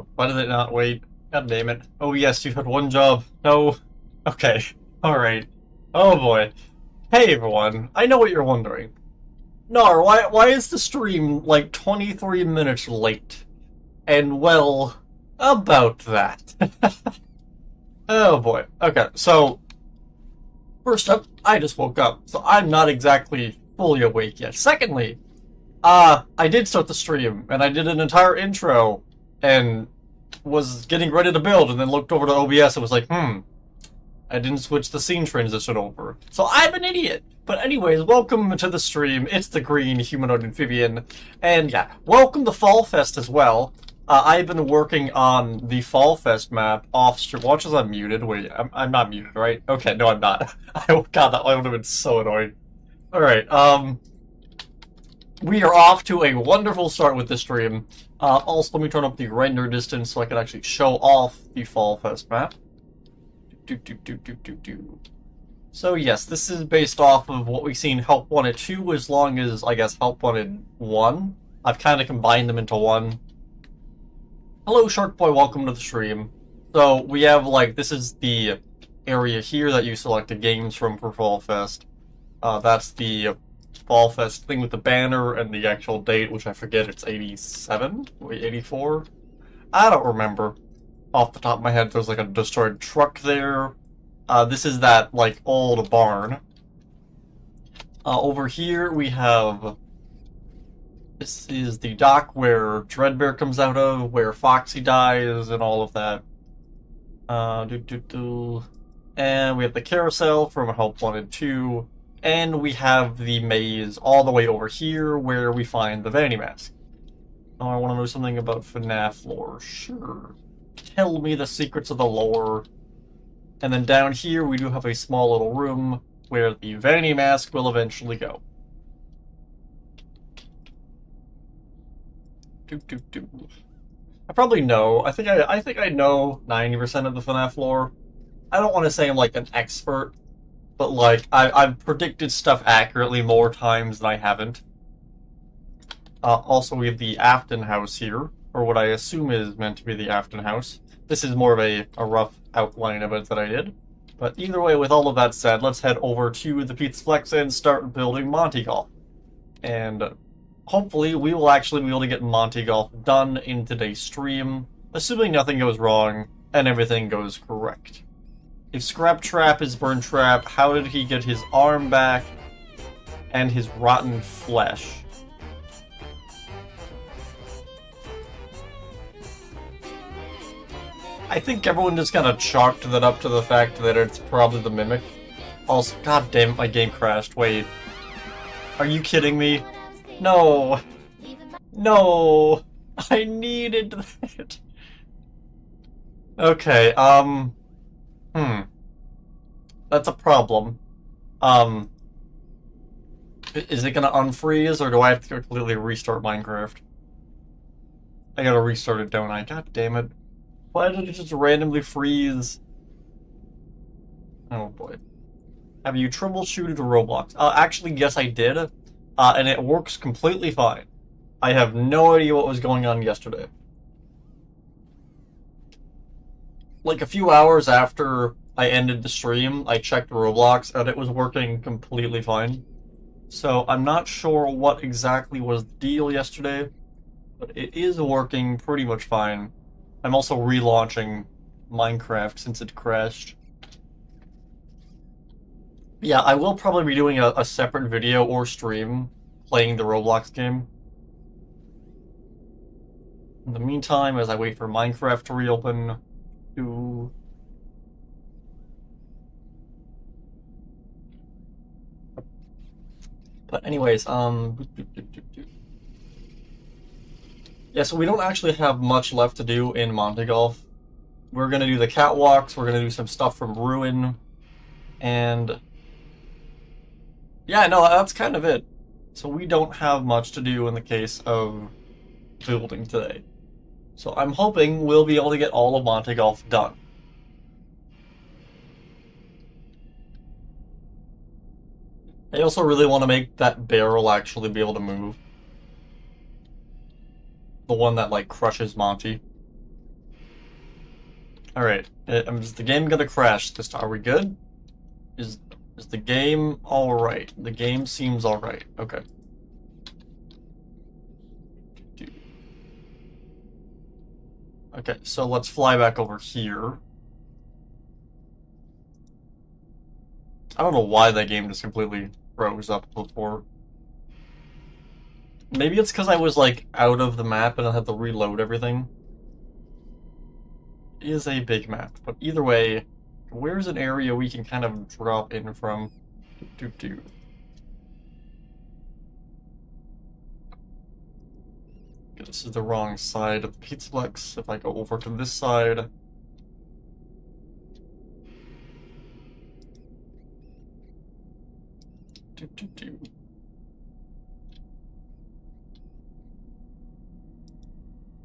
Oh, why did it not wait? God damn it. Oh yes, you've had one job. No. Okay. Alright. Oh boy. Hey everyone, I know what you're wondering. Nar, why is the stream like 23 minutes late? And well, about that. Oh boy. Okay, so first up, I just woke up, so I'm not exactly fully awake yet. Secondly, I did start the stream, and I did an entire intro, and was getting ready to build, and then looked over to OBS and was like, I didn't switch the scene transition over. So I'm an idiot! But anyways, welcome to the stream. It's the Green Humanoid Amphibian, and yeah, welcome to Fall Fest as well. I've been working on the Fall Fest map off stream. Watch as I'm muted. Wait, I'm not muted, right? Okay, no, I'm not. Oh god, that would have been so annoying. Alright, we are off to a wonderful start with this stream. Also, let me turn up the render distance so I can actually show off the Fall Fest map. So yes, this is based off of what we've seen Help Wanted 2, as long as, I guess, Help Wanted 1. I've kind of combined them into one. Hello, Shark Boy, welcome to the stream. So, we have, like, this is the area here that you selected games from for Fall Fest. That's the Fall Fest thing with the banner and the actual date, which I forget, it's 87? Wait, 84? I don't remember. Off the top of my head, there's like a destroyed truck there. This is that, like, old barn. Over here we have... This is the dock where Dreadbear comes out of, where Foxy dies, and all of that. And we have the carousel from Help Wanted 2. And we have the maze all the way over here, where we find the Vanity Mask. Oh, I want to know something about FNAF lore. Sure. Tell me the secrets of the lore. And then down here we do have a small little room where the Vanity Mask will eventually go. I probably know. I think I know 90% of the FNAF lore. I don't want to say I'm like an expert, but like I've predicted stuff accurately more times than I haven't. Also, we have the Afton House here, or what I assume is meant to be the Afton House. This is more of a rough outline of it that I did. But either way, with all of that said, let's head over to the Pizza Flex and start building MontyGolf. And hopefully we will actually be able to get MontyGolf done in today's stream, assuming nothing goes wrong and everything goes correct. If Scrap Trap is Burn Trap, how did he get his arm back and his rotten flesh? I think everyone just kind of chalked that up to the fact that it's probably the Mimic. Also, god damn it, my game crashed. Wait. Are you kidding me? No. No. I needed that. Okay, That's a problem. Is it gonna unfreeze, or do I have to completely restart Minecraft? I gotta restart it, don't I? God damn it. Why did it just randomly freeze? Oh boy. Have you troubleshooted Roblox? Actually, yes I did. And it works completely fine. I have no idea what was going on yesterday. Like a few hours after I ended the stream, I checked Roblox and it was working completely fine. So I'm not sure what exactly was the deal yesterday, but it is working pretty much fine. I'm also relaunching Minecraft since it crashed. Yeah, I will probably be doing a separate video or stream playing the Roblox game. In the meantime, as I wait for Minecraft to reopen, But anyways, yeah, so we don't actually have much left to do in MontyGolf. We're gonna do the catwalks, we're gonna do some stuff from Ruin, and yeah, no, that's kind of it. So we don't have much to do in the case of building today. So I'm hoping we'll be able to get all of MontyGolf done. I also really want to make that barrel actually be able to move. The one that, like, crushes Monty. Alright, is the game gonna crash this time? Are we good? Is the game alright? The game seems alright. Okay. Okay, so let's fly back over here. I don't know why that game just completely froze up before. Maybe it's because I was, like, out of the map and I had to reload everything. It is a big map, but either way, where's an area we can kind of drop in from? Okay, this is the wrong side of the Pizzaplex. If I go over to this side...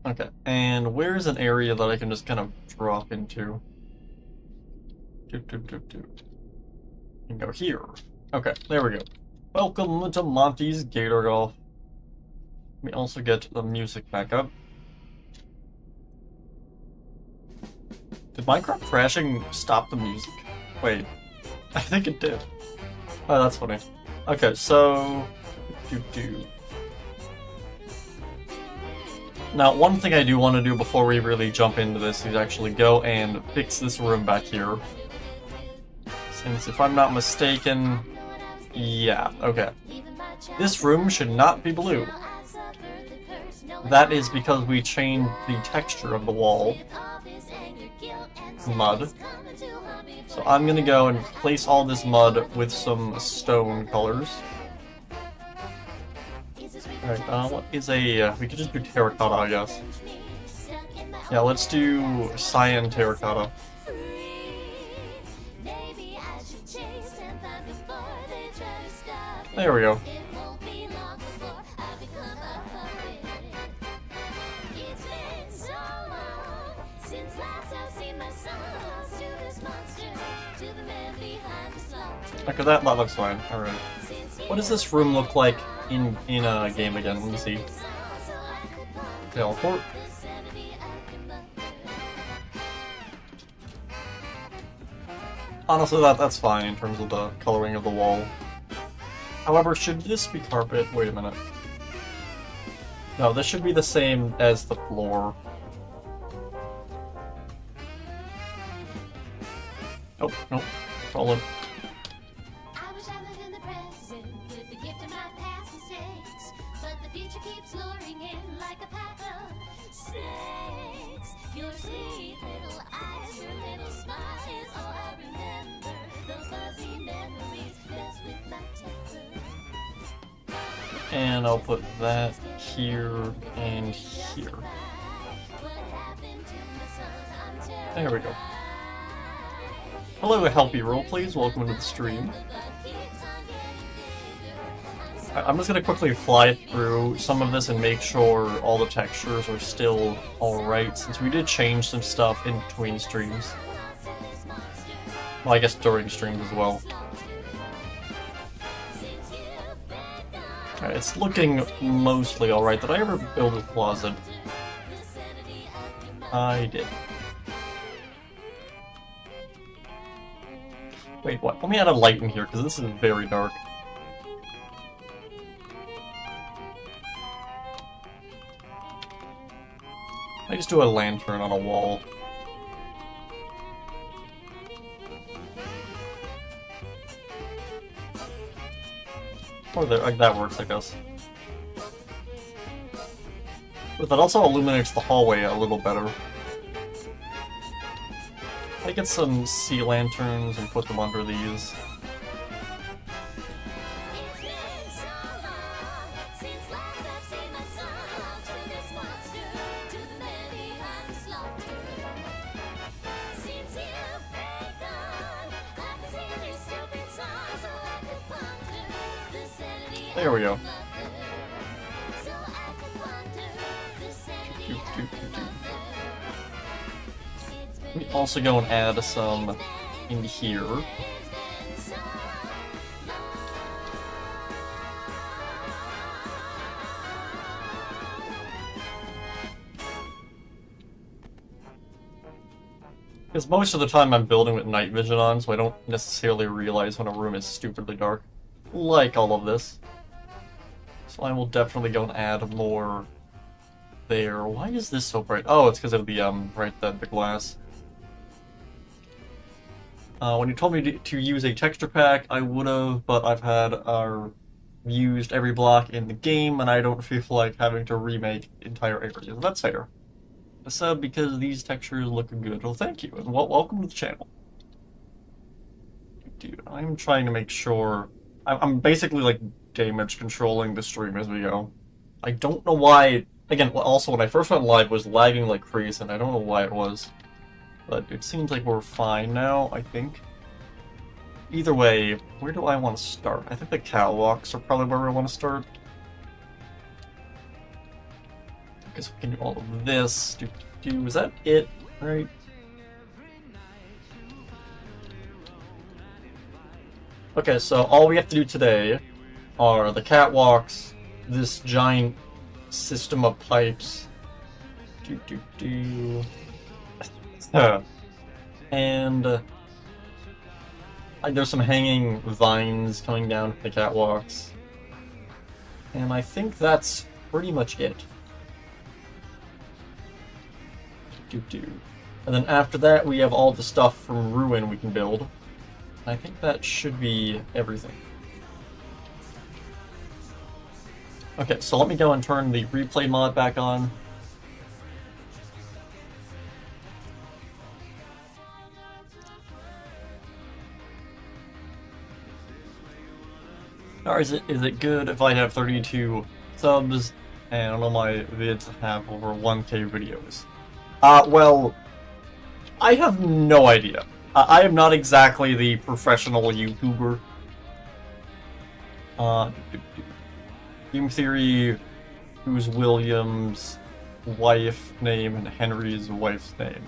Okay, and where's an area that I can just kind of drop into? You can go here. Okay, there we go. Welcome to Monty's Gator Golf. Let me also get the music back up. Did Minecraft crashing stop the music? Wait, I think it did. Oh, that's funny. Okay, so... Now, one thing I do want to do before we really jump into this is actually go and fix this room back here. Since, if I'm not mistaken... Yeah, okay. This room should not be blue. That is because we changed the texture of the wall. Mud. So I'm gonna go and place all this mud with some stone colors. Alright, what is a... we could just do terracotta, I guess. Yeah, let's do cyan terracotta. There we go. Okay, that looks fine. Alright. What does this room look like in a game again? Let me see. Teleport. Honestly, that's fine in terms of the coloring of the wall. However, should this be carpet? Wait a minute. No, this should be the same as the floor. Oh, nope. Fallen. And I'll put that here and here. There we go. Hello, Helpy Roll, please. Welcome to the stream. I'm just gonna quickly fly through some of this and make sure all the textures are still alright, since we did change some stuff in between streams. Well, I guess during streams as well. Alright, it's looking mostly alright. Did I ever build a closet? I did. Wait, what? Let me add a light in here, because this is very dark. I just do a lantern on a wall. Or there, like, that works, I guess. But that also illuminates the hallway a little better. I get some sea lanterns and put them under these. There we go. Let me also go and add some in here. Because most of the time I'm building with night vision on, so I don't necessarily realize when a room is stupidly dark. Like all of this. So I will definitely go and add more there. Why is this so bright? Oh, it's because of the, the glass. When you told me to use a texture pack, I would've, but I've used every block in the game, and I don't feel like having to remake entire areas. That's fair. I said because these textures look good. Well, thank you, and welcome to the channel. Dude, I'm trying to make sure... I'm basically, like, damage controlling the stream as we go. I don't know why... Again, also, when I first went live, it was lagging like crazy, and I don't know why it was. But it seems like we're fine now, I think. Either way, where do I want to start? I think the catwalks are probably where we want to start. I guess we can do all of this. Is that it? Right? Okay, so all we have to do today are the catwalks, this giant system of pipes, and there's some hanging vines coming down the catwalks, and I think that's pretty much it. And then after that we have all the stuff from Ruin we can build. I think that should be everything. Okay, so let me go and turn the replay mod back on. Or is it good if I have 32 subs and all my vids have over 1K videos? Well, I have no idea. I am not exactly the professional YouTuber. Game Theory, who's William's wife name and Henry's wife's name?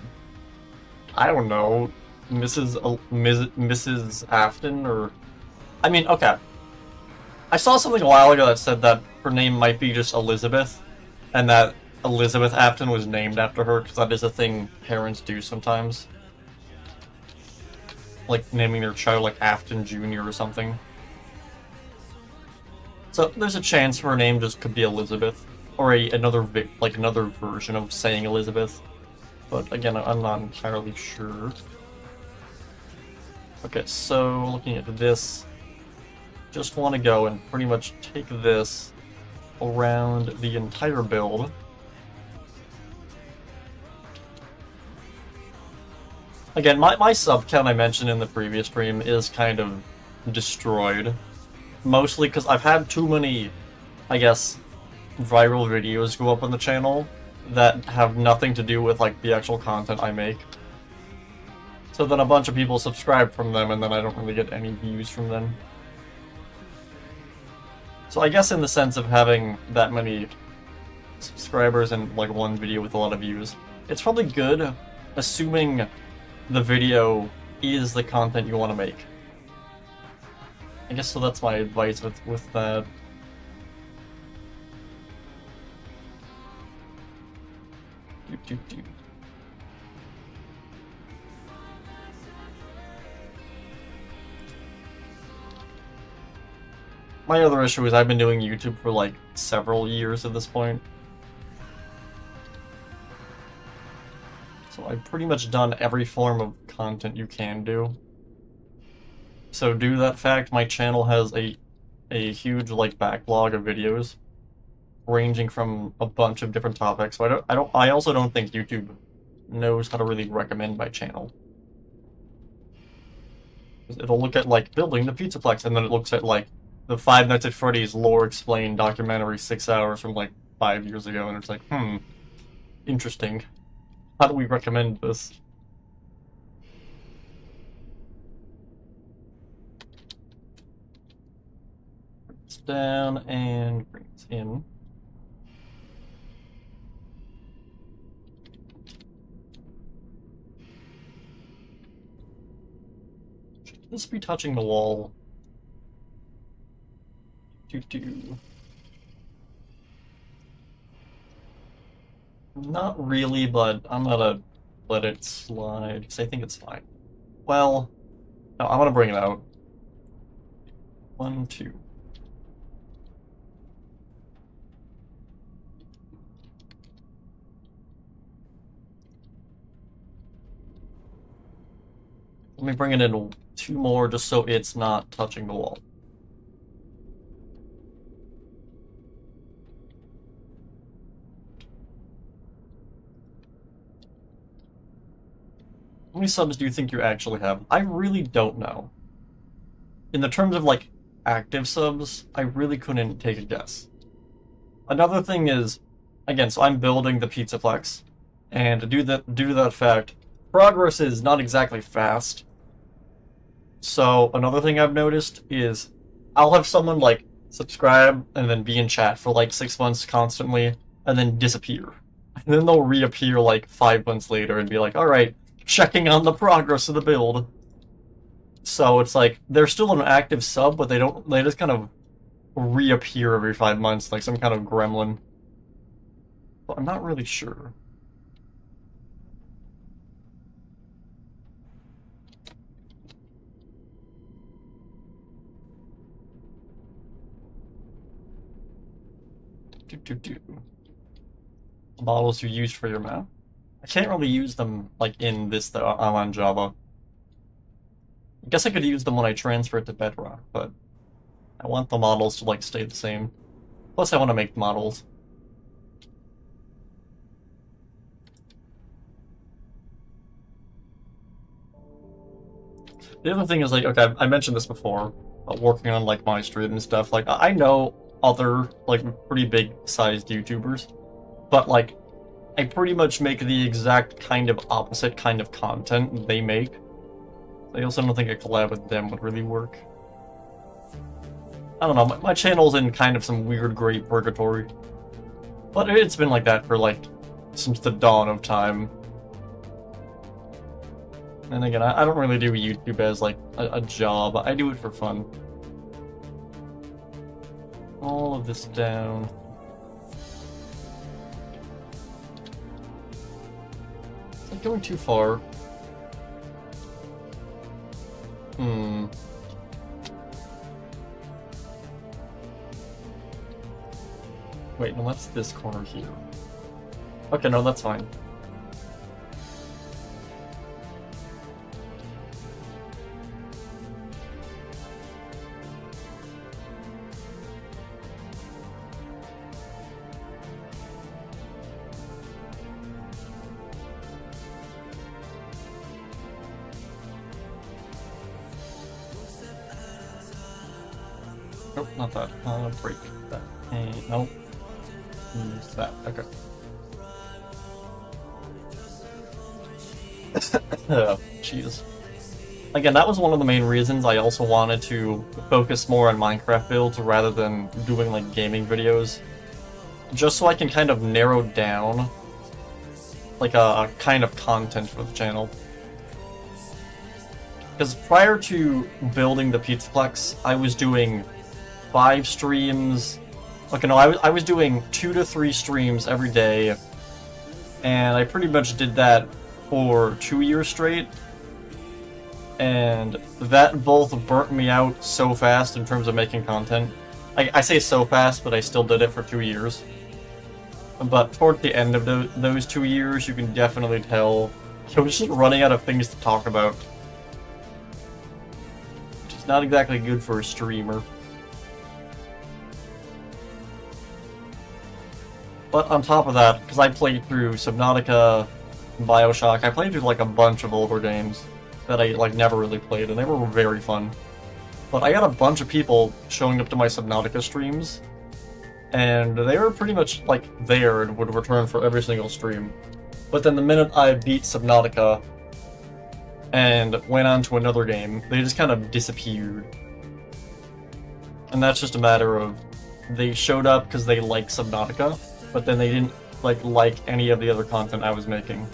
I don't know. Mrs. Afton, or... I mean, okay. I saw something a while ago that said that her name might be just Elizabeth, and that Elizabeth Afton was named after her, because that is a thing parents do sometimes. Like naming their child like Afton Jr. or something. So there's a chance her name just could be Elizabeth, or another version of saying Elizabeth. But again, I'm not entirely sure. Okay, so looking at this, just want to go and pretty much take this around the entire build. Again, my sub count I mentioned in the previous stream is kind of destroyed. Mostly because I've had too many, I guess, viral videos go up on the channel that have nothing to do with, like, the actual content I make. So then a bunch of people subscribe from them, and then I don't really get any views from them. So I guess in the sense of having that many subscribers and, like, one video with a lot of views, it's probably good, assuming the video is the content you want to make. I guess so that's my advice with that. My other issue is I've been doing YouTube for like several years at this point. So I've pretty much done every form of content you can do. So due to that fact, my channel has a huge like backlog of videos, ranging from a bunch of different topics. So I also don't think YouTube knows how to really recommend my channel. It'll look at like building the Pizzaplex, and then it looks at like the Five Nights at Freddy's lore explained documentary 6 hours from like 5 years ago, and it's like, interesting. How do we recommend this? Bring this down and bring this in. Should this be touching the wall? Not really, but I'm gonna let it slide, because I think it's fine. Well, no, I'm gonna bring it out. 1, 2. Let me bring it in 2 more just so it's not touching the wall. How many subs do you think you actually have? I really don't know. In the terms of, like, active subs, I really couldn't take a guess. Another thing is, again, so I'm building the Pizzaplex, and due to that fact, progress is not exactly fast. So another thing I've noticed is I'll have someone, like, subscribe and then be in chat for, like, 6 months constantly, and then disappear. And then they'll reappear, like, 5 months later and be like, alright, checking on the progress of the build. So it's like, they're still an active sub, but they just kind of reappear every 5 months, like some kind of gremlin. But I'm not really sure. Models you used for your map? I can't really use them, like, in this, though. I'm on Java. I guess I could use them when I transfer it to Bedrock, but I want the models to, like, stay the same. Plus, I want to make models. The other thing is, like, okay, I mentioned this before, working on, like, my stream and stuff. Like, I know other, like, pretty big-sized YouTubers, but, like, I pretty much make the exact kind of opposite kind of content they make. I also don't think a collab with them would really work. I don't know, my channel's in kind of some weird gray purgatory. But it's been like that for, like, since the dawn of time. And again, I don't really do YouTube as, like, a job. I do it for fun. All of this down. Is that going too far? Wait, no, that's this corner here. Okay, no, that's fine. Nope, not that. I'll break that. Hey, nope. Use that. Okay. Oh, jeez. Again, that was one of the main reasons I also wanted to focus more on Minecraft builds rather than doing, like, gaming videos. Just so I can kind of narrow down, like, a kind of content for the channel. Because prior to building the Pizzaplex, I was doing 5 streams. Okay, no, I was doing 2 to 3 streams every day, and I pretty much did that for 2 years straight, and that both burnt me out so fast in terms of making content. I say so fast, but I still did it for 2 years. But toward the end of those 2 years, you can definitely tell I was just running out of things to talk about. Which is not exactly good for a streamer. But on top of that, because I played through Subnautica, BioShock, I played through, like, a bunch of older games that I, like, never really played, and they were very fun. But I got a bunch of people showing up to my Subnautica streams, and they were pretty much, like, there and would return for every single stream. But then the minute I beat Subnautica and went on to another game, they just kind of disappeared. And that's just a matter of they showed up because they like Subnautica, but then they didn't like any of the other content I was making.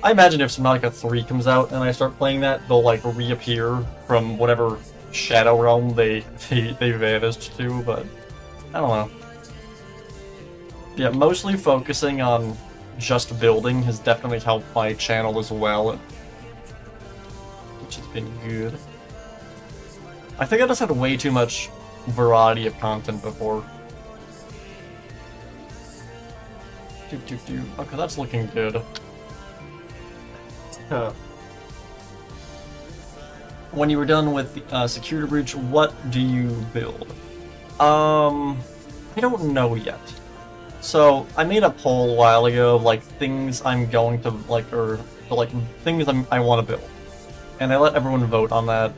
I imagine if Subnautica 3 comes out and I start playing that, they'll, like, reappear from whatever Shadow Realm they vanished to, but I don't know. Yeah, mostly focusing on just building has definitely helped my channel as well, which has been good. I think I just had way too much variety of content before. Okay, that's looking good. When you were done with the security breach, what do you build? I don't know yet. So, I made a poll a while ago of, like, things I'm going to, like, or, like, things I want to build. And I let everyone vote on that.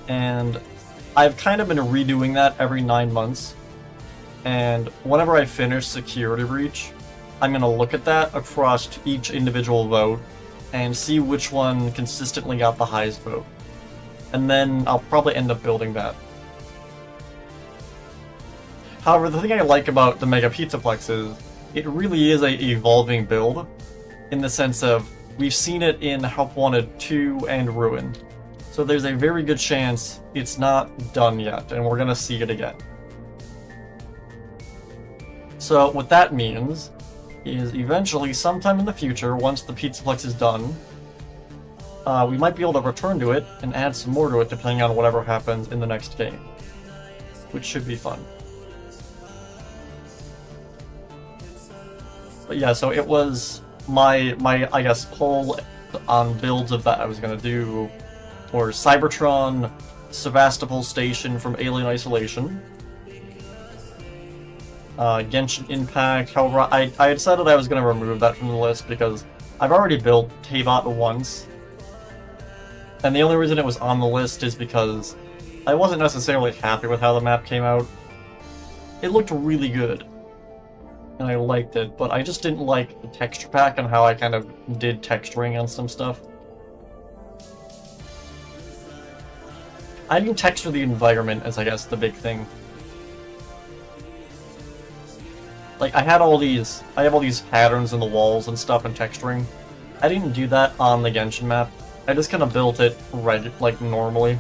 And I've kind of been redoing that every 9 months. And whenever I finish Security Breach, I'm going to look at that across each individual vote and see which one consistently got the highest vote. And then I'll probably end up building that. However, the thing I like about the Mega Pizzaplex is it really is a evolving build, in the sense of we've seen it in Help Wanted 2 and Ruin. So there's a very good chance it's not done yet, and we're gonna see it again. So what that means is eventually, sometime in the future, once the Pizzaplex is done, we might be able to return to it and add some more to it depending on whatever happens in the next game, which should be fun. But yeah, so it was my I guess, poll on builds of that I was gonna do were Cybertron, Sevastopol Station from Alien Isolation, Genshin Impact. However, I decided I was gonna remove that from the list because I've already built Teyvat once, and the only reason it was on the list is because I wasn't necessarily happy with how the map came out. It looked really good, and I liked it, but I just didn't like the texture pack and how I kind of did texturing on some stuff. I didn't texture the environment as, I guess, the big thing. Like, I have all these patterns in the walls and stuff and texturing. I didn't do that on the Genshin map. I just kind of built it like normally.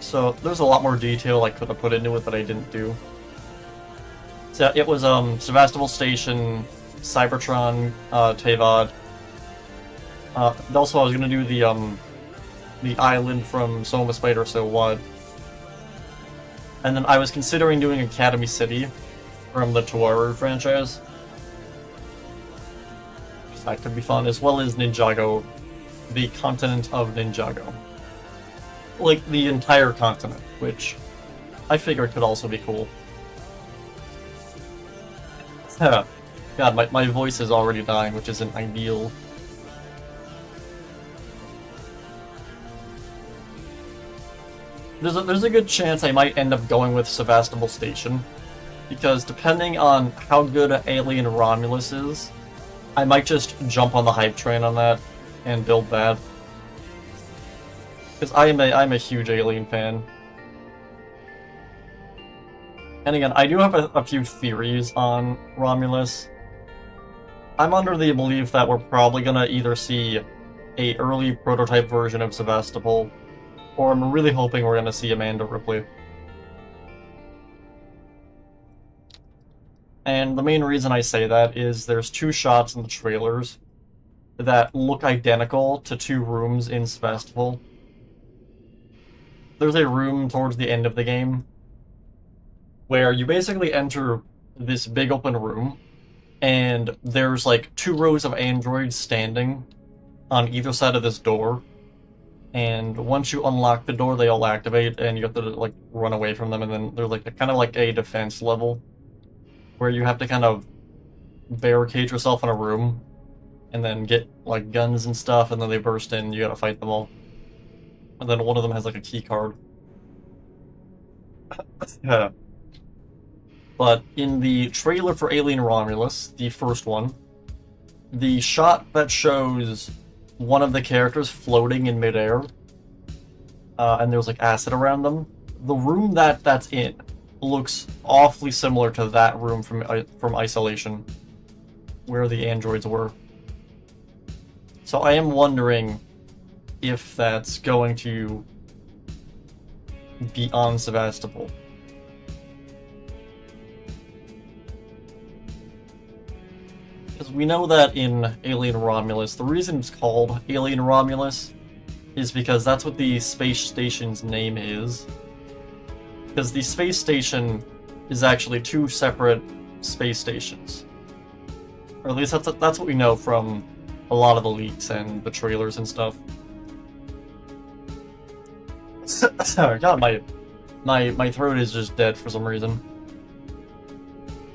So there's a lot more detail I could have put into it that I didn't do. So it was Sevastopol Station, Cybertron, Teyvat. Also, I was gonna do the island from Soma Spider So What. And then I was considering doing Academy City from the Tuaru franchise. That could be fun, as well as Ninjago, the continent of Ninjago. Like, the entire continent, which I figured could also be cool. God, my voice is already dying, which isn't ideal. There's a good chance I might end up going with Sevastopol Station, because depending on how good Alien Romulus is, I might just jump on the hype train on that and build that. Because I'm a huge Alien fan. And again, I do have a few theories on Romulus. I'm under the belief that we're probably gonna either see a early prototype version of Sevastopol, or I'm really hoping we're gonna see Amanda Ripley. And the main reason I say that is there's two shots in the trailers that look identical to two rooms in Sevastopol. There's a room towards the end of the game where you basically enter this big open room, and there's like 2 rows of androids standing on either side of this door, and once you unlock the door they all activate and you have to like run away from them, and then there's like kind of like a defense level where you have to kind of barricade yourself in a room and then get like guns and stuff, and then they burst in, you gotta fight them all. And then one of them has like a key card. Yeah. But in the trailer for Alien Romulus, the first one, the shot that shows one of the characters floating in midair, and there's like acid around them, the room that's in looks awfully similar to that room from Isolation, where the androids were. So I am wondering if that's going to be on Sevastopol. we know that in Alien Romulus, the reason it's called Alien Romulus is because that's what the space station's name is. Because the space station is actually two separate space stations. Or at least that's what we know from a lot of the leaks and the trailers and stuff. Sorry, God, my throat is just dead for some reason.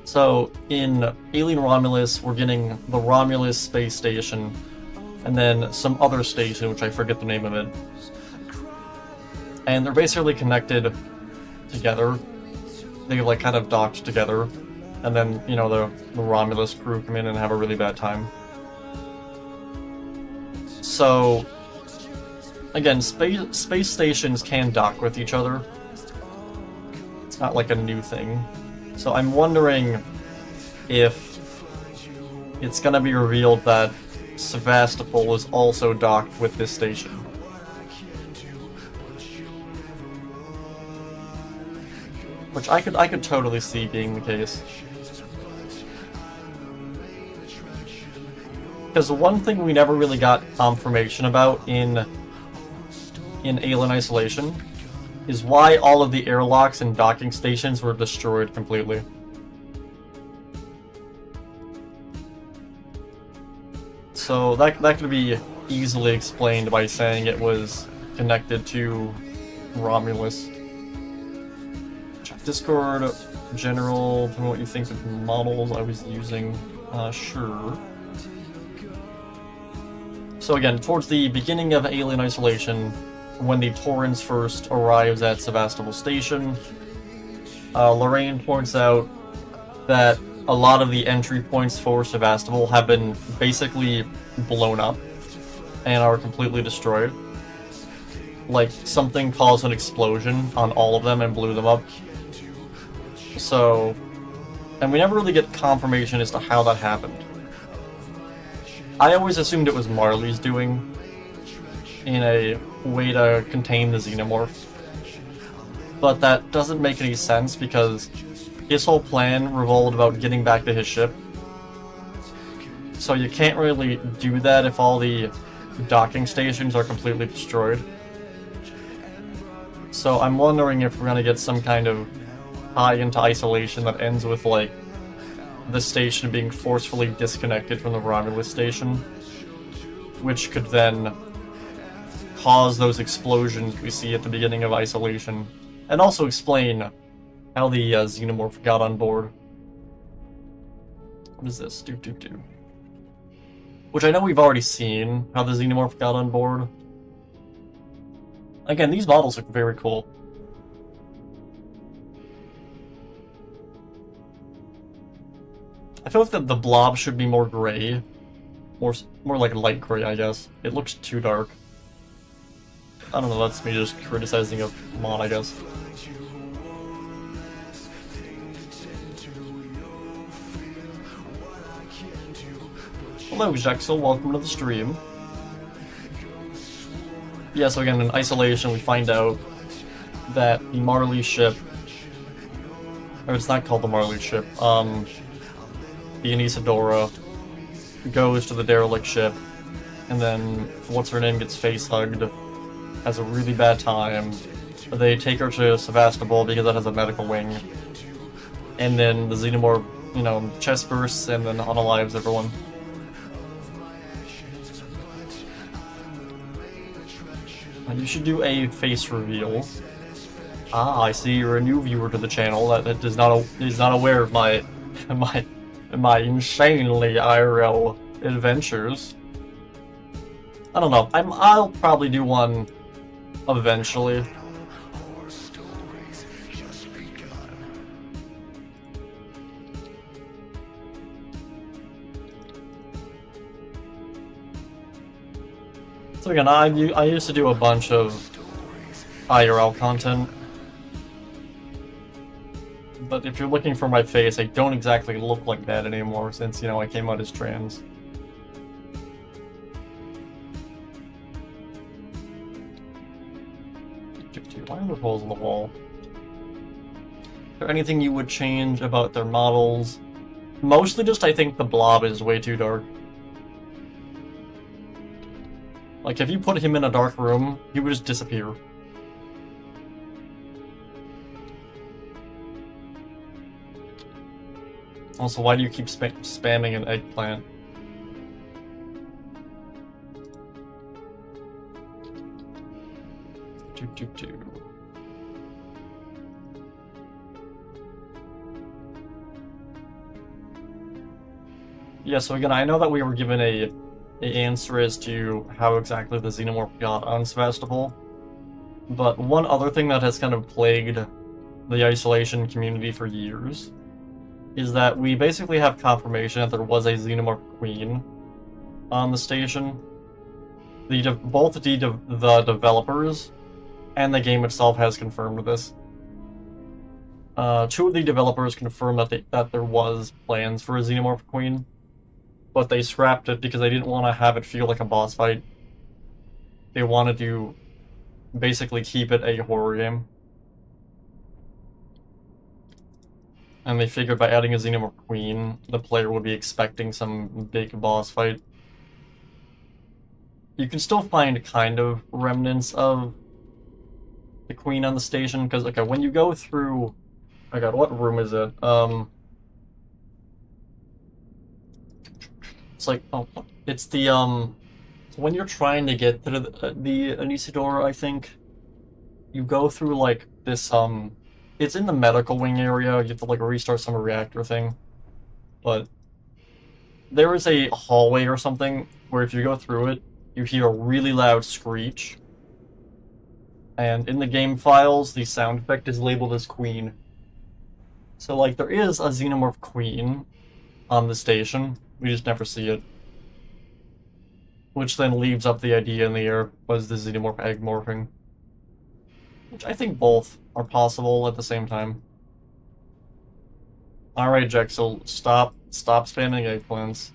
So, in Alien Romulus, we're getting the Romulus space station, and then some other station, which I forget the name of it. And they're basically connected together. They, like, kind of docked together. And then, you know, the Romulus crew come in and have a really bad time. So, again, space stations can dock with each other. It's not like a new thing. So I'm wondering if it's gonna be revealed that Sevastopol is also docked with this station. Which I could totally see being the case. Because the one thing we never really got confirmation about in Alien Isolation is why all of the airlocks and docking stations were destroyed completely. So that could be easily explained by saying it was connected to Romulus. Check Discord, general, tell me what you think of the models I was using. Sure. So again, towards the beginning of Alien Isolation, when the Torrens first arrives at Sevastopol Station, Lorraine points out that a lot of the entry points for Sevastopol have been basically blown up and are completely destroyed. Like, something caused an explosion on all of them and blew them up. So, and we never really get confirmation as to how that happened. I always assumed it was Marley's doing, in a way to contain the xenomorph. But that doesn't make any sense because his whole plan revolved about getting back to his ship. So you can't really do that if all the docking stations are completely destroyed. So I'm wondering if we're gonna get some kind of tie into Isolation that ends with, like, the station being forcefully disconnected from the Romulus station, which could then cause those explosions we see at the beginning of Isolation, and also explain how the xenomorph got on board. What is this? Do. Which I know we've already seen how the xenomorph got on board. Again, these models look very cool. I feel like the blob should be more gray. More like light gray, I guess. It looks too dark. I don't know, that's me just criticizing a mod, I guess. Hello, Jaxel, welcome to the stream. Yeah, so again, in Isolation, we find out that the Marley ship... Or it's not called the Marley ship, the Anisadora goes to the derelict ship, and then what's-her-name gets face-hugged, has a really bad time. They take her to Sevastopol because it has a medical wing, and then the xenomorph, you know, chest bursts and then unalives everyone. You should do a face reveal. Ah, I see you're a new viewer to the channel that is not aware of my insanely IRL adventures. I don't know. I'll probably do one eventually. So again, I used to do a bunch of IRL content. But if you're looking for my face, I don't exactly look like that anymore since, you know, I came out as trans. Why are there holes in the wall? Is there anything you would change about their models? Mostly just I think the blob is way too dark. Like, if you put him in a dark room, he would just disappear. Also, why do you keep spamming an eggplant? Do. Yeah, so again, I know that we were given a answer as to how exactly the Xenomorph got on Sevastopol, but one other thing that has kind of plagued the isolation community for years is that we basically have confirmation that there was a Xenomorph Queen on the station. Both the developers and the game itself has confirmed this. Two of the developers confirmed that there was plans for a Xenomorph Queen, but they scrapped it because they didn't want to have it feel like a boss fight. They wanted to basically keep it a horror game. And they figured by adding a Xenomorph Queen, the player would be expecting some big boss fight. You can still find kind of remnants of the Queen on the station, because, okay, when you go through... Oh god, what room is it? It's like, oh, it's the, when you're trying to get to the Anisador, I think, you go through, like, this, it's in the medical wing area, you have to, like, restart some reactor thing, but there is a hallway or something where if you go through it, you hear a really loud screech, and in the game files, the sound effect is labeled as Queen. So, like, there is a Xenomorph Queen on the station, we just never see it. Which then leaves up the idea in the air, was the Xenomorph egg morphing. Which I think both are possible at the same time. Alright, Jexel, stop spamming eggplants.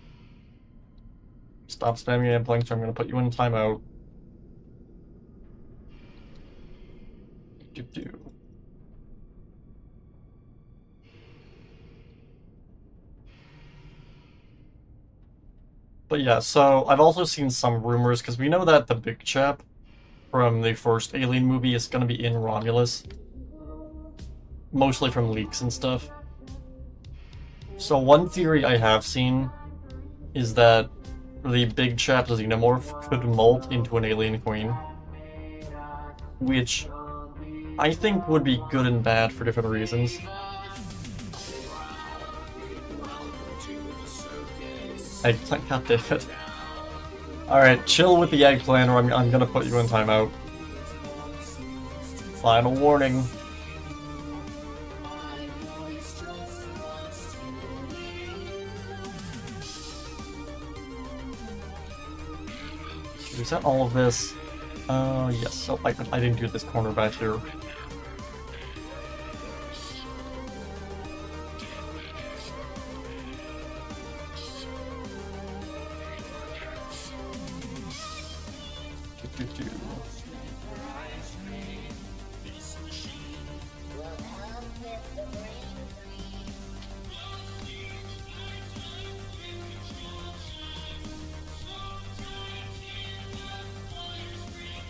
Stop spamming eggplants, or I'm gonna put you in timeout. Do. But yeah, so I've also seen some rumors, because we know that the big chap from the first Alien movie is going to be in Romulus. Mostly from leaks and stuff. So one theory I have seen is that the big chap, the Xenomorph, could molt into an alien queen. Which I think would be good and bad for different reasons. Eggplant, god damn it. Alright, chill with the eggplant or I'm gonna put you in timeout. Final warning. Is that all of this? Yes. So I didn't do this corner back here.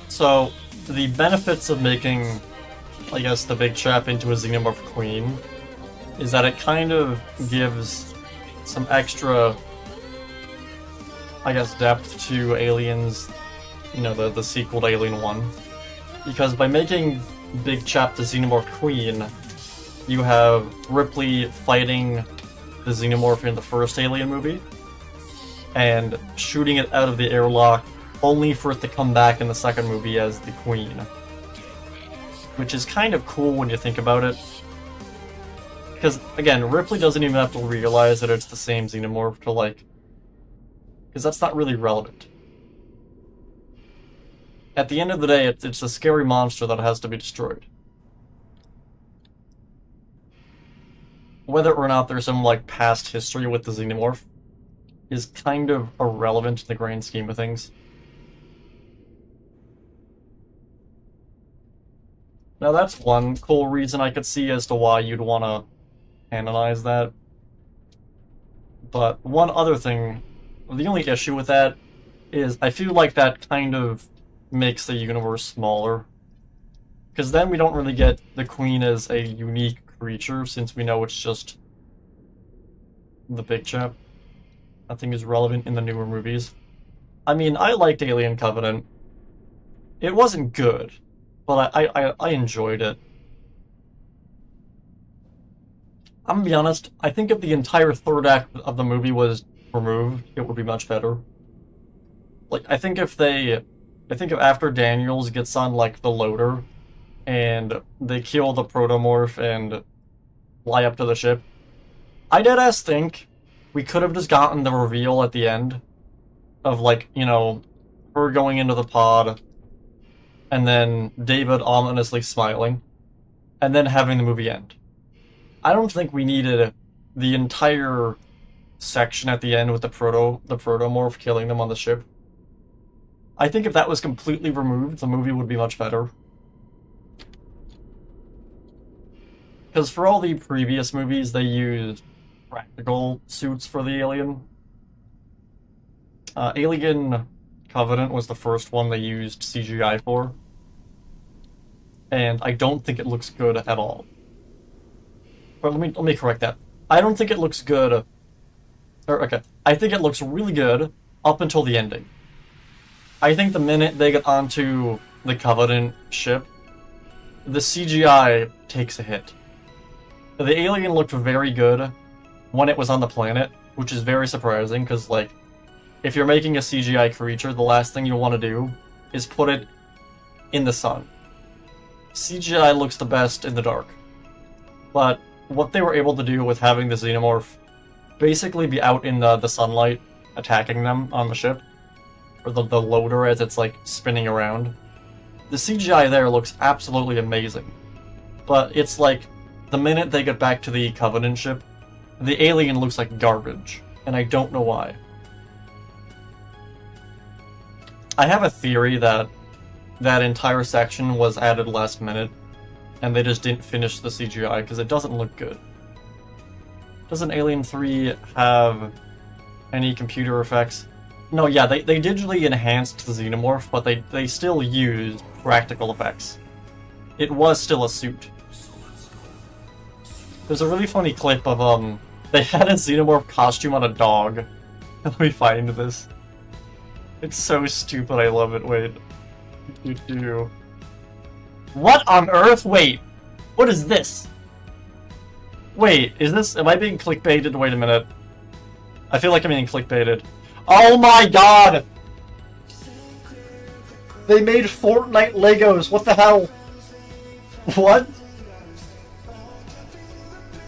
So, the benefits of making, I guess, the big chap into a Xenomorph Queen is that it kind of gives some extra, I guess, depth to Aliens, you know, the sequel to Alien 1. Because by making big chap the Xenomorph Queen, you have Ripley fighting the Xenomorph in the first Alien movie, and shooting it out of the airlock only for it to come back in the second movie as the Queen. Which is kind of cool when you think about it. Because, again, Ripley doesn't even have to realize that it's the same Xenomorph to, like... Because that's not really relevant. At the end of the day, it's a scary monster that has to be destroyed. Whether or not there's some, like, past history with the Xenomorph is kind of irrelevant in the grand scheme of things. Now that's one cool reason I could see as to why you'd want to canonize that. But one other thing, the only issue with that is I feel like that kind of makes the universe smaller. Because then we don't really get the Queen as a unique creature, since we know it's just the big chap. Nothing is relevant in the newer movies. I mean, I liked Alien Covenant. It wasn't good, but I enjoyed it. I'm gonna be honest, I think if the entire third act of the movie was removed, it would be much better. Like, I think if after Daniels gets on, like, the loader, and they kill the protomorph and fly up to the ship, I deadass think we could have just gotten the reveal at the end of, like, you know, her going into the pod, and then David ominously smiling, and then having the movie end. I don't think we needed the entire section at the end with the protomorph killing them on the ship. I think if that was completely removed, the movie would be much better. Because for all the previous movies, they used practical suits for the alien. Alien Covenant was the first one they used CGI for. And I don't think it looks good at all. But let me correct that. I don't think it looks good. Okay. I think it looks really good up until the ending. I think the minute they get onto the Covenant ship, the CGI takes a hit. The alien looked very good when it was on the planet, which is very surprising, because, like, if you're making a CGI creature, the last thing you want to do is put it in the sun. CGI looks the best in the dark. But what they were able to do with having the xenomorph basically be out in the sunlight attacking them on the ship, or the loader as it's, like, spinning around, the CGI there looks absolutely amazing. But it's like, the minute they get back to the Covenant ship, the alien looks like garbage, and I don't know why. I have a theory that that entire section was added last minute, and they just didn't finish the CGI because it doesn't look good. Doesn't Alien 3 have any computer effects? No, yeah, they digitally enhanced the xenomorph, but they still used practical effects. It was still a suit. There's a really funny clip of, they had a xenomorph costume on a dog. Let me find this. It's so stupid, I love it, wait. What on earth? Wait, what is this? Wait, am I being clickbaited? Wait a minute. I feel like I'm being clickbaited. Oh my god! They made Fortnite Legos, what the hell? What?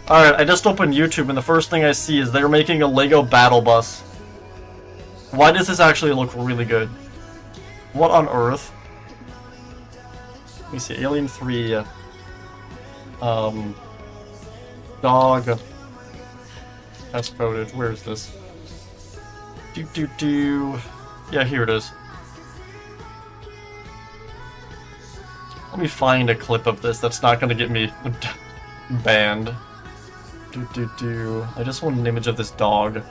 Alright, I just opened YouTube and the first thing I see is they're making a Lego battle bus. Why does this actually look really good? What on earth? Let me see, Alien 3, dog, test footage, where is this? Yeah, here it is. Let me find a clip of this that's not gonna get me banned. I just want an image of this dog.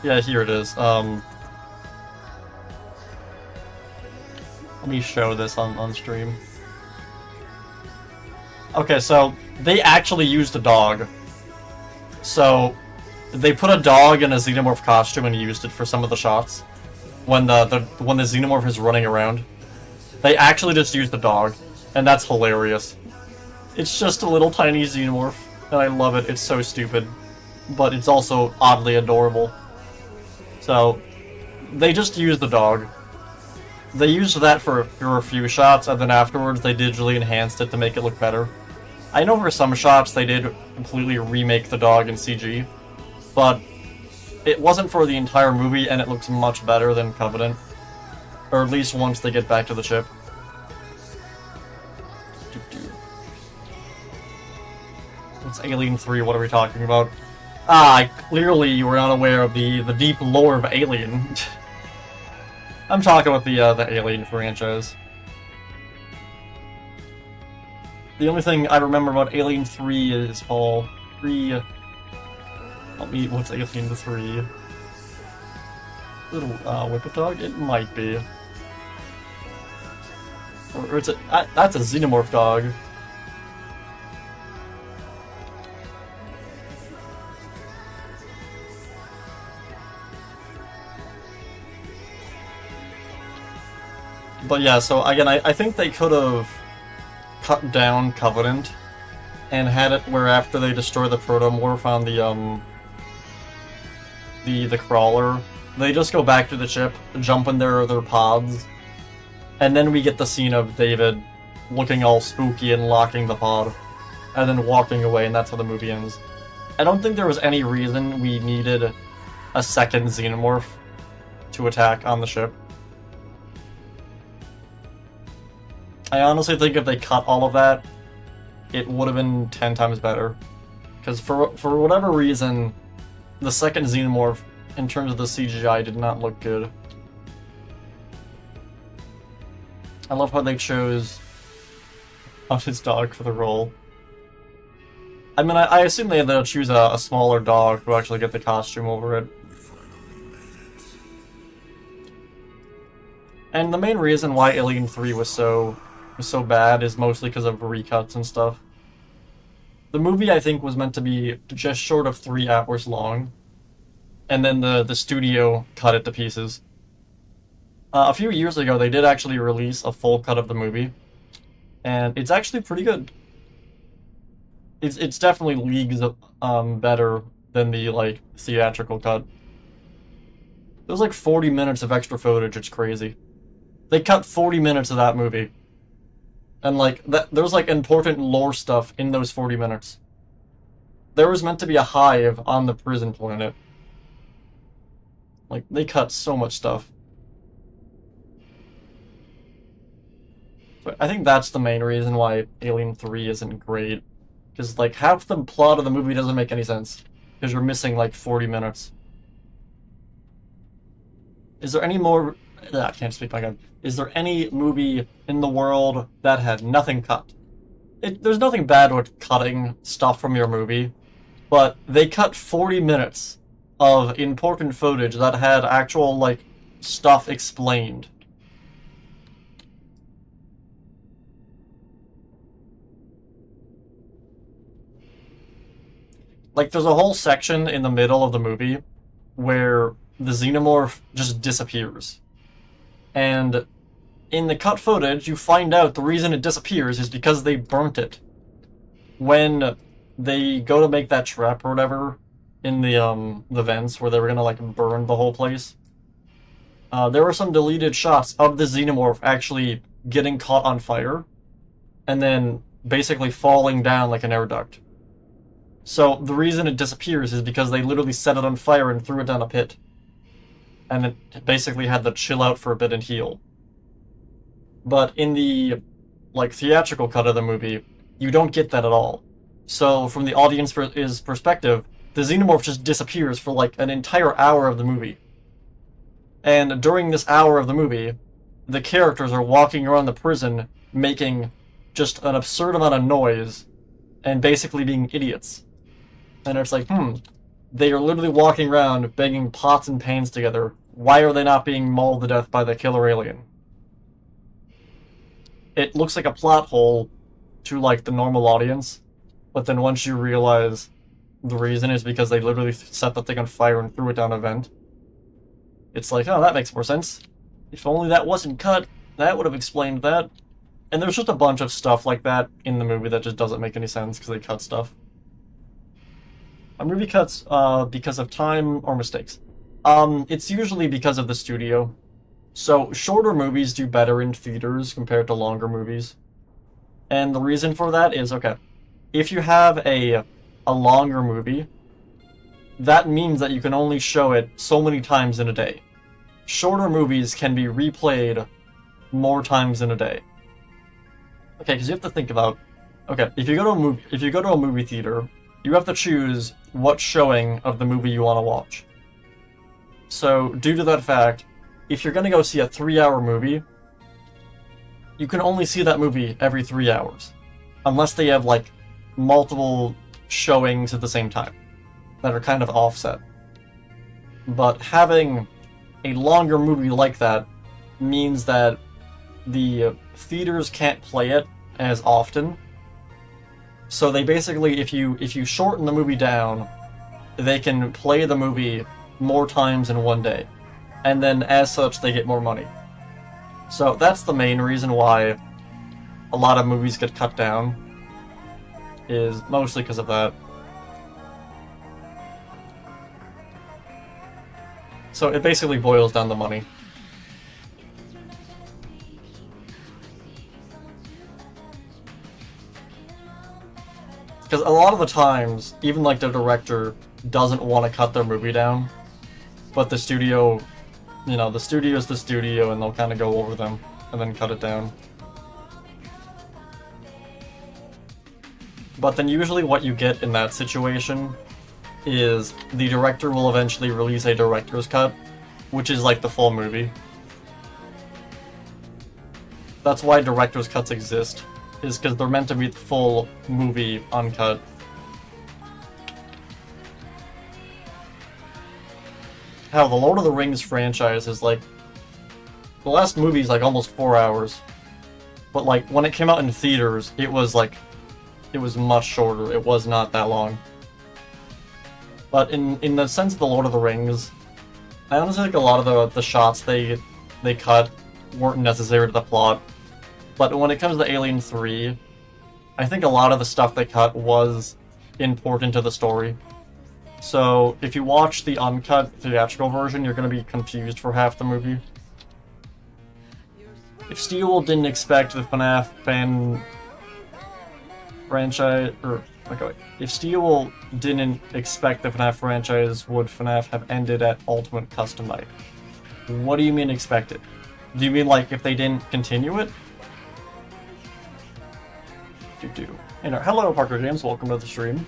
Yeah, here it is. Let me show this on stream. Okay, so they actually used a dog. So they put a dog in a xenomorph costume and used it for some of the shots. When the xenomorph is running around, they actually just used the dog, and that's hilarious. It's just a little tiny xenomorph, and I love it. It's so stupid, but it's also oddly adorable. So they just used the dog. They used that for a few shots, and then afterwards they digitally enhanced it to make it look better. I know for some shots they did completely remake the dog in CG, but it wasn't for the entire movie, and it looks much better than Covenant. Or at least once they get back to the ship. It's Alien 3, what are we talking about? Ah, clearly you were not aware of the deep lore of Alien. I'm talking about the Alien franchise. The only thing I remember about Alien 3 is Paul. 3... Help me, what's Alien 3? Little, Whippet Dog? It might be. Or it's a... That's a Xenomorph dog. But yeah, so again, I think they could have cut down Covenant and had it where after they destroy the protomorph on the crawler, they just go back to the ship, jump in their pods, and then we get the scene of David looking all spooky and locking the pod, and then walking away, and that's how the movie ends. I don't think there was any reason we needed a second Xenomorph to attack on the ship. I honestly think if they cut all of that, it would have been 10 times better. Because for whatever reason, the second Xenomorph, in terms of the CGI, did not look good. I love how they chose his dog for the role. I mean, I assume they had to choose a smaller dog to actually get the costume over it. And the main reason why Alien 3 was so bad is mostly because of recuts and stuff. The movie, I think, was meant to be just short of 3 hours long, and then the studio cut it to pieces. A few years ago, they did actually release a full cut of the movie, and it's actually pretty good. It's definitely leagues better than the, like, theatrical cut. There's like 40 minutes of extra footage, it's crazy. They cut 40 minutes of that movie. And, like, there's, like, important lore stuff in those 40 minutes. There was meant to be a hive on the prison planet. Like, they cut so much stuff. But I think that's the main reason why Alien 3 isn't great. Because, like, half the plot of the movie doesn't make any sense. Because you're missing, like, 40 minutes. Is there any more... I can't speak my God. Is there any movie in the world that had nothing cut? There's nothing bad with cutting stuff from your movie, but they cut 40 minutes of important footage that had actual, like, stuff explained. Like, there's a whole section in the middle of the movie where the Xenomorph just disappears. And in the cut footage, you find out the reason it disappears is because they burnt it. When they go to make that trap or whatever in the vents where they were gonna, like, burn the whole place, there were some deleted shots of the Xenomorph actually getting caught on fire and then basically falling down like an air duct. So the reason it disappears is because they literally set it on fire and threw it down a pit. And it basically had to chill out for a bit and heal. But in the, like, theatrical cut of the movie, you don't get that at all. So from the audience's perspective, the Xenomorph just disappears for, like, an entire hour of the movie. And during this hour of the movie, the characters are walking around the prison making just an absurd amount of noise and basically being idiots. And it's like, they are literally walking around banging pots and pans together. Why are they not being mauled to death by the killer alien? It looks like a plot hole to, like, the normal audience, but then once you realize the reason is because they literally set the thing on fire and threw it down a vent, it's like, oh, that makes more sense. If only that wasn't cut, that would have explained that. And there's just a bunch of stuff like that in the movie that just doesn't make any sense because they cut stuff. A movie cuts because of time or mistakes. It's usually because of the studio. So shorter movies do better in theaters compared to longer movies. And the reason for that is, okay, if you have a longer movie, that means that you can only show it so many times in a day. Shorter movies can be replayed more times in a day. Okay, because you have to think about, okay, if you go to a movie theater, you have to choose what showing of the movie you want to watch. So, due to that fact, if you're going to go see a 3-hour movie, you can only see that movie every 3 hours. unless they have, like, multiple showings at the same time that are kind of offset. But having a longer movie like that means that the theaters can't play it as often. So they basically, if you shorten the movie down, they can play the movie more times in one day. And then as such, they get more money. So that's the main reason why a lot of movies get cut down, is mostly because of that. So it basically boils down to money. Because a lot of the times, even like the director doesn't want to cut their movie down, but the studio, you know, the studio is the studio, and they'll kind of go over them and then cut it down. But then usually what you get in that situation is the director will eventually release a director's cut, which is like the full movie. That's why director's cuts exist, is because they're meant to be the full movie uncut. Hell, the Lord of the Rings franchise is like... the last movie is like almost 4 hours. But like, when it came out in theaters, it was like... it was much shorter. It was not that long. But in the sense of the Lord of the Rings, I honestly think a lot of the shots they cut weren't necessary to the plot. But when it comes to Alien 3, I think a lot of the stuff they cut was important to the story. So if you watch the uncut theatrical version, you're going to be confused for half the movie. If Steel didn't expect the FNAF fan franchise, or okay, if Steel didn't expect the FNAF franchise, would FNAF have ended at Ultimate Custom Night? What do you mean expected? Do you mean like if they didn't continue it? And hello, Parker James. Welcome to the stream.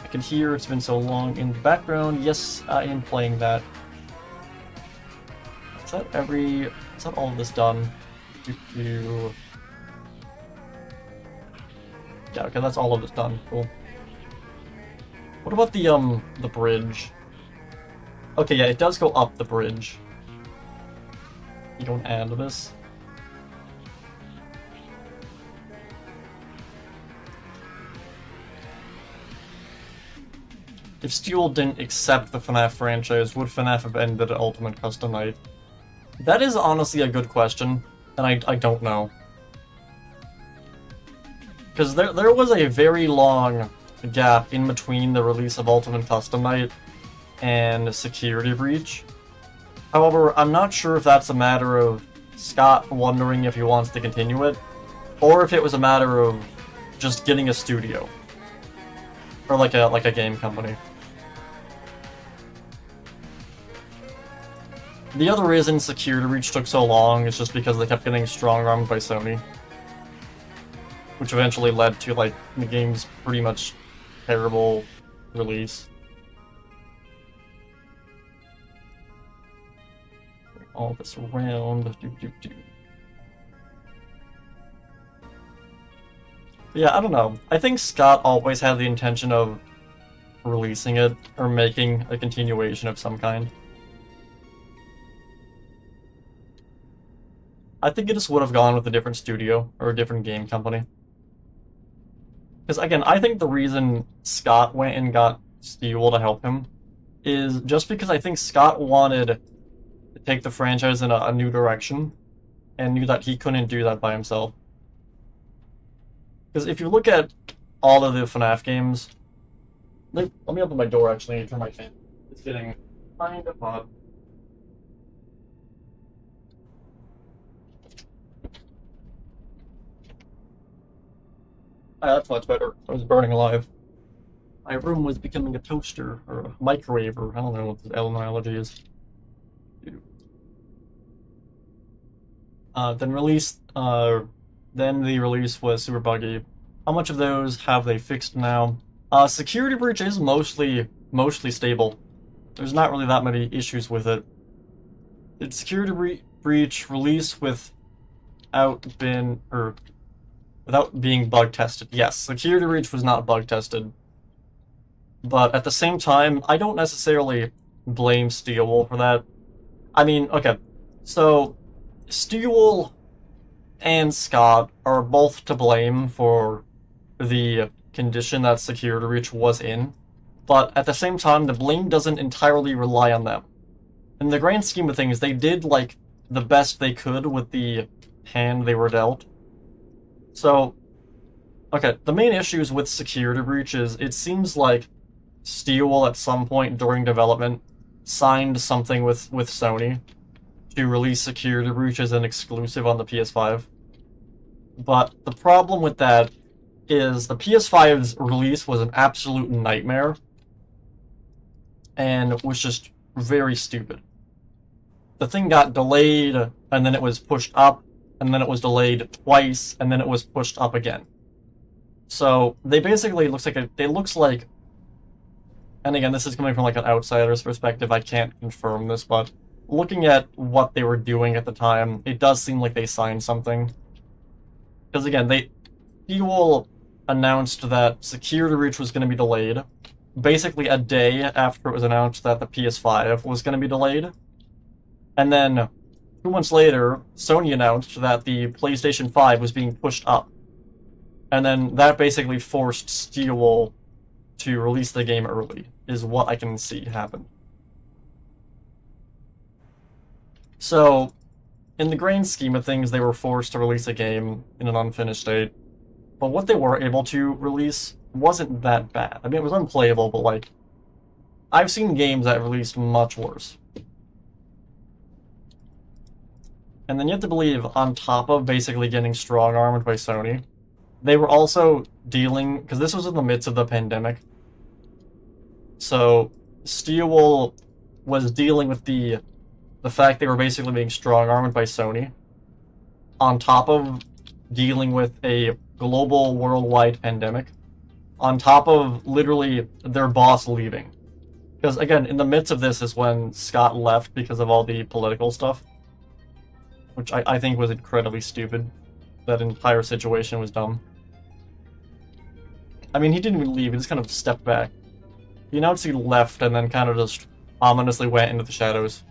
I can hear it's been so long in the background. Yes, I am playing that. Is that all of this done? Yeah, okay, that's all of this done. Cool. What about the bridge? Okay, yeah, it does go up the bridge. You don't add this. If Steel didn't accept the FNAF franchise, would FNAF have ended at Ultimate Custom Night? That is honestly a good question, and I don't know. Because there was a very long gap in between the release of Ultimate Custom Night and Security Breach. However, I'm not sure if that's a matter of Scott wondering if he wants to continue it, or if it was a matter of just getting a studio. Or like a game company. The other reason Security Breach took so long is just because they kept getting strong-armed by Sony. Which eventually led to, like, the game's pretty much terrible release. Bring all this around. Yeah, I don't know. I think Scott always had the intention of releasing it, or making a continuation of some kind. I think it just would have gone with a different studio, or a different game company. Because again, I think the reason Scott went and got Steel to help him is just because I think Scott wanted to take the franchise in a new direction, and knew that he couldn't do that by himself. Because if you look at all of the FNAF games... Let me open my door actually and turn my fan. It's getting kind of hot. Ah, that's much better. I was burning alive. My room was becoming a toaster, or a microwave, or I don't know what the analogy is. Then the release was super buggy. How much of those have they fixed now? Security Breach is mostly stable. There's not really that many issues with it. Did Security Breach release without without being bug tested. Yes, security breach was not bug tested. But at the same time, I don't necessarily blame Steelwool for that. I mean, okay, so Steelwool and Scott are both to blame for the condition that security breach was in, but at the same time, the blame doesn't entirely rely on them. In the grand scheme of things, they did, like, the best they could with the hand they were dealt. So, okay, the main issues with security breach is it seems like Steelwool at some point during development signed something with Sony to release security breach as an exclusive on the PS5. But the problem with that is the PS5's release was an absolute nightmare and was just very stupid. The thing got delayed, and then it was pushed up, and then it was delayed twice, and then it was pushed up again. So they basically it looks like, and again, this is coming from like an outsider's perspective, I can't confirm this, but looking at what they were doing at the time, it does seem like they signed something. Because again, Steelwool announced that security breach was going to be delayed, basically a day after it was announced that the PS5 was going to be delayed. And then 2 months later, Sony announced that the PlayStation 5 was being pushed up. And then that basically forced Steelwool to release the game early, is what I can see happen. So, in the grand scheme of things, they were forced to release a game in an unfinished state. But what they were able to release wasn't that bad. I mean, it was unplayable, but like, I've seen games that released much worse. And then you have to believe, on top of basically getting strong-armed by Sony, they were also dealing, because this was in the midst of the pandemic, so Steelwool was dealing with the fact they were basically being strong-armed by Sony, on top of dealing with a global, worldwide pandemic, on top of literally their boss leaving. Because, again, in the midst of this is when Scott left because of all the political stuff, which I think was incredibly stupid. That entire situation was dumb. I mean, he didn't even leave, he just kind of stepped back. He announced he left and then kind of just ominously went into the shadows.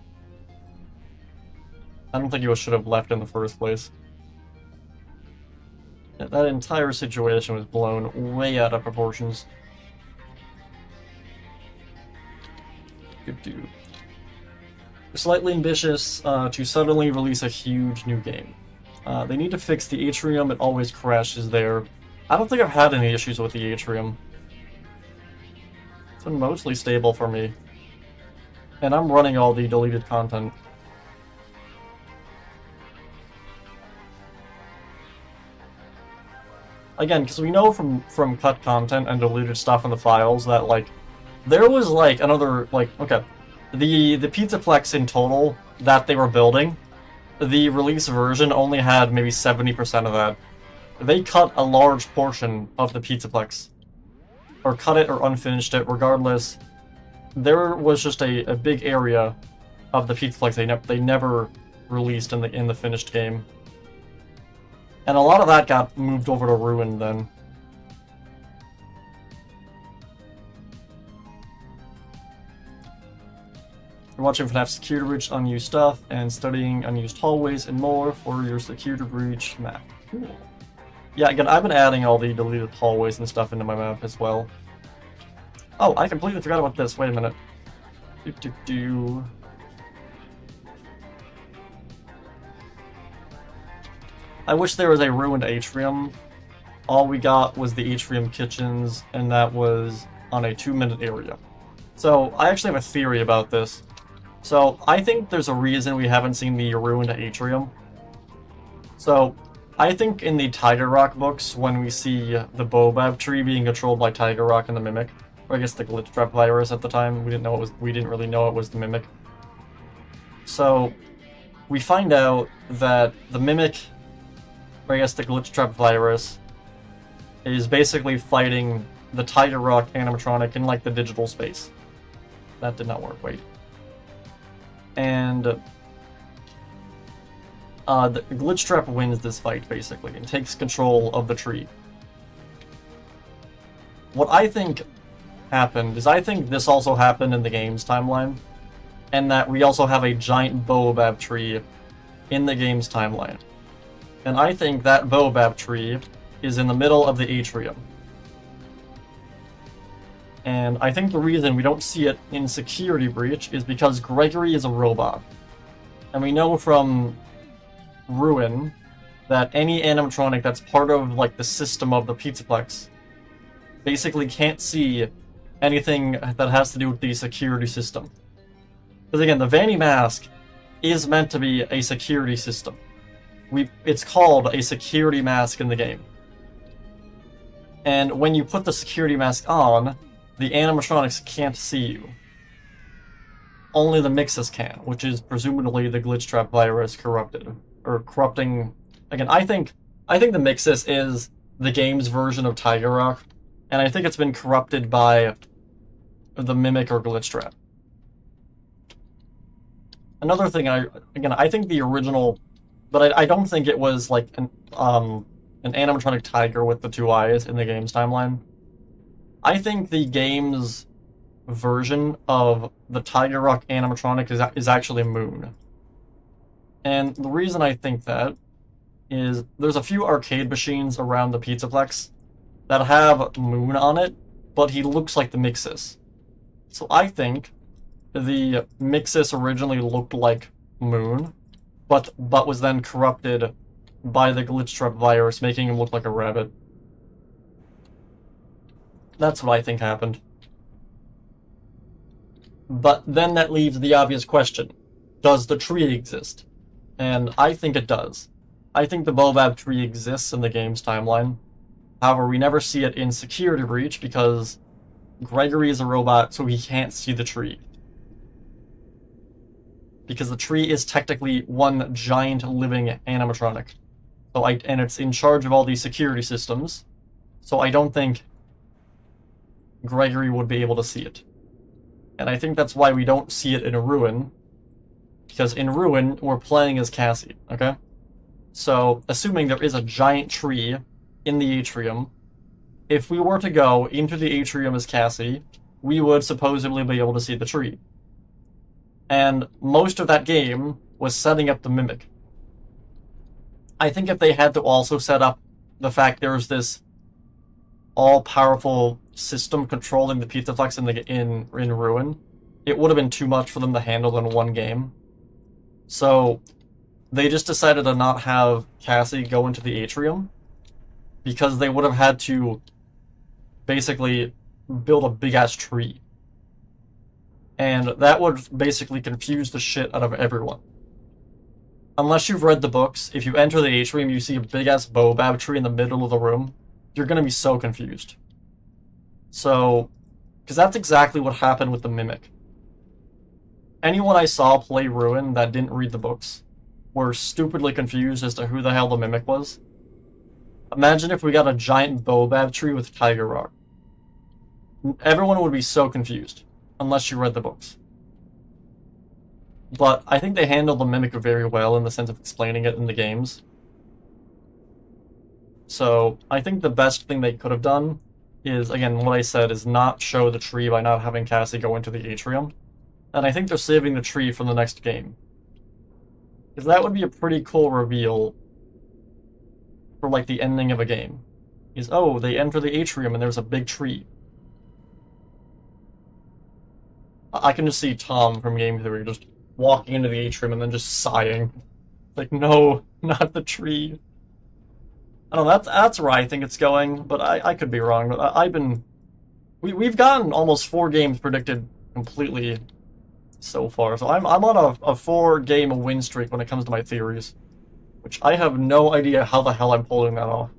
I don't think he should have left in the first place. Yeah, that entire situation was blown way out of proportions. Good dude. Slightly ambitious to suddenly release a huge new game. They need to fix the atrium, it always crashes there. I don't think I've had any issues with the atrium. It's been mostly stable for me. And I'm running all the deleted content. Again, because we know from cut content and deleted stuff in the files that, like, there was, like, another, like, okay, the Pizzaplex in total that they were building, the release version only had maybe 70% of that. They cut a large portion of the Pizzaplex. Or cut it or unfinished it, regardless. There was just a big area of the Pizzaplex they never released in the finished game. And a lot of that got moved over to Ruin then. You're watching FNAF Security Breach unused stuff and studying unused hallways and more for your Security Breach map. Cool. Yeah, again, I've been adding all the deleted hallways and stuff into my map as well. Oh, I completely forgot about this. Wait a minute. I wish there was a ruined atrium. All we got was the atrium kitchens, and that was on a 2-minute area. So, I actually have a theory about this. So, I think there's a reason we haven't seen the ruined atrium. So, I think in the Tiger Rock books, when we see the Boabab tree being controlled by Tiger Rock and the Mimic, or I guess the glitch trap virus at the time, we didn't really know it was the Mimic. So, we find out that the Mimic, or I guess the glitch trap virus, is basically fighting the Tiger Rock animatronic in like the digital space. That did not work, wait. And the glitch trap wins this fight, basically, and takes control of the tree. What I think happened is I think this also happened in the game's timeline, and that we also have a giant baobab tree in the game's timeline. And I think that baobab tree is in the middle of the atrium. And I think the reason we don't see it in Security Breach is because Gregory is a robot. And we know from Ruin that any animatronic that's part of, like, the system of the Pizzaplex basically can't see anything that has to do with the security system. Because again, the Vanny mask is meant to be a security system. It's called a security mask in the game. And when you put the security mask on, the animatronics can't see you. Only the mixes can, which is presumably the glitch trap virus corrupted. Or corrupting... Again, I think the mixes is the game's version of Tiger Rock, and I think it's been corrupted by the Mimic or glitch trap. Another thing, I think the original... But I don't think it was like an animatronic tiger with the two eyes in the game's timeline. I think the game's version of the Tiger Rock animatronic is actually Moon. And the reason I think that is there's a few arcade machines around the Pizzaplex that have Moon on it, but he looks like the Mixus. So I think the Mixus originally looked like Moon, but was then corrupted by the glitch trap virus, making him look like a rabbit. That's what I think happened. But then that leaves the obvious question. Does the tree exist? And I think it does. I think the baobab tree exists in the game's timeline. However, we never see it in Security Breach because Gregory is a robot, so he can't see the tree. Because the tree is technically one giant living animatronic. And it's in charge of all these security systems, so I don't think Gregory would be able to see it. And I think that's why we don't see it in Ruin, because in Ruin, we're playing as Cassie, okay? So, assuming there is a giant tree in the atrium, if we were to go into the atrium as Cassie, we would supposedly be able to see the tree. And most of that game was setting up the Mimic. I think if they had to also set up the fact there's this all-powerful system controlling the Pizzaplex in Ruin, it would have been too much for them to handle in one game. So they just decided to not have Cassie go into the atrium because they would have had to basically build a big-ass tree. And that would basically confuse the shit out of everyone. Unless you've read the books, if you enter the atrium, you see a big-ass baobab tree in the middle of the room, you're gonna be so confused. So, because that's exactly what happened with the Mimic. Anyone I saw play Ruin that didn't read the books were stupidly confused as to who the hell the Mimic was. Imagine if we got a giant baobab tree with Tiger Rock. Everyone would be so confused, unless you read the books. But I think they handled the Mimic very well in the sense of explaining it in the games. So, I think the best thing they could have done is, again, what I said, is not show the tree by not having Cassie go into the atrium. And I think they're saving the tree from the next game. Because that would be a pretty cool reveal for, like, the ending of a game. Is, oh, they enter the atrium and there's a big tree. I can just see Tom from Game Theory just walking into the atrium and then just sighing. Like, no, not the tree. I don't know, that's where I think it's going, but I could be wrong. But we've gotten almost 4 games predicted completely so far, so I'm on a 4-game win streak when it comes to my theories, which I have no idea how the hell I'm pulling that off.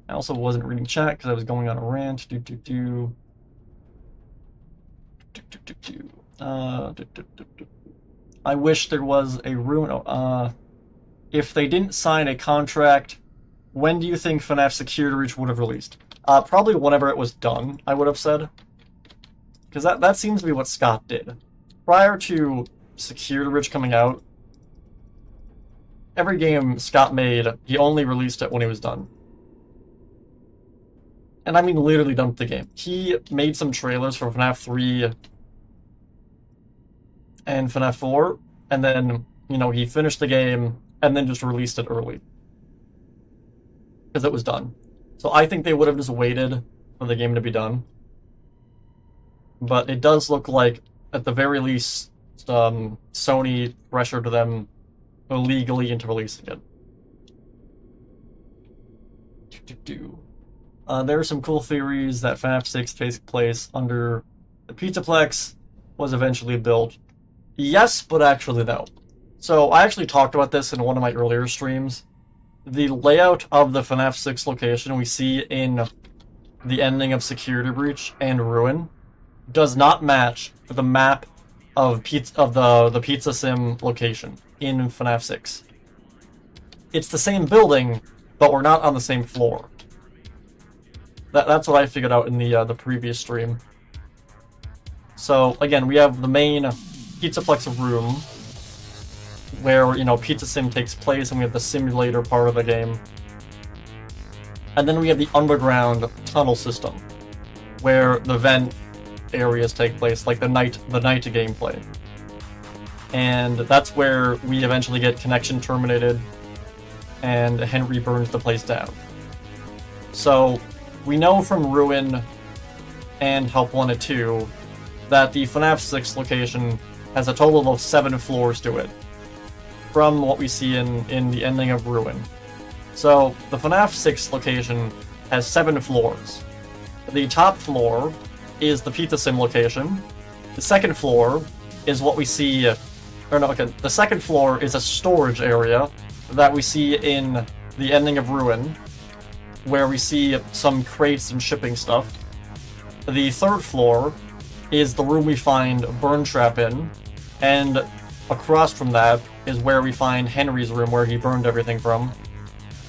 I also wasn't reading chat because I was going on a rant. I wish there was a Ruin. If they didn't sign a contract, when do you think FNAF Security Breach would have released? Probably whenever it was done, I would have said. Because that seems to be what Scott did. prior to Security Breach coming out, every game Scott made, he only released it when he was done. And I mean literally dumped the game. He made some trailers for FNAF 3 and FNAF 4, and then, you know, he finished the game and then just released it early. Because it was done. So I think they would have just waited for the game to be done. But it does look like, at the very least, Sony pressured them illegally into releasing it. There are some cool theories that FNAF 6 takes place under the Pizzaplex was eventually built. Yes, but actually no. So I actually talked about this in one of my earlier streams. The layout of the FNAF 6 location we see in the ending of Security Breach and Ruin does not match the map of the Pizza Sim location in FNAF 6. It's the same building, but we're not on the same floor. That's what I figured out in the previous stream. So again, we have the main Pizzaplex room where, you know, Pizza Sim takes place, and we have the simulator part of the game. And then we have the underground tunnel system, where the vent areas take place, like the night gameplay. And that's where we eventually get connection terminated, and Henry burns the place down. So we know from Ruin and Help Wanted 2 that the FNAF 6 location has a total of 7 floors to it, from what we see in the ending of Ruin. So the FNAF 6 location has 7 floors. The top floor is the Pizza Sim location. The second floor is what we see, the second floor is a storage area that we see in the ending of Ruin, where we see some crates and shipping stuff. The third floor is the room we find Burn Trap in, and across from that is where we find Henry's room, where he burned everything from.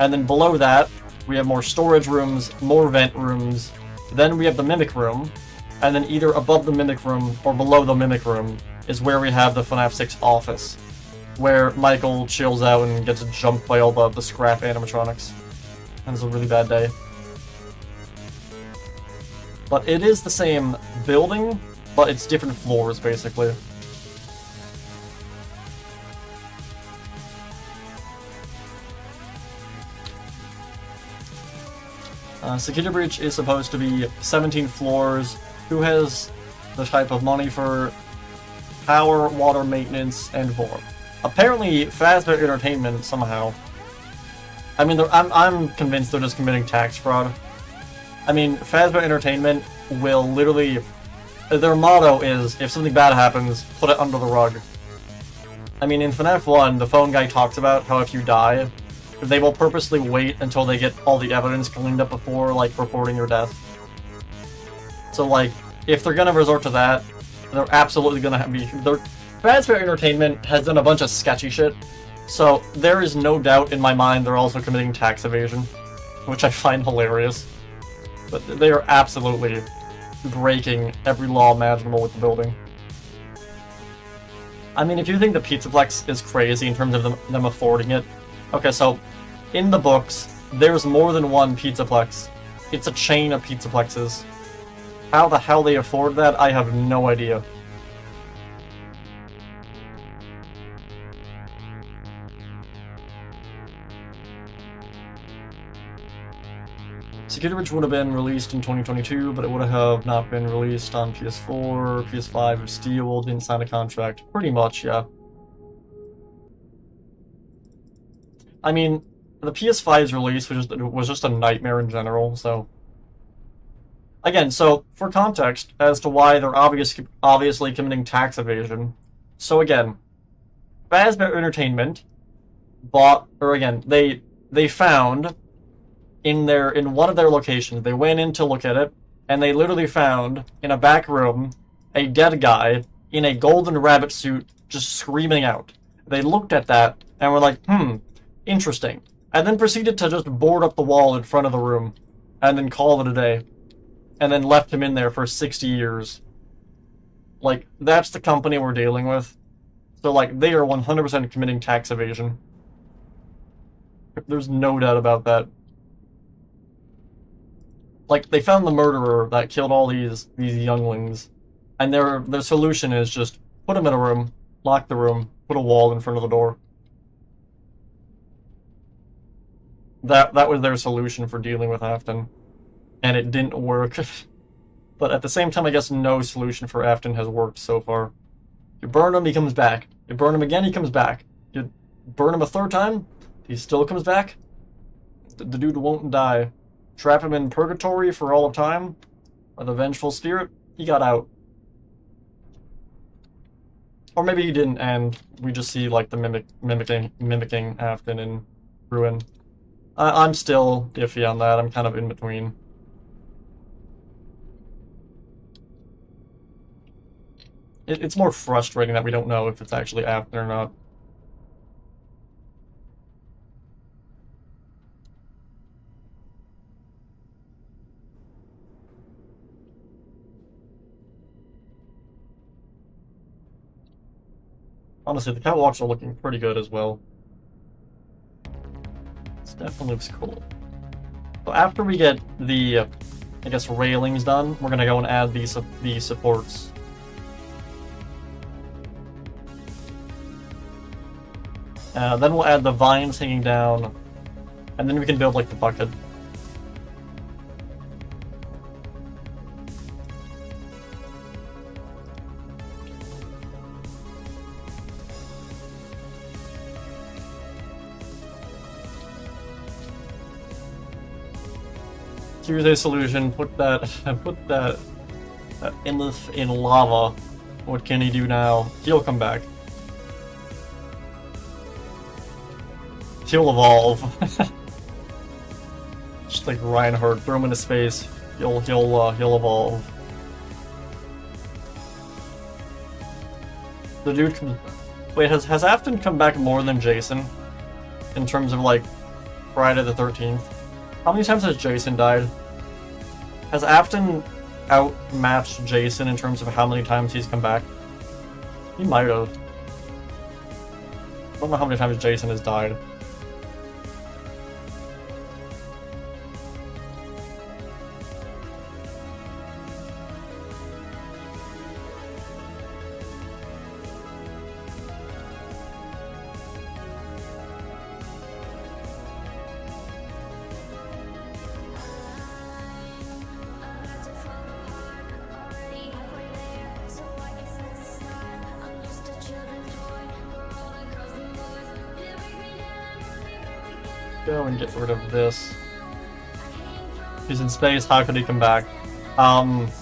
And then below that, we have more storage rooms, more vent rooms, then we have the Mimic room, and then either above the Mimic room or below the Mimic room is where we have the FNAF 6 office, where Michael chills out and gets jumped by all the scrap animatronics. And it's a really bad day. But it is the same building, but it's different floors, basically. Security Breach is supposed to be 17 floors. Who has the type of money for power, water maintenance, and more? Apparently, Fazbear Entertainment somehow. I mean, I'm convinced they're just committing tax fraud. I mean, Fazbear Entertainment will literally... Their motto is, if something bad happens, put it under the rug. I mean, in FNAF 1, the phone guy talks about how if you die, they will purposely wait until they get all the evidence cleaned up before, like, reporting your death. So, like, if they're gonna resort to that, they're absolutely gonna be... Fazbear Entertainment has done a bunch of sketchy shit, so there is no doubt in my mind they're also committing tax evasion, which I find hilarious. But they are absolutely breaking every law imaginable with the building. I mean, if you think the Pizzaplex is crazy in terms of them affording it, okay, so in the books, there's more than one Pizzaplex. It's a chain of Pizzaplexes. How the hell they afford that, I have no idea. Security Breach would have been released in 2022, but it would have not been released on PS4, PS5 if Steel didn't sign a contract. Pretty much, yeah. I mean, the PS5's release was just a nightmare in general, so... Again, so, for context, as to why they're obviously committing tax evasion, so again, Fazbear Entertainment bought, or again, they found... In one of their locations, they went in to look at it, and they literally found, in a back room, a dead guy in a golden rabbit suit just screaming out. They looked at that, and were like, interesting. And then proceeded to just board up the wall in front of the room, and then call it a day. And then left him in there for 60 years. Like, that's the company we're dealing with. So, like, they are 100% committing tax evasion. There's no doubt about that. Like, they found the murderer that killed all these younglings, and their solution is just put them in a room, lock the room, put a wall in front of the door. That was their solution for dealing with Afton, and it didn't work. But at the same time, I guess no solution for Afton has worked so far. You burn him, he comes back. You burn him again, he comes back. You burn him a third time, he still comes back. The dude won't die. Trap him in purgatory for all of time, or the vengeful spirit, he got out. Or maybe he didn't, and we just see like the mimicking Afton in Ruin. I'm still iffy on that. I'm kind of in between. It's more frustrating that we don't know if it's actually Afton or not. Honestly, the catwalks are looking pretty good as well. This definitely looks cool. So after we get the, I guess, railings done, we're gonna go and add these supports. Then we'll add the vines hanging down, and then we can build like the bucket. Here's a solution. Put that Inlith in lava. What can he do now? He'll come back. He'll evolve. Just like Reinhardt, throw him into space. He'll evolve. The dude can. Wait, has Afton come back more than Jason? In terms of like Friday the 13th? How many times has Jason died? Has Afton outmatched Jason in terms of how many times he's come back? He might have. I don't know how many times Jason has died. Go and get rid of this. He's in space, how could he come back?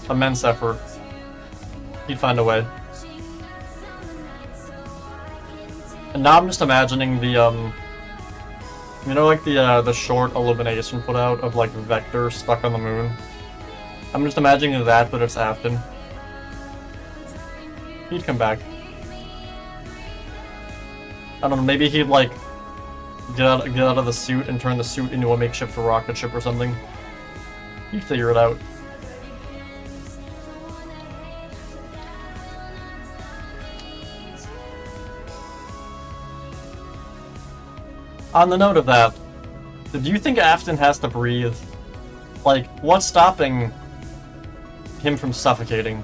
Immense effort. He'd find a way. And now I'm just imagining the, you know, like the short Illumination put out of like Vector stuck on the moon? I'm just imagining that, but it's Afton. He'd come back. I don't know, maybe he'd like get out of the suit and turn the suit into a makeshift rocket ship or something. You'd figure it out. On the note of that, do you think Afton has to breathe? Like, what's stopping him from suffocating?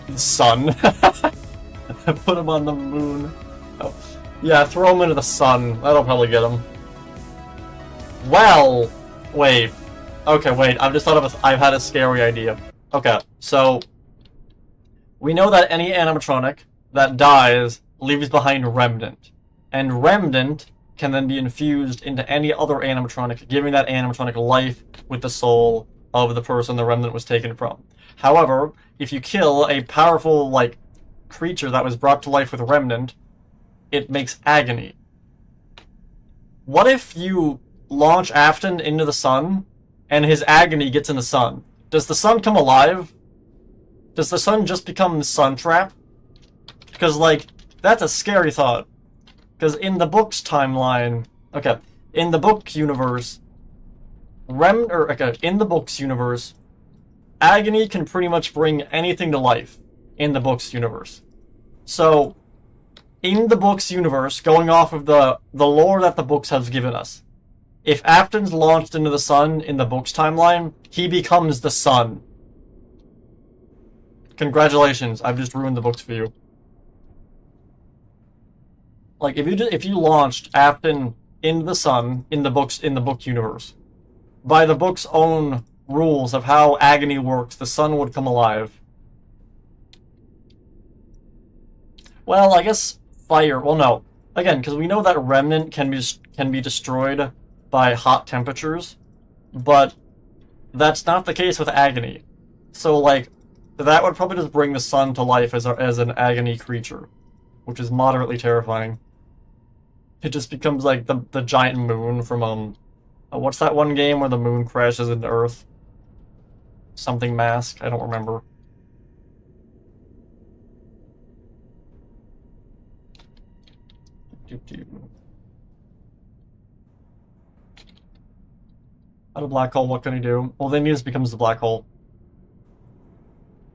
The sun. Put him on the moon. Oh. Yeah, throw him into the sun. That'll probably get him. Well, wait. Okay, wait. I've just thought of I've had a scary idea. Okay, so we know that any animatronic that dies leaves behind a remnant, and remnant can then be infused into any other animatronic, giving that animatronic life with the soul of the person the remnant was taken from. However, if you kill a powerful like creature that was brought to life with a remnant, it makes agony. What if you launch Afton into the sun, and his agony gets in the sun? Does the sun come alive? Does the sun just become sun trap? Because, like, that's a scary thought. Because in the book's timeline... Okay, in the book universe... in the book's universe, agony can pretty much bring anything to life. in the book's universe. So, in the book's universe, going off of the lore that the books have given us, if Afton's launched into the sun in the book's timeline, he becomes the sun. Congratulations, I've just ruined the books for you. Like, if you launched Afton into the sun in the book universe, by the book's own rules of how agony works, the sun would come alive. Well, I guess fire. Well, no. Again, because we know that Remnant can be destroyed by hot temperatures, but that's not the case with agony. So, like, that would probably just bring the sun to life as an agony creature, which is moderately terrifying. It just becomes like the giant moon from what's that one game where the moon crashes into Earth? Something Mask? I don't remember. Out of black hole, what can he do? Well, then he just becomes the black hole.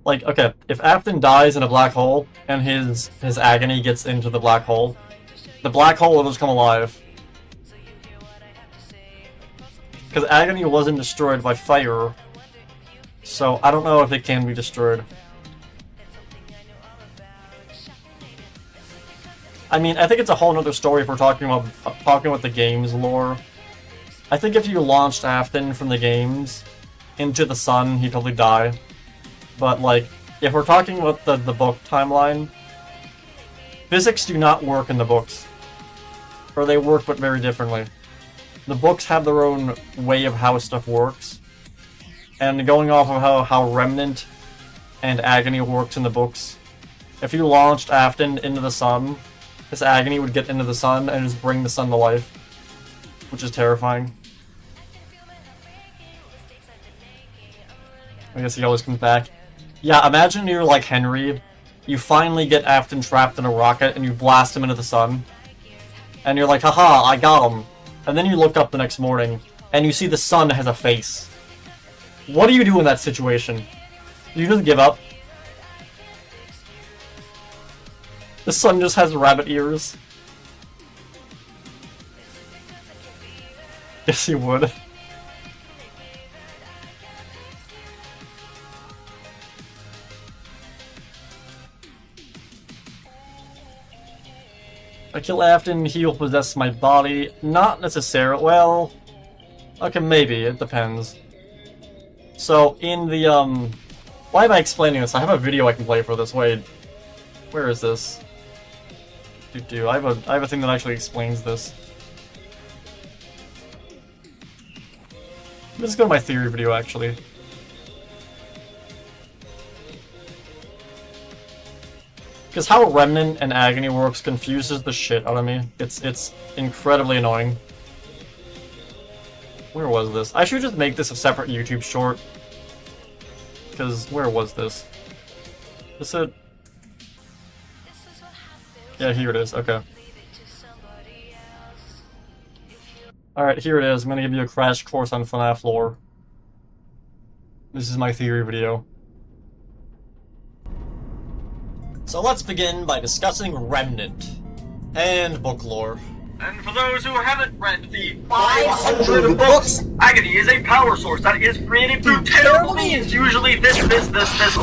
Like, okay, if Afton dies in a black hole and his agony gets into the black hole will just come alive. Because agony wasn't destroyed by fire, so I don't know if it can be destroyed. I mean, I think it's a whole nother story if we're talking about the game's lore. I think if you launched Afton from the games into the sun, he'd probably die. But, like, if we're talking about the book timeline, physics do not work in the books. Or they work, but very differently. The books have their own way of how stuff works. And going off of how Remnant and Agony works in the books, if you launched Afton into the sun, this Agony would get into the sun and just bring the sun to life. Which is terrifying. I guess he always comes back. Yeah, imagine you're like Henry. You finally get Afton trapped in a rocket and you blast him into the sun. And you're like, haha, I got him. And then you look up the next morning and you see the sun has a face. What do you do in that situation? Do you just give up? The sun just has rabbit ears. Yes, you would. I kill Afton, he will possess my body. Not necessarily. Well, okay, maybe. It depends. So, in the, why am I explaining this? I have a video I can play for this. Wait. Where is this? I have a thing that actually explains this. Let's go to my theory video, actually. Because how Remnant and Agony works confuses the shit out of me. It's incredibly annoying. Where was this? I should just make this a separate YouTube short. Because, where was this? Is it? Yeah, here it is, okay. Alright, here it is. I'm gonna give you a crash course on FNAF lore. This is my theory video. So let's begin by discussing Remnant and book lore. And for those who haven't read the 500 books, Agony is a power source that is created through terrible means, usually this, or this. Which is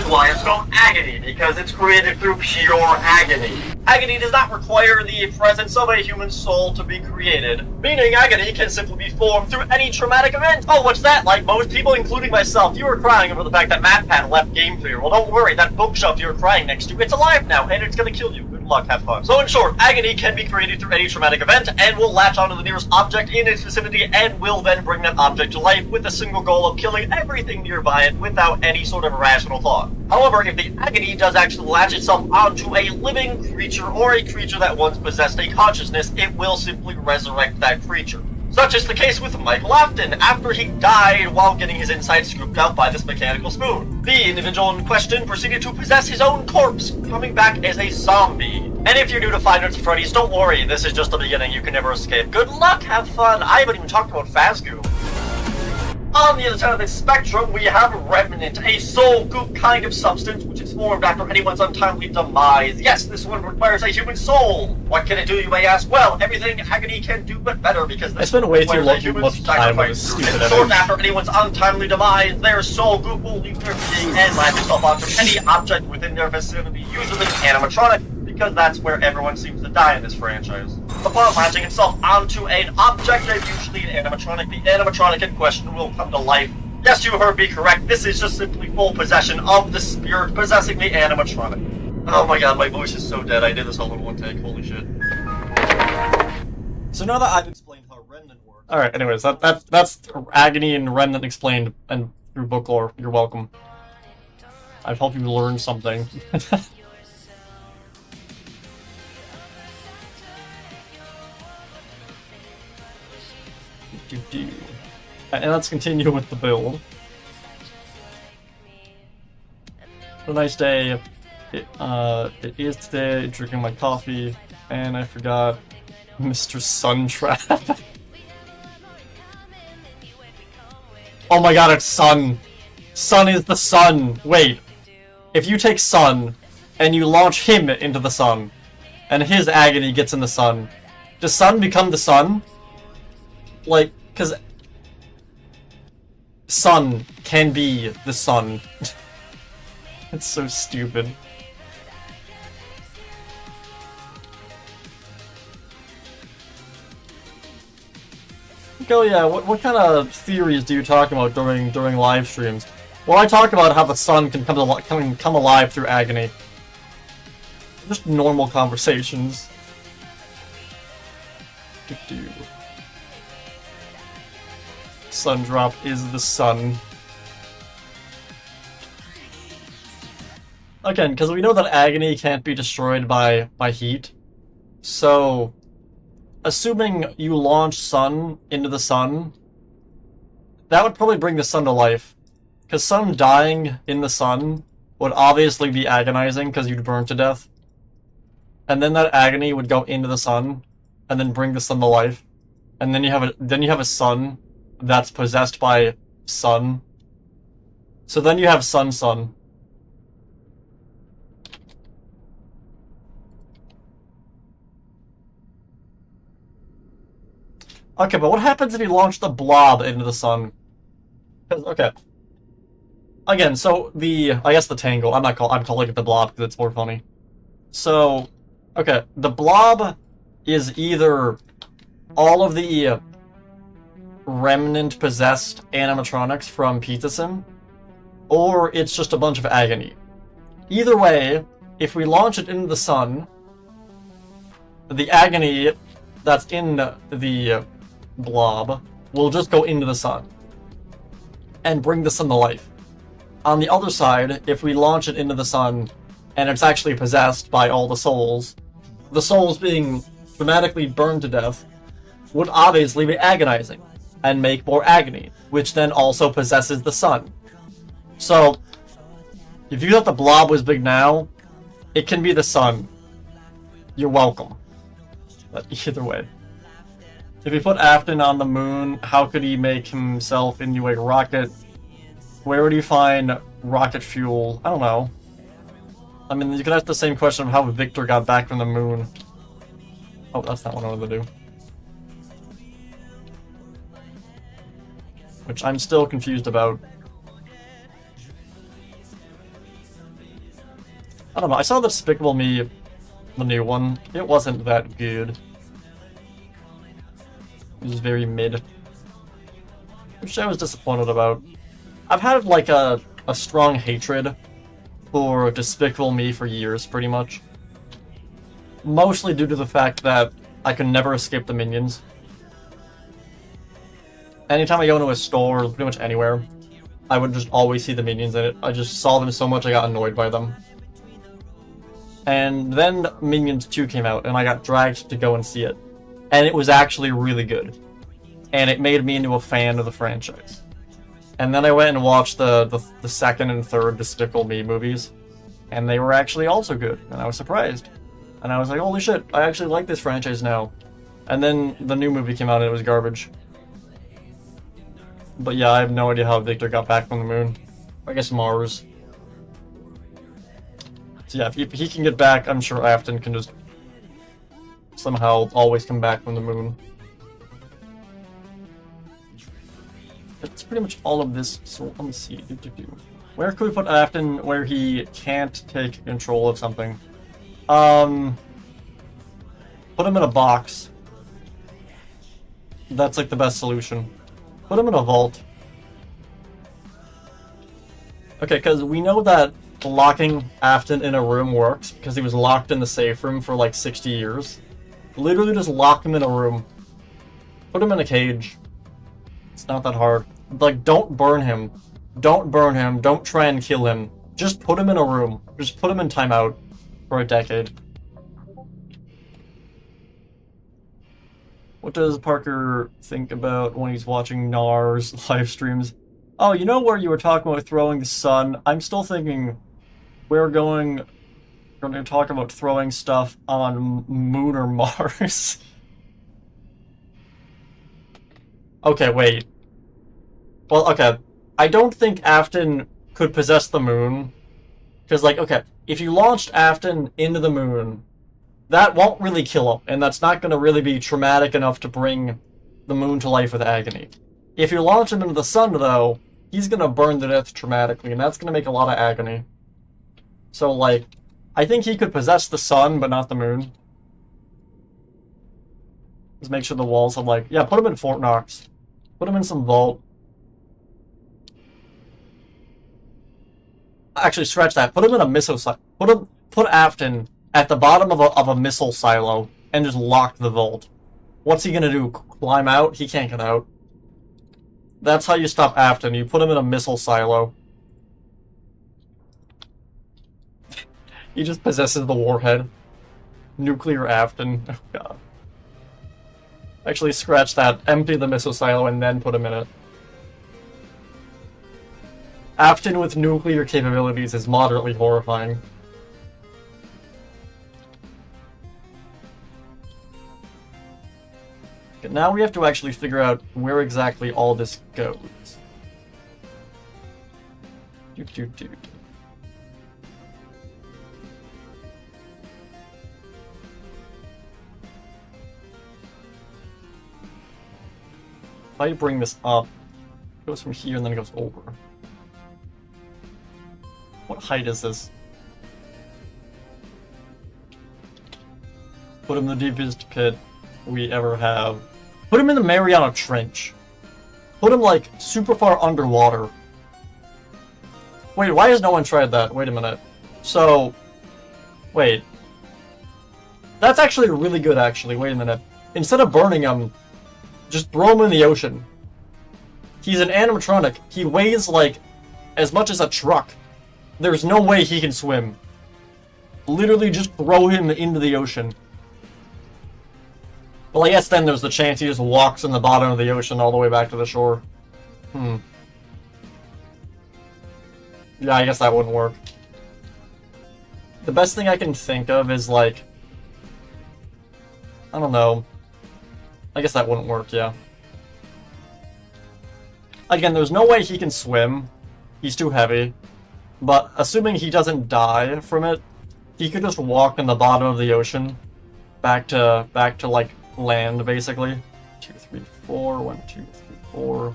why it's called Agony, because it's created through pure agony. Agony does not require the presence of a human soul to be created, meaning Agony can simply be formed through any traumatic event. Oh, what's that? Like most people, including myself, you were crying over the fact that MatPat left Game Theory. Well, don't worry, that bookshelf you were crying next to, it's alive now, and it's gonna kill you. Good luck, have fun. So in short, Agony can be created through any traumatic event, and will latch onto the nearest object in its vicinity, and will then bring that object to life with the single goal of killing everything nearby it without any sort of rational thought. However, if the Agony does actually latch itself onto a living creature, or a creature that once possessed a consciousness, it will simply resurrect that creature. Such is the case with Michael Afton, after he died while getting his insides scooped out by this mechanical spoon. The individual in question proceeded to possess his own corpse, coming back as a zombie. And if you're new to Five Nights at Freddy's, don't worry, this is just the beginning, you can never escape. Good luck, have fun, I haven't even talked about Fazgoo. On the other side of the spectrum, we have Remnant, a soul goop kind of substance which is formed after anyone's untimely demise. Yes, this one requires a human soul. What can it do, you may ask? Well, everything Agony can do but better, because this I spent way too much time on this stupid Short after anyone's untimely demise, their soul goop will leave their being and latch itself onto any object within their vicinity, usually animatronic, because that's where everyone seems to die in this franchise. Upon latching itself onto an object, and usually an animatronic, the animatronic in question will come to life. Yes, you heard me correct, this is just simply full possession of the spirit possessing the animatronic. Oh my god, my voice is so dead, I did this all in one take, holy shit. So now that I've explained how Remnant works... Alright, anyways, that's Agony and Remnant explained, and through book lore, you're welcome. I hope you learned something. And let's continue with the build. A nice day. It is today, drinking my coffee, and I forgot Mr. Suntrap. Oh my god, it's Sun! Sun is the sun! Wait. If you take Sun, and you launch him into the sun, and his agony gets in the sun, does Sun become the sun? Like, cause Sun can be the sun. It's so stupid. Oh yeah, what kind of theories do you talk about during live streams? Well, I talk about how the sun can come alive through agony. Just normal conversations. Sundrop is the sun. Again, because we know that agony can't be destroyed by heat. So, assuming you launch Sun into the sun, that would probably bring the sun to life. Because Sun dying in the sun would obviously be agonizing because you'd burn to death. And then that agony would go into the sun, and then bring the sun to life. And then you have a sun that's possessed by Sun. So then you have Sun. Okay, but what happens if you launch the blob into the sun? Okay. Again, so I guess the tangle. I'm calling it the blob because it's more funny. So, okay, the blob is either all of the remnant possessed animatronics from Pizza Sim, or it's just a bunch of agony. Either way, if we launch it into the sun, the agony that's in the blob will just go into the sun and bring the sun to life. On the other side, if we launch it into the sun and it's actually possessed by all the souls being dramatically burned to death would obviously be agonizing and make more agony, which then also possesses the sun. So, if you thought the blob was big now, it can be the sun. You're welcome. But either way. If we put Afton on the moon, how could he make himself into a rocket? Where would you find rocket fuel? I don't know. I mean, you could ask the same question of how Victor got back from the moon. Oh, that's not what I wanted to do. Which I'm still confused about. I don't know, I saw Despicable Me, the new one. It wasn't that good. It was very mid. Which I was disappointed about. I've had like a strong hatred for Despicable Me for years, pretty much. Mostly due to the fact that I could never escape the minions. Anytime I go into a store, pretty much anywhere, I would just always see the minions in it. I just saw them so much I got annoyed by them. And then Minions 2 came out, and I got dragged to go and see it. And it was actually really good. And it made me into a fan of the franchise. And then I went and watched the second and third Despicable Me movies. And they were actually also good, and I was surprised. And I was like, holy shit, I actually like this franchise now. And then the new movie came out and it was garbage. But yeah, I have no idea how Victor got back from the moon. I guess Mars. So yeah, if he can get back, I'm sure Afton can just somehow always come back from the moon. That's pretty much all of this, so let me see. Where could we put Afton where he can't take control of something? Put him in a box. That's like the best solution. Put him in a vault. Okay, because we know that locking Afton in a room works, because he was locked in the safe room for like 60 years. Literally just lock him in a room. Put him in a cage. It's not that hard. Like, don't burn him. Don't burn him. Don't try and kill him. Just put him in a room. Just put him in timeout for a decade. What does Parker think about when he's watching Nar's live streams? Oh, you know where you were talking about throwing the sun? I'm still thinking we're going to talk about throwing stuff on Moon or Mars. Okay, wait. Well, okay. I don't think Afton could possess the moon. Because, like, okay, if you launched Afton into the moon, that won't really kill him, and that's not going to really be traumatic enough to bring the moon to life with agony. If you launch him into the sun, though, he's going to burn to death traumatically, and that's going to make a lot of agony. So, like, I think he could possess the sun, but not the moon. Just make sure the walls have, like... Yeah, put him in Fort Knox. Put him in some vault. Actually, scratch that. Put him in a missile silo. Put Afton at the bottom of a missile silo and just lock the vault. What's he gonna do? Climb out? He can't get out. That's how you stop Afton. You put him in a missile silo. He just possesses the warhead. Nuclear Afton. Oh god. Actually, scratch that. Empty the missile silo and then put him in it. Afton with nuclear capabilities is moderately horrifying. Okay, now we have to actually figure out where exactly all this goes. If I bring this up, it goes from here and then it goes over. What height is this? Put him in the deepest pit we ever have. Put him in the Mariana Trench. Put him, like, super far underwater. Wait, why has no one tried that? Wait a minute. So... Wait. That's actually really good, actually. Wait a minute. Instead of burning him, just throw him in the ocean. He's an animatronic. He weighs, like, as much as a truck. There's no way he can swim. Literally just throw him into the ocean. Well, I guess then there's the chance he just walks in the bottom of the ocean all the way back to the shore. Yeah, I guess that wouldn't work. The best thing I can think of is, like... I don't know. I guess that wouldn't work, yeah. Again, there's no way he can swim. He's too heavy. But assuming he doesn't die from it, he could just walk in the bottom of the ocean back to like land, basically. 2, 3, 4, 1, 2, 3, 4.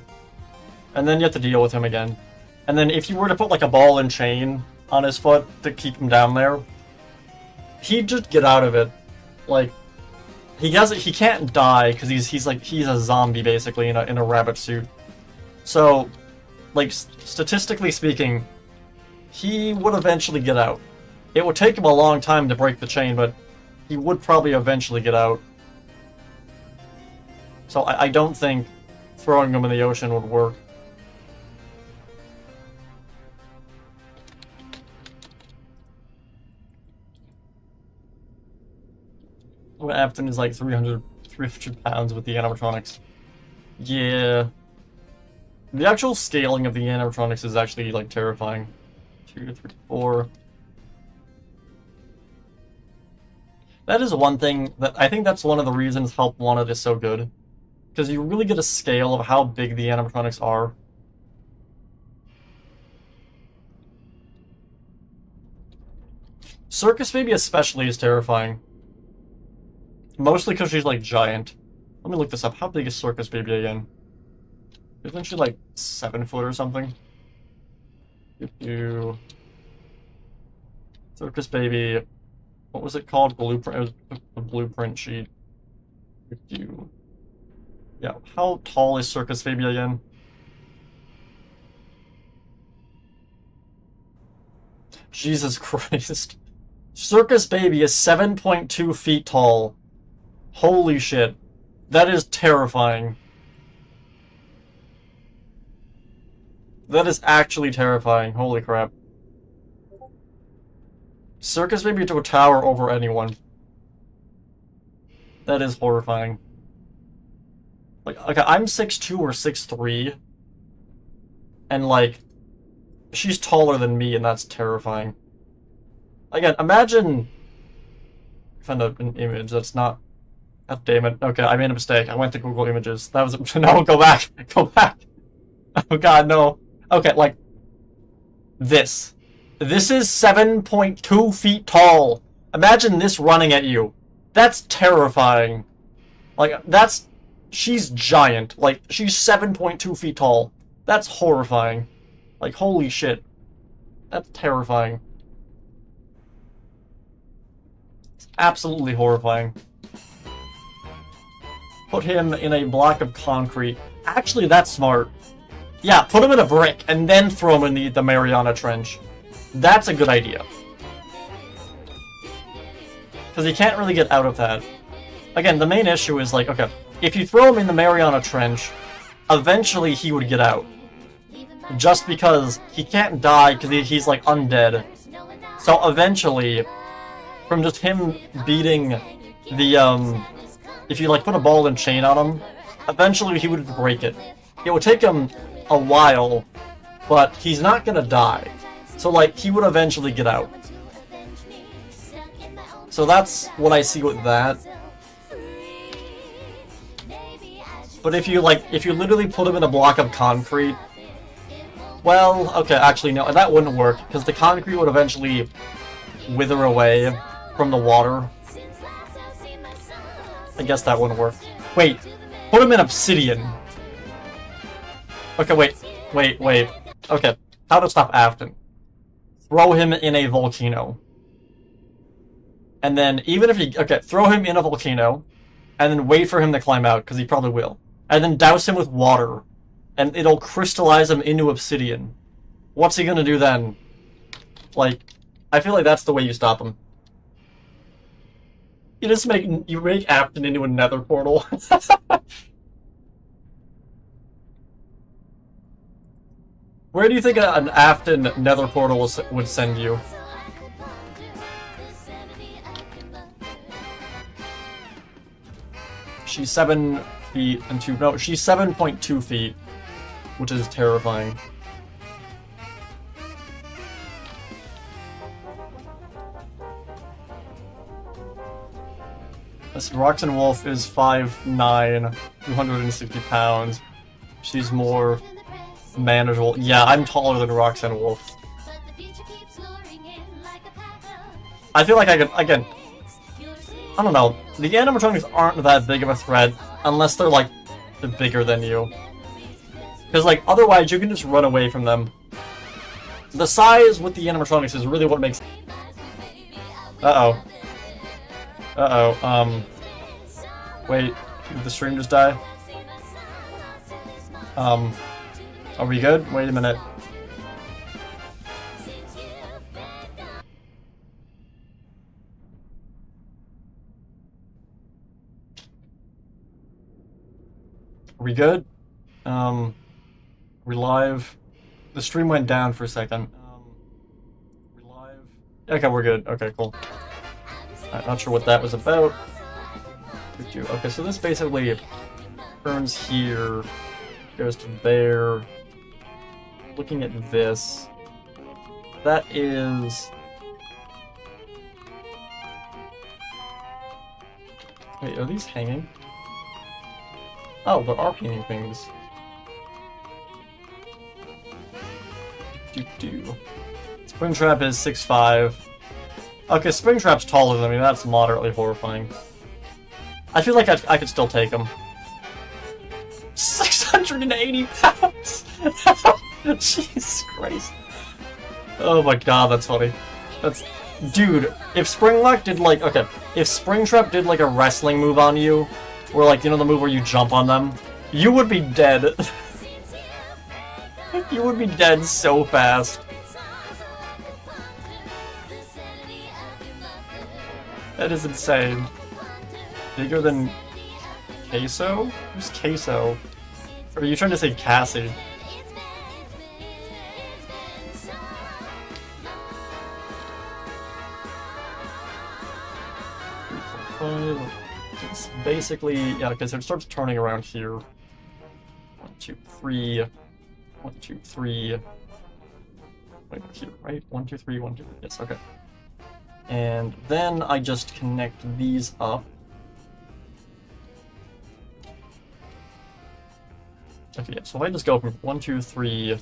And then you have to deal with him again. And then if you were to put like a ball and chain on his foot to keep him down there, he'd just get out of it. Like, he can't die because he's a zombie basically in a rabbit suit. So, like, statistically speaking, he would eventually get out. It would take him a long time to break the chain, but he would probably eventually get out. So I don't think throwing him in the ocean would work. Afton is like 300 pounds with the animatronics. Yeah. The actual scaling of the animatronics is actually, like, terrifying. 2, 3, 4. That is one thing that I think that's one of the reasons Help Wanted is so good. because you really get a scale of how big the animatronics are. Circus Baby especially is terrifying. Mostly because she's, like, giant. Let me look this up. How big is Circus Baby again? Isn't she, like, 7 foot or something? Circus Baby... What was it called? Blueprint? It was a blueprint sheet. Yeah, how tall is Circus Baby again? Jesus Christ. Circus Baby is 7.2 feet tall. Holy shit. That is terrifying. That is actually terrifying. Holy crap. Circus Baby to a tower over anyone. That is horrifying. Like, okay, I'm 6'2" or 6'3", and, like, she's taller than me, and that's terrifying. Again, imagine... I found an image that's not... God damn it. Okay, I made a mistake. I went to Google Images. That was... No, go back! Go back! Oh god, no. Okay, like... This. This is 7.2 feet tall. Imagine this running at you. That's terrifying. Like, that's... She's giant. Like, she's 7.2 feet tall. That's horrifying. Like, holy shit. That's terrifying. It's absolutely horrifying. Put him in a block of concrete. Actually, that's smart. Yeah, put him in a brick, and then throw him in the Mariana Trench. That's a good idea. Because he can't really get out of that. Again, the main issue is, like, okay, if you throw him in the Mariana Trench, eventually he would get out. Just because he can't die because he's, like, undead. So eventually, from just him beating the, if you, like, put a ball and chain on him, eventually he would break it. It would take him a while, but he's not gonna die. So, like, he would eventually get out. So that's what I see with that. But if you literally put him in a block of concrete, well, okay, actually, no, that wouldn't work, because the concrete would eventually wither away from the water. I guess that wouldn't work. Wait, put him in obsidian. Okay, wait. Okay, how to stop Afton. Throw him in a volcano. And then, even if he... Okay, throw him in a volcano, and then wait for him to climb out, because he probably will. And then douse him with water, and it'll crystallize him into obsidian. What's he gonna do then? Like, I feel like that's the way you stop him. You just make Afton into a nether portal. Where do you think an Afton nether portal would send you? She's 7 feet and 2... No, she's 7.2 feet, which is terrifying. This Roxanne Wolf is 5'9", 260 pounds. She's more manageable. Yeah, I'm taller than Roxanne Wolf. I feel like I could... Again, I don't know. The animatronics aren't that big of a threat unless they're, like, bigger than you. Because, like, otherwise you can just run away from them. The size with the animatronics is really what makes... Uh-oh. Wait, did the stream just die? Are we good? Wait a minute. Are we good? We live? The stream went down for a second. We live? Okay, we're good. Okay, cool. I'm not sure what that was about. Okay, so this basically turns here, goes to there. Looking at this, that is... Wait, are these hanging? Oh, there are painting things. Springtrap is 6'5". Okay, Springtrap's taller than me, that's moderately horrifying. I feel like I could still take him. 680 pounds! Jesus Christ. Oh my god, that's funny. Dude, if Springlock did like... Okay, if Springtrap did like a wrestling move on you, or like, you know the move where you jump on them, you would be dead. You would be dead so fast. That is insane. Bigger than Queso? Who's Queso? Or are you trying to say Cassie? It's basically, yeah, because it starts turning around here. 1, 2, 3. 1, 2, 3. Wait, here, right? 1, 2, 3, 1, 2, 3. Yes, okay. And then I just connect these up. Okay, yeah, so if I just go from 1, 2, 3.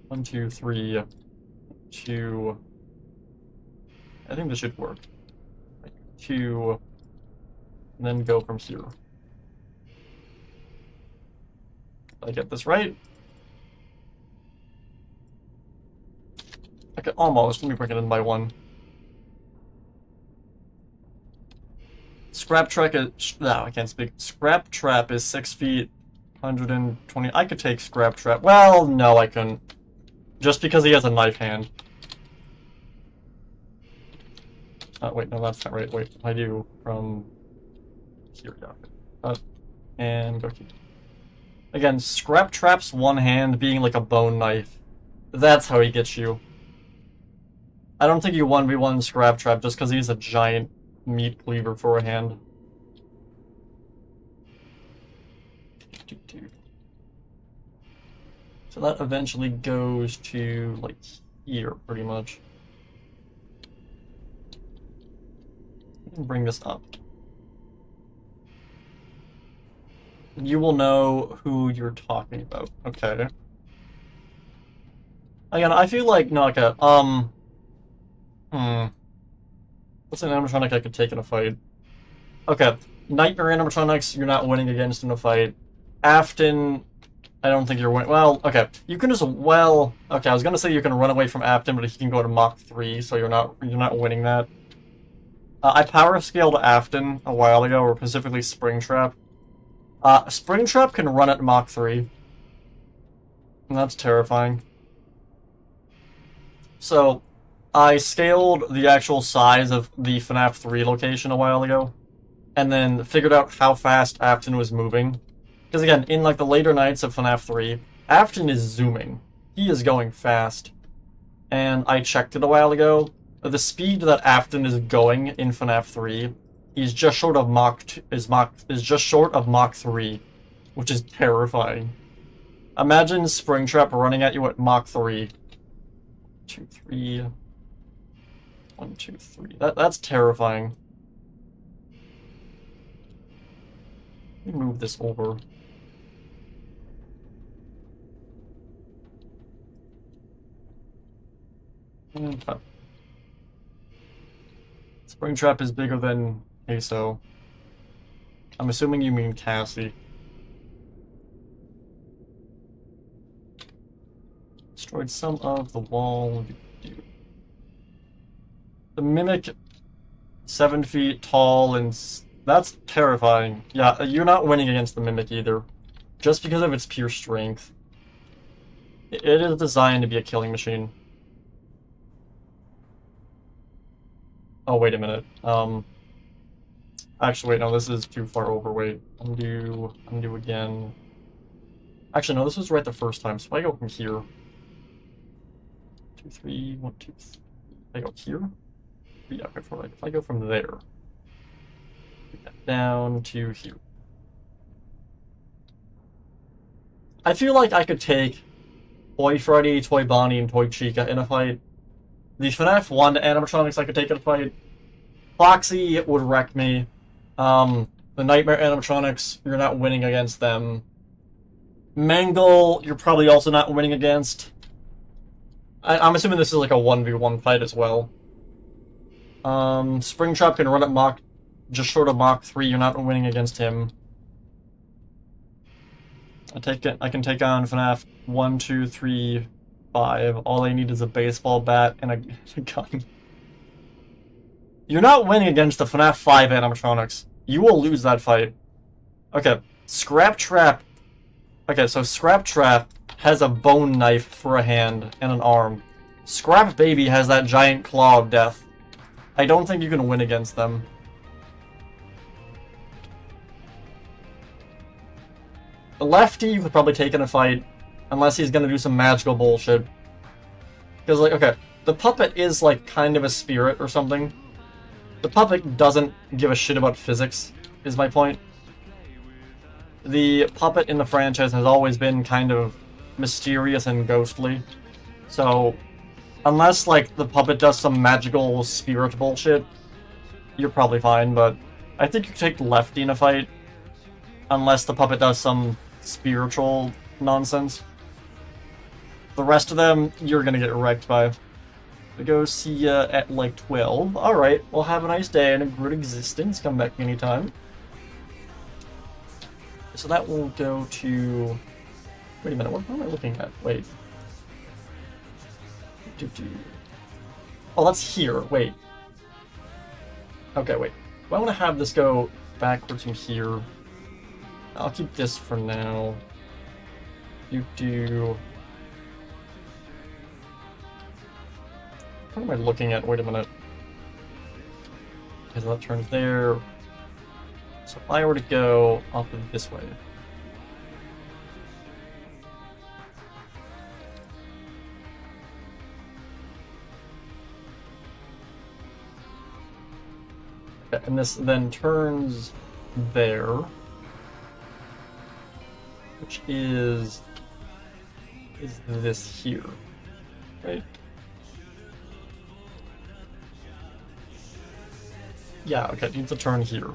1, 2, 3. 2. I think this should work. 2. And then go from here. Did I get this right? Okay, almost. Let me break it in by 1. Scrap Trap is... No, I can't speak. Scrap Trap is 6 feet, 120... I could take Scrap Trap. Well, no, I couldn't. Just because he has a knife hand. Wait, no, that's not right. Wait, I do from... Here, yeah. And go here. Again, Scrap Trap's one hand being like a bone knife. That's how he gets you. I don't think you 1v1 Scrap Trap just because he's a giant meat cleaver for a hand. So that eventually goes to, like, here, pretty much. Bring this up. You will know who you're talking about. Okay. Again, I feel like, no, okay, what's an animatronic I could take in a fight? Okay, Nightmare animatronics, you're not winning against in a fight. Afton, I don't think you're winning. Well, okay, you can just, well, okay, I was gonna say you can run away from Afton, but he can go to Mach 3, so you're not winning that. I power scaled Afton a while ago, or specifically Springtrap. Springtrap can run at Mach 3. And that's terrifying. So, I scaled the actual size of the FNAF 3 location a while ago, and then figured out how fast Afton was moving. Because again, in like the later nights of FNAF 3, Afton is zooming. He is going fast. And I checked it a while ago. The speed that Afton is going in FNAF 3 is just short of Mach 3, which is terrifying. Imagine Springtrap running at you at Mach 3. 2, 3. 1, 2, 3. That's terrifying. Let me move this over. Okay. Springtrap is bigger than Queso. I'm assuming you mean Cassie. Destroyed some of the wall. The Mimic, 7 feet tall, and that's terrifying. Yeah, you're not winning against the Mimic either. Just because of its pure strength. It is designed to be a killing machine. Oh, wait a minute. Actually, wait, no, this is too far over. Wait, undo again. Actually, no, this was right the first time, so if I go from here. 2, 3, 1, 2, 3. I go here? Yeah, if I go from there. Down to here. I feel like I could take Toy Freddy, Toy Bonnie, and Toy Chica in a fight. The FNAF 1 animatronics I could take in a fight. Foxy would wreck me. The Nightmare animatronics, you're not winning against them. Mangle, you're probably also not winning against. I'm assuming this is like a 1v1 fight as well. Springtrap can run at Mach, just short of Mach 3, you're not winning against him. I can take on FNAF 1, 2, 3, 5. All I need is a baseball bat and a gun. You're not winning against the FNAF 5 animatronics. You will lose that fight. Okay, Scrap Trap. Okay, so Scrap Trap has a bone knife for a hand and an arm. Scrap Baby has that giant claw of death. I don't think you can win against them. The Lefty you could probably take in a fight, unless he's gonna do some magical bullshit. Because, like, okay, the puppet is, like, kind of a spirit or something. The puppet doesn't give a shit about physics, is my point. The puppet in the franchise has always been kind of mysterious and ghostly. So, unless, like, the puppet does some magical spirit bullshit, you're probably fine, but I think you can take Lefty in a fight, unless the puppet does some spiritual nonsense. The rest of them, you're gonna get wrecked by. We go see ya at like 12. Alright, well have a nice day and a good existence. Come back anytime. So that will go to... Wait a minute, what am I looking at? Wait. Oh, that's here. Wait. Okay, wait. Do I want to have this go backwards from here? I'll keep this for now. What am I looking at? Wait a minute. Okay, so that turns there. So if I were to go off of this way. Okay, and this then turns there. Which is this here, right? Yeah, okay, it needs to turn here.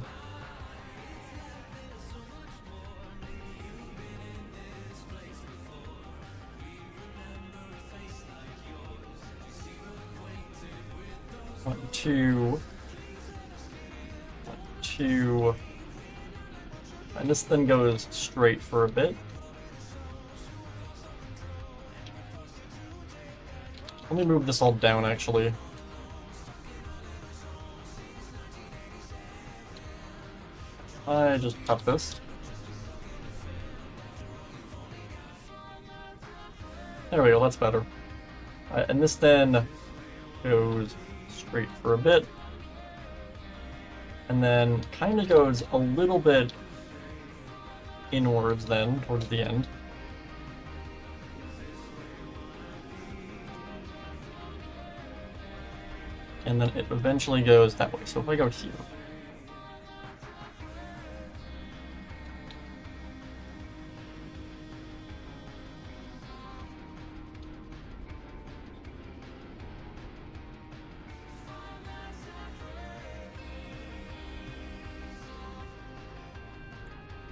One, two, and this then goes straight for a bit. Let me move this all down, actually. I just cut this. There we go, that's better. And this then goes straight for a bit. And then kind of goes a little bit inwards then, towards the end. And then it eventually goes that way. So if I go here.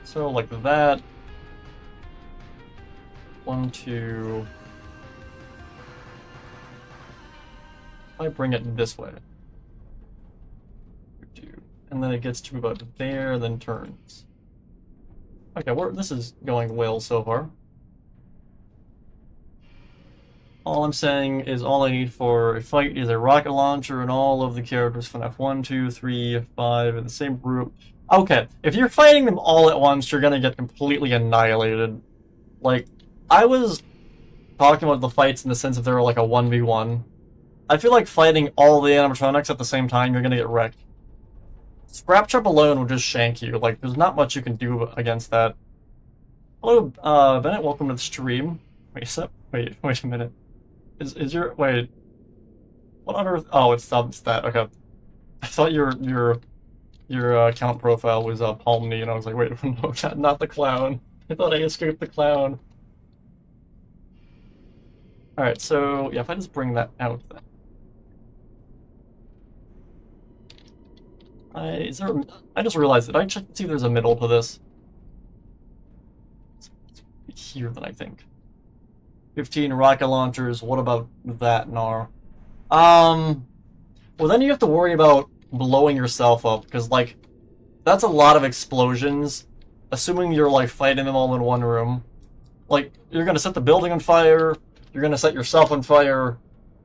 So like that. 1, 2. I bring it this way. And then it gets to about there, then turns. Okay, this is going well so far. All I'm saying is all I need for a fight is a rocket launcher and all of the characters from FNAF 1, 2, 3, 5 in the same group. Okay, if you're fighting them all at once, you're gonna get completely annihilated. Like, I was talking about the fights in the sense that they were like a 1v1. I feel like fighting all the animatronics at the same time, you're gonna get wrecked. Scrap Trap alone will just shank you. Like, there's not much you can do against that. Hello, Bennett, welcome to the stream. Wait a minute. Is your... Wait. What on earth... Oh, it's that. Okay. I thought your account profile was Palmney, and I was like, wait, no, not the clown. I thought I escaped the clown. Alright, so, yeah, if I just bring that out then. I just realized, did I check to see if there's a middle to this? It's here then, I think. 15 rocket launchers, what about that, Nar? Well then you have to worry about blowing yourself up, because, like, that's a lot of explosions, assuming you're, like, fighting them all in one room. Like, you're gonna set the building on fire, you're gonna set yourself on fire,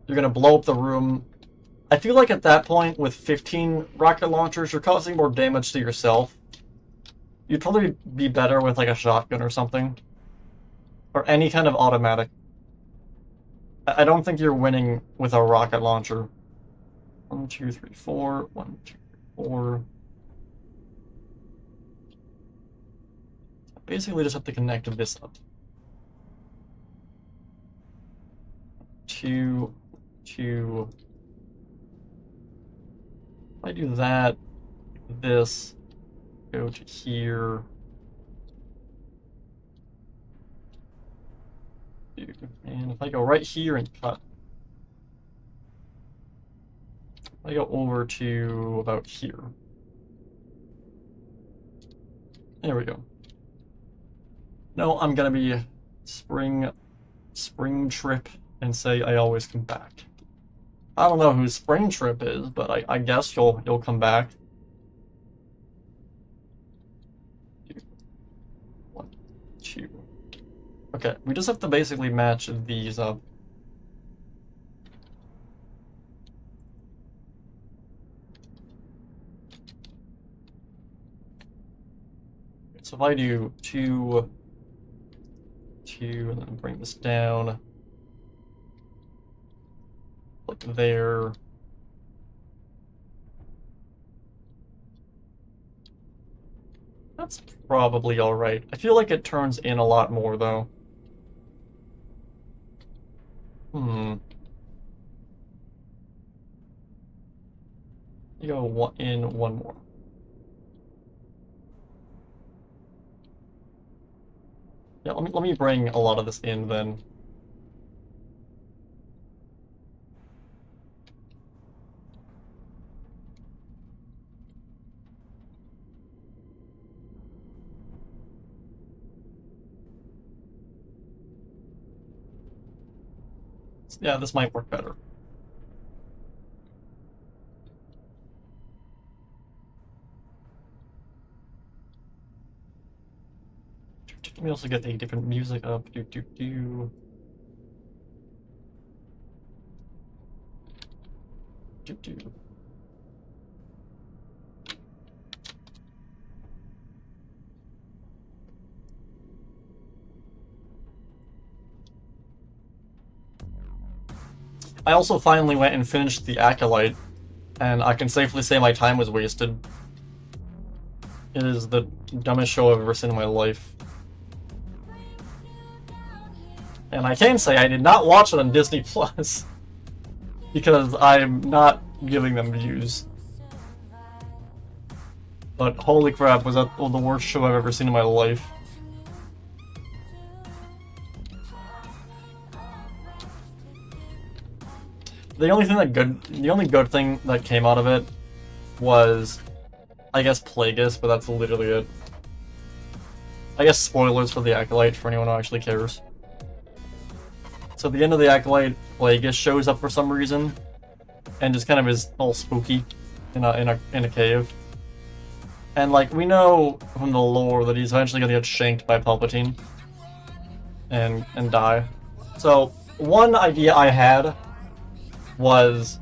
you're gonna blow up the room. I feel like at that point, with 15 rocket launchers, you're causing more damage to yourself. You'd probably be better with, like, a shotgun or something. Or any kind of automatic. I don't think you're winning with a rocket launcher. 1, 2, 3, 4. 1, 2, 3, 4. Basically just have to connect this up. 2, 2. If I do that, this, go to here. And if I go right here and cut, I go over to about here. There we go. No, I'm gonna be spring trip and say I always come back. I don't know who Spring Trip is, but I guess you'll come back. 1, 2. Okay, we just have to basically match these up. So if I do 2, 2, and then bring this down, like there. That's probably alright. I feel like it turns in a lot more, though. You go in one more. Yeah, let me bring a lot of this in then. Yeah, this might work better. Let me also get a different music up. Do. I also finally went and finished the Acolyte, and I can safely say my time was wasted. It is the dumbest show I've ever seen in my life. And I can say I did not watch it on Disney Plus, because I'm not giving them views. But holy crap, was that the worst show I've ever seen in my life. The only good thing that came out of it was, I guess, Plagueis, but that's literally it. I guess spoilers for the Acolyte for anyone who actually cares. So at the end of the Acolyte, Plagueis shows up for some reason, and just kind of is all spooky in a cave. And like we know from the lore that he's eventually gonna get shanked by Palpatine and die. So one idea I had was,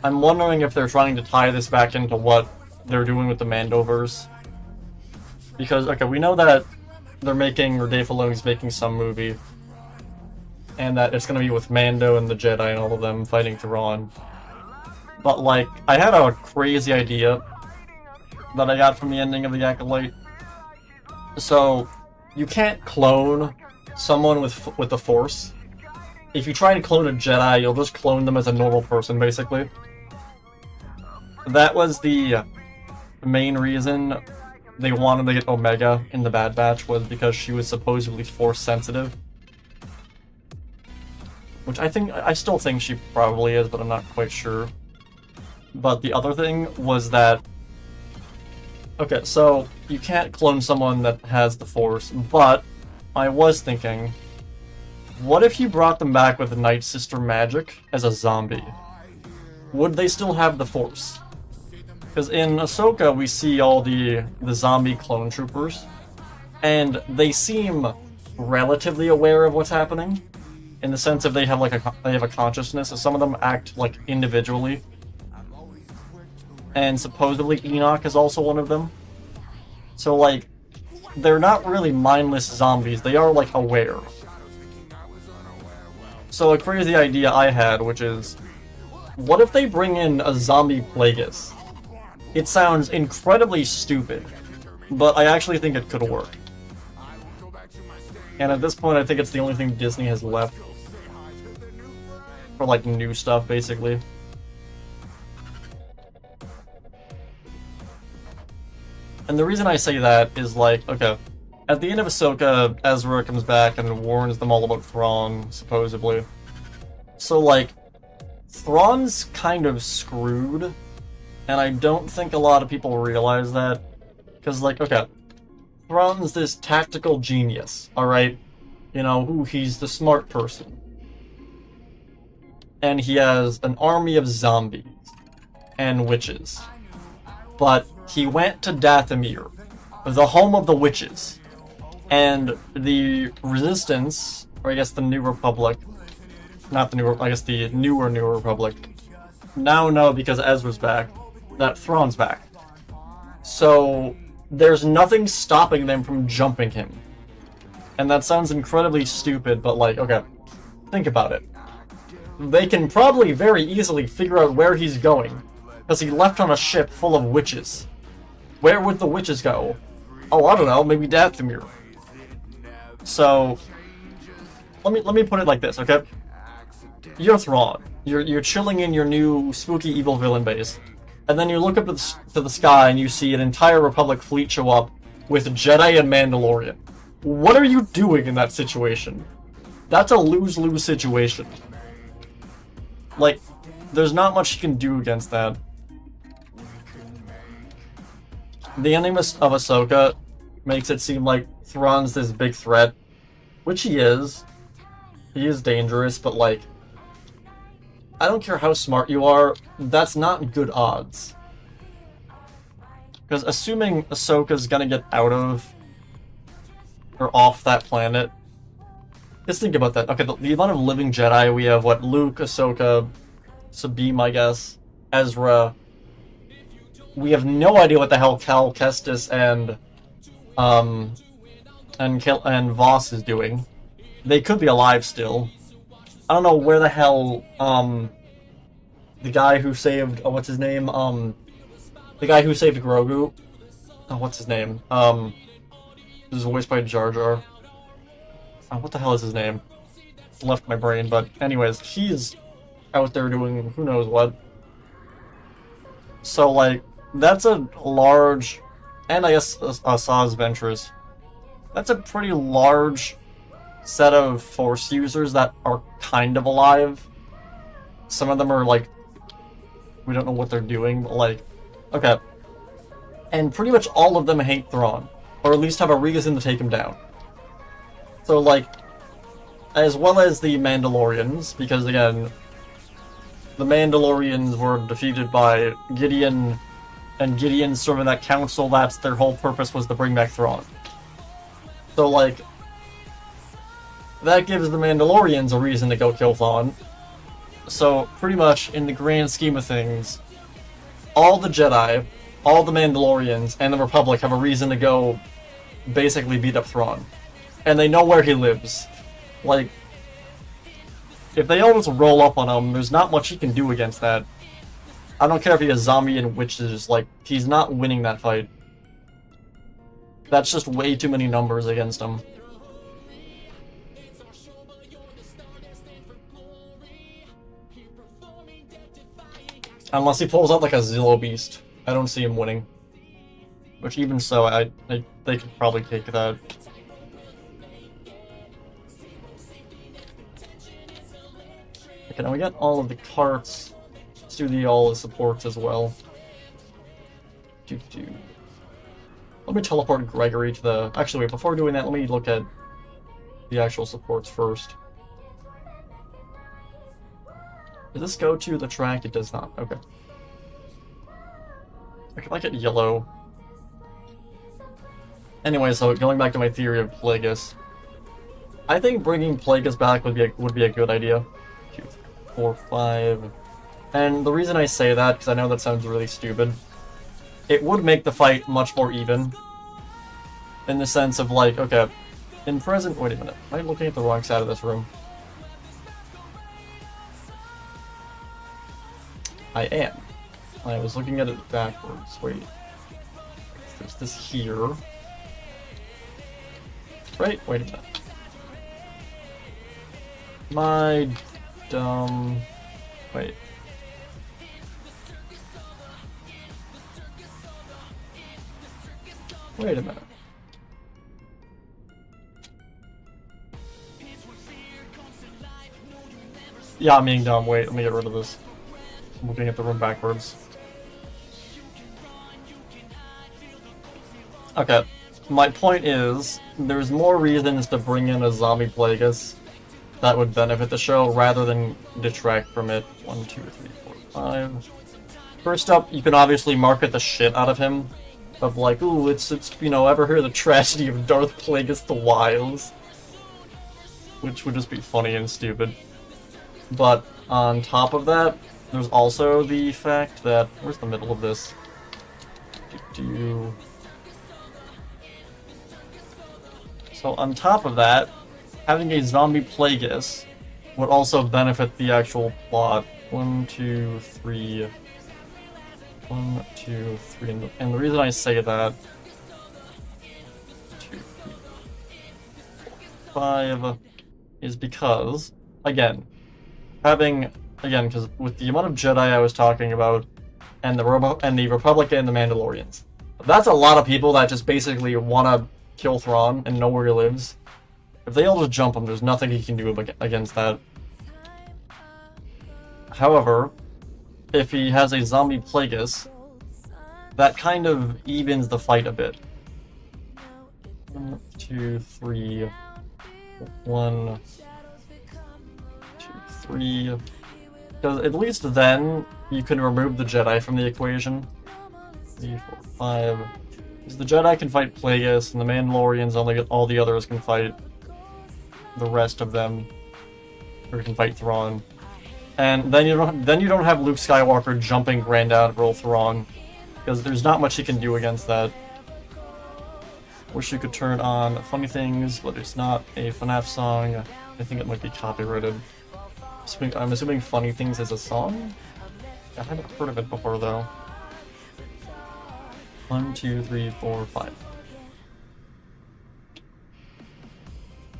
I'm wondering if they're trying to tie this back into what they're doing with the Mandoverse. Because, okay, we know that they're making, or Dave Filoni's making some movie, and that it's gonna be with Mando and the Jedi and all of them fighting Thrawn. But, like, I had a crazy idea that I got from the ending of the Acolyte. So, you can't clone someone with the Force. If you try and clone a Jedi, you'll just clone them as a normal person, basically. That was the main reason they wanted to get Omega in the Bad Batch, was because she was supposedly Force sensitive. Which I still think she probably is, but I'm not quite sure. But the other thing was that Okay, so you can't clone someone that has the Force, but I was thinking, what if you brought them back with Night Sister magic as a zombie? Would they still have the Force? Because in Ahsoka, we see all the zombie clone troopers, and they seem relatively aware of what's happening, in the sense of they have like a consciousness. So some of them act like individually, and supposedly Enoch is also one of them. So like, they're not really mindless zombies. They are like aware. So a crazy idea I had, which is, what if they bring in a zombie Plagueis? It sounds incredibly stupid, but I actually think it could work. And at this point, I think it's the only thing Disney has left for like new stuff, basically. And the reason I say that is like, okay, at the end of Ahsoka, Ezra comes back and warns them all about Thrawn, supposedly. So like, Thrawn's kind of screwed, and I don't think a lot of people realize that. Because like, okay, Thrawn's this tactical genius, alright? You know, he's the smart person. And he has an army of zombies and witches. But he went to Dathomir, the home of the witches. And the Resistance, or I guess the New Republic, not the New, I guess the newer New Republic, now know, because Ezra's back, that Thrawn's back. So there's nothing stopping them from jumping him. And that sounds incredibly stupid, but like, okay, think about it. They can probably very easily figure out where he's going, because he left on a ship full of witches. Where would the witches go? Oh, I don't know, maybe Dathomir. So, let me put it like this, okay? You're Thrawn. You're chilling in your new spooky evil villain base, and then you look up to the sky and you see an entire Republic fleet show up with Jedi and Mandalorian. What are you doing in that situation? That's a lose-lose situation. Like, there's not much you can do against that. The ending of Ahsoka makes it seem like Thrawn's this big threat, which he is. He is dangerous, but like, I don't care how smart you are, that's not good odds. Because assuming Ahsoka's gonna get out of, or off that planet, just think about that. Okay, the amount of living Jedi we have, what, Luke, Ahsoka, Sabine, I guess, Ezra. We have no idea what the hell Cal Kestis and Voss is doing. They could be alive still. I don't know where the hell, the guy who saved, what's his name? The guy who saved Grogu. Oh, what's his name? This is voiced by Jar Jar. Oh, what the hell is his name? It's left my brain, but anyways, he's out there doing who knows what. So, like, that's a large, and I guess Asajj Ventress, that's a pretty large set of Force users that are kind of alive. Some of them are, like, we don't know what they're doing, but, like, okay. And pretty much all of them hate Thrawn, or at least have a reason to take him down. So, like, as well as the Mandalorians, because, again, the Mandalorians were defeated by Gideon, and Gideon's sort of that council that's their whole purpose was to bring back Thrawn. So, like, that gives the Mandalorians a reason to go kill Thrawn. So, pretty much, in the grand scheme of things, all the Jedi, all the Mandalorians, and the Republic have a reason to go basically beat up Thrawn. And they know where he lives. Like, if they always roll up on him, there's not much he can do against that. I don't care if he has zombie and witches, like, he's not winning that fight. That's just way too many numbers against him. Unless he pulls out like a Zillo Beast. I don't see him winning. Which even so, they could probably take that. Okay, now we got all of the carts. Let's do all the supports as well. Let me teleport Gregory to the... Actually, wait, before doing that, let me look at the actual supports first. Does this go to the track? It does not. Okay. I could like it yellow. Anyway, so going back to my theory of Plagueis, I think bringing Plagueis back would be a good idea. 2, 4, 5. And the reason I say that, because I know that sounds really stupid, it would make the fight much more even. In the sense of, like, okay, in present... Wait a minute. Am I looking at the wrong side of this room? I am. I was looking at it backwards. Wait. There's this here. Right? Wait a minute. My dumb... Wait. Wait a minute. Yeah, I'm being dumb. Wait, let me get rid of this. I'm looking at the room backwards. Okay. My point is, there's more reasons to bring in a zombie Plagueis that would benefit the show rather than detract from it. 1, 2, 3, 4, 5. First up, you can obviously market the shit out of him. Of like, ooh, it's you know, ever heard the tragedy of Darth Plagueis the Wiles? Which would just be funny and stupid. But on top of that, there's also the fact that... Where's the middle of this? So on top of that, having a zombie Plagueis would also benefit the actual plot. 1, 2, 3... 1, 2, 3, and the reason I say that... 2, 3, 4, 5... is because, again, because with the amount of Jedi I was talking about, and the Republic and the Mandalorians, that's a lot of people that just basically want to kill Thrawn and know where he lives. If they all just jump him, there's nothing he can do against that. However, if he has a zombie Plagueis, that kind of evens the fight a bit. 1, 2, 3... 1, 2, 3... Because at least then, you can remove the Jedi from the equation. 3, 4, 5... Because the Jedi can fight Plagueis, and the Mandalorians, all the others can fight the rest of them. Or can fight Thrawn. And then you don't have Luke Skywalker jumping Grand Admiral Thrawn, because there's not much he can do against that. Wish you could turn on Funny Things, but it's not a FNAF song. I think it might be copyrighted. I'm assuming Funny Things is a song? I haven't heard of it before, though. 1, 2, 3, 4, 5.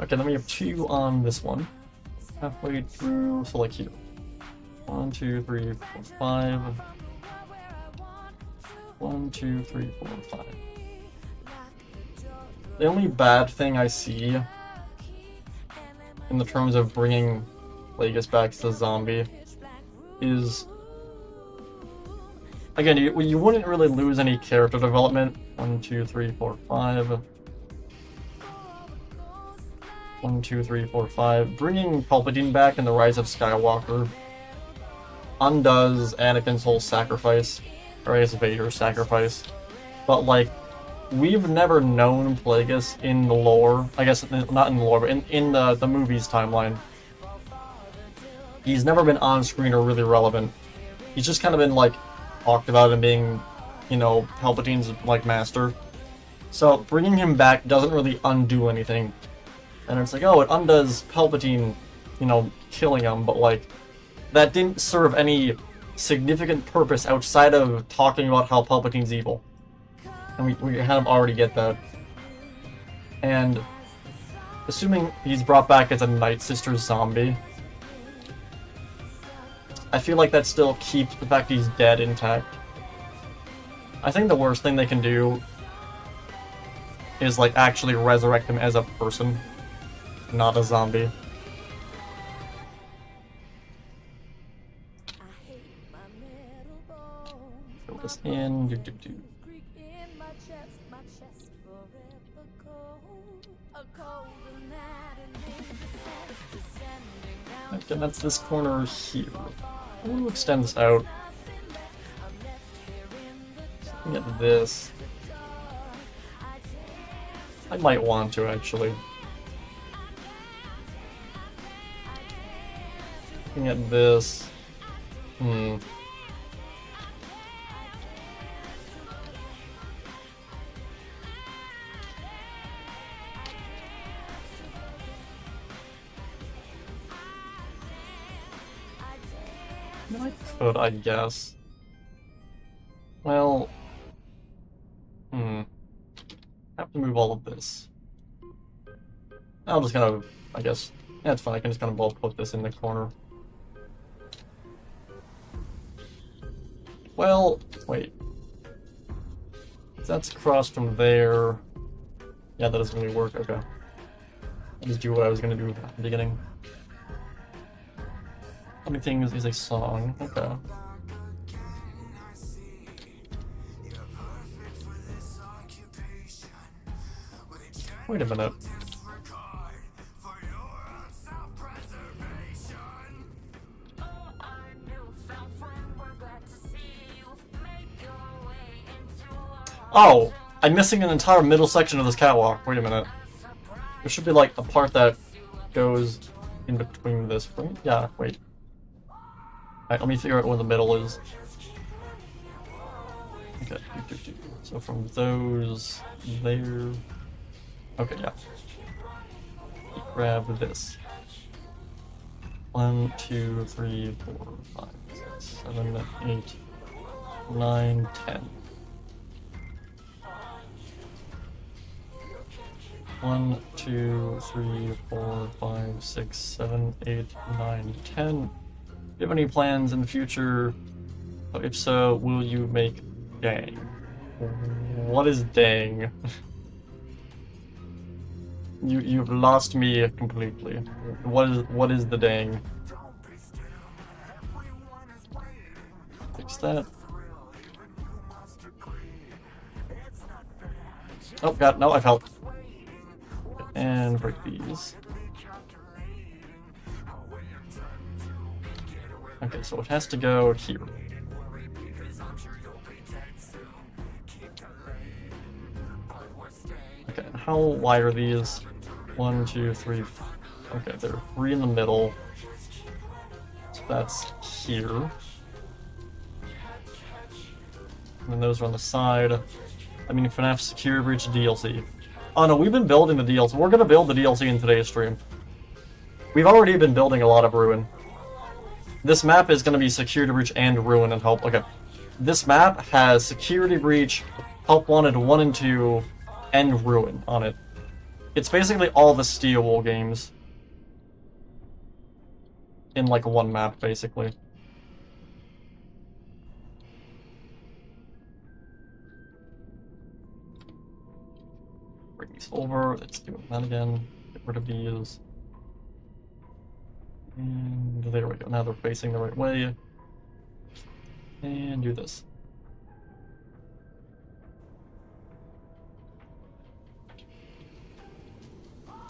Okay, then we have 2 on this one. Halfway through, so like here. 1, 2, 3, 4, 5. 1, 2, 3, 4, 5. The only bad thing I see in the terms of bringing Plagueis back to the zombie is, again, you wouldn't really lose any character development. 1, 2, 3, 4, 5. 1, 2, 3, 4, 5. Bringing Palpatine back in The Rise of Skywalker undoes Anakin's whole sacrifice, or I guess Vader's sacrifice. But like, we've never known Plagueis in the lore. I guess not in the lore, but in the movie's timeline. He's never been on screen or really relevant. He's just kind of been like talked about and being, you know, Palpatine's like master. So bringing him back doesn't really undo anything. And it's like, oh, it undoes Palpatine, you know, killing him, but like, that didn't serve any significant purpose outside of talking about how Palpatine's evil. And we kind of already get that. And assuming he's brought back as a Night Sister zombie, I feel like that still keeps the fact he's dead intact. I think the worst thing they can do is like actually resurrect him as a person, not a zombie. Fill this in. Okay, that's this corner here. I want to extend this out. Looking at this. I might want to, actually. Looking at this. I could, I guess. Well... have to move all of this. I'll just kind of, I guess, yeah, it's fine, I can just kind of both put this in the corner. Well, wait. That's across from there. Yeah, that doesn't really work, okay. I'll just do what I was gonna do at the beginning. How many things is a song? Okay. Wait a minute. Oh! I'm missing an entire middle section of this catwalk. Wait a minute. There should be like a part that goes in between this. Yeah, wait. Alright, let me figure out where the middle is. Okay, so from those there. Okay, yeah. Grab this. 1, 2, 3, 4, 5, 6, 7, 8, 9, 10. 1, 2, 3, 4, 5, 6, 7, 8, 9, 10. Do you have any plans in the future? If so, will you make dang? What is dang? You've lost me completely. What is the dang? Fix that. Oh god, no, I've helped. And break these. Okay, so it has to go here. Okay, how wide are these? 1, 2, 3. Okay, there are 3 in the middle. So that's here. And then those are on the side. I mean, FNAF Secure Breach DLC. Oh no, we've been building the DLC. We're gonna build the DLC in today's stream. We've already been building a lot of Ruin. This map is gonna be Security Breach and Ruin and Help. Okay. This map has Security Breach, Help Wanted 1 and 2, and Ruin on it. It's basically all the Steel Wool games. In like one map, basically. Bring these over, let's do that again. Get rid of these. And there we go, now they're facing the right way. And do this.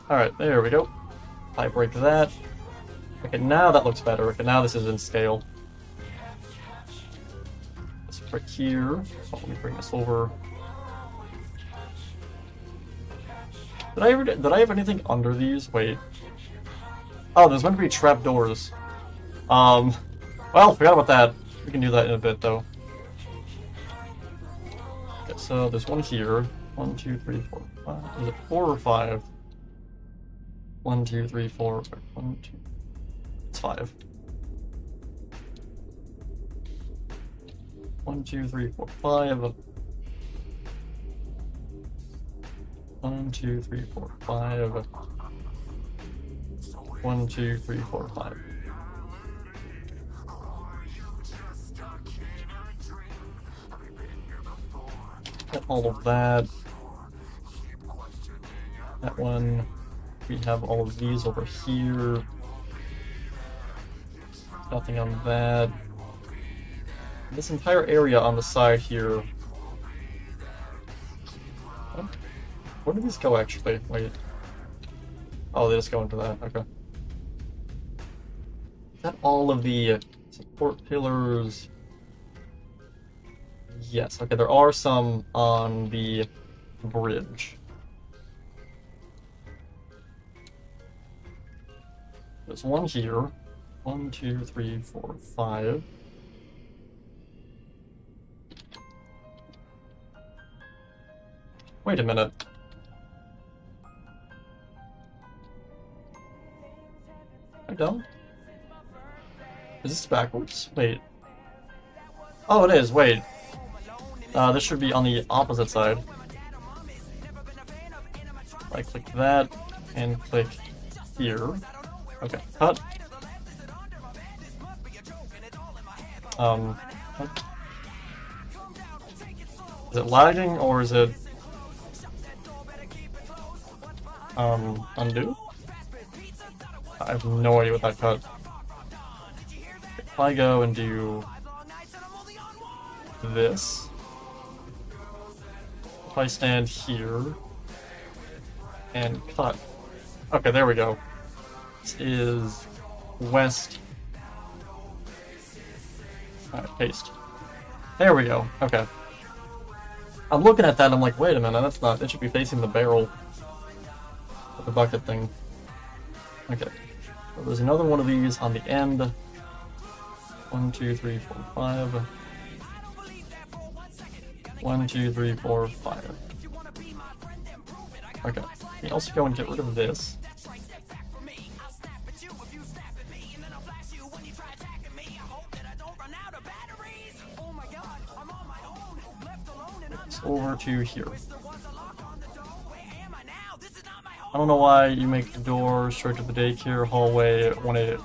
Alright, there we go. I break that. Okay, now that looks better. Okay, now this is in scale. This right here. Oh, let me bring this over. Did I have anything under these? Wait. Oh, there's meant to be trapdoors. Well, forgot about that. We can do that in a bit, though. Okay, so there's one here. 1, 2, 3, 4, 5. Is it 4 or 5? 1, 2, 3, 4. 1, 2. It's 5. 1, 2, 3, 4, 5. 1, 2, 3, 4, 5. 1, 2, 3, 4, 5. Get all of that. That one. We have all of these over here. Nothing on that. This entire area on the side here. Oh. Where do these go actually? Wait. Oh, they just go into that. Okay. Is that all of the support pillars? Yes. Okay, there are some on the bridge. There's one here. 1, 2, 3, 4, 5. Wait a minute. I'm dumb? Is this backwards? Wait. Oh, it is. Wait. This should be on the opposite side. I click that and click here. Okay, cut. Is it lagging or is it undo? I have no idea what that cut. If I go and do this, if I stand here and cut. Okay, there we go. This is west. Alright, paste. There we go. Okay. I'm looking at that and I'm like, wait a minute, that's not. It should be facing the barrel of the bucket thing. Okay. So there's another one of these on the end. 1, 2, 3, 4, 5. 1, 2, 3, 4, 5. Okay. You can also go and get rid of this. It's over to here. I don't know why you make the door straight to the daycare hallway when it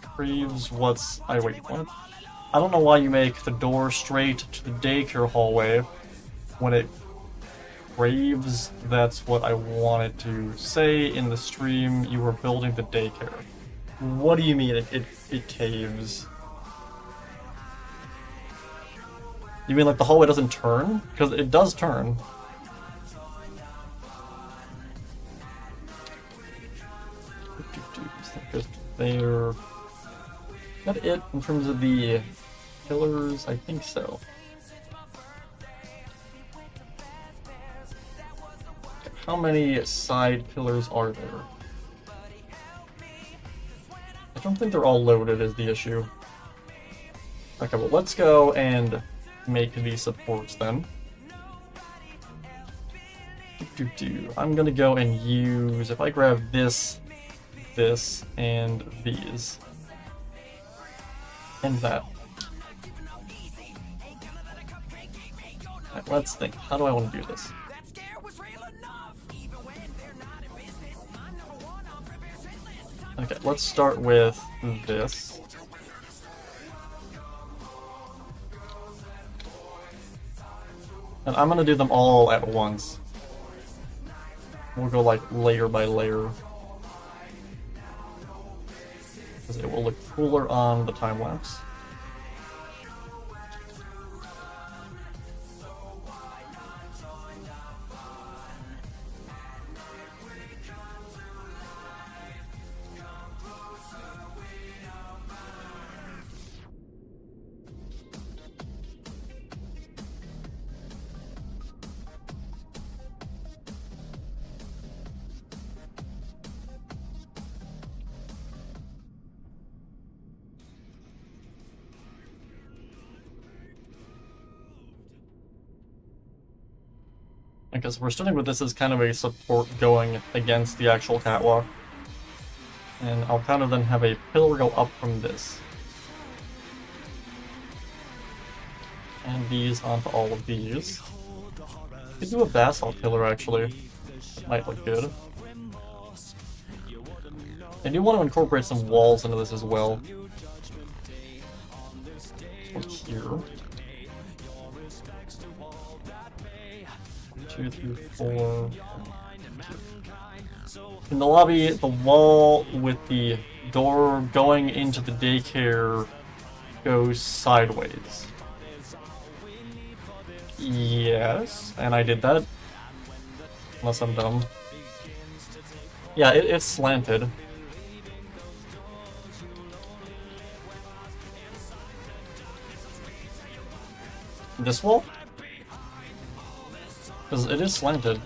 craves what's... wait, what? I don't know why you make the door straight to the daycare hallway when it craves. That's what I wanted to say in the stream. You were building the daycare. What do you mean it caves? You mean like the hallway doesn't turn? Because it does turn. Just there. Is that it in terms of the pillars? I think so. How many side pillars are there? I don't think they're all loaded is the issue. Okay, well let's go and make these supports then. I'm gonna go and use, if I grab this, and these. And that. Right, let's think. How do I want to do this? Okay, let's start with this. And I'm gonna do them all at once. We'll go like layer by layer. Because it will look cooler on the time lapse. Because we're starting with this as kind of a support going against the actual catwalk. And I'll kind of then have a pillar go up from this. And these onto all of these. Could do a basalt pillar actually. Might look good. I do want to incorporate some walls into this as well. This one here. 2, 3, 4. In the lobby, the wall with the door going into the daycare goes sideways. Yes, and I did that. Unless I'm dumb. Yeah, it's slanted. This wall? Because it is slanted.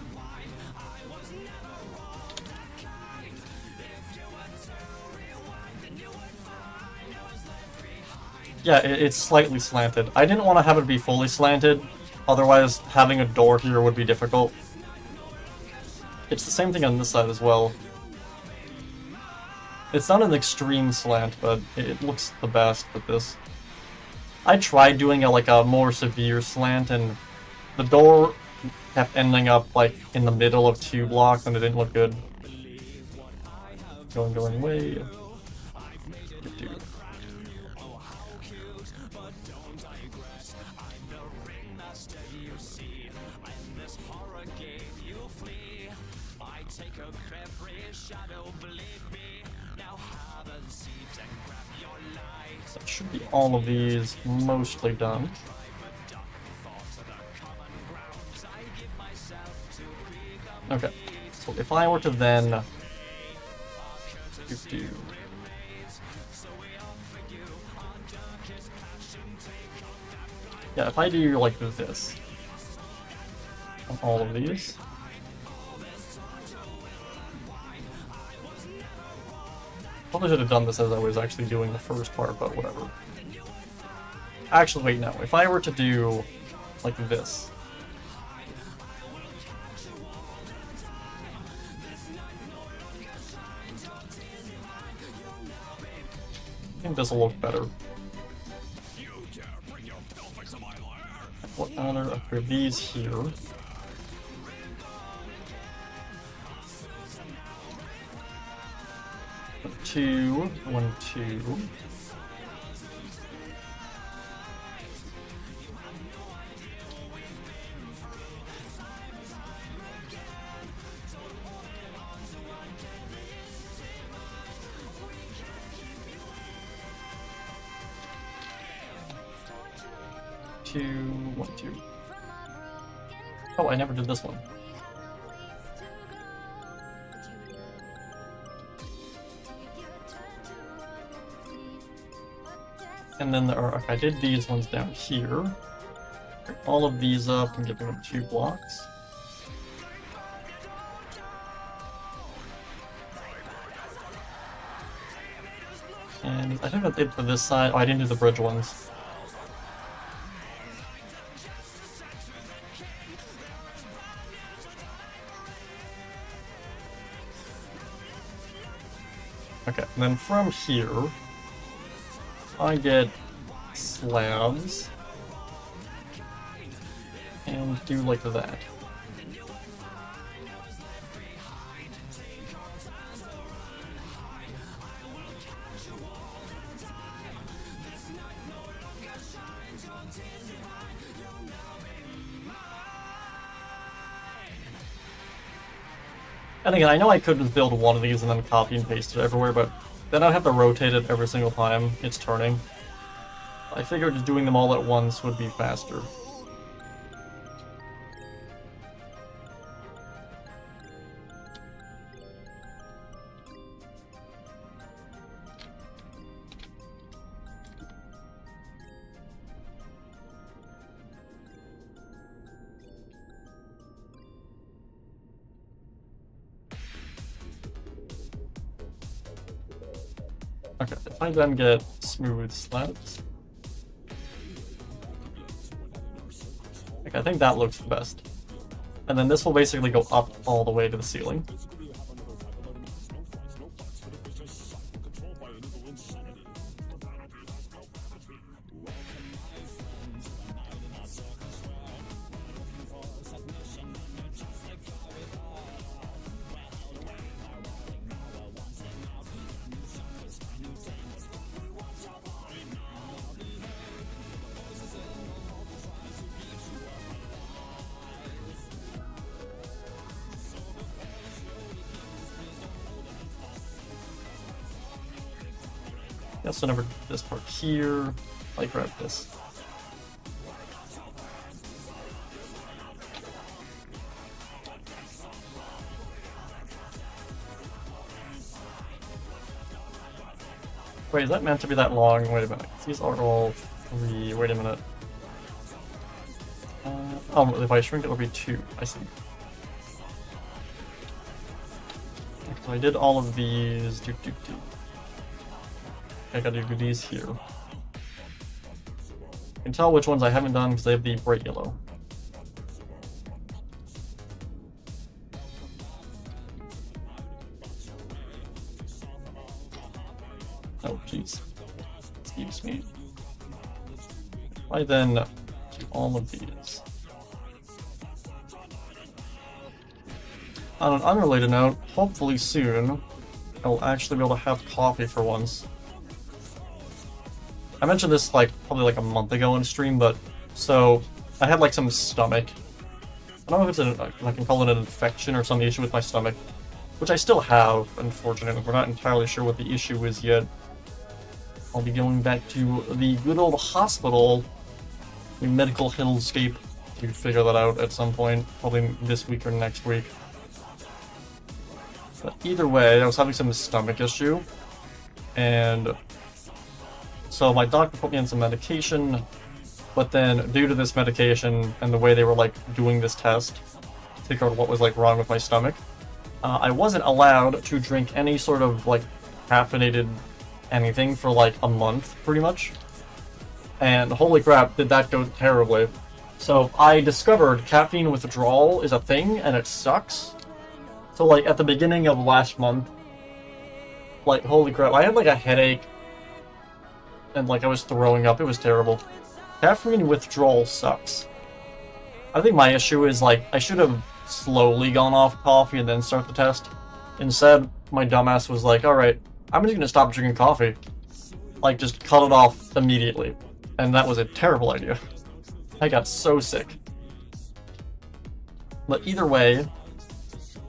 Yeah, it's slightly slanted. I didn't want to have it be fully slanted, otherwise having a door here would be difficult. It's the same thing on this side as well. It's not an extreme slant, but it looks the best with this. I tried doing like a more severe slant, and the door kept ending up like in the middle of 2 blocks, and it didn't look good. Going away. That should be all of these mostly done. Okay, so if I were to then do yeah, if I do like this on all of these. Probably should have done this as I was actually doing the first part, but whatever. Actually, wait, no. If I were to do like this. I think this will look better. What other? Okay, these here. Two, 1, 2. Two, 1, 2. Oh, I never did this one. And then there are, okay, I did these ones down here. Pick all of these up and giving them 2 blocks. And I think that's it for this side. Oh, I didn't do the bridge ones. Okay, and then from here, I get slabs and do like that. And again, I know I could just build one of these and then copy and paste it everywhere, but then I'd have to rotate it every single time it's turning. I figured just doing them all at once would be faster. Okay, if I then get smooth slabs. Okay, I think that looks the best. And then this will basically go up all the way to the ceiling. Yeah, so never this part here. I grab this. Wait, is that meant to be that long? Wait a minute. These are all 3. Wait a minute. Oh, if I shrink it, it'll be 2. I see. So I did all of these. I gotta do these here. I can tell which ones I haven't done because they have the bright yellow. Oh, jeez. Excuse me. I then do all of these. On an unrelated note, hopefully soon, I'll actually be able to have coffee for once. I mentioned this probably a month ago in stream, but so I had some stomach. I don't know if it's I can call it an infection or some issue with my stomach, which I still have, unfortunately. We're not entirely sure what the issue is yet. I'll be going back to the good old hospital, the medical hellscape, to figure that out at some point, probably this week or next week. But either way, I was having some stomach issue, and so my doctor put me on some medication, but then due to this medication and the way they were doing this test to figure out what was wrong with my stomach, I wasn't allowed to drink any sort of caffeinated anything for a month, pretty much. And holy crap, did that go terribly. So I discovered caffeine withdrawal is a thing, and it sucks. So at the beginning of last month, holy crap, I had a headache, and I was throwing up. It was terrible. Caffeine withdrawal sucks. I think my issue is I should have slowly gone off coffee and then start the test. Instead, my dumbass was alright, I'm just gonna stop drinking coffee. Just cut it off immediately. And that was a terrible idea. I got so sick. But either way,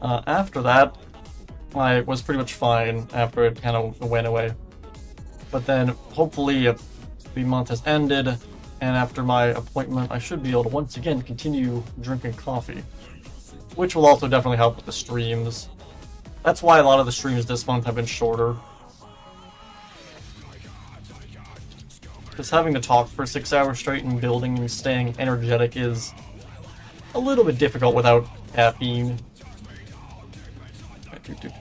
after that, I was pretty much fine after it kind of went away. But then, hopefully, the month has ended, and after my appointment, I should be able to once again continue drinking coffee. Which will also definitely help with the streams. That's why a lot of the streams this month have been shorter. Because having to talk for 6 hours straight and building and staying energetic is a little bit difficult without caffeine.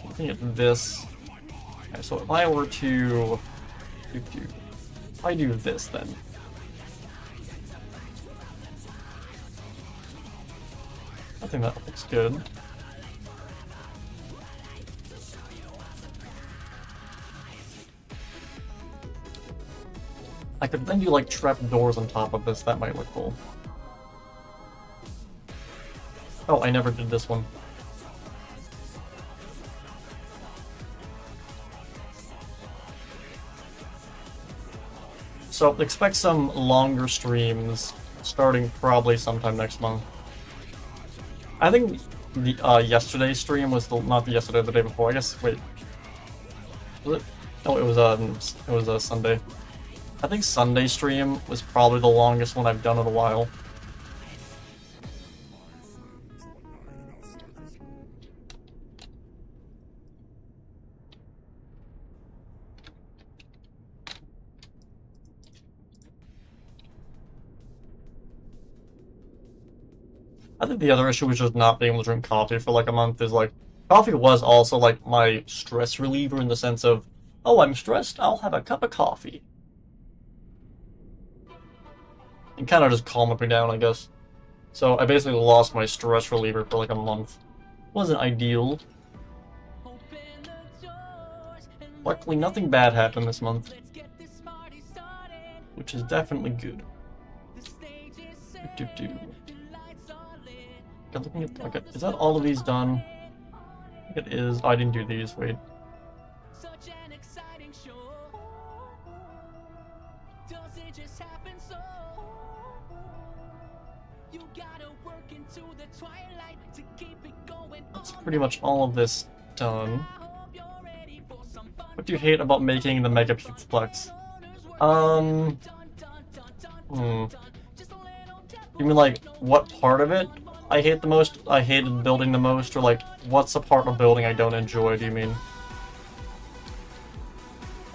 Looking at this. Okay, so if I were to... If I do this then. I think that looks good. I could then do trap doors on top of this, that might look cool. Oh, I never did this one. So expect some longer streams, starting probably sometime next month. I think the yesterday's stream was not the yesterday, the day before. I guess. Wait, was it? Oh, it was a Sunday. I think Sunday stream was probably the longest one I've done in a while. I think the other issue was just not being able to drink coffee for a month. Is coffee was also my stress reliever in the sense of, oh, I'm stressed, I'll have a cup of coffee. And kind of just calm me down, I guess. So I basically lost my stress reliever for a month. Wasn't ideal. Luckily, nothing bad happened this month, which is definitely good. Looking at, okay, is that all of these done? It is. Oh, I didn't do these. Wait. That's pretty much all of this done. What do you hate about making the Mega Pizzaplex? You mean what part of it I hate the most? I hated building the most, or what's the part of building I don't enjoy, do you mean?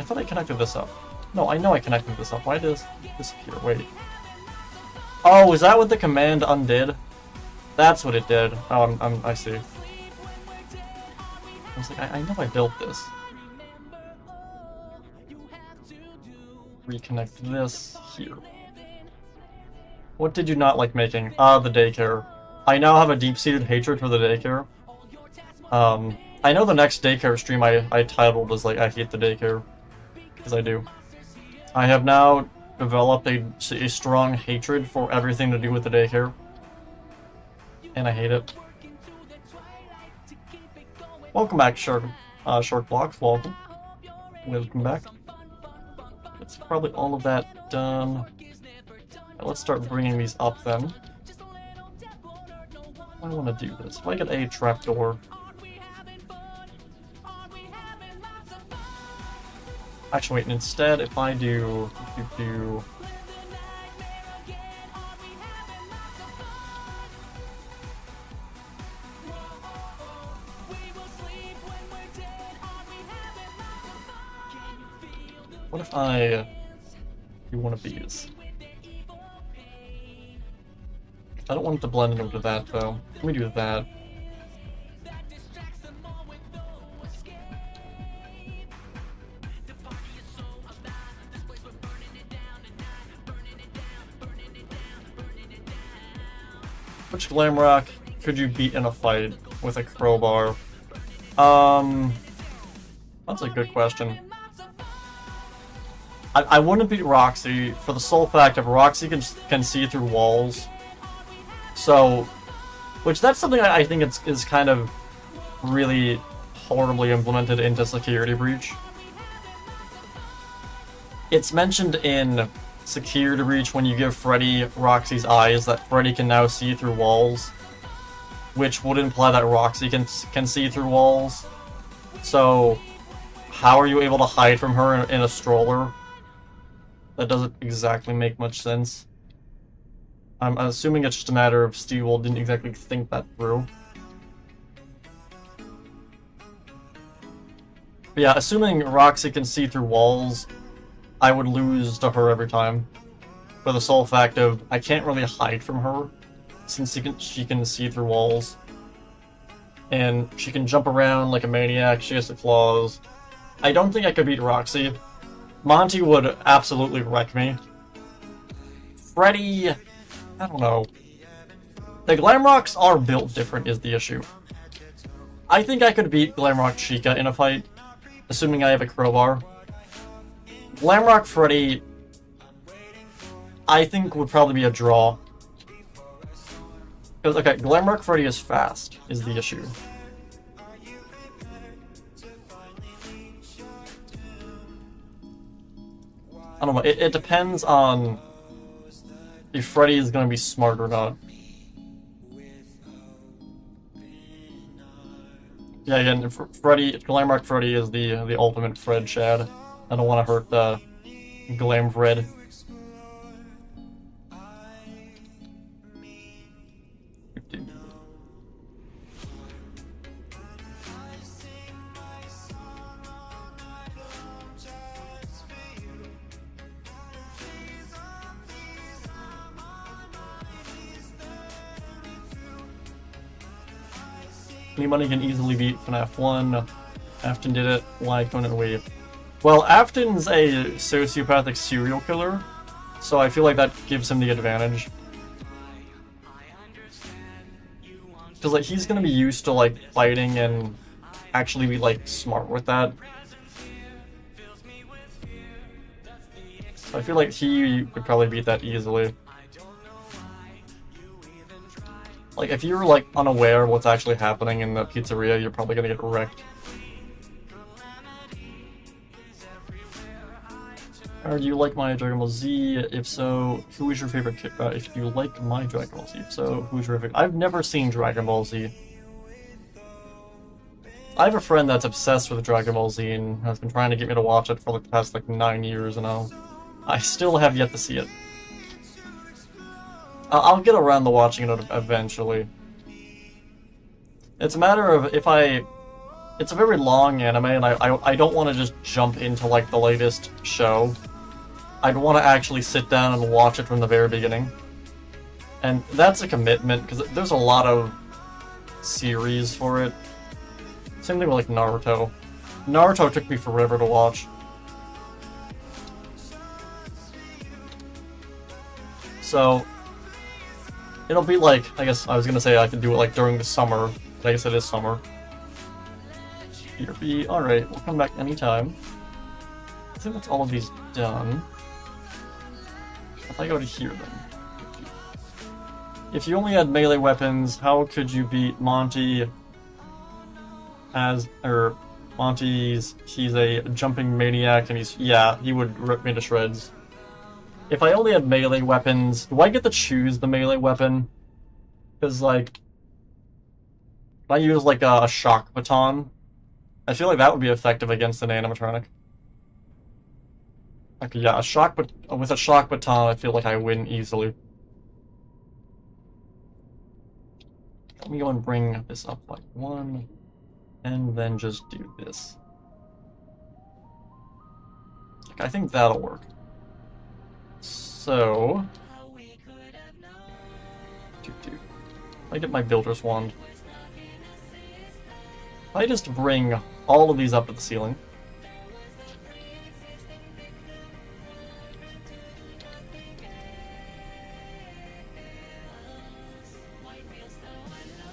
thought I connected this up. No, I know I connected this up. Why does this appear? Wait. Oh, is that what the command undid? That's what it did. Oh, I see. I was like, I know I built this. Reconnect this here. What did you not like making? Ah, the daycare. I now have a deep-seated hatred for the daycare. I know the next daycare stream I titled was like, I hate the daycare. Because I do. I have now developed a strong hatred for everything to do with the daycare. And I hate it. Welcome back, Shark Blocks. Welcome. Welcome back. That's probably all of that done. Now let's start bringing these up then. I want to do this. If I get a trapdoor. Actually, wait, instead, if I do... What if I do one of these? I don't want it to blend into that, though. Let me do that. Which glam rock could you beat in a fight with a crowbar? That's a good question. I wouldn't beat Roxy for the sole fact of Roxy can see through walls. So, which that's something I think is kind of really horribly implemented into Security Breach. It's mentioned in Security Breach when you give Freddy Roxy's eyes that Freddy can now see through walls, which would imply that Roxy can see through walls. So, how are you able to hide from her in a stroller? That doesn't exactly make much sense. I'm assuming it's just a matter of Steel didn't exactly think that through. But yeah, assuming Roxy can see through walls, I would lose to her every time. For the sole fact of, I can't really hide from her, since she can see through walls. And she can jump around like a maniac, she has the claws. I don't think I could beat Roxy. Monty would absolutely wreck me. Freddy... I don't know. The Glamrocks are built different is the issue. I think I could beat Glamrock Chica in a fight, assuming I have a crowbar. Glamrock Freddy, I think would probably be a draw. Because, okay, Glamrock Freddy is fast, is the issue. I don't know, it depends on if Freddy is going to be smart or not. Yeah, again, Glamrock Freddy is the ultimate Fred Chad. I don't want to hurt the Glam Fred. Anybody can easily beat FNAF 1. Afton did it. Why couldn't it wait? Well, Afton's a sociopathic serial killer, so I feel like that gives him the advantage. Because like he's gonna be used to like fighting and actually be like smart with that. So I feel like he could probably beat that easily. Like, if you're, like, unaware of what's actually happening in the pizzeria, you're probably gonna get wrecked. Do you like my Dragon Ball Z? If so, who is your favorite if you like my Dragon Ball Z, if so, who's your favorite? I've never seen Dragon Ball Z. I have a friend that's obsessed with Dragon Ball Z and has been trying to get me to watch it for, like, the past, like, 9 years now. I still have yet to see it. I'll get around to watching it eventually. It's a matter of if I it's a very long anime, and I don't want to just jump into, like, the latest show. I'd want to actually sit down and watch it from the very beginning. And that's a commitment, because there's a lot of series for it. Same thing with, like, Naruto. Naruto took me forever to watch. So, it'll be like, I guess I was gonna say I could do it, like, during the summer, but I guess it is summer. Alright, we'll come back anytime. I think that's all of these done. If I go to here, then. If you only had melee weapons, how could you beat Monty he's a jumping maniac, and he would rip me to shreds. If I only had melee weapons, do I get to choose the melee weapon? Because, like, if I use, like, a shock baton, I feel like that would be effective against an animatronic. Okay, yeah, with a shock baton, I feel like I win easily. Let me go and bring this up like 1, and then just do this. Like, I think that'll work. So, I get my builder's wand. I just bring all of these up to the ceiling.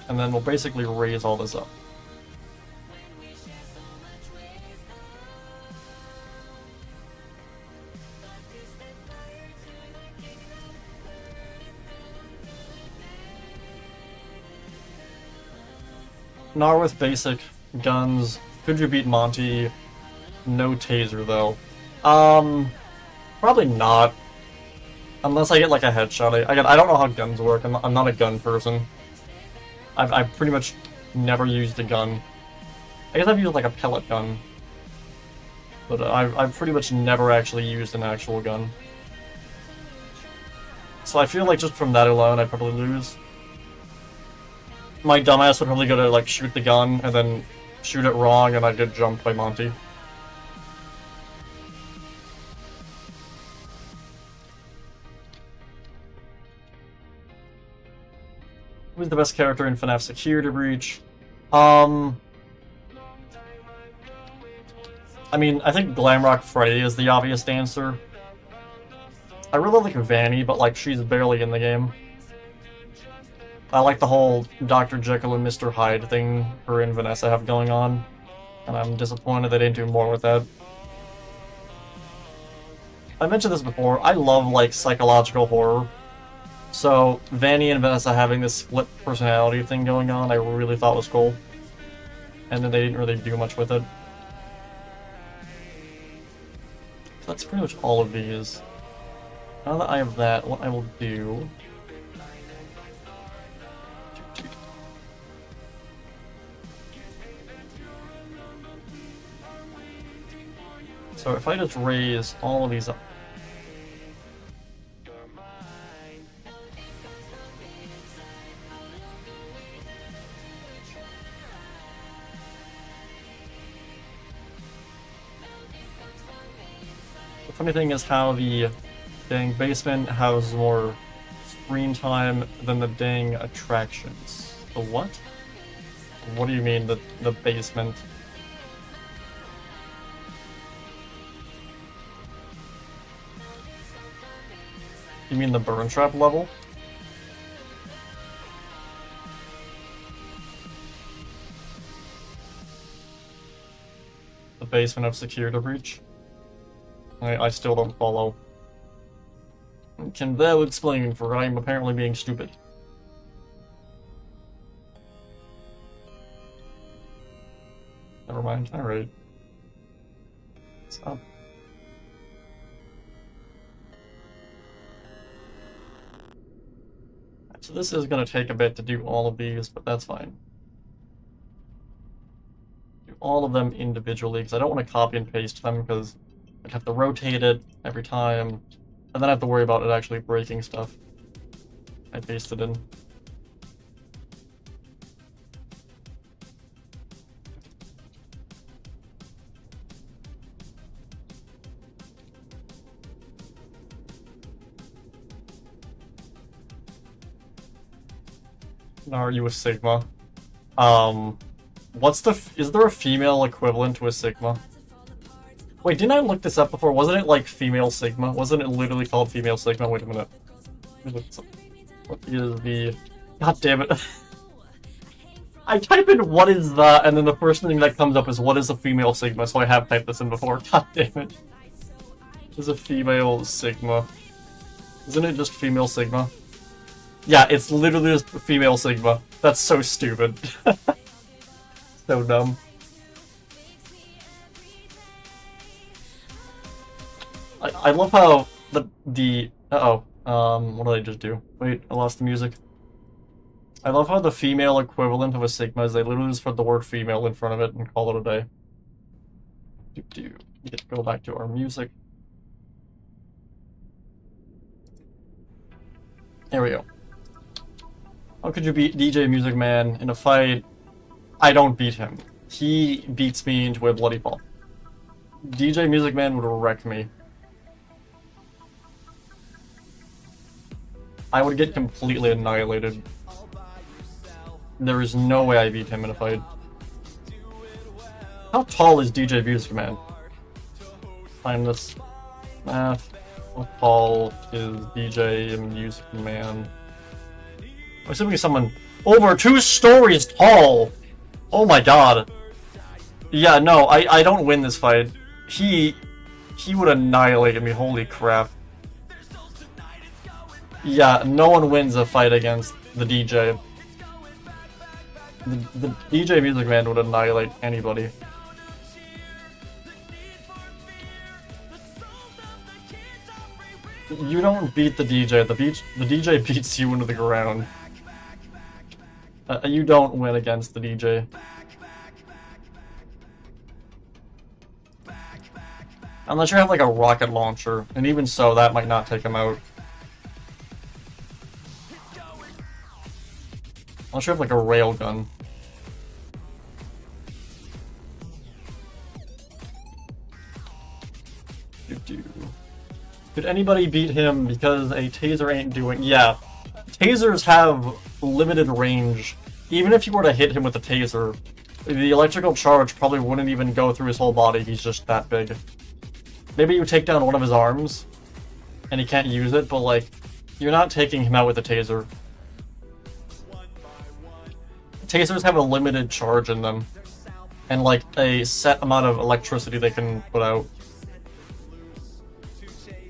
And then we'll basically raise all this up. Nar with basic guns. Could you beat Monty? No taser though. Probably not. Unless I get like a headshot. I don't know how guns work. I'm not a gun person. I've pretty much never used a gun. I guess I've used like a pellet gun. But I've pretty much never actually used an actual gun. So I feel like just from that alone I'd probably lose. My dumbass would probably go to, like, shoot the gun, and then shoot it wrong, and I'd get jumped by Monty. Who's the best character in FNAF Security Breach? I mean, I think Glamrock Freddy is the obvious answer. I really like Vanny, but, like, she's barely in the game. I like the whole Dr. Jekyll and Mr. Hyde thing her and Vanessa have going on, and I'm disappointed they didn't do more with that. I mentioned this before, I love, like, psychological horror, so Vanny and Vanessa having this split personality thing going on I really thought was cool, and then they didn't really do much with it. So that's pretty much all of these. Now that I have that, what I will do... So if I just raise all of these up... The funny thing is how the dang basement has more screen time than the dang attractions. The what? What do you mean, the basement? You mean the burn trap level? The basement of Security Breach? I still don't follow. Can thou explain, for I am apparently being stupid. Never mind, alright. Stop. So this is going to take a bit to do all of these, but that's fine. Do all of them individually, because I don't want to copy and paste them, because I'd have to rotate it every time, and then I have to worry about it actually breaking stuff I pasted in. Are you a Sigma? Is there a female equivalent to a Sigma? Wait, didn't I look this up before? Wasn't it like female Sigma? Wasn't it literally called female Sigma? Wait a minute. What is the... God damn it. I type in what is the, and then the first thing that comes up is what is a female Sigma, so I have typed this in before. God damn it. Is a female Sigma. Isn't it just female Sigma? Yeah, it's literally just female Sigma. That's so stupid. So dumb. I love how the uh-oh. What did I just do? Wait, I lost the music. I love how the female equivalent of a Sigma is they literally just put the word female in front of it and call it a day. We get to go back to our music. There we go. How could you beat DJ Music Man in a fight? I don't beat him. He beats me into a bloody fall. DJ Music Man would wreck me. I would get completely annihilated. There is no way I beat him in a fight. How tall is DJ Music Man? Find this math. How tall is DJ Music Man? I'm assuming someone over 2 stories tall! Oh my god. Yeah, no, I don't win this fight. He would annihilate me, holy crap. Yeah, no one wins a fight against the DJ. The DJ Music Man would annihilate anybody. You don't beat the DJ. The DJ beats you into the ground. You don't win against the DJ. Unless you have like a rocket launcher, and even so, that might not take him out. Unless you have like a railgun. Could anybody beat him because a taser ain't doing... Yeah. Tasers have limited range. Even if you were to hit him with a taser, the electrical charge probably wouldn't even go through his whole body, he's just that big. Maybe you take down one of his arms, and he can't use it, but like, you're not taking him out with a taser. Tasers have a limited charge in them, and like a set amount of electricity they can put out.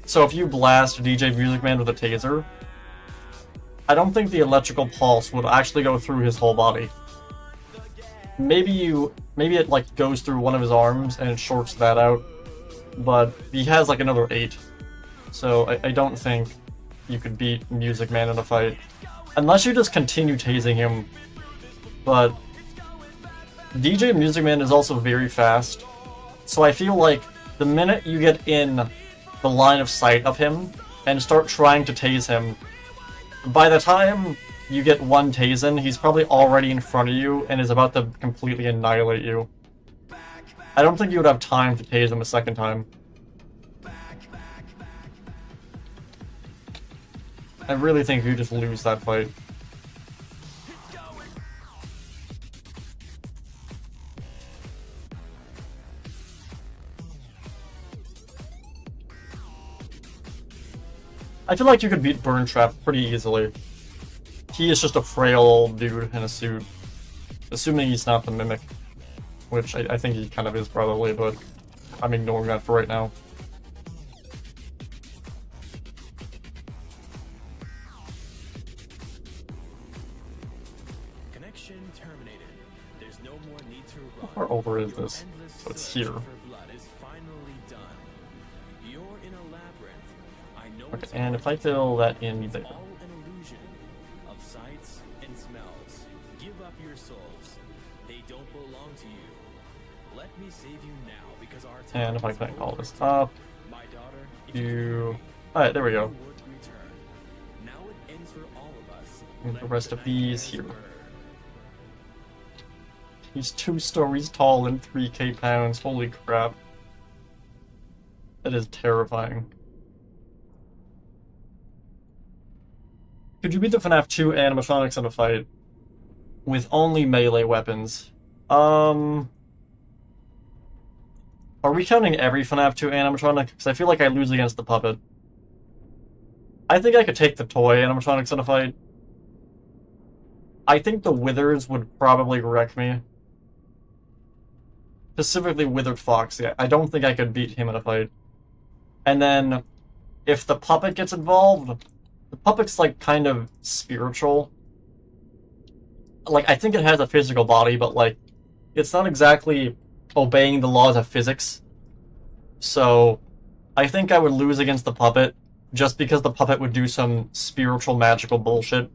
So if you blast DJ Music Man with a taser, I don't think the electrical pulse would actually go through his whole body. Maybe it like goes through one of his arms and it shorts that out, but he has like another 8. So I don't think you could beat Music Man in a fight. Unless you just continue tasing him. But DJ Music Man is also very fast, so I feel like the minute you get in the line of sight of him and start trying to tase him, by the time you get one tase in, he's probably already in front of you and is about to completely annihilate you. I don't think you would have time to tase him a second time. I really think you just lose that fight. I feel like you could beat Burn Trap pretty easily. He is just a frail old dude in a suit. Assuming he's not the Mimic. Which I think he kind of is probably, but I'm ignoring that for right now. Connection terminated. There's no more need to run. How far over is this? So it's here. Okay, and if I fill that in there. All an illusion of sights and smells. Give up your souls. They don't belong to you. Let me save you now because our time And if I can call this up. My daughter, Alright, there we go. now it ends for all of us. And the rest of these here. He's 2 stories tall and 3k pounds. Holy crap. That is terrifying. Could you beat the FNAF 2 animatronics in a fight? with only melee weapons. Are we counting every FNAF 2 animatronic? Because I feel like I lose against the puppet. I think I could take the toy animatronics in a fight. I think the Withers would probably wreck me. Specifically Withered Foxy. I don't think I could beat him in a fight. And then, if the puppet gets involved, the puppet's like kind of spiritual. Like, I think it has a physical body, but like, it's not exactly obeying the laws of physics. So, I think I would lose against the puppet, just because the puppet would do some spiritual magical bullshit.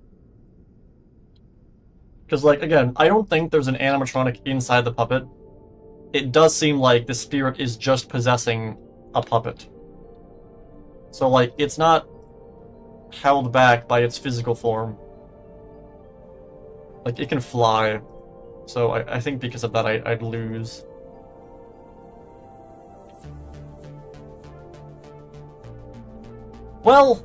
Because, like, again, I don't think there's an animatronic inside the puppet. It does seem like the spirit is just possessing a puppet. So, like, it's not held back by its physical form. Like, it can fly. So I think because of that, I'd lose. Well,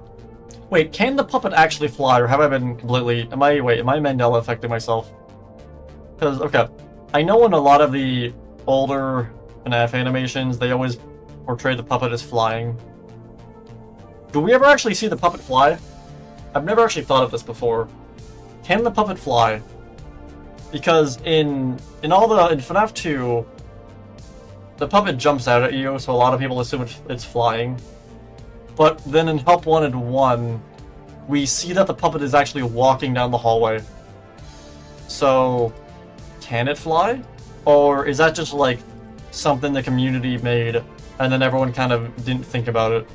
wait, can the puppet actually fly, or have I been completely... Am I Mandela affecting myself? Because, okay, I know in a lot of the older FNAF animations, they always portray the puppet as flying. Do we ever actually see the puppet fly? I've never actually thought of this before. Can the puppet fly? Because in FNAF 2, the puppet jumps out at you, so a lot of people assume it's flying. But then in Help Wanted 1, we see that the puppet is actually walking down the hallway. So, can it fly? Or is that just like something the community made and then everyone kind of didn't think about it?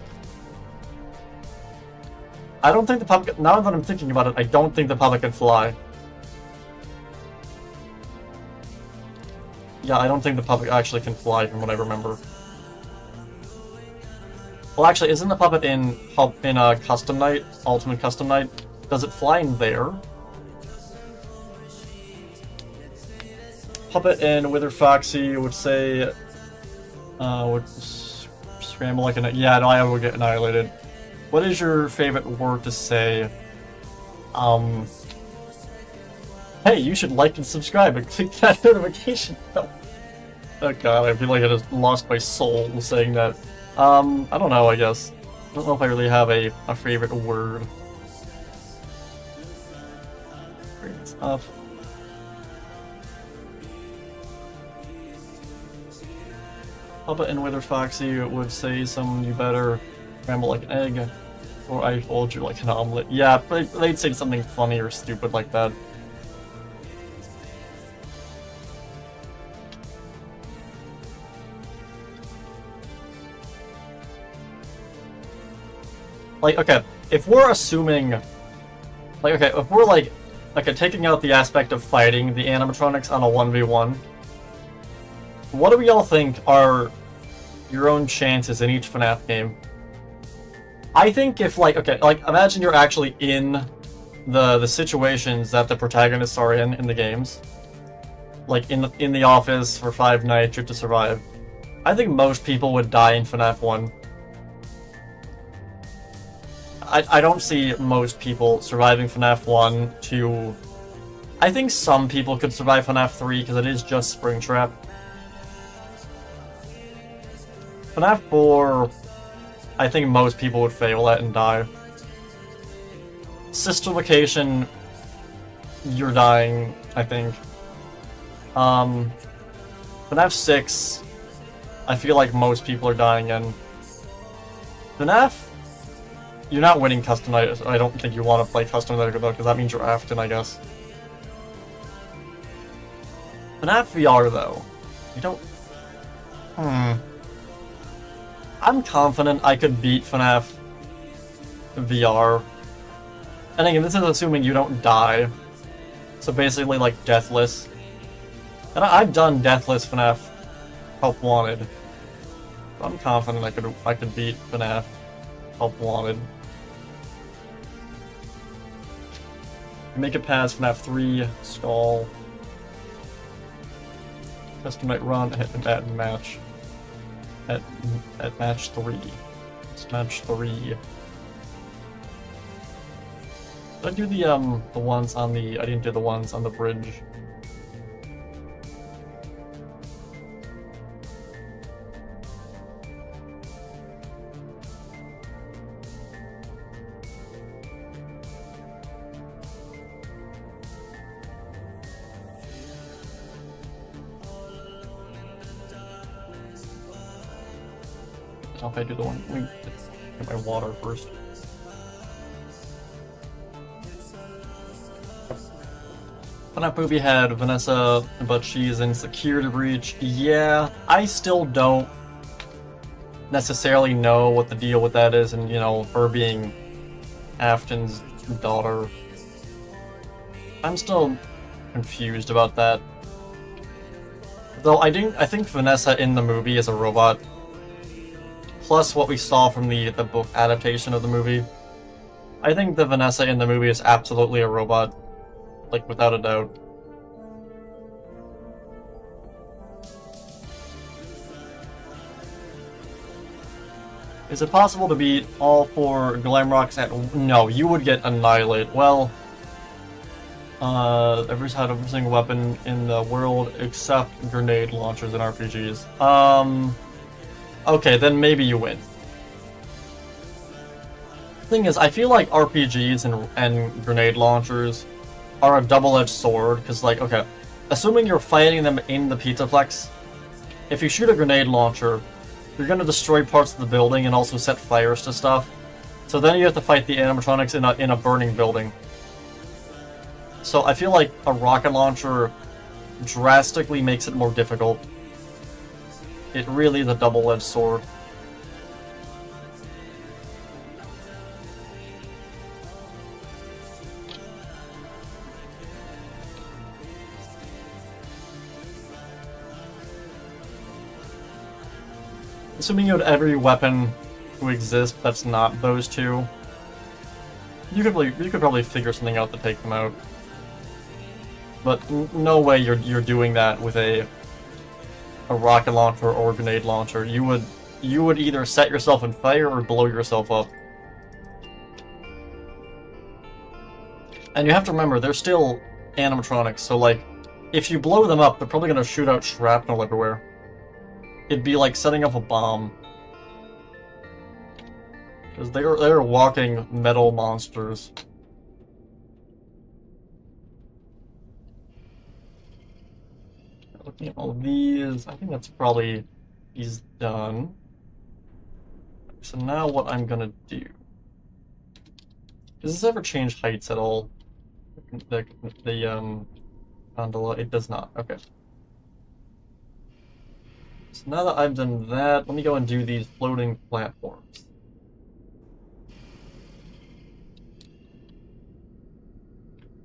I don't think the puppet, now that I'm thinking about it, I don't think the puppet can fly. Yeah, I don't think the puppet actually can fly from what I remember. Well, actually, isn't the puppet in Custom Night, Ultimate Custom Night? Does it fly in there? Puppet in Wither Foxy would say, would scramble like an... Yeah, no, I would get annihilated. What is your favorite word to say? Hey, you should like and subscribe and click that notification bell. Oh god, I feel like I just lost my soul saying that. I don't know, I guess. I don't know if I really have a favorite word. Bring this up. Puppet and Wither Foxy would say you better scramble like an egg, or I fold you like an omelet. Yeah, but they'd say something funny or stupid like that. Like, okay, if we're assuming... Like, okay, if we're, like taking out the aspect of fighting the animatronics on a 1v1, what do we all think are your own chances in each FNAF game? I think if, like, okay, like, imagine you're actually in the situations that the protagonists are in the games. Like, in the office for 5 nights, you have to survive. I think most people would die in FNAF 1. I don't see most people surviving FNAF 1 to... I think some people could survive FNAF 3 because it is just Springtrap. FNAF 4, I think most people would fail at and die. Sister Location, you're dying, I think. FNAF 6, I feel like most people are dying in. FNAF, you're not winning Custom Night. I don't think you want to play Custom Night because that means you're Afton, I guess. FNAF VR, though. You don't... I'm confident I could beat FNAF VR. And again, this is assuming you don't die. So basically, like, Deathless. And I've done Deathless FNAF Help Wanted. I'm confident I could beat FNAF Help Wanted. Make it past FNAF 3, stall. Custom Night run at match. At match 3. It's match 3. Did I do the ones on the... I didn't do the ones on the bridge. I'll do the one. Let me get my water first. FNAF movie had Vanessa, but she's in security breach. Yeah, I still don't necessarily know what the deal with that is, and you know, her being Afton's daughter. I'm still confused about that. Though I think Vanessa in the movie is a robot. Plus what we saw from the book adaptation of the movie. I think the Vanessa in the movie is absolutely a robot. Like, without a doubt. Is it possible to beat all 4 Glamrocks at... No, you would get annihilated. Well, every single weapon in the world except grenade launchers and RPGs. Okay, then maybe you win. Thing is, I feel like RPGs and grenade launchers are a double-edged sword, because, like, okay, assuming you're fighting them in the Pizzaplex, if you shoot a grenade launcher, you're gonna destroy parts of the building and also set fires to stuff. So then you have to fight the animatronics in a burning building. So I feel like a rocket launcher drastically makes it more difficult. It really is a double-edged sword. Assuming you had every weapon to exist that's not those two, you could probably figure something out to take them out. But no way you're doing that with a rocket launcher or a grenade launcher. You would either set yourself on fire or blow yourself up. And you have to remember, they're still animatronics, so like, if you blow them up, they're probably gonna shoot out shrapnel everywhere. It'd be like setting off a bomb. Because they're walking metal monsters. Looking at all of these, I think that's probably... he's done. So now what I'm gonna do... Does this ever change heights at all? The gondola? It does not. Okay. So now that I've done that, let me go and do these floating platforms.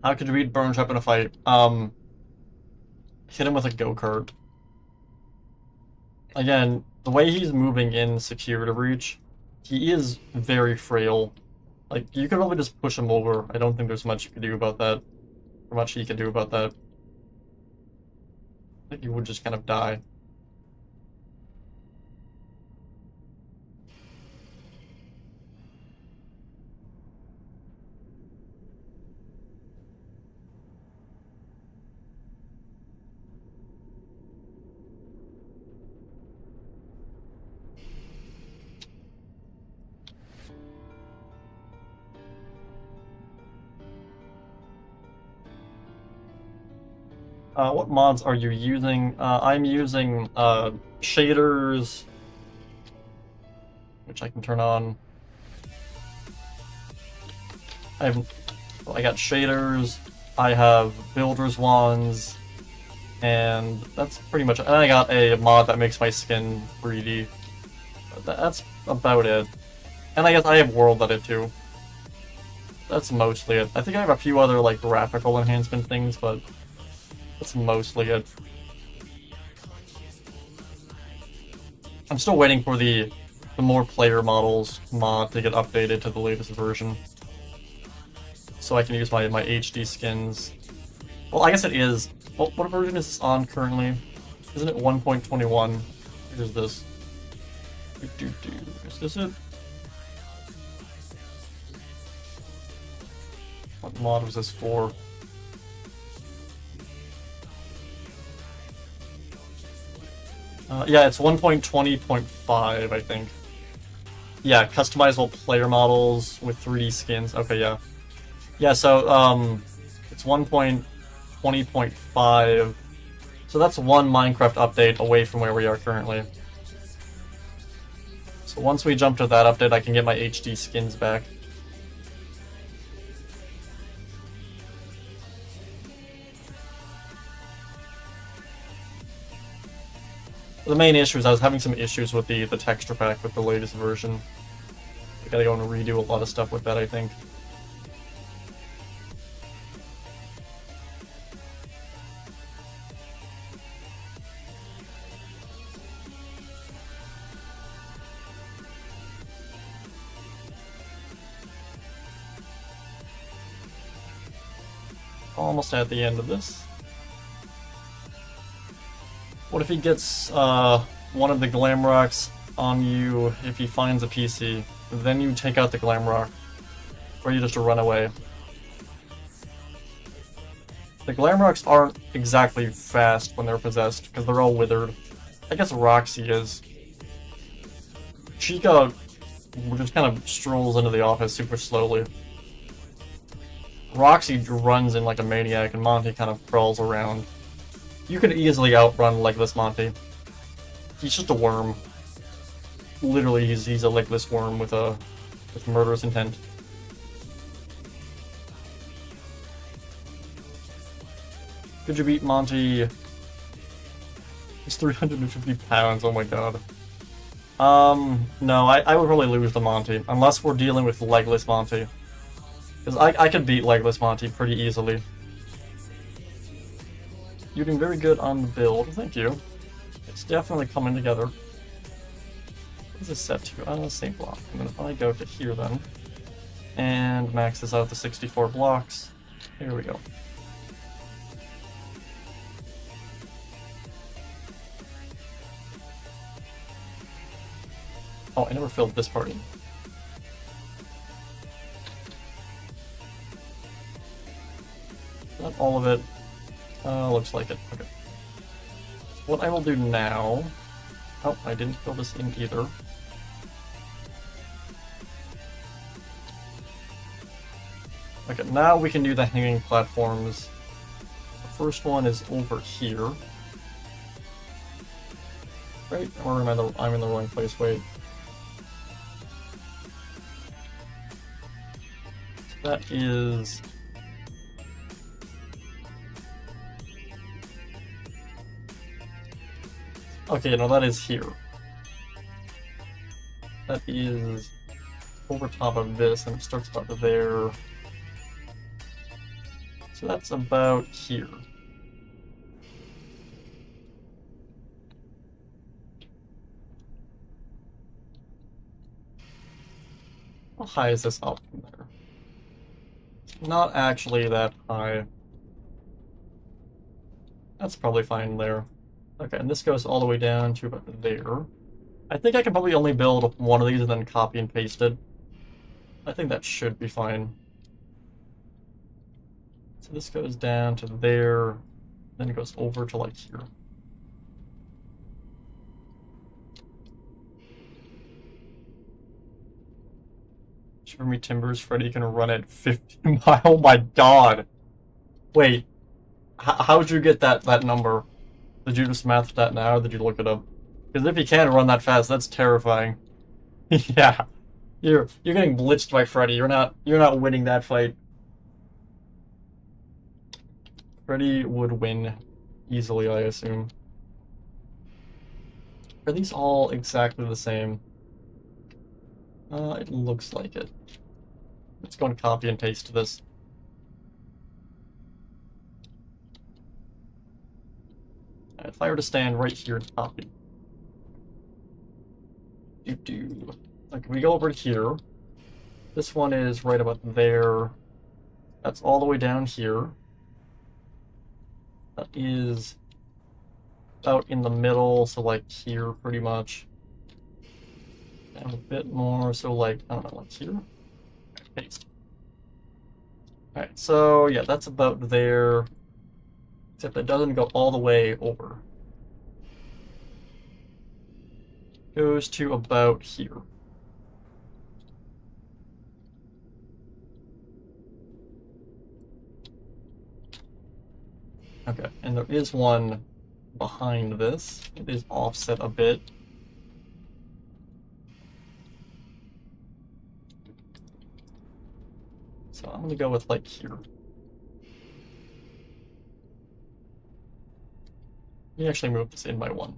How could you beat Burn Trap in a fight? Hit him with a go-kart. Again, the way he's moving in security breach, he is very frail. Like, you could probably just push him over. I don't think there's much you could do about that. Or much he can do about that. I think he would just kind of die. What mods are you using? I'm using shaders, which I can turn on. I got shaders, I have builders wands, and that's pretty much it. And I got a mod that makes my skin 3D. That's about it. And I guess I have world edit too. That's mostly it. I think I have a few other like graphical enhancement things, but that's mostly it. I'm still waiting for the more player models mod to get updated to the latest version, so I can use my HD skins. Well, I guess it is. What version is this on currently? Isn't it 1.21? Here's this. Is this it? What mod was this for? Yeah, it's 1.20.5, I think. Yeah, customizable player models with 3D skins. Okay, yeah. Yeah, so, it's 1.20.5. So that's one Minecraft update away from where we are currently. So once we jump to that update, I can get my HD skins back. The main issue is I was having some issues with the texture pack with the latest version. I gotta go and redo a lot of stuff with that, I think. Almost at the end of this. What if he gets one of the glam rocks on you if he finds a PC? Then you take out the glam rock, or you just run away. The glam rocks aren't exactly fast when they're possessed, because they're all withered. I guess Roxy is. Chica just kind of strolls into the office super slowly. Roxy runs in like a maniac, and Monty kind of crawls around. You can easily outrun Legless Monty. He's just a worm. Literally, he's a legless worm with murderous intent. Could you beat Monty? He's 350 pounds, oh my god. No, I would probably lose to Monty, unless we're dealing with Legless Monty. Because I could beat Legless Monty pretty easily. You're doing very good on the build, thank you. It's definitely coming together. What is this set to? Same block. And then if I go to here then, and max this out to 64 blocks, here we go. Oh, I never filled this part in. Not all of it. Looks like it. Okay. What I will do now... Oh, I didn't fill this in either. Okay, now we can do the hanging platforms. The first one is over here. Right? Or am I'm in the wrong place, wait. So that is... Okay, no, that is here. That is over top of this, and it starts about there. So that's about here. How high is this up from there? Not actually that high. That's probably fine there. Okay, and this goes all the way down to about there. I think I can probably only build one of these and then copy and paste it. I think that should be fine. So this goes down to there, then it goes over to like here. Shiver me timbers, Freddy can run at 50 miles. Oh my god! Wait, how'd you get that number? Did you just math that now, or did you look it up? Because if you can run that fast, that's terrifying. Yeah, you're getting blitzed by Freddy. You're not winning that fight. Freddy would win easily, I assume. Are these all exactly the same? It looks like it. Let's go and copy and paste this. If I were to stand right here and copy. Like, we go over here. This one is right about there. That's all the way down here. That is about in the middle, so like here, pretty much. And a bit more, so like, I don't know, like here? Paste. Alright, so yeah, that's about there. Except it doesn't go all the way over. Goes to about here. Okay, and there is one behind this. It is offset a bit. So I'm gonna go with like here. Let me actually move this in by one.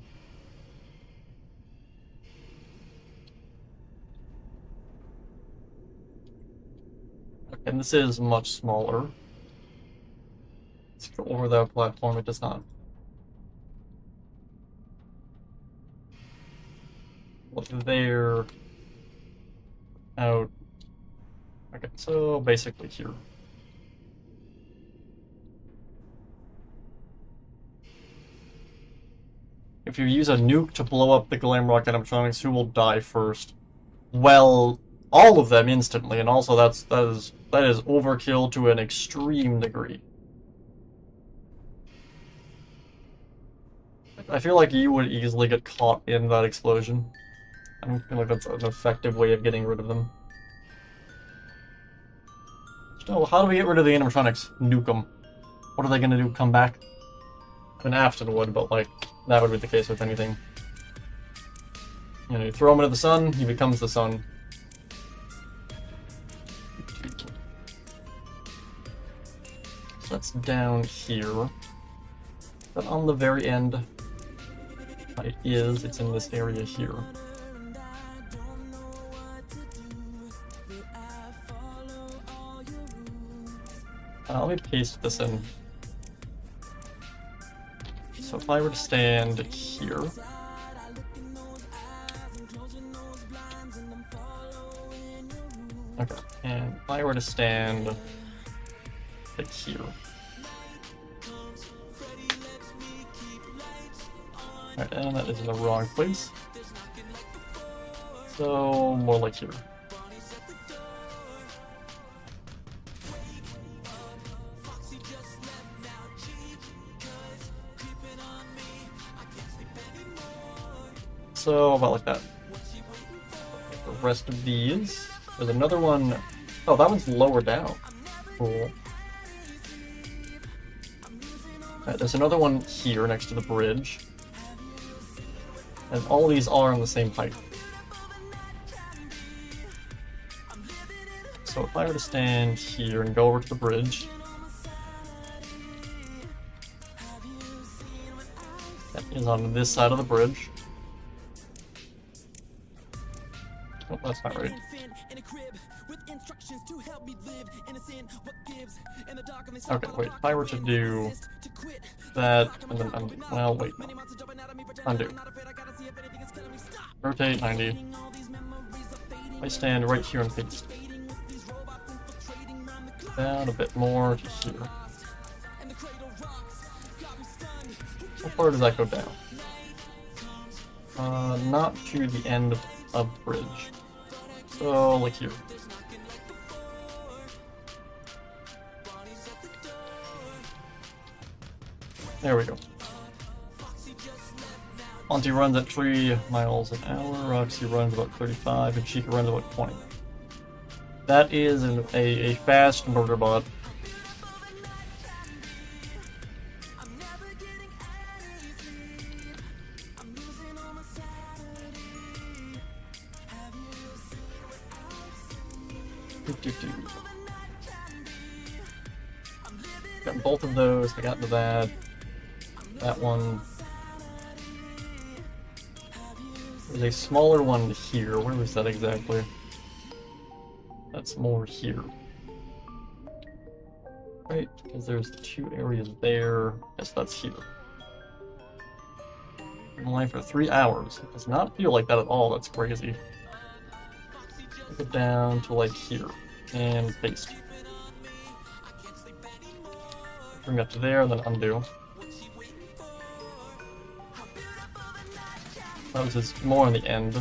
Okay, and this is much smaller. Let's go over that platform. It does not. Look there. Out. Okay, so basically here. If you use a nuke to blow up the Glamrock animatronics, who will die first? Well, all of them instantly, and also that is overkill to an extreme degree. I feel like you would easily get caught in that explosion. I don't feel like that's an effective way of getting rid of them. So how do we get rid of the animatronics? Nuke them. What are they gonna do? Come back? I mean, Afton would, but like, that would be the case with anything. You know, you throw him into the sun, he becomes the sun. So that's down here. But on the very end, it's in this area here. Let me paste this in. So if I were to stand here, okay, and if I were to stand like here, alright, and that is in the wrong place, so more like here. So about like that. The rest of these, there's another one. Oh, that one's lower down. Cool. Right, there's another one here next to the bridge, and all these are on the same height. So if I were to stand here and go over to the bridge, that is on this side of the bridge. Oh, that's not right. Okay, wait, if I were to do that, and then undo. Well, wait, no. Undo. Rotate 90. I stand right here and paste. Down a bit more to here. How far does that go down? Not to the end of the bridge. So, like here. There we go. Monty runs at 3 miles an hour, Roxy runs about 35, and Chica runs about 20. That is a fast murder bot. Got both of those, I got into that. That one. There's a smaller one here. Where was that exactly? That's more here. Right, because there's 2 areas there. Yes, that's here. Been alive for 3 hours. It does not feel like that at all. That's crazy. Take it down to like here. And paste. Bring that to there, and then undo. That was just more on the end.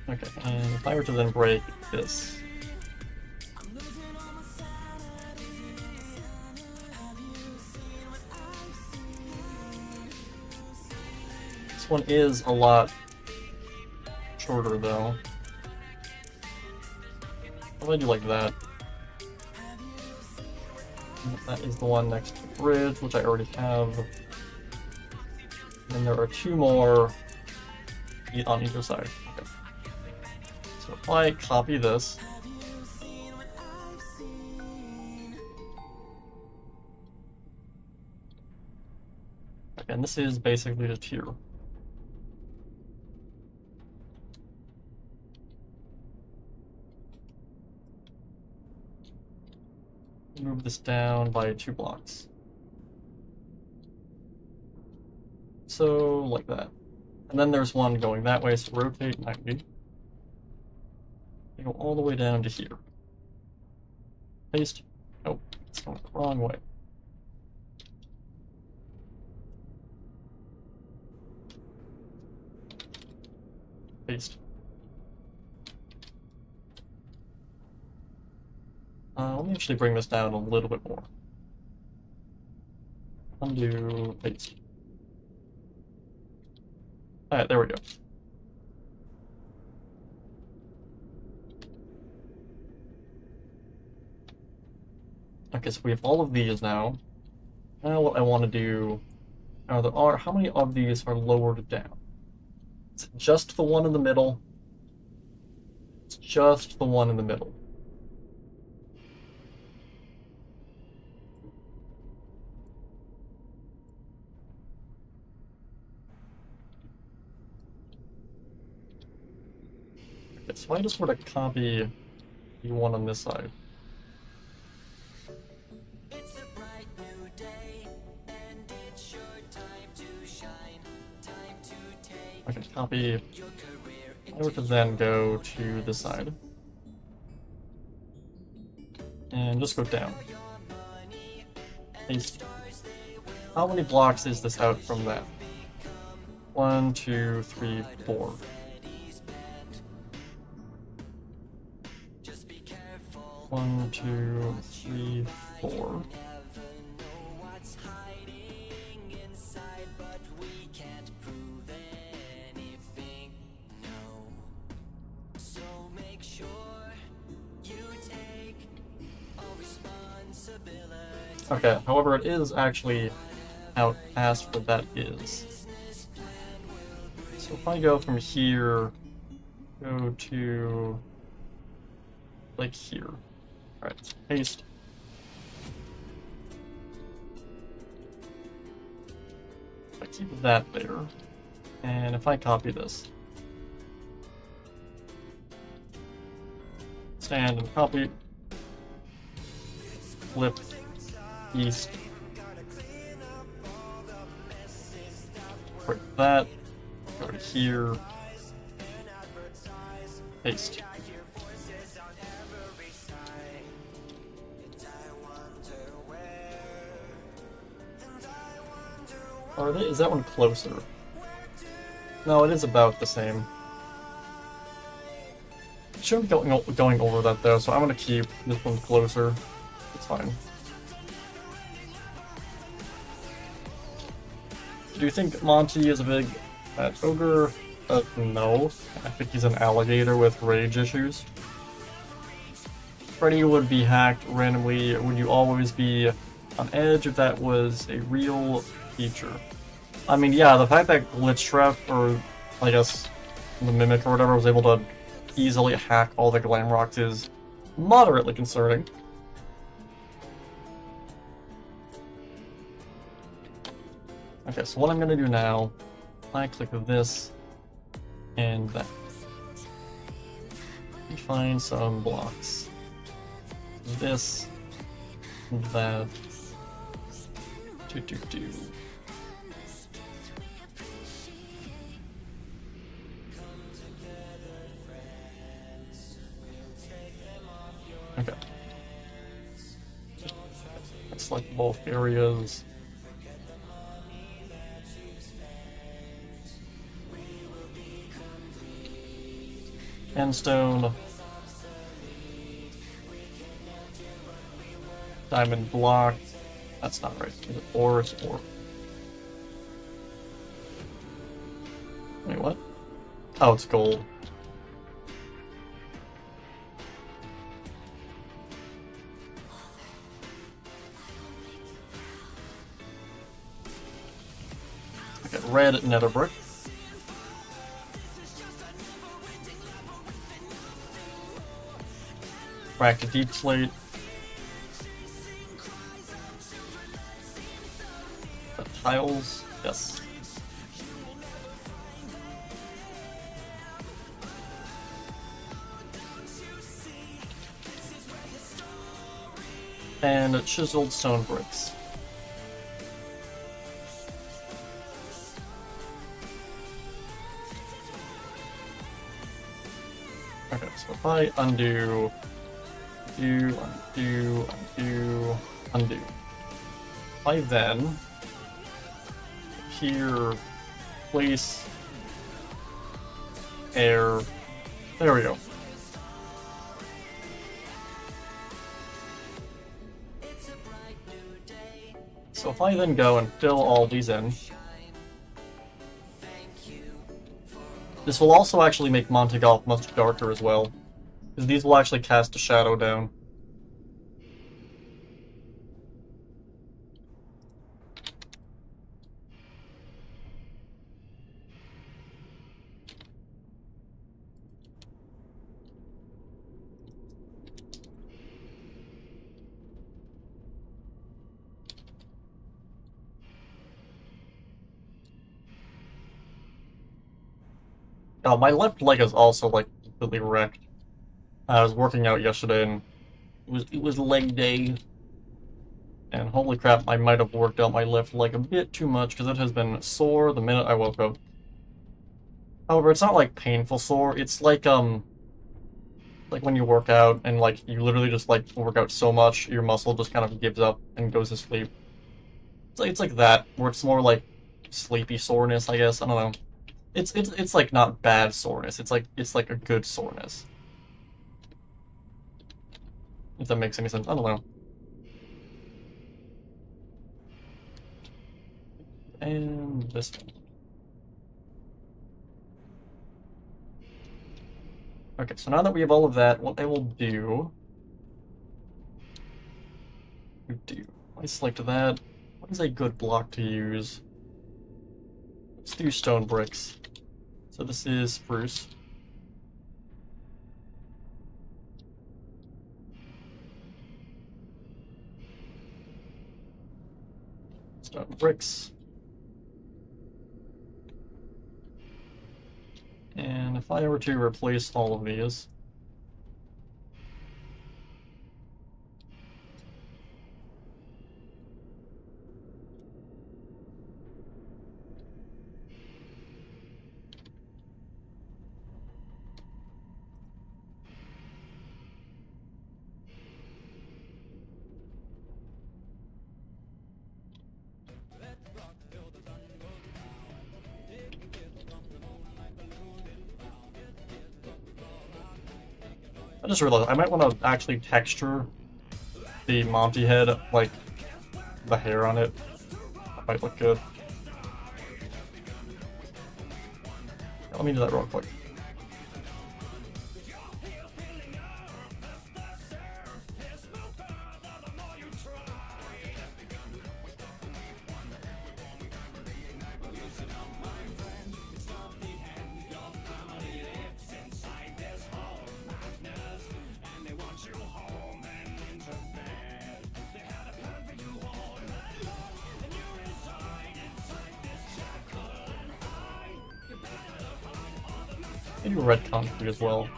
Okay, and if I were to then break this. This one is a lot shorter though. How do I do like that? That is the one next to the bridge, which I already have. And there are two more on either side. Okay. So if I copy this, and this is basically just here. Move this down by 2 blocks. So, like that. And then there's one going that way, so rotate 90. You go all the way down to here. Paste. Oh, it's going the wrong way. Paste. Let me actually bring this down a little bit more. Undo, paste. Alright, there we go. Okay, so we have all of these now. Now what I want to do... how many of these are lowered down? It's just the one in the middle. It's just the one in the middle. So I just sort of copy the one on this side. It's a bright new day, and it's your time to shine, time to take I can copy. your career I were to then go to this side. And just go down. Paste. How many blocks is this out from that? 1, 2, 3, 4. Just be careful. 1, 2, 3, 4. What's hiding inside, but we can't prove anything. No. So make sure you take all responsibility. Okay, however, it is actually out past where that is. So if I go from here, go to like here. Alright, paste. I keep that there. And if I copy this, stand and copy, flip, east, break that, go to here, paste. Are they? Is that one closer? No, it is about the same. Shouldn't be going over that though, so I'm gonna keep this one closer. It's fine. Do you think Monty is a big ogre? No. I think he's an alligator with rage issues. Freddy would be hacked randomly. Would you always be on edge if that was a real feature? I mean, yeah, the fact that Glitch Trap, or I guess the Mimic or whatever, was able to easily hack all the Glam Rocks is moderately concerning. Okay, so what I'm gonna do now, I click this and that. And find some blocks. This, that, do. Okay. Select both areas. Endstone. Diamond block. That's not right. Is it ore? It's ore. Wait, what? Oh, it's gold. Okay, red nether brick. Crack a deep slate. The tiles, yes. And chiseled stone bricks. Okay, so if I undo, undo. If I then here place air, there we go. So if I then go and fill all these in, this will also actually make MontyGolf much darker as well, because these will actually cast a shadow down. Oh, my left leg is also, like, completely wrecked. I was working out yesterday, and it was leg day. And holy crap, I might have worked out my left leg a bit too much, because it has been sore the minute I woke up. However, it's not, like, painful sore. It's like when you work out, and, like, you literally just, like, work out so much, your muscle just kind of gives up and goes to sleep. It's like that, where it's more, like, sleepy soreness, I guess. I don't know. It's like not bad soreness. It's like a good soreness. If that makes any sense, I don't know. And this one. Okay, so now that we have all of that, what I will do. I select that. What is a good block to use? Let's do stone bricks. So this is spruce. Stone bricks. And if I were to replace all of these, I just realized I might want to actually texture the Monty head, like the hair on it. That might look good. Let me do that real quick. Maybe red concrete as well.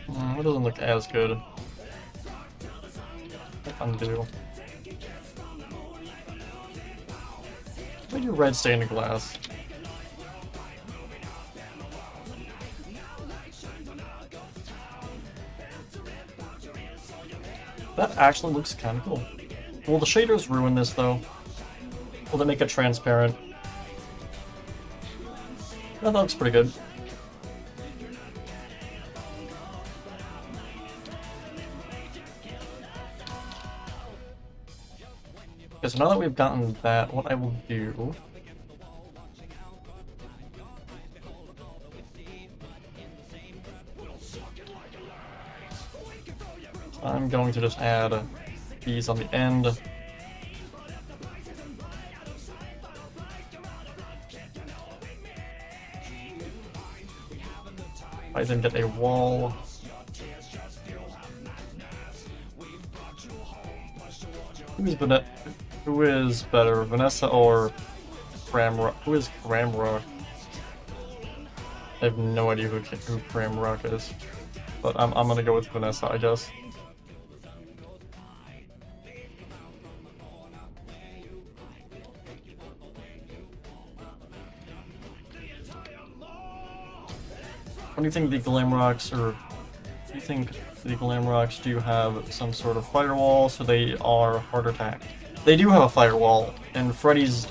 It doesn't look as good. Undo. Maybe red stained glass. That actually looks kind of cool. Will the shaders ruin this, though? Will they make it transparent? That looks pretty good. Okay, so now that we've gotten that, what I will do... I'm going to just add these on the end. I then get a wall. Who is better, Vanessa or Cramrock? Who is Cramrock? I have no idea who Cramrock is, but I'm gonna go with Vanessa, I guess. What do you think the Glamrocks, or do you think the Glamrocks do have some sort of firewall, so they are harder attacked? They do have a firewall, and Freddy's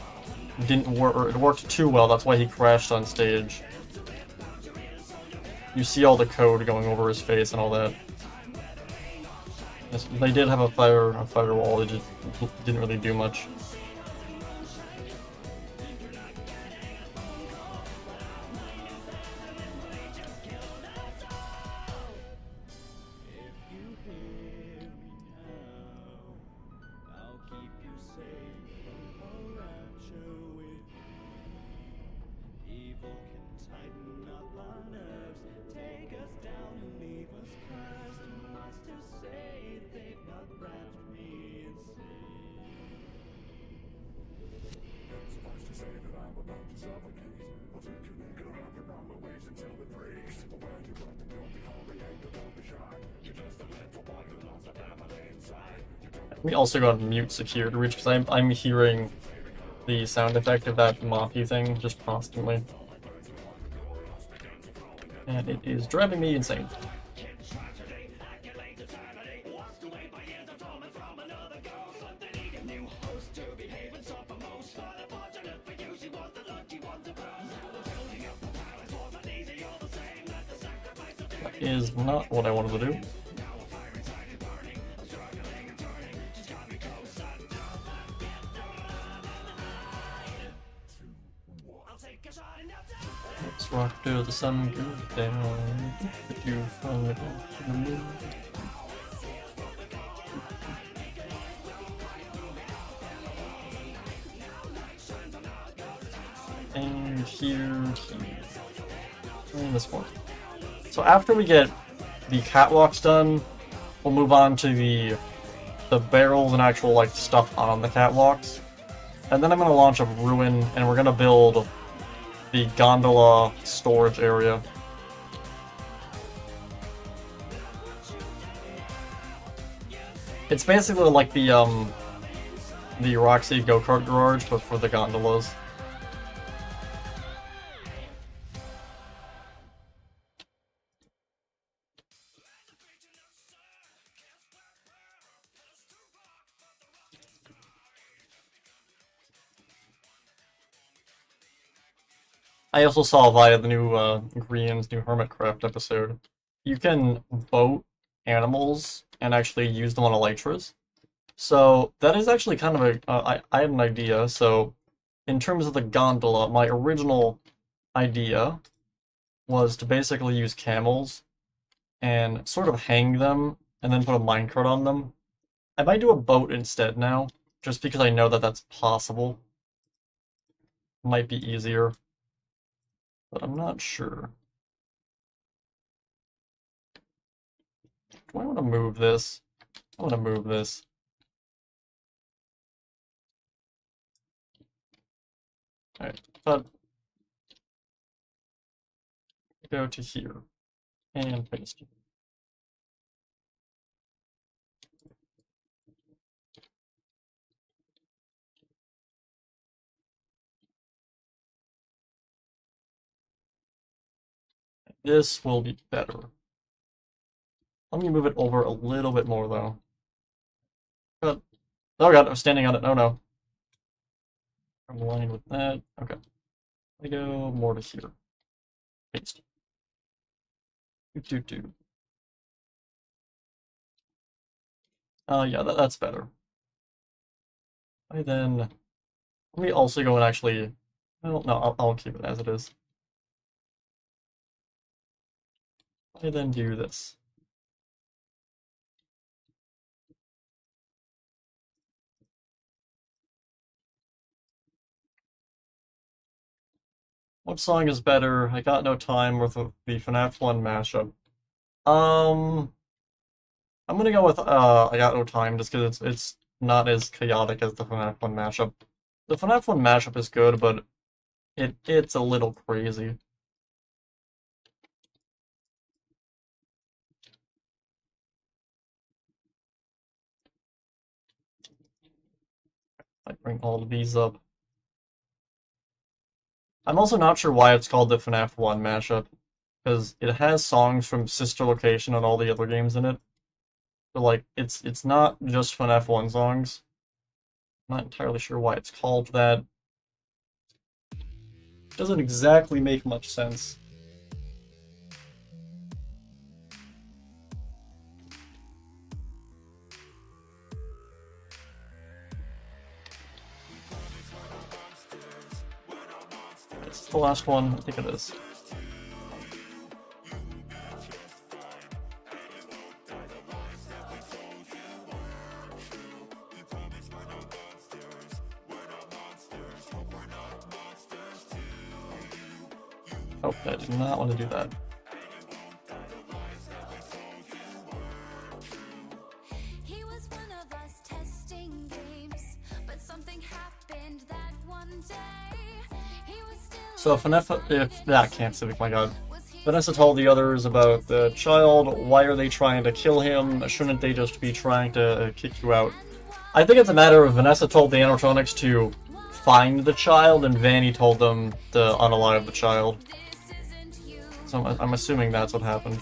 didn't work, or it worked too well, that's why he crashed on stage. You see all the code going over his face and all that. Yes, they did have a firewall, it just didn't really do much. We also got mute security reach because I'm hearing the sound effect of that moppy thing just constantly. And it is driving me insane. That is not what I wanted to do. Let's rock till the sun goes down. Get you from the moon. And here, and this one. So after we get the catwalks done, we'll move on to the barrels and actual like stuff on the catwalks. And then I'm gonna launch a ruin, and we're gonna build the gondola storage area. It's basically like the Roxy go-kart garage, but for the gondolas. I also saw via the new Grian's new Hermitcraft episode, you can boat animals and actually use them on elytras. So that is actually kind of a, I had an idea. So in terms of the gondola, my original idea was to basically use camels and sort of hang them and then put a minecart on them. I might do a boat instead now, just because I know that that's possible. Might be easier. But I'm not sure. Do I want to move this? I want to move this. Alright, but go to here and paste it. This will be better. Let me move it over a little bit more though. But Oh god, I was standing on it. Oh no. I'm aligned with that. Okay. I go more to here. Paste. Do. Yeah, that's better. I then... Let me also go and actually... Well, no, I'll keep it as it is. I then do this. What song is better? I Got No Time with the FNAF 1 mashup. I'm gonna go with I Got No Time just because it's not as chaotic as the FNAF 1 mashup. The FNAF 1 mashup is good, but it's a little crazy. I bring all of these up. I'm also not sure why it's called the FNAF 1 mashup, because it has songs from Sister Location and all the other games in it. But like, it's not just FNAF 1 songs. I'm not entirely sure why it's called that. Doesn't exactly make much sense. It's the last one, I think it is. Oh, I did not want to do that. He was one of us testing games, but something happened that one day. He was still So if can't civic, my god. Vanessa told the others about the child. Why are they trying to kill him? Shouldn't they just be trying to kick you out? I think it's a matter of Vanessa told the animatronics to find the child, and Vanny told them to unalive the child. So I'm assuming that's what happened.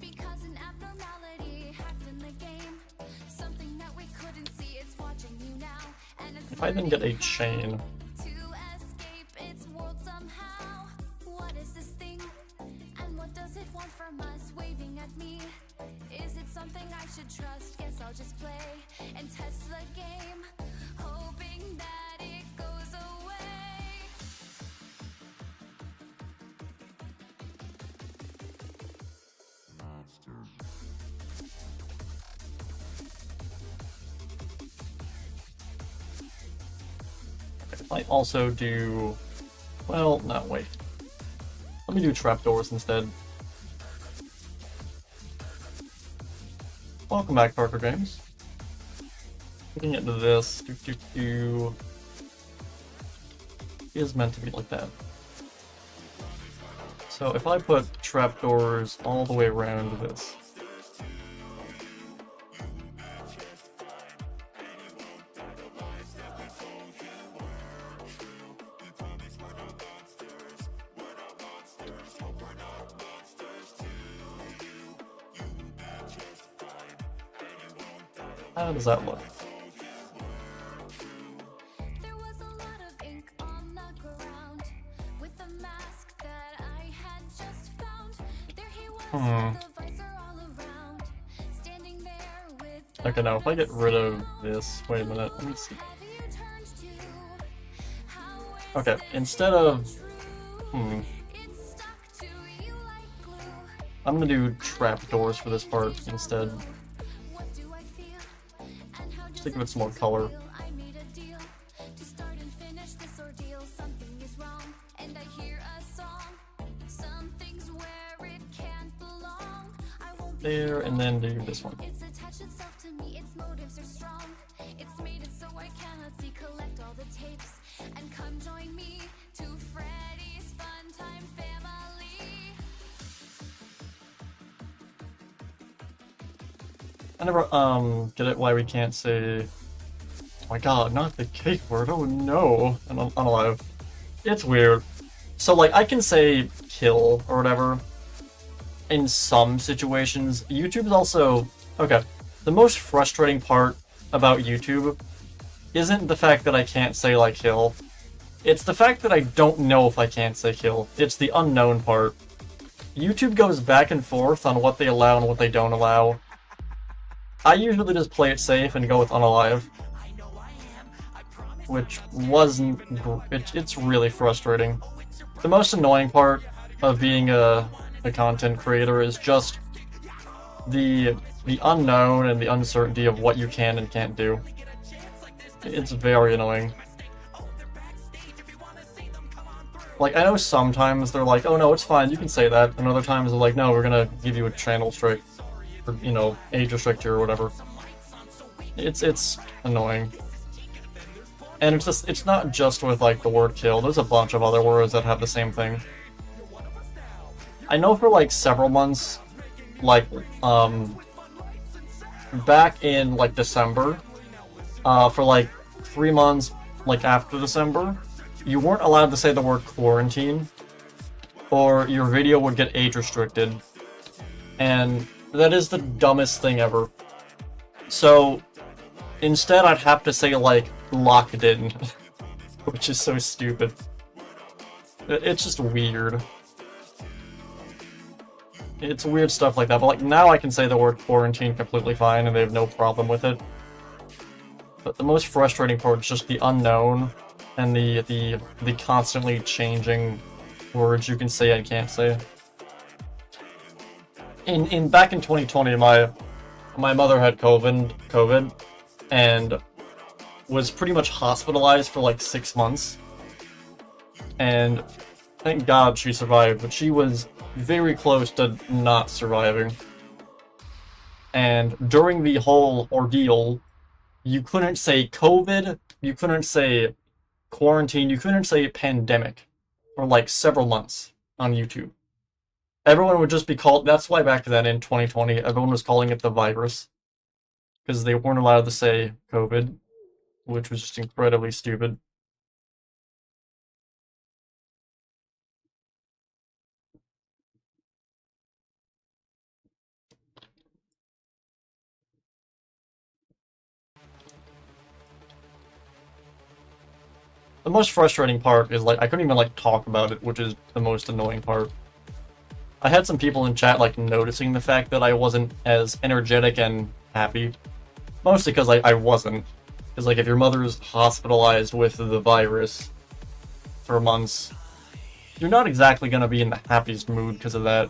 because an abnormality happened in the game. Something that we couldn't see, it's watching you now. And it's If I then get a chain, to escape its world somehow. What is this thing? And what does it want from us? Waving at me. Is it something I should trust? Guess I'll just play and test the game, hoping that it goes away. I also do... Well, no, wait. Let me do trapdoors instead. Welcome back, Parker Games. Looking into this, is meant to be like that. So if I put trapdoors all the way around this, how does that look? There was a lot of ink on the ground with the mask that I had just found. There he was with the visor all around, standing there with the Okay, now if I get rid of this, wait a minute, let me see. have you turned to? How is Okay, instead of, it stuck to you like glue? I'm gonna do trapdoors for this part instead. What do I feel? And how does Think of it it some more taste? color. Feel I made a deal to start and finish this ordeal. Something is wrong, and I hear a song. Something's where it can't belong. I won't be There, and then do this one. It's attached itself to me, its motives are strong. It's made it so I cannot see. Collect all the tapes and come join me to Freddy's Fun Time Family. I never, get it why we can't say, oh my god, not the cake word, oh no, and I'm unalive. It's weird. So, like, I can say kill or whatever in some situations. YouTube is also, okay, the most frustrating part about YouTube isn't the fact that I can't say, like, kill. It's the fact that I don't know if I can't say kill. It's the unknown part. YouTube goes back and forth on what they allow and what they don't allow. I usually just play it safe and go with unalive. Which wasn't... It's really frustrating. The most annoying part of being a content creator is just the unknown and the uncertainty of what you can and can't do. It's very annoying. Like, I know sometimes they're like, oh no, it's fine, you can say that, and other times they're like, no, we're gonna give you a channel strike, or, you know, age restriction or whatever. It's annoying. And it's not just with, like, the word kill, there's a bunch of other words that have the same thing. I know for, like, several months, like, back in, like, December, for, like, 3 months, like, after December, you weren't allowed to say the word quarantine, or your video would get age restricted. And that is the dumbest thing ever. So, instead I'd have to say, like, locked in, which is so stupid. It's just weird. It's weird stuff like that, but, like, now I can say the word quarantine completely fine and they have no problem with it. But the most frustrating part is just the unknown and the constantly changing words you can say and can't say. Back in 2020, my mother had COVID, and was pretty much hospitalized for like 6 months. And thank God she survived, but she was very close to not surviving. And during the whole ordeal, you couldn't say COVID, you couldn't say quarantine, you couldn't say pandemic for like several months on YouTube. Everyone would just be called, that's why back then in 2020, everyone was calling it the virus. Because they weren't allowed to say COVID, which was just incredibly stupid. The most frustrating part is, like, I couldn't even, like, talk about it, which is the most annoying part. I had some people in chat, like, noticing the fact that I wasn't as energetic and happy. Mostly because I wasn't. Because, like, if your mother's hospitalized with the virus for months, you're not exactly gonna be in the happiest mood because of that.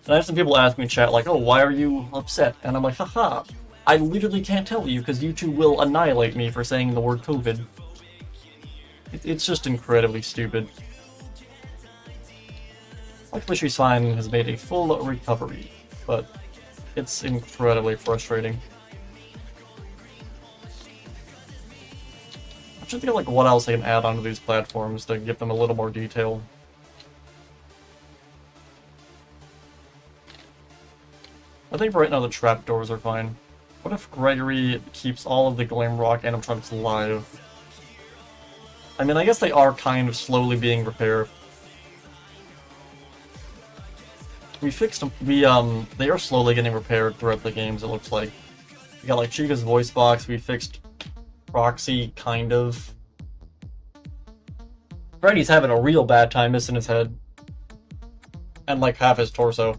And I have some people ask me in chat, like, oh, why are you upset? And I'm like, haha, I literally can't tell you because YouTube will annihilate me for saying the word COVID. It's just incredibly stupid. Luckily, she's fine and has made a full recovery, but it's incredibly frustrating. I'm trying to think of, like, what else I can add onto these platforms to give them a little more detail. I think for right now the trapdoors are fine. What if Gregory keeps all of the Glam Rock animatronics alive? I mean, I guess they are kind of slowly being repaired. We fixed them. They are slowly getting repaired throughout the games, it looks like. We got, like, Chica's voice box, we fixed Proxy, kind of. Freddy's having a real bad time missing his head. And, like, half his torso.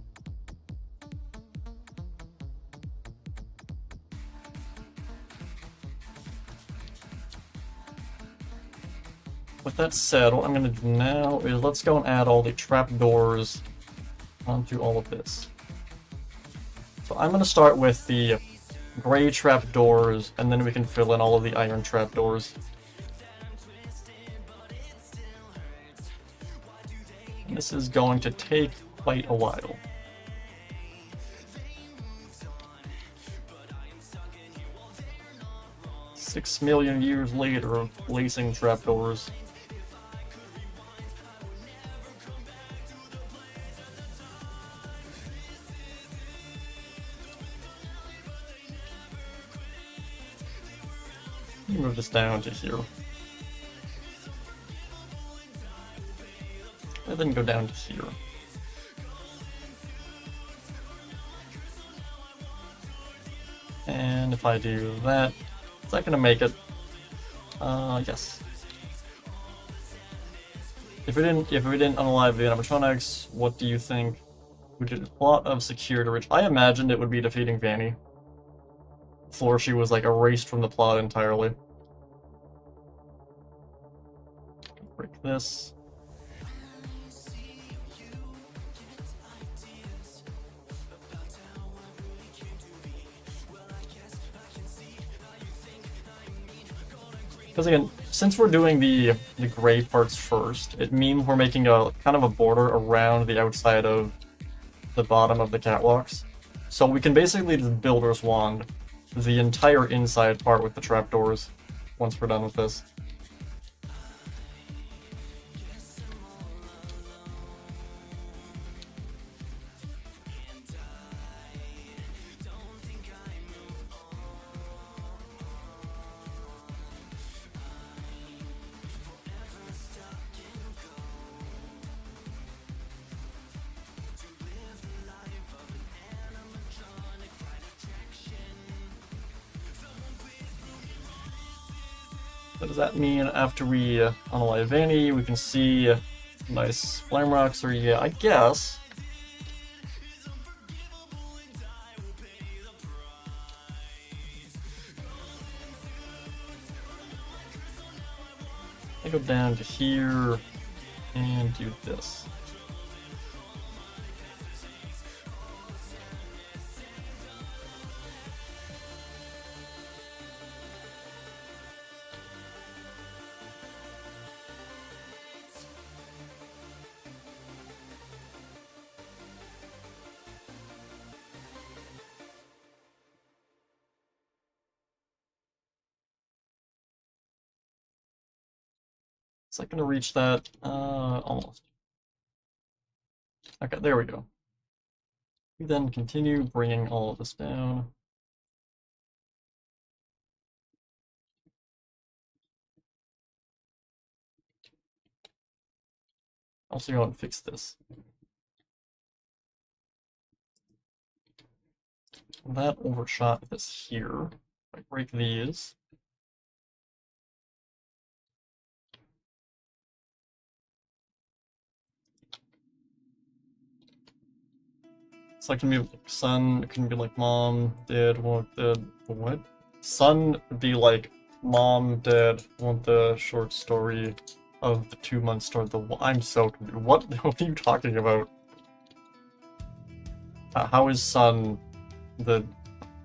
With that said, what I'm going to do now is let's go and add all the trapdoors onto all of this. So I'm going to start with the gray trapdoors, and then we can fill in all of the iron trapdoors. And this is going to take quite a while. "6 million years later of lacing trapdoors." Move this down to here. And then go down to here. And if I do that, is that gonna make it? Yes. If we didn't unalive the animatronics, what do you think? We did a plot of secured rich. I imagined it would be defeating Vanny. Flourish was like erased from the plot entirely. Break this. Because again, since we're doing the gray parts first, it means we're making a kind of a border around the outside of the bottom of the catwalks. So we can basically just Builder's Wand the entire inside part with the trapdoors once we're done with this. What does that mean? After we unalive Vanny, we can see nice flame rocks, or yeah, I guess. I go down to here and do this. Is that going to reach that? Almost. Okay, there we go. We then continue bringing all of this down. Also go and fix this. That overshot this here. If I break these. So it can be like son, it can be like mom, dad, want the what? Son would be like mom, dad, want the short story of the 2-month story. I'm so confused. What are you talking about? How is son the?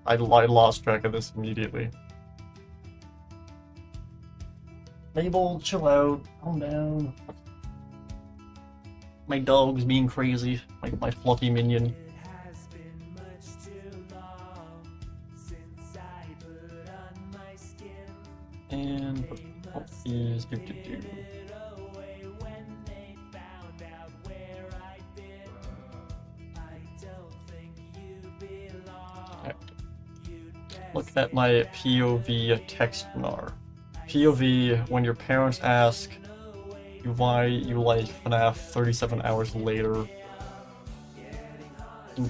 I lost track of this immediately. Mabel, chill out, calm down. My dog's being crazy, like my fluffy minion. And what is do. Okay. Look at my POV text bar. POV when your parents ask you why you like FNAF 37 hours later.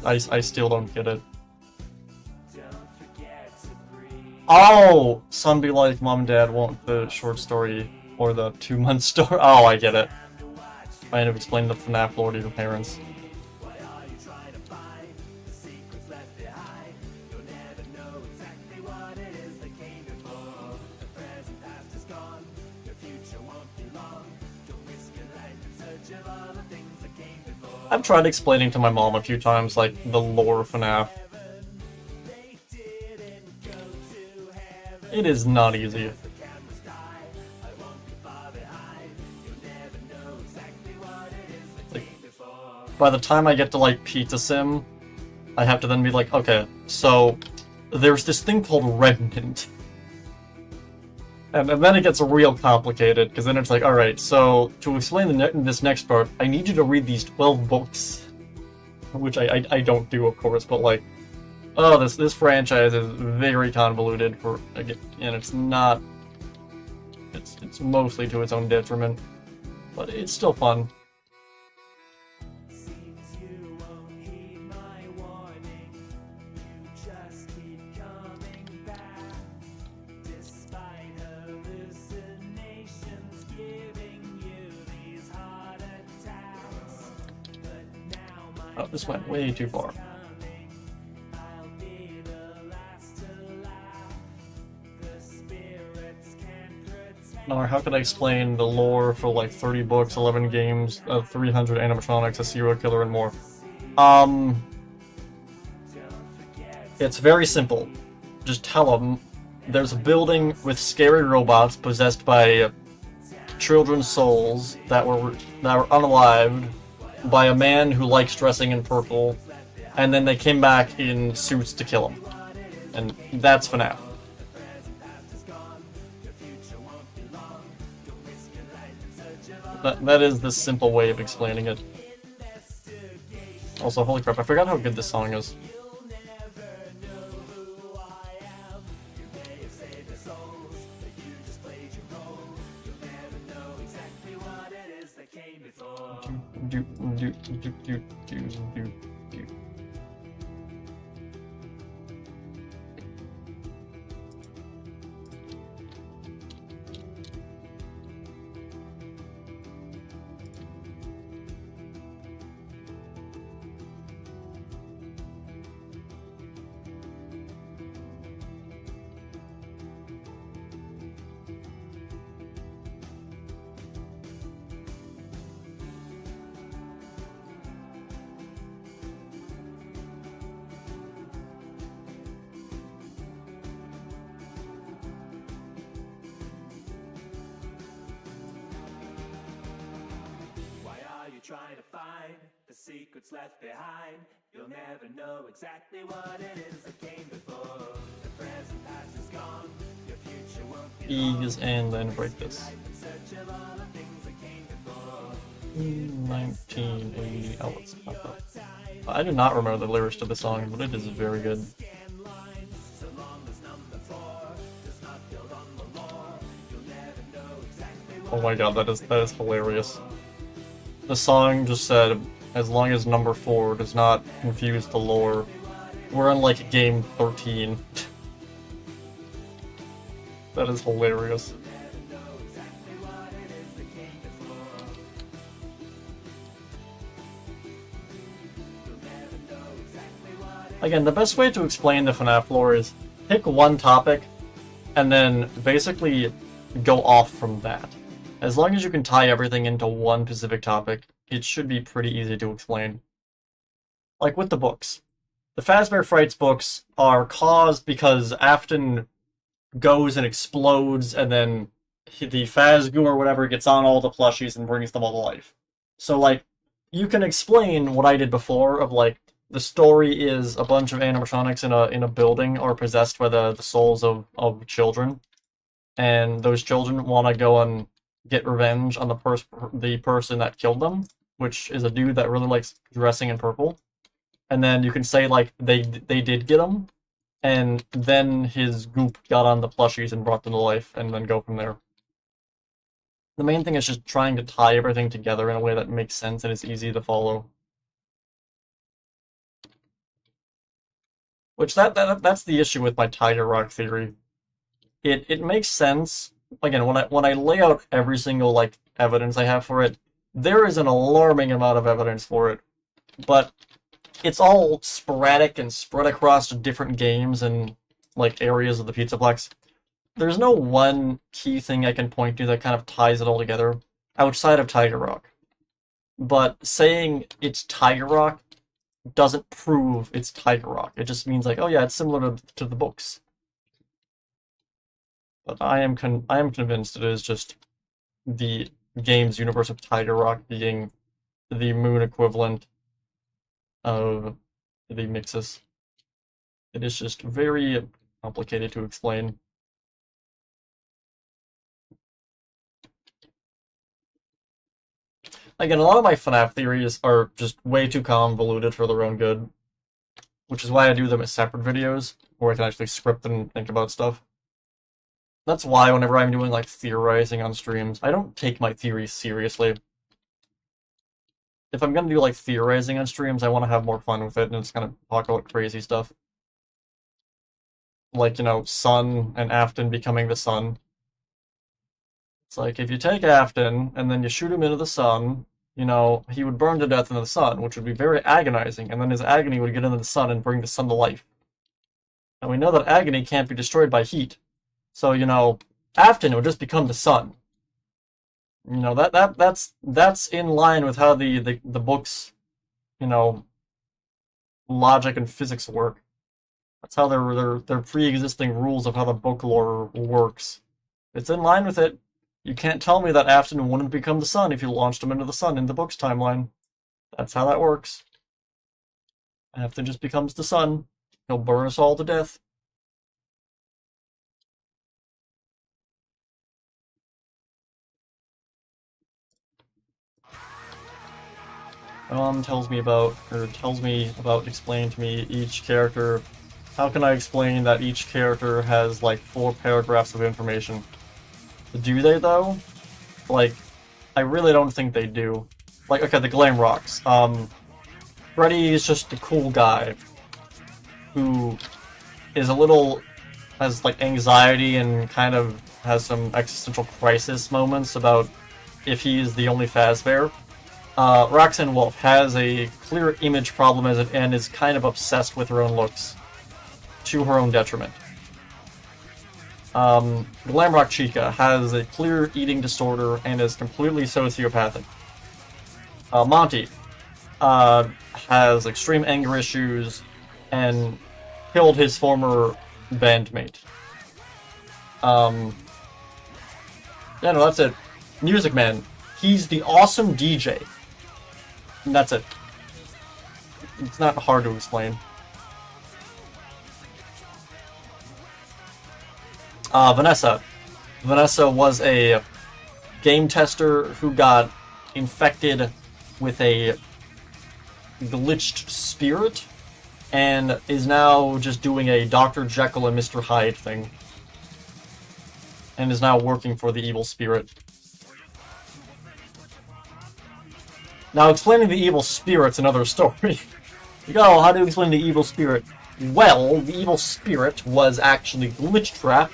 I still don't get it. Oh! Some be like, mom and dad want the short story or the 2-month story. Oh, I get it. Trying to explain the FNAF lore to your parents. I've tried explaining to my mom a few times, like, the lore of FNAF. It is not easy. Like, by the time I get to, like, Pizza Sim, I have to then be like, okay, so there's this thing called Remnant. And then it gets real complicated, because then it's like, alright, so to explain this next part, I need you to read these 12 books. Which I don't do, of course, but like, oh, this franchise is very convoluted for, again, and it's not, it's mostly to its own detriment, but it's still fun. Oh, this went way too far. Now, how could I explain the lore for like 30 books, 11 games, 300 animatronics, a serial killer, and more? It's very simple. Just tell them there's a building with scary robots possessed by children's souls that were unalived by a man who likes dressing in purple, and then they came back in suits to kill him. And that's FNAF. That is the simple way of explaining it. Also, holy crap, I forgot how good this song is. Trying to find the secrets left behind. You'll never know exactly what it is that came before. The present past is gone. Your future won't be Ease and then break this. 1980. Oh, let's pop up. I do not remember the lyrics to the song, but it is very good. Oh my god, that is hilarious. The song just said, as long as number 4 does not confuse the lore. We're in like game 13. That is hilarious. Again, the best way to explain the FNAF lore is pick one topic and then basically go off from that. As long as you can tie everything into one specific topic, it should be pretty easy to explain. Like with the books. The Fazbear Frights books are caused because Afton goes and explodes, and then the Fazgoo or whatever gets on all the plushies and brings them all to life. So, like, you can explain what I did before of, like, the story is a bunch of animatronics in a building are possessed by the souls of children, and those children want to go and get revenge on the person that killed them, which is a dude that really likes dressing in purple. And then you can say, like, they did get him, and then his goop got on the plushies and brought them to life, and then go from there. The main thing is just trying to tie everything together in a way that makes sense and is easy to follow. Which, that's the issue with my Tiger Rock theory. It makes sense. Again, when I lay out every single, like, evidence I have for it, there is an alarming amount of evidence for it. But it's all sporadic and spread across different games and, like, areas of the Pizzaplex. There's no one key thing I can point to that kind of ties it all together, outside of Tiger Rock. But saying it's Tiger Rock doesn't prove it's Tiger Rock. It just means, like, oh yeah, it's similar to the books. But I am convinced it is just the game's universe of Tiger Rock being the moon equivalent of the Mixus. It is just very complicated to explain. Again, a lot of my FNAF theories are just way too convoluted for their own good, which is why I do them as separate videos, where I can actually script and think about stuff. That's why whenever I'm doing, like, theorizing on streams, I don't take my theories seriously. If I'm gonna do, like, theorizing on streams, I want to have more fun with it and just kind of talk about crazy stuff. Like, you know, Sun and Afton becoming the sun. It's like, if you take Afton, and then you shoot him into the sun, you know, he would burn to death in the sun, which would be very agonizing, and then his agony would get into the sun and bring the sun to life. And we know that agony can't be destroyed by heat. So, you know, Afton would just become the sun. You know, that's in line with how the book's, you know, logic and physics work. That's how their pre-existing rules of how the book lore works. It's in line with it. You can't tell me that Afton wouldn't become the sun if you launched him into the sun in the book's timeline. That's how that works. Afton just becomes the sun. He'll burn us all to death. My mom tells me about explaining to me each character. How can I explain that each character has like 4 paragraphs of information? Do they though? Like, I really don't think they do. Like, okay, the Glam Rocks. Freddy is just a cool guy who is has like anxiety and kind of has some existential crisis moments about if he is the only Fazbear. Roxanne Wolf has a clear image problem and is kind of obsessed with her own looks, to her own detriment. Glamrock Chica has a clear eating disorder and is completely sociopathic. Monty has extreme anger issues and killed his former bandmate. Yeah, no, that's it. Music Man, he's the awesome DJ. And that's it. It's not hard to explain. Vanessa. Vanessa was a game tester who got infected with a glitched spirit and is now just doing a Dr. Jekyll and Mr. Hyde thing. And is now working for the evil spirit. Now, explaining the evil spirit's another story. You go, how do you explain the evil spirit? Well, the evil spirit was actually Glitchtrap,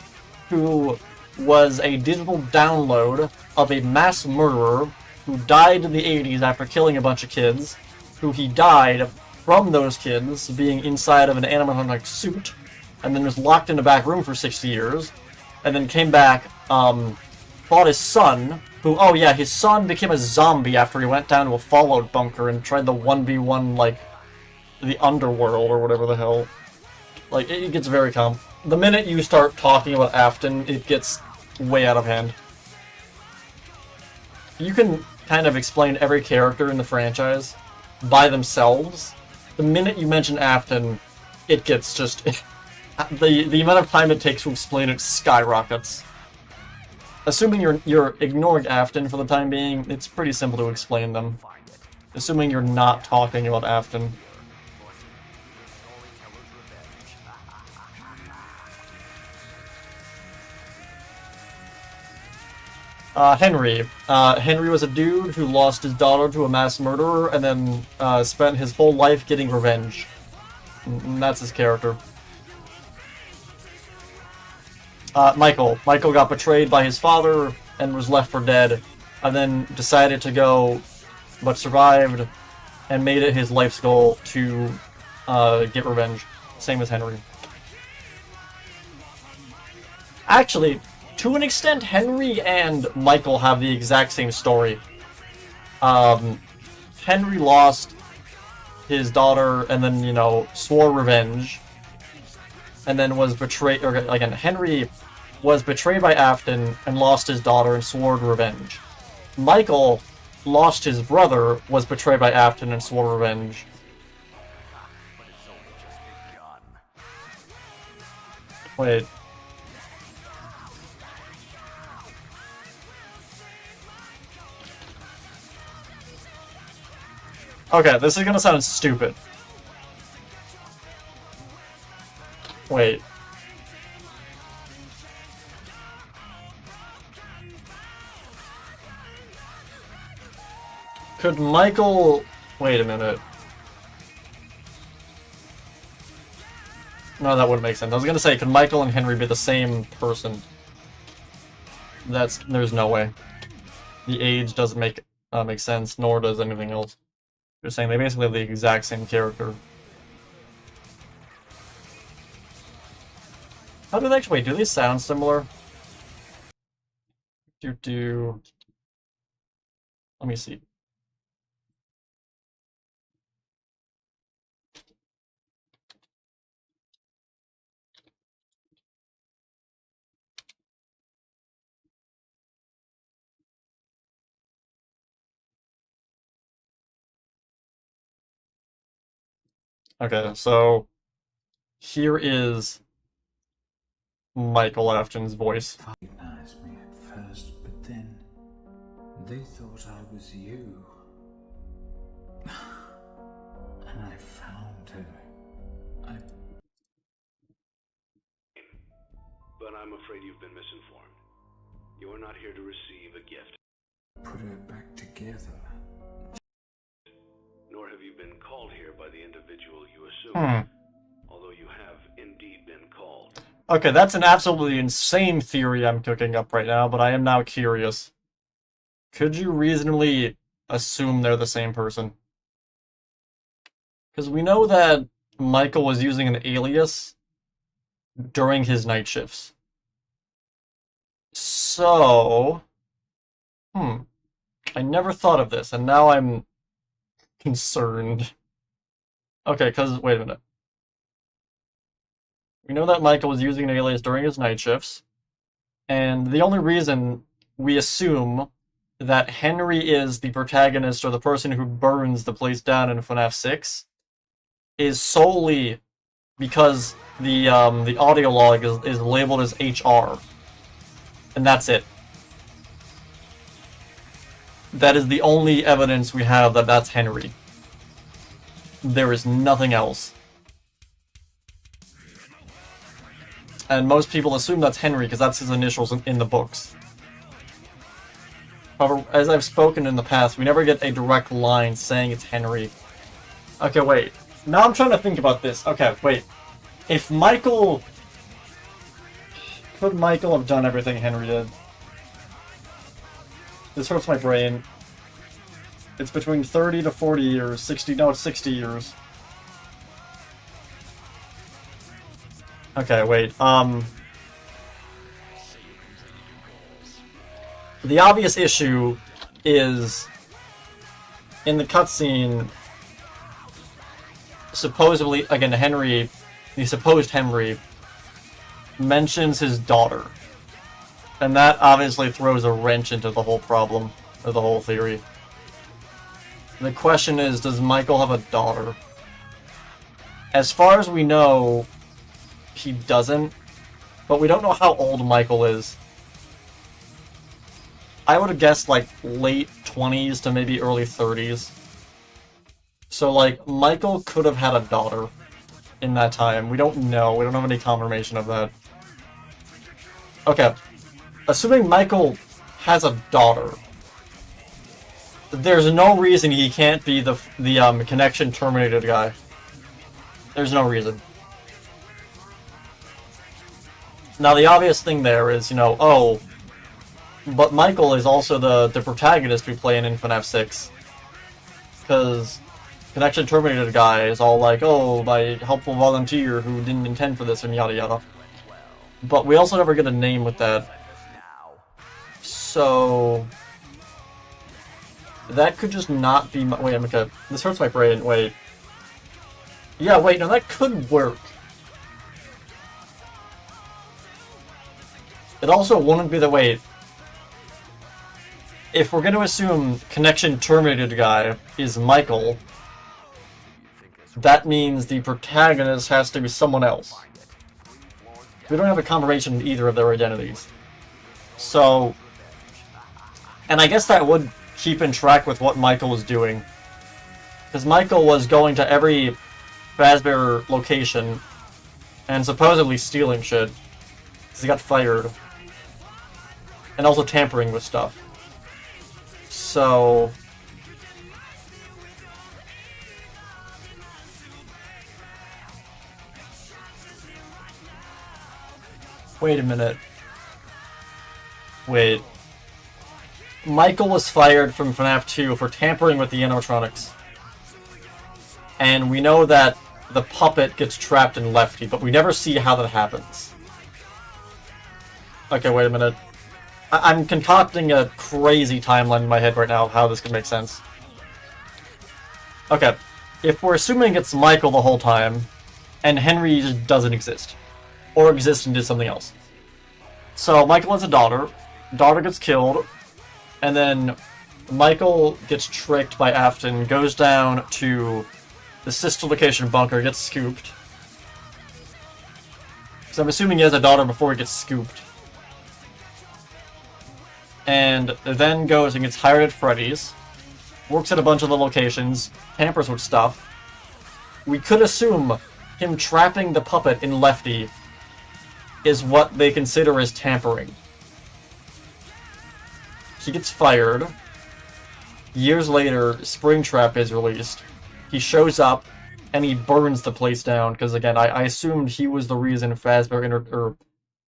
who was a digital download of a mass murderer who died in the 80s after killing a bunch of kids, who he died from those kids being inside of an animatronic suit, and then was locked in a back room for 60 years, and then came back, fought his son, who, oh yeah, his son became a zombie after he went down to a Fallout bunker and tried the 1v1, like, the underworld or whatever the hell. Like, it gets very the minute you start talking about Afton, it gets way out of hand. You can kind of explain every character in the franchise by themselves. The minute you mention Afton, it gets just... the amount of time it takes to explain it skyrockets. Assuming you're ignoring Afton for the time being, it's pretty simple to explain them. Assuming you're not talking about Afton. Henry. Henry was a dude who lost his daughter to a mass murderer and then spent his whole life getting revenge. And that's his character. Michael. Michael got betrayed by his father and was left for dead, and then decided to go, but survived, and made it his life's goal to get revenge. Same as Henry. Actually, to an extent, Henry and Michael have the exact same story. Henry lost his daughter and then, you know, swore revenge. And then was betrayed, or again, Henry was betrayed by Afton and lost his daughter and swore revenge. Michael lost his brother, was betrayed by Afton and swore revenge. Wait. Okay, this is gonna sound stupid. Wait. Could Michael... Wait a minute. No, that wouldn't make sense. I was gonna say, could Michael and Henry be the same person? There's no way. The age doesn't make makes sense, nor does anything else. Just saying, they basically have the exact same character. How do they actually, wait, do they sound similar? Let me see. Okay, so here is Michael Afton's voice. Recognized me at first, but then they thought I was you. And I found her. But I'm afraid you've been misinformed. You are not here to receive a gift. Put her back together. Nor have you been called here by the individual you assume. Although you have indeed been called. Okay, that's an absolutely insane theory I'm cooking up right now, but I am now curious. Could you reasonably assume they're the same person? Because we know that Michael was using an alias during his night shifts. So... I never thought of this, and now I'm concerned. Okay, because, wait a minute. We know that Michael was using an alias during his night shifts, and the only reason we assume that Henry is the protagonist or the person who burns the place down in FNAF 6 is solely because the audio log is labeled as HR. And that's it. That is the only evidence we have that that's Henry. There is nothing else. And most people assume that's Henry because that's his initials in the books. However, as I've spoken in the past, we never get a direct line saying it's Henry. Okay, wait. Now I'm trying to think about this. Okay, wait. If Michael... Could Michael have done everything Henry did? This hurts my brain. It's between 30 to 40 years. 60 years. Okay, wait. The obvious issue is in the cutscene, supposedly, again, Henry, the supposed Henry, mentions his daughter. And that obviously throws a wrench into the whole problem, or the whole theory. The question is, does Michael have a daughter? As far as we know, he doesn't, but we don't know how old Michael is. I would have guessed like late 20s to maybe early 30s. So like, Michael could have had a daughter in that time. We don't know. We don't have any confirmation of that. Okay. Assuming Michael has a daughter, there's no reason he can't be the connection terminated guy. There's no reason. Now the obvious thing there is, you know, oh, but Michael is also the protagonist we play in FNAF 6. Because connection terminated guy is all like, oh, my helpful volunteer who didn't intend for this and yada yada. But we also never get a name with that. So that could just not be wait, I'm okay. This hurts my brain, wait. Yeah, wait, no, that could work. It also wouldn't be the wait. If we're going to assume connection terminated guy is Michael, that means the protagonist has to be someone else. We don't have a confirmation of either of their identities. So, and I guess that would keep in track with what Michael was doing. Because Michael was going to every Fazbear location and supposedly stealing shit. Because he got fired. And also tampering with stuff. So... Wait a minute. Wait. Michael was fired from FNAF 2 for tampering with the animatronics. And we know that the puppet gets trapped in Lefty, but we never see how that happens. Okay, wait a minute. I'm concocting a crazy timeline in my head right now of how this could make sense. Okay, if we're assuming it's Michael the whole time, and Henry just doesn't exist, or exists and did something else. So Michael has a daughter gets killed, and then Michael gets tricked by Afton, goes down to the sister location bunker, gets scooped. So I'm assuming he has a daughter before he gets scooped. And then goes and gets hired at Freddy's, works at a bunch of the locations, tampers with stuff. We could assume him trapping the puppet in Lefty is what they consider as tampering. He gets fired. Years later, Springtrap is released. He shows up, and he burns the place down, because again, I assumed he was the reason Fazbear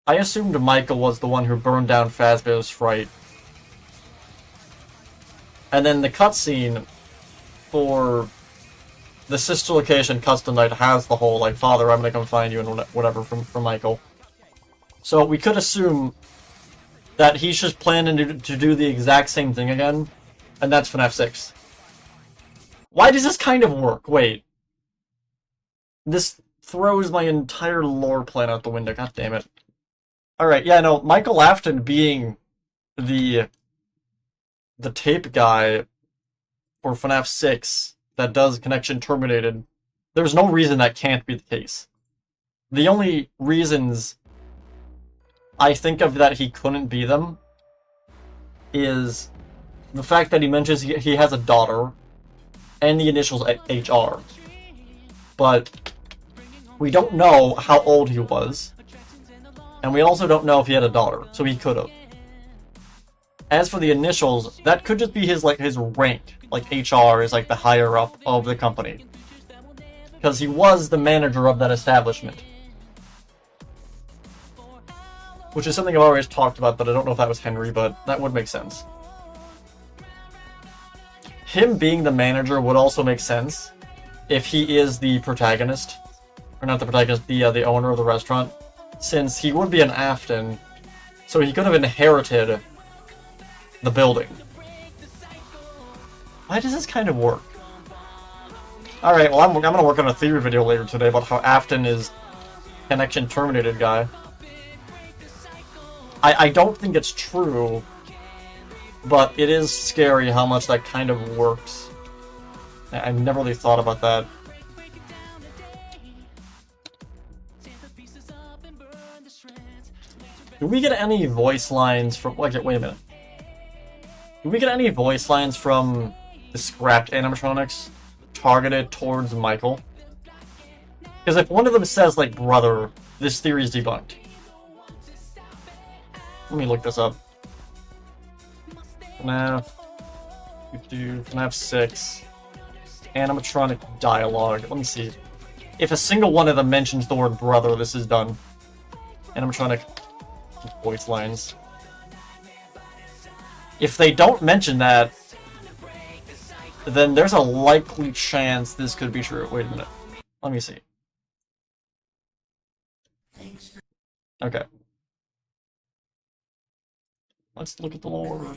I assumed Michael was the one who burned down Fazbear's Fright. And then the cutscene for the sister location custom night has the whole, like, Father, I'm gonna come find you, and whatever from Michael. So we could assume that he's just planning to do the exact same thing again, and that's FNAF 6. Why does this kind of work? Wait. This throws my entire lore plan out the window, god damn it. Alright, yeah, no, Michael Afton being the tape guy for FNAF 6 that does Connection Terminated, there's no reason that can't be the case. The only reasons I think of that he couldn't be them is the fact that he mentions he has a daughter and the initials HR. But we don't know how old he was, and we also don't know if he had a daughter, so he could have. As for the initials, that could just be his rank. Like, HR is like the higher up of the company. Because he was the manager of that establishment. Which is something I've always talked about, but I don't know if that was Henry, but that would make sense. Him being the manager would also make sense if he is the protagonist. Or not the protagonist, the owner of the restaurant. Since he would be an Afton, so he could have inherited the building. Why does this kind of work? Alright, well I'm gonna work on a theory video later today about how Afton is Connection Terminated guy. I don't think it's true, but it is scary how much that kind of works. I never really thought about that. Do we get any voice lines from... wait a minute. Do we get any voice lines from the scrapped animatronics targeted towards Michael? Because if one of them says, like, brother, this theory is debunked. Let me look this up. FNAF... FNAF 6... animatronic dialogue. Let me see. If a single one of them mentions the word brother, this is done. Animatronic voice lines. If they don't mention that, then there's a likely chance this could be true. Wait a minute. Let me see. Okay. Let's look at the lore.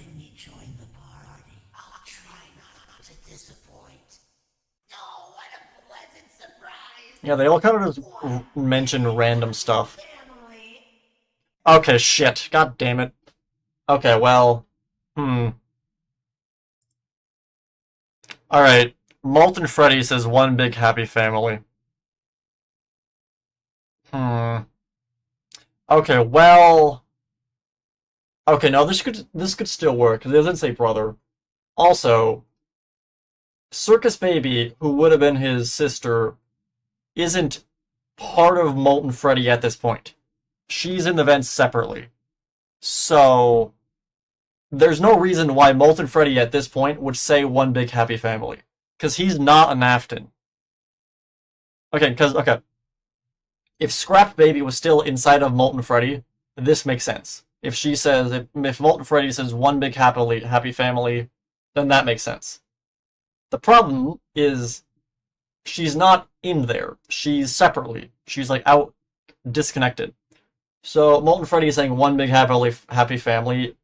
Yeah, they all kind of just mention random stuff. Okay, shit. God damn it. Okay, well... Alright. Molten Freddy says one big happy family. Okay, well... Okay, no, this could still work, because it doesn't say brother. Also, Circus Baby, who would have been his sister, isn't part of Molten Freddy at this point. She's in the vents separately. So, there's no reason why Molten Freddy at this point would say one big happy family. Because he's not an Afton. Okay, if Scrap Baby was still inside of Molten Freddy, this makes sense. If she says, if Molten Freddy says one big happy family, then that makes sense. The problem is she's not in there. She's separately. She's like out, disconnected. So Molten Freddy saying one big happy family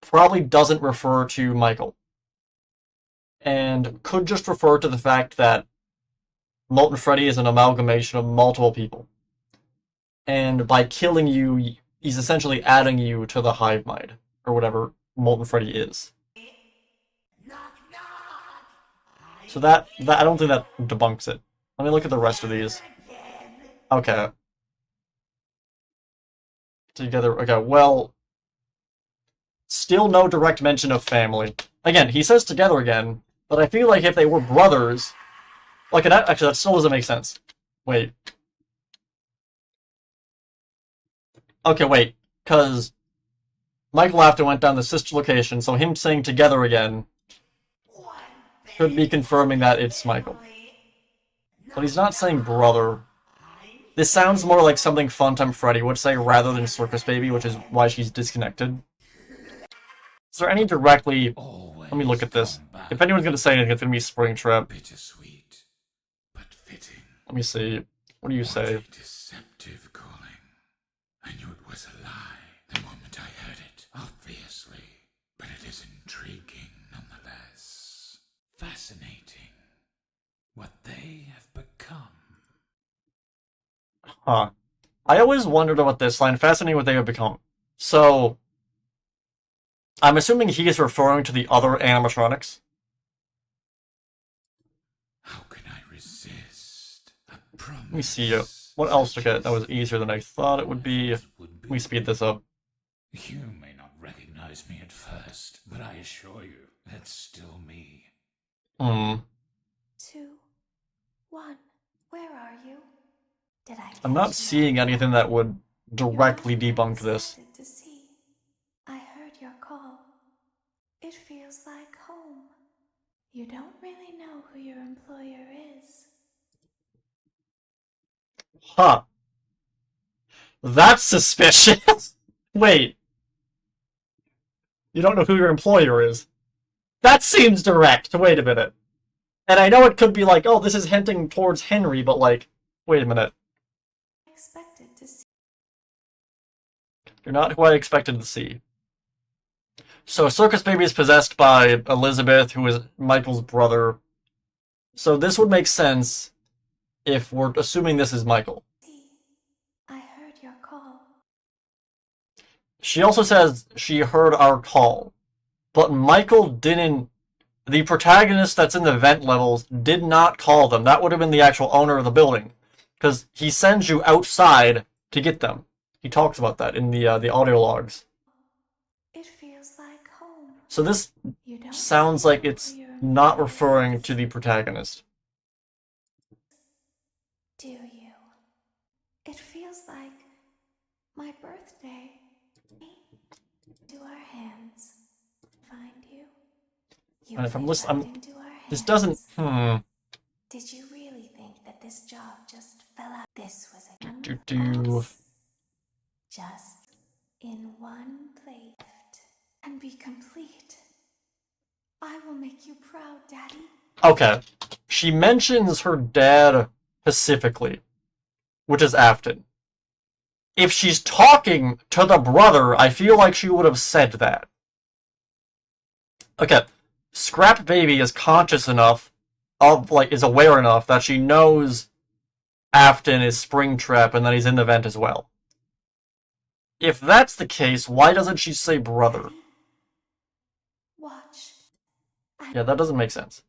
probably doesn't refer to Michael. And could just refer to the fact that Molten Freddy is an amalgamation of multiple people. And by killing you, he's essentially adding you to the hive mind, or whatever Molten Freddy is. So that I don't think that debunks it. Let me look at the rest of these. Okay. Together, okay, well... Still no direct mention of family. Again, he says together again, but I feel like if they were brothers... Like, actually, that still doesn't make sense. Wait. Okay, wait, because Michael Afton went down the sister location, so him saying together again could be confirming that it's Michael. But he's not saying brother. This sounds more like something Funtime Freddy would say rather than Circus Baby, which is why she's disconnected. Is there any directly... Let me look at this. If anyone's going to say anything, it's going to be Springtrap. Bittersweet, but fitting. Let me see. What do you say? Deceptive calling. I knew it was a lie the moment I heard it, obviously. But it is intriguing nonetheless. Fascinating. What they have become. Huh. I always wondered about this line, fascinating what they have become. So, I'm assuming he is referring to the other animatronics. How can I resist a promise? Let me see. What else to get that was easier than I thought it would be? Let me speed this up. You may not recognize me at first, but I assure you, that's still me. 2, 1. Where are you? Did I? I'm not seeing anything that would directly debunk this. To see. I heard your call. It feels like home. You don't really know who your employer is. Huh. That's suspicious. Wait. You don't know who your employer is? That seems direct. Wait a minute. And I know it could be like, oh, this is hinting towards Henry, but like, wait a minute. Expected to see. You're not who I expected to see. So Circus Baby is possessed by Elizabeth, who is Michael's brother. So this would make sense if we're assuming this is Michael. I heard your call. She also says she heard our call. But Michael didn't... The protagonist that's in the vent levels did not call them. That would have been the actual owner of the building. Because he sends you outside to get them. He talks about that in the audio logs. It feels like home. So this sounds like it's not referring to the protagonist. Do you? It feels like my birthday. To our hands. Find you. And if I'm listening, this hands. doesn't. Did you really think that this job just fell out? This was a just in one place and be complete. I will make you proud, Daddy. Okay. She mentions her dad specifically, which is Afton. If she's talking to the brother, I feel like she would have said that. Okay. Scrap Baby is conscious enough of, like, is aware enough that she knows Afton is Springtrap and that he's in the vent as well. If that's the case, why doesn't she say brother? Watch. Yeah, that doesn't make sense.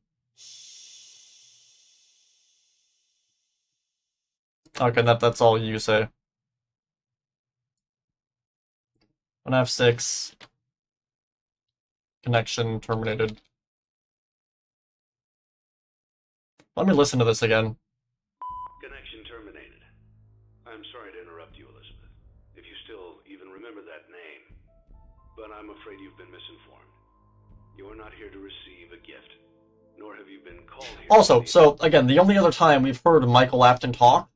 Okay, that's all you say. FNAF 6. Connection terminated. Let me listen to this again. Connection terminated. I'm sorry to interrupt you, Elizabeth, if you still even remember that name. But I'm afraid you've been misinformed. You are not here to receive a gift, nor have you been called here. Also, so, again, the only other time we've heard Michael Afton talk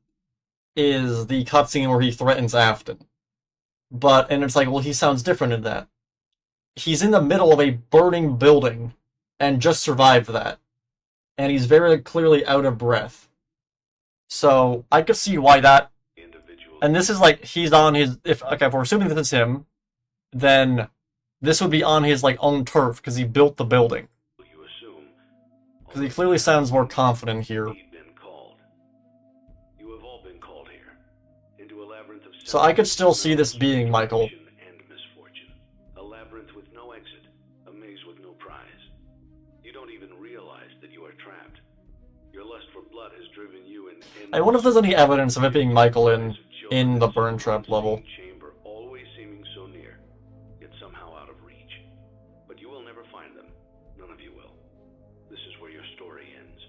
is the cutscene where he threatens Afton. and it's like, well, he sounds different in that. He's in the middle of a burning building and just survived that. And he's very clearly out of breath. So I could see why that. And this is like he's on his. If we're assuming that it's him, then this would be on his like own turf because he built the building. Because he clearly sounds more confident here. So I could still see this being Michael. A labyrinth with no exit, a maze with no prize. You don't even realize that you are trapped. Your lust for blood has driven you in. I wonder if there's any evidence of it being Michael in the burn trap level. Chamber always seeming so near, yet somehow out of reach. But you will never find them. None of you will. This is where your story ends.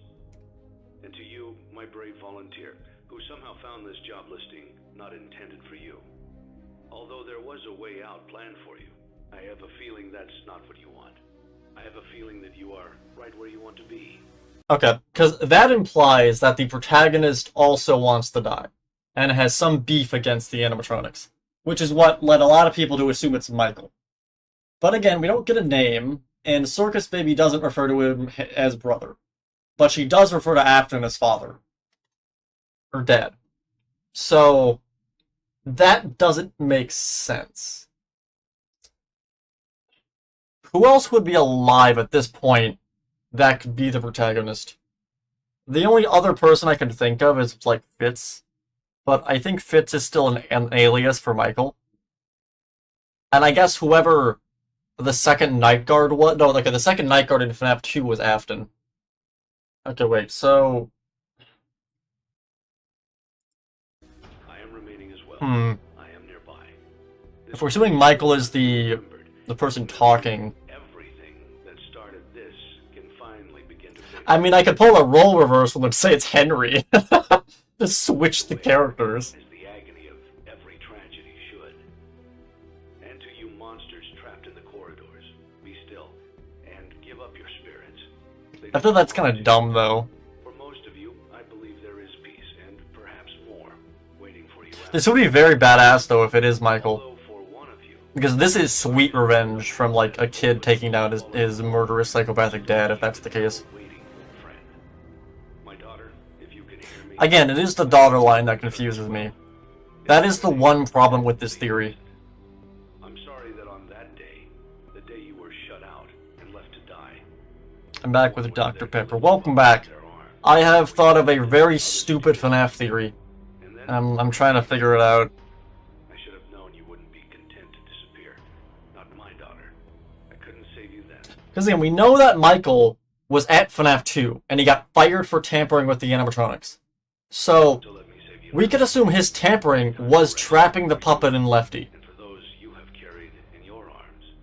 And to you, my brave volunteer, who somehow found this job listing not intended for you. Although there was a way out planned for you, I have a feeling that's not what you want. I have a feeling that you are right where you want to be. Okay, because that implies that the protagonist also wants to die, and has some beef against the animatronics, which is what led a lot of people to assume it's Michael. But again, we don't get a name, and Circus Baby doesn't refer to him as brother, but she does refer to Afton as father. Or dad. So, that doesn't make sense. Who else would be alive at this point that could be the protagonist? The only other person I can think of is, like, Fitz. But I think Fitz is still an alias for Michael. And I guess whoever the second night guard was... No, like, the second night guard in FNAF 2 was Afton. Okay, wait, so... I am remaining as well. I am nearby. If we're assuming Michael is the person talking... Everything that started this can finally begin to fade. I mean, I could pull a role reversal and say it's Henry. Just switch the characters. As the agony of every tragedy should. And to you monsters trapped in the corridors, be still and give up your spirits. I feel that's kind of dumb, though. For most of you, I believe there is peace and perhaps more waiting for you. This would be very badass, though, if it is Michael. Although for one of you, Because this is sweet revenge from, like, a kid taking down his murderous psychopathic dad, if that's the case. waiting for a friend. My daughter, if you can hear me. Again, it is the daughter line that confuses me. That is the one problem with this theory. I'm sorry that on that day, the day you were shut out and left to die, I'm back with Dr. Pepper. Welcome back. I have thought of a very stupid FNAF theory. and then I'm trying to figure it out. I should have known you wouldn't be content to disappear. Not my daughter. I couldn't save you then. Because again, we know that Michael was at FNAF 2, and he got fired for tampering with the animatronics. So, So let me save you. we could assume his tampering was trapping the puppet in Lefty. And for those you have carried in your arms,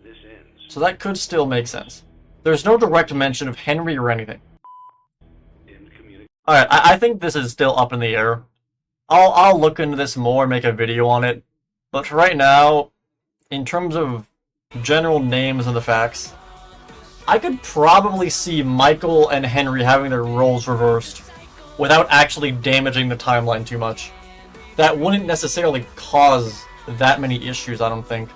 this ends. So that could still make sense. There's no direct mention of Henry or anything. In communication. Alright, I think this is still up in the air. I'll look into this more and make a video on it. But for right now, in terms of general names and the facts, I could probably see Michael and Henry having their roles reversed without actually damaging the timeline too much. That wouldn't necessarily cause that many issues, I don't think.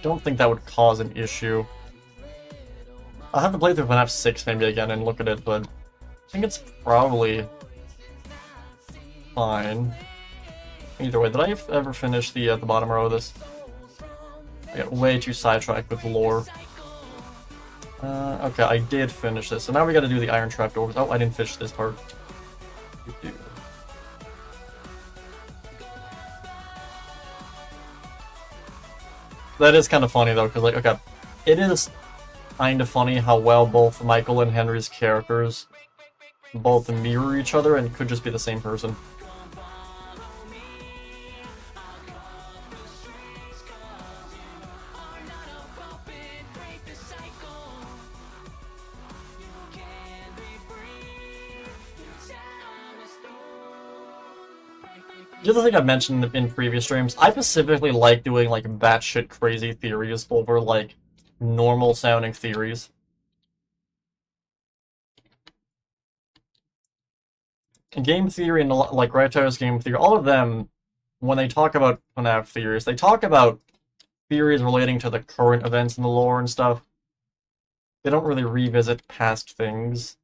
Don't think that would cause an issue. I'll have to play through FNAF 6 maybe again and look at it, but I think it's probably fine. Either way, did I ever finish the bottom row of this? I got way too sidetracked with lore. Okay, I did finish this, so now we gotta do the iron trap doors. Oh, I didn't finish this part. That is kind of funny though, because like, okay, it is kind of funny how well both Michael and Henry's characters both mirror each other and could just be the same person. The other thing I've mentioned in previous streams, I specifically like doing like batshit crazy theories over like normal sounding theories. game theory and like Wrighthouse game theory, all of them, when they talk about FNAF theories, they talk about theories relating to the current events in the lore and stuff. They don't really revisit past things.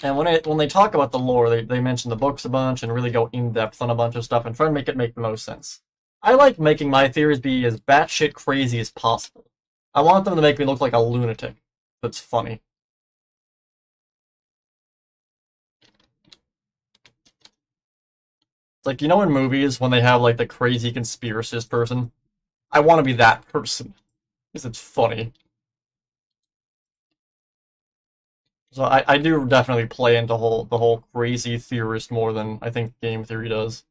And when they talk about the lore, they mention the books a bunch and really go in-depth on a bunch of stuff and try to make it make the most sense. I like making my theories be as batshit crazy as possible. I want them to make me look like a lunatic. That's funny. It's like, you know in movies when they have like the crazy conspiracist person? I want to be that person. Because it's funny. So I do definitely play into the whole crazy theorist more than I think game theory does.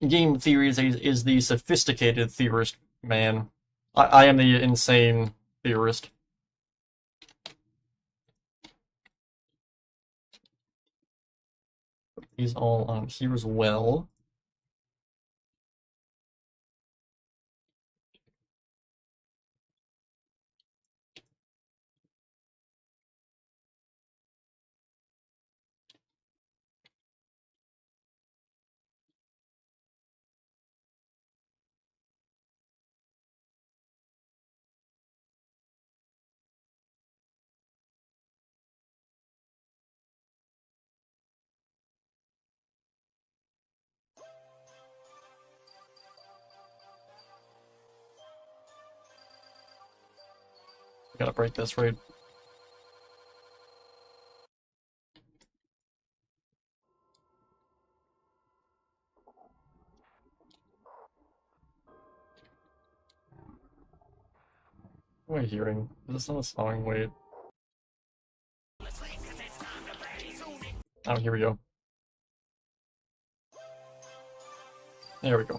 Game theory is the sophisticated theorist, man. I am the insane theorist. Put these all on here as well. Gotta break this right. What am I hearing? Is this not a song? Wait. Oh, here we go. There we go.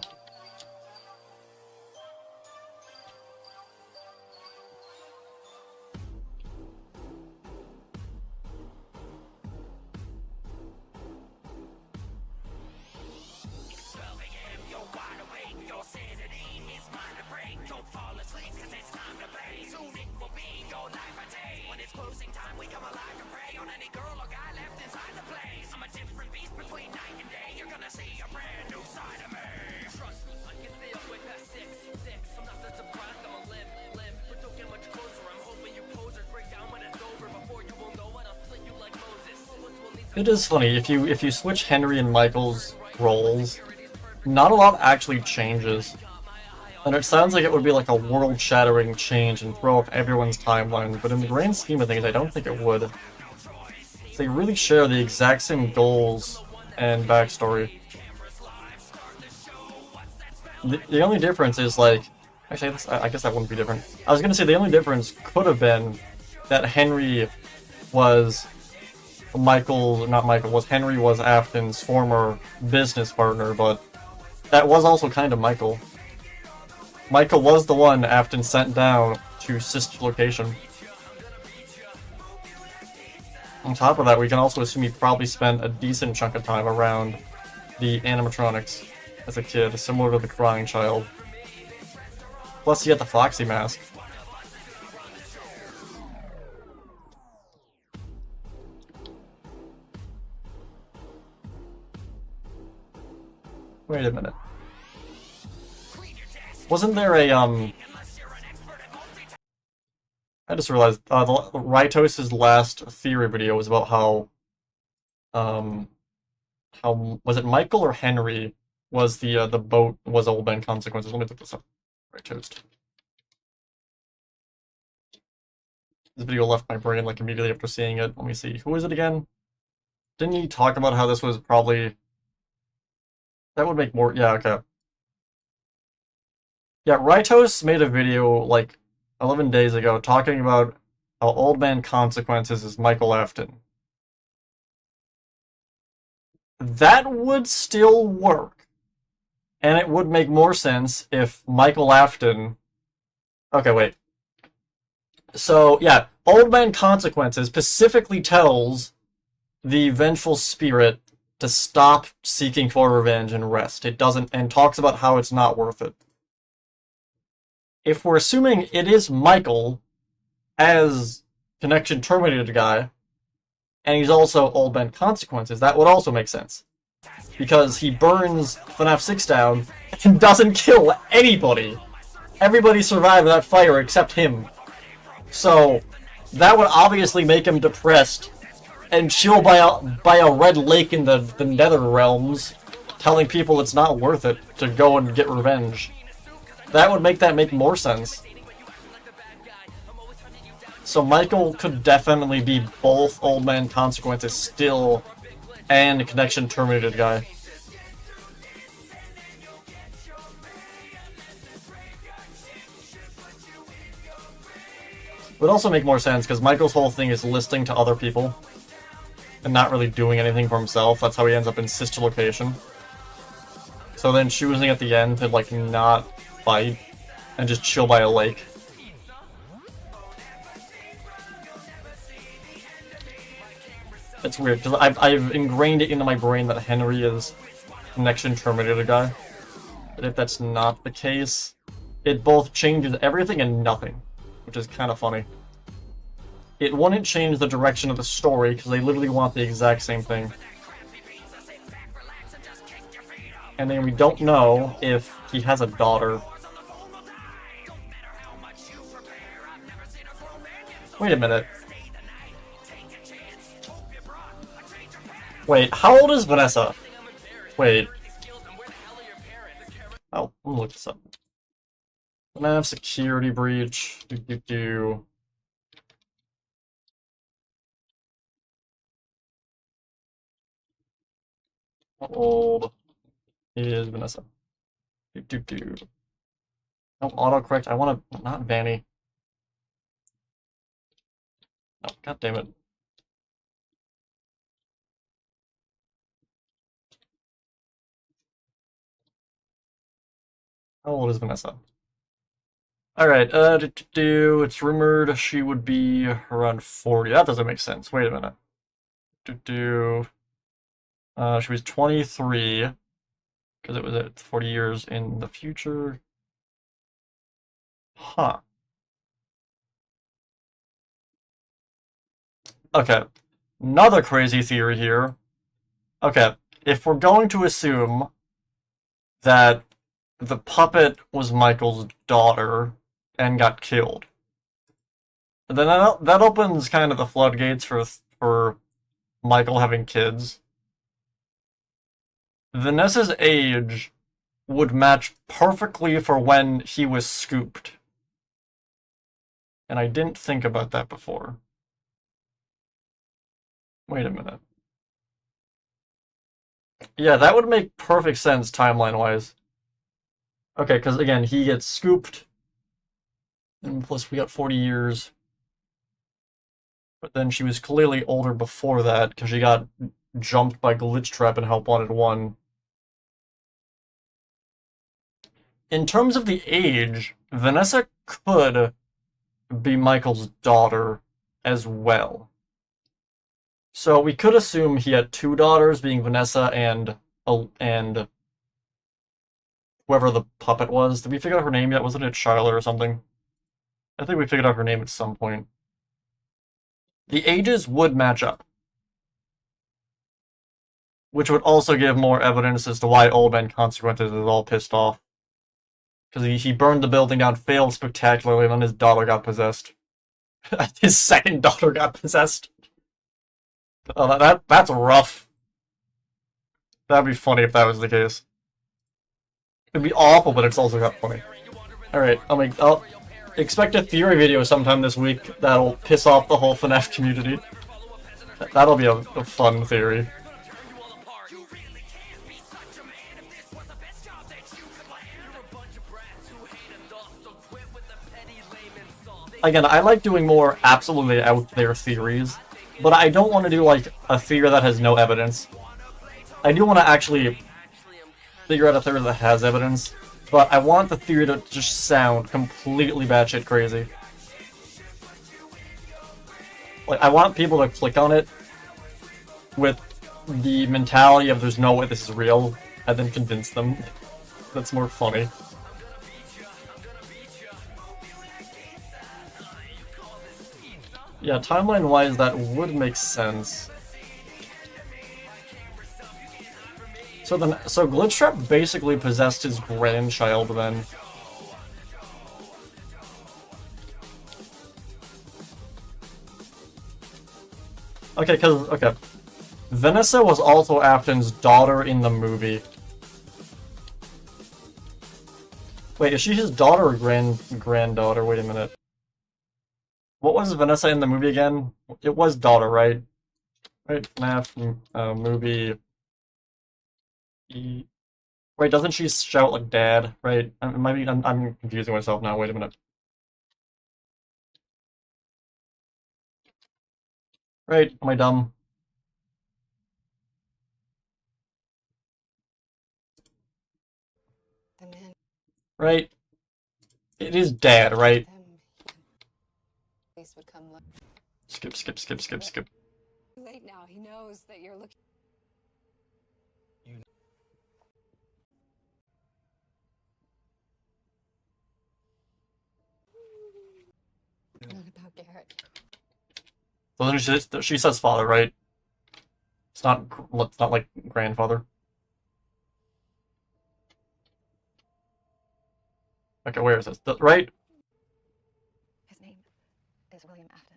It is funny, if you switch Henry and Michael's roles, not a lot actually changes. And it sounds like it would be like a world-shattering change and throw off everyone's timeline, but in the grand scheme of things, I don't think it would. They really share the exact same goals and backstory. The only difference is like... Actually, I guess that wouldn't be different. I was gonna say the only difference could have been that Henry was... Henry was Afton's former business partner, but that was also kind of Michael. Michael was the one Afton sent down to Sister's location. On top of that, we can also assume he probably spent a decent chunk of time around the animatronics as a kid, similar to the crying child. Plus, he had the Foxy mask. Wait a minute. Wasn't there a, I just realized, Rytos' last theory video was about how was it Michael or Henry was the boat was Old Man Consequences? Let me look this up. Rytos. This video left my brain like immediately after seeing it. Let me see. Who is it again? Didn't he talk about how this was probably... That would make more... Yeah, okay. Yeah, Rytos made a video like 11 days ago talking about how Old Man Consequences is Michael Afton. That would still work. And it would make more sense if Michael Afton... Okay, wait. So, yeah, Old Man Consequences specifically tells the vengeful spirit to stop seeking for revenge and rest. It doesn't, and talks about how it's not worth it. If we're assuming it is Michael as connection terminated guy, and he's also Old Man Consequences, that would also make sense. Because he burns FNAF 6 down and doesn't kill anybody. Everybody survived that fire except him. So, that would obviously make him depressed and chill by a red lake in the nether realms, telling people it's not worth it to go and get revenge. That would make more sense. So Michael could definitely be both Old Man Consequences still and connection terminated guy. Would also make more sense because Michael's whole thing is listening to other people and not really doing anything for himself. That's how he ends up in sister location. So then choosing at the end to like not fight and just chill by a lake. It's weird because I've ingrained it into my brain that Henry is connection terminated guy. But if that's not the case, it both changes everything and nothing, which is kind of funny. It wouldn't change the direction of the story because they literally want the exact same thing. And then we don't know if he has a daughter. Wait a minute. Wait, how old is Vanessa? Wait. Oh, let me look this up. FNAF security breach. How old is Vanessa? No, autocorrect. I want to... Not Vanny. No, god damn it. How old is Vanessa? Alright, it's rumored she would be around 40. That doesn't make sense. Wait a minute. She was 23, because it was at 40 years in the future. Huh. Okay, another crazy theory here. Okay, if we're going to assume that the puppet was Michael's daughter and got killed, then that opens kind of the floodgates for Michael having kids. Vanessa's age would match perfectly for when he was scooped. And I didn't think about that before. Wait a minute. Yeah, that would make perfect sense timeline-wise. Okay, because again, he gets scooped, and plus we got 40 years. But then she was clearly older before that, because she got jumped by Glitch Trap in Help Wanted 1. In terms of the age, Vanessa could be Michael's daughter as well. So we could assume he had two daughters, being Vanessa and whoever the puppet was. Did we figure out her name yet? Wasn't it Charlotte or something? I think we figured out her name at some point. The ages would match up, which would also give more evidence as to why Old Man Consequences is all pissed off. Because he burned the building down, failed spectacularly, and then his daughter got possessed. His second daughter got possessed. Oh, that's rough. That'd be funny if that was the case. It'd be awful, but it's also got funny. Alright, I'll expect a theory video sometime this week that'll piss off the whole FNAF community. That'll be a fun theory. Again, I like doing more absolutely out there theories, but I don't want to do like a theory that has no evidence. I do want to actually figure out a theory that has evidence, but I want the theory to just sound completely batshit crazy. Like, I want people to click on it with the mentality of there's no way this is real, and then convince them. That's more funny. Yeah, timeline-wise, that would make sense. So then, so Glitchtrap basically possessed his grandchild then. Okay, okay. Vanessa was also Afton's daughter in the movie. Wait, is she his daughter or granddaughter? Wait a minute. What was Vanessa in the movie again? It was daughter, right? Right, FNAF movie. Wait, doesn't she shout like dad? Right? I'm confusing myself now. Wait a minute. Right? Am I dumb? The man Right? It is dad, right? them police would come look. Skip, skip, skip, skip, skip. Too late now. He knows that you're looking. Not about Garrett. So then she says father, right? It's not like grandfather. Okay, where is this? Right? His name is William Afton.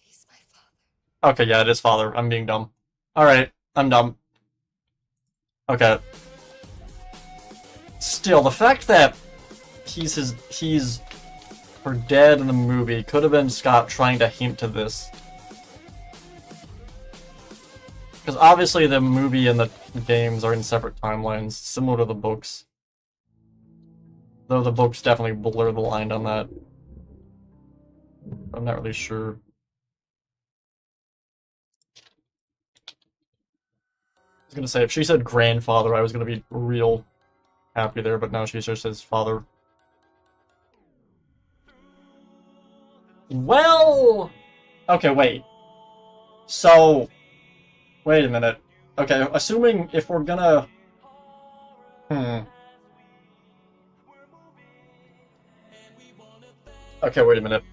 He's my father. Okay, yeah, it is father. I'm being dumb. Alright, I'm dumb. Okay. Still, the fact that he's her dad in the movie could have been Scott trying to hint to this. Because obviously the movie and the games are in separate timelines, similar to the books. Though the books definitely blur the line on that. I'm not really sure. I was gonna say, if she said grandfather, I was gonna be real happy there, but now she just says father. Well... Okay, wait. So... Wait a minute. Okay, assuming if we're gonna... Okay, wait a minute.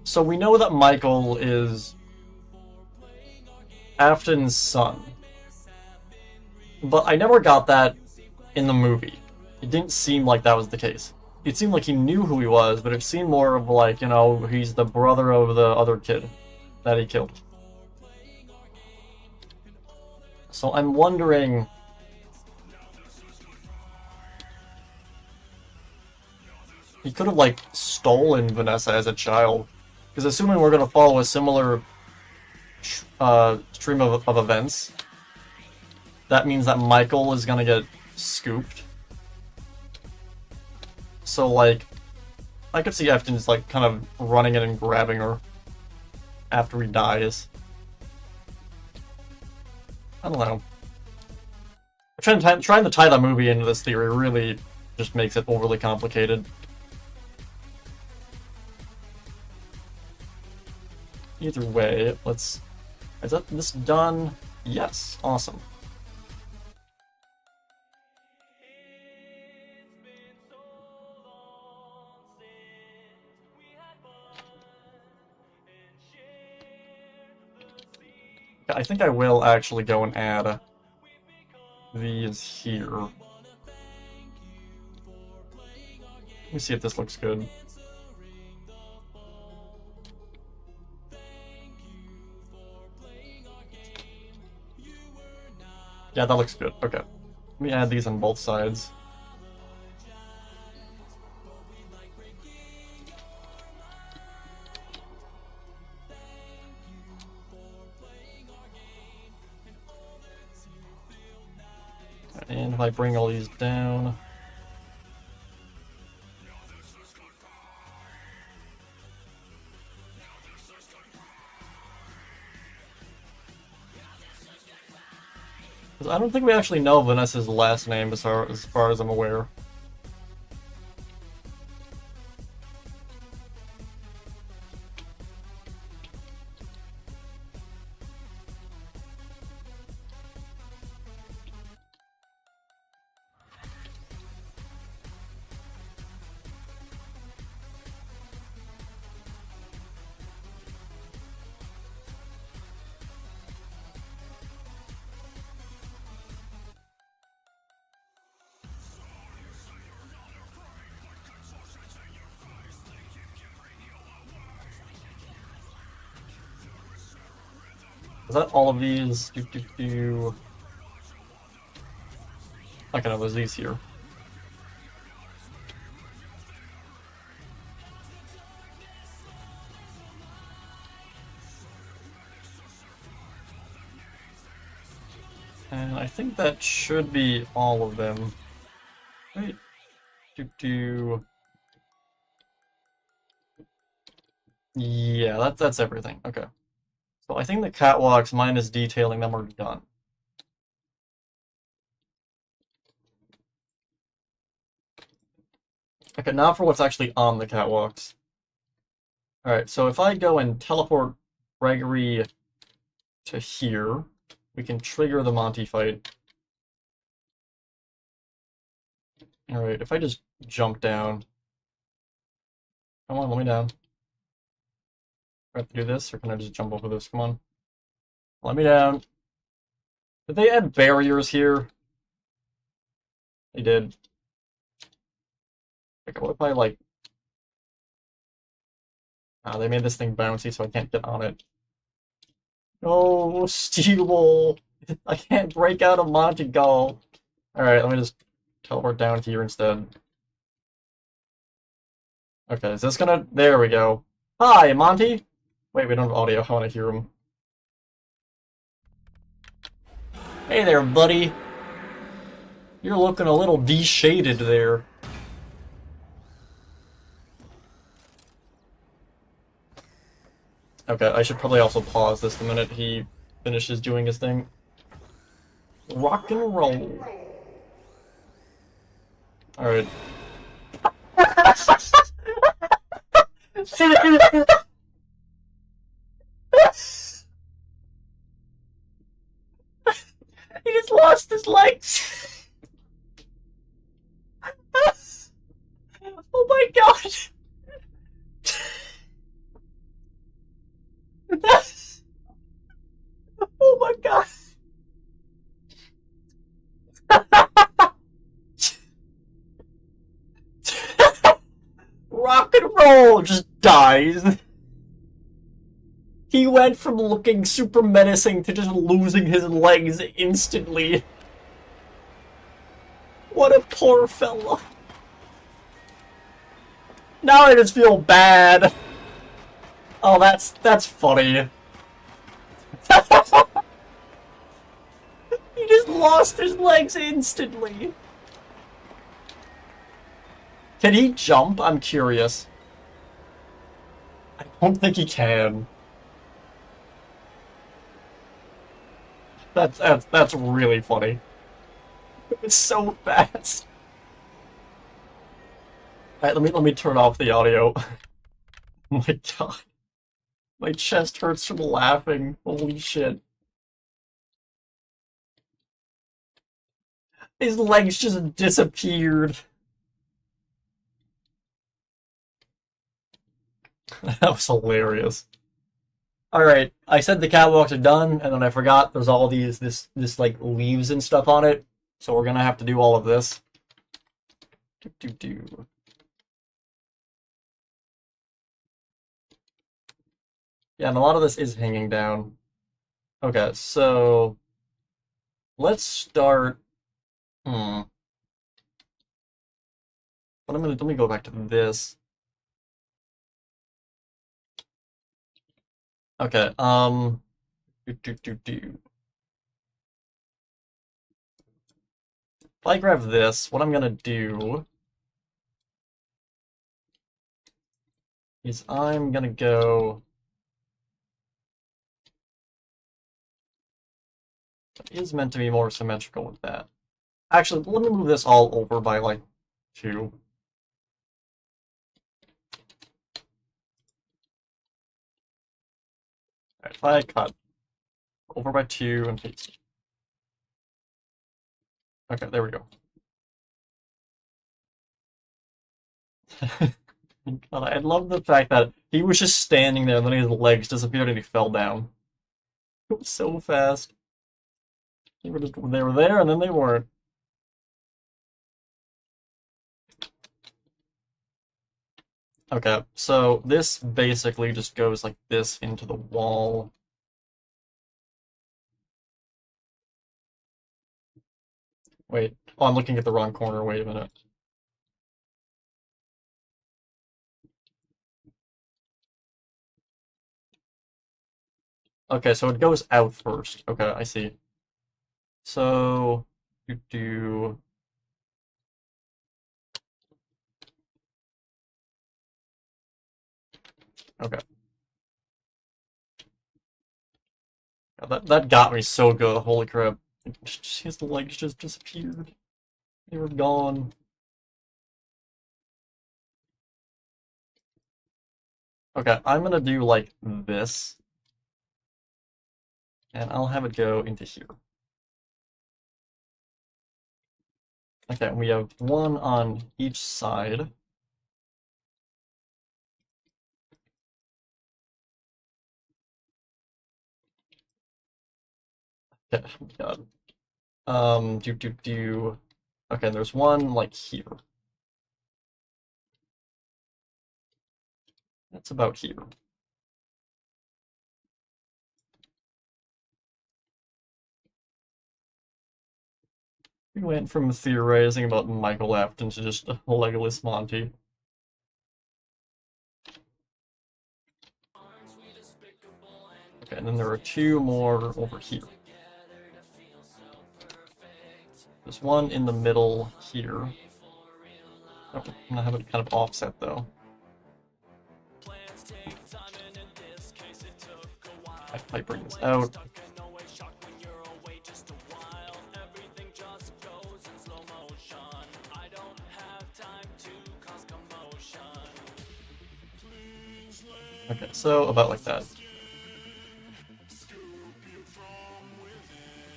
So we know that Michael is Afton's son. But I never got that in the movie. It didn't seem like that was the case. It seemed like he knew who he was, but it seemed more of like, you know, he's the brother of the other kid that he killed. So I'm wondering... He could have, like, stolen Vanessa as a child. Because assuming we're going to follow a similar stream of events, that means that Michael is going to get scooped. So, like, I could see Afton's, like, kind of running in and grabbing her after he dies. I don't know. Trying to tie the movie into this theory really just makes it overly complicated. Either way, let's... Is this done? Yes. Awesome. I think I will actually go and add these here. Let me see if this looks good. Yeah, that looks good. Okay. Let me add these on both sides. And if I bring all these down... I don't think we actually know Vanessa's last name as far as I'm aware. Is that all of these? Okay, no, there's these here. And I think that should be all of them. Wait. Yeah, that's everything. Okay. So I think the catwalks minus detailing them are done. Okay, now for what's actually on the catwalks. Alright, so if I go and teleport Gregory to here, we can trigger the Monty fight. Alright, if I just jump down. Come on, let me down. Do I have to do this, or can I just jump over this? Come on. Let me down. Did they add barriers here? They did. Okay, what if I, like... they made this thing bouncy, so I can't get on it. No, Steel! I can't break out of MontyGolf! Alright, let me just teleport down here instead. Okay, is this gonna... There we go. Hi, Monty! Wait, we don't have audio. I want to hear him. Hey there, buddy! You're looking a little de-shaded there. Okay, I should probably also pause this the minute he finishes doing his thing. Rock and roll. Alright. He just lost his legs! Oh my god! Oh my god! Rock and roll just dies. He went from looking super menacing to just losing his legs instantly. What a poor fella. Now I just feel bad. Oh, that's funny. He just lost his legs instantly. Can he jump? I'm curious. I don't think he can. That's really funny. It's so fast. Alright, let me turn off the audio. Oh my god. My chest hurts from laughing. Holy shit. His legs just disappeared. That was hilarious. Alright, I said the catwalks are done, and then I forgot there's all these, this like, leaves and stuff on it. So we're gonna have to do all of this. Yeah, and a lot of this is hanging down. Okay, so... let's start... But let me go back to this. Okay, If I grab this, what I'm gonna do is I'm gonna go... It is meant to be more symmetrical with that. Actually, let me move this all over by, like, 2. Alright, if I cut over by 2 and paste. Okay, there we go. God, I love the fact that he was just standing there and then his legs disappeared and he fell down. It was so fast. They were there and then they weren't. Okay, so this basically just goes like this into the wall. Wait. Oh, I'm looking at the wrong corner. Wait a minute. Okay, so it goes out first. Okay, I see. So, do. Okay. That got me so good. Holy crap. His legs just disappeared. They were gone. Okay, I'm gonna do like this. And I'll have it go into here. Okay, and we have one on each side. Okay, oh my god. Okay, there's one like here. That's about here. We went from theorizing about Michael Afton to just a legless Monty. Okay, and then there are two more over here. There's one in the middle here. Oh, I'm gonna have it kind of offset though. I might bring this out. Okay, so about like that.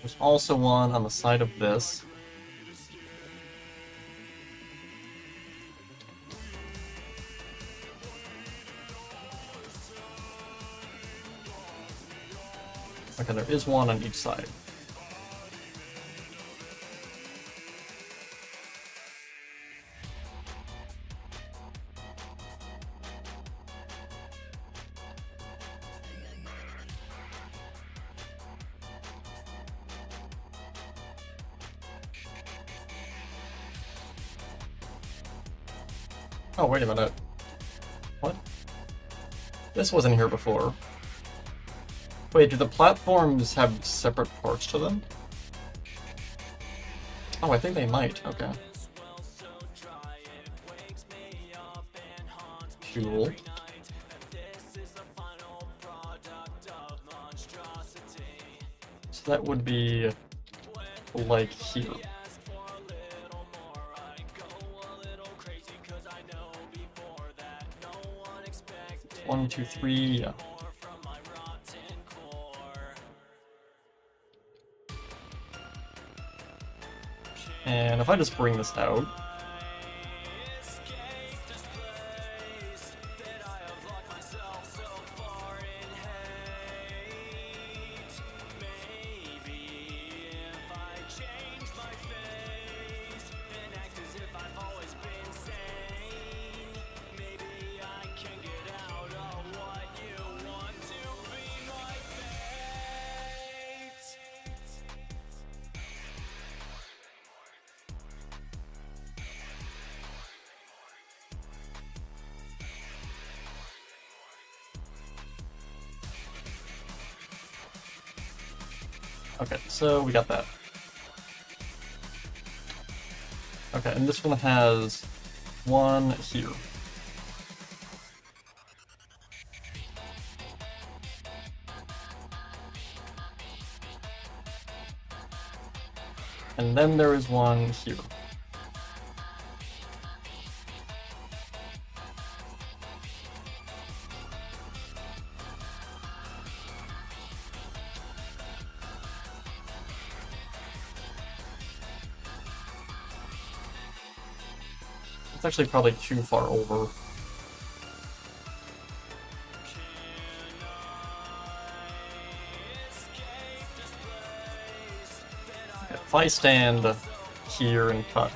There's also one on the side of this. Okay, there is one on each side. Oh, wait a minute. What? This wasn't here before. Wait, do the platforms have separate parts to them? Oh, I think they might. Okay. Cool. So that would be like here. 1, 2, 3, yeah. And if I just bring this out, okay, so we got that. Okay, and this one has one here. And then there is one here. It's actually probably too far over. If I stand here and cut.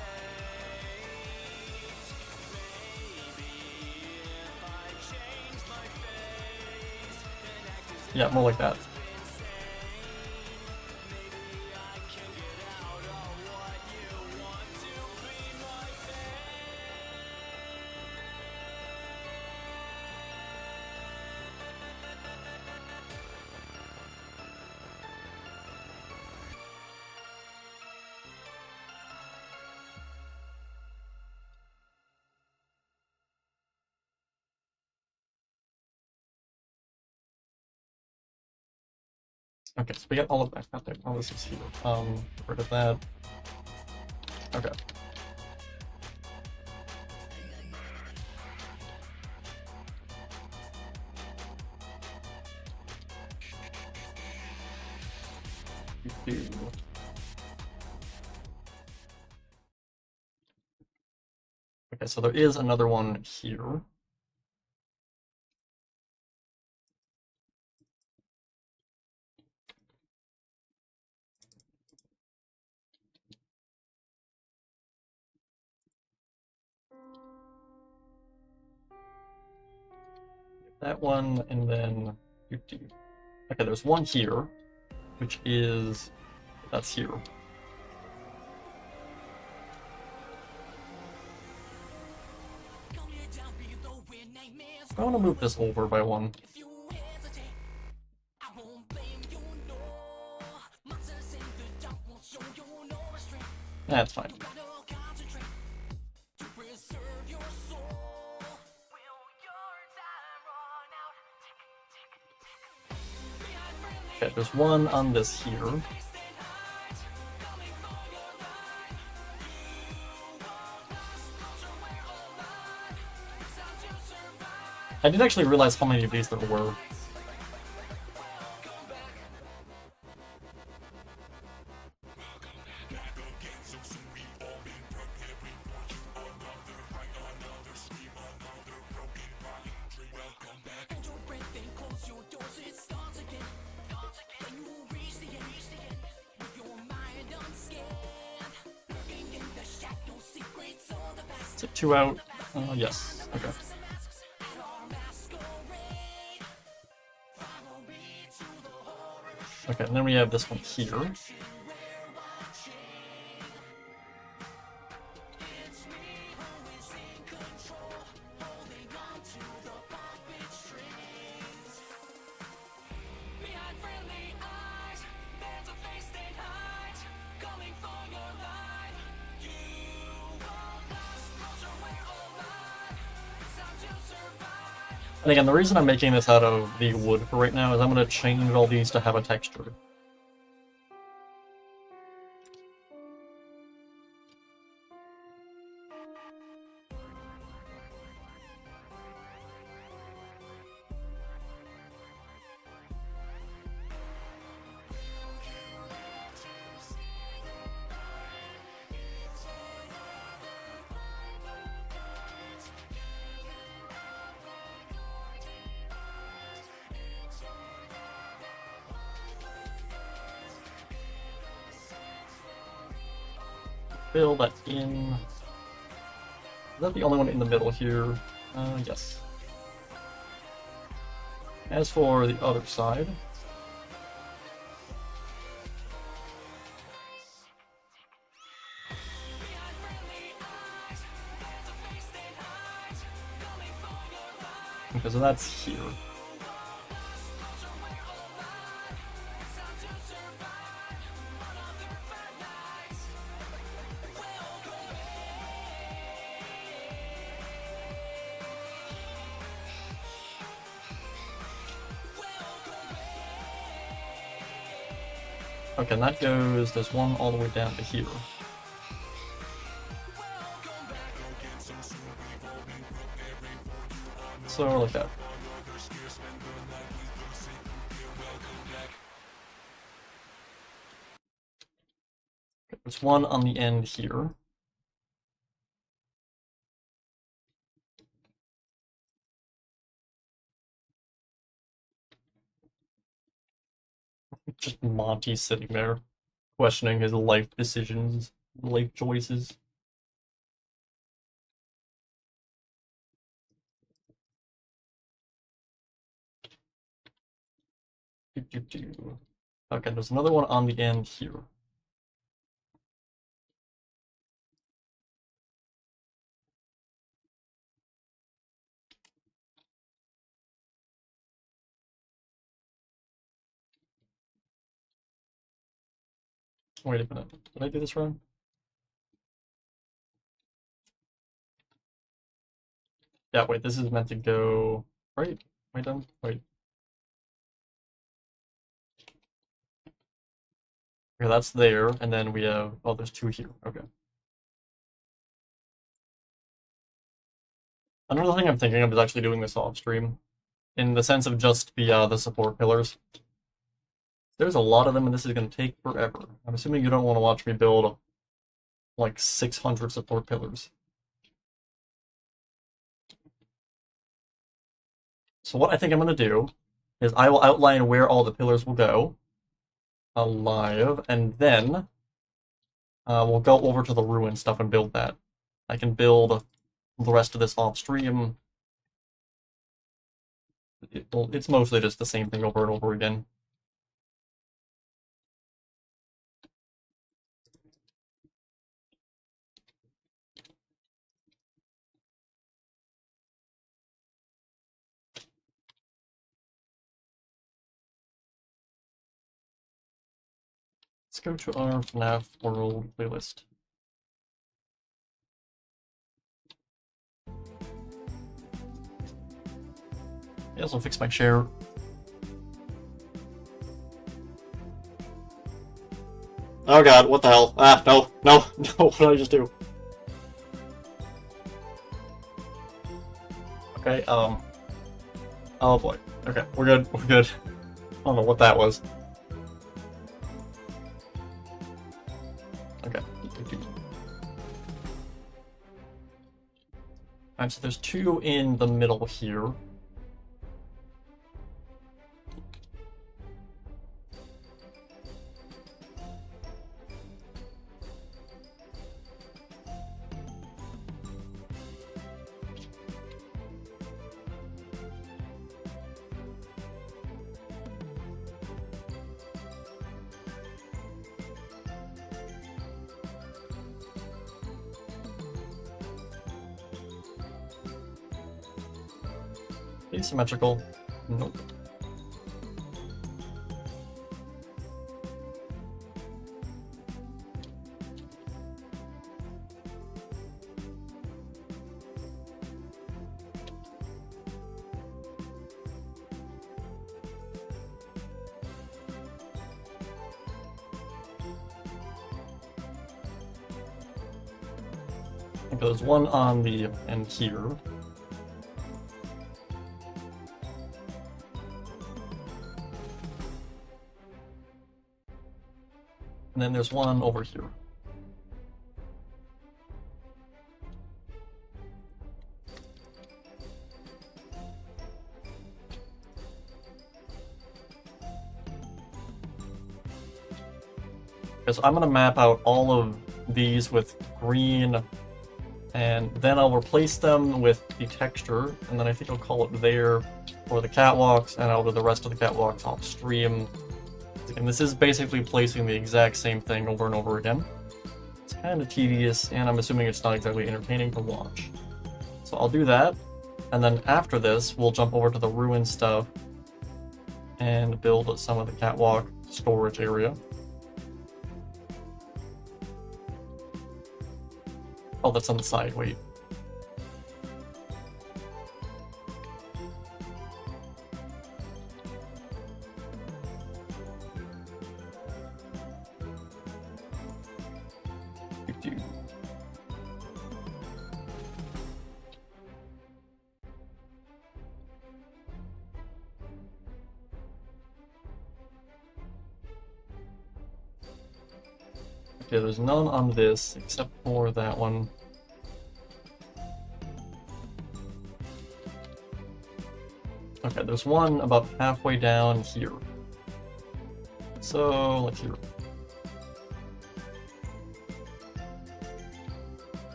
Yeah, more like that. Okay, so we got all of that out there. All this is here. Get rid of that. Okay. Okay, so there is another one here. That one, and then... Okay, there's one here, which is... that's here. I want to move this over by one. That's fine. Okay, there's one on this here. I didn't actually realize how many of these there were. Is it 2 out? Yes. Okay. Okay, and then we have this one here. And again, the reason I'm making this out of the wood for right now is I'm going to change all these to have a texture. Fill that in. Is that the only one in the middle here? Yes. As for the other side, okay, so that's here. Okay, and that goes, there's one all the way down to here. So, like that. Okay, there's one on the end here. Just Monty sitting there, questioning his life decisions, life choices. Okay, there's another one on the end here. Wait a minute, did I do this wrong? Yeah, wait, this is meant to go... right? Am I done? Wait. Okay, that's there, and then we have... Oh, there's 2 here. Okay. Another thing I'm thinking of is actually doing this off-stream, in the sense of just the support pillars. There's a lot of them, and this is going to take forever. I'm assuming you don't want to watch me build, like, 600 support pillars. So what I think I'm going to do is I will outline where all the pillars will go, alive, and then we'll go over to the ruin stuff and build that. I can build the rest of this off-stream. It's mostly just the same thing over and over again. Let's go to our FNAF World playlist. I also fix my chair. Oh god, what the hell? Ah, no, no, no, what did I just do? Okay, oh boy. Okay, we're good, we're good. I don't know what that was. Okay. Alright, so there's 2 in the middle here. Asymmetrical. Nope. I think there's 1 on the end here. And then there's 1 over here. Okay, so I'm gonna map out all of these with green, and then I'll replace them with the texture, and then I think I'll call it there for the catwalks, and I'll do the rest of the catwalks off stream. And this is basically placing the exact same thing over and over again. It's kind of tedious, and I'm assuming it's not exactly entertaining to watch. So I'll do that, and then after this, we'll jump over to the ruin stuff and build some of the catwalk storage area. Oh, that's on the side, wait. Okay, there's none on this except for that one. Okay, there's 1 about halfway down here. So, let's see.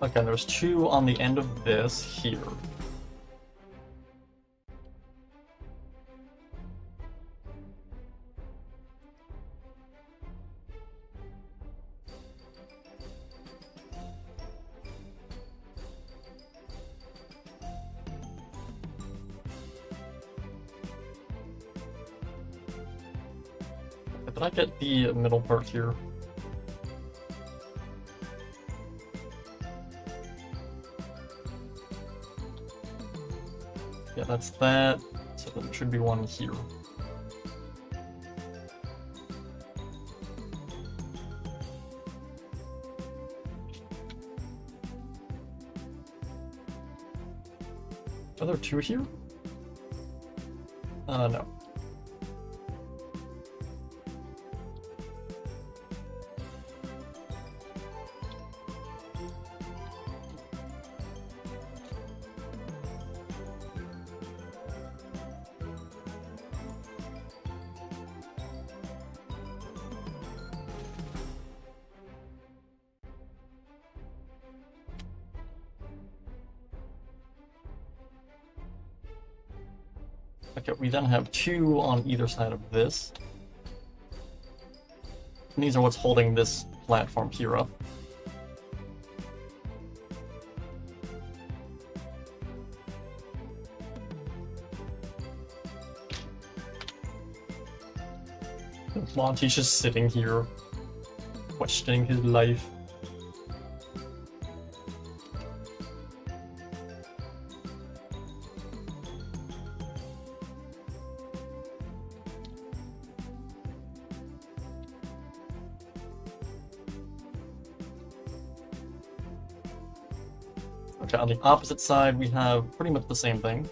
Okay, there's 2 on the end of this here. did I get the middle part here? Yeah, that's that. So there should be one here. Are there two here? No. Okay, we then have two on either side of this. And these are what's holding this platform here up. Monty's just sitting here, questioning his life. Okay, on the opposite side, we have pretty much the same thing.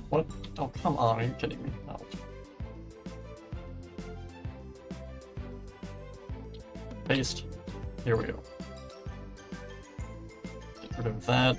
What? Oh, come on, are you kidding me? No. Paste. Here we go. Get rid of that.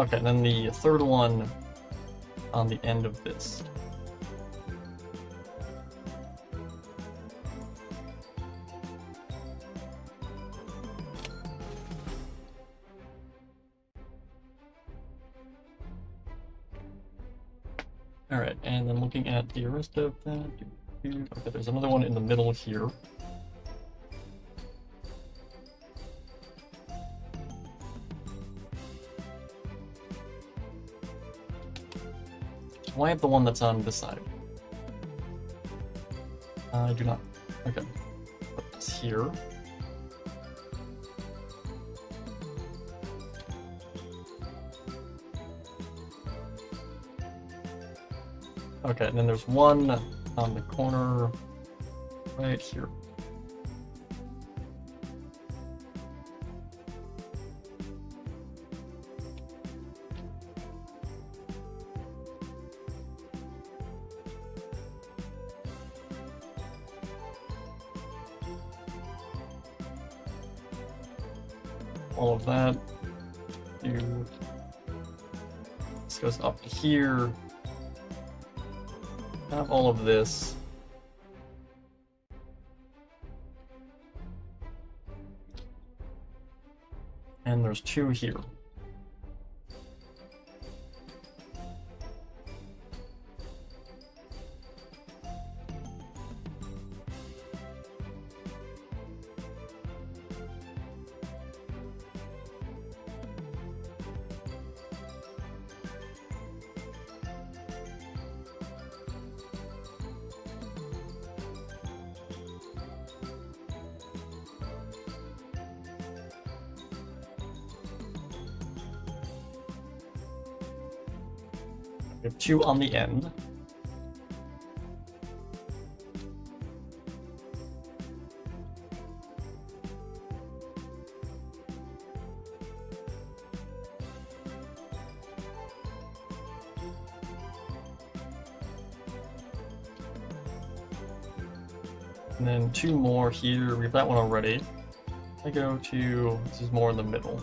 Okay, and then the third one on the end of this. Alright, and then looking at the rest of that, okay, there's another one in the middle here. Why have the one that's on this side? I do not. Okay. Put this here. Okay, and then there's one on the corner right here. All of that. This goes up to here. Have all of this. And there's two here. We have two on the end. And then 2 more here. We have that one already. I go to... This is more in the middle.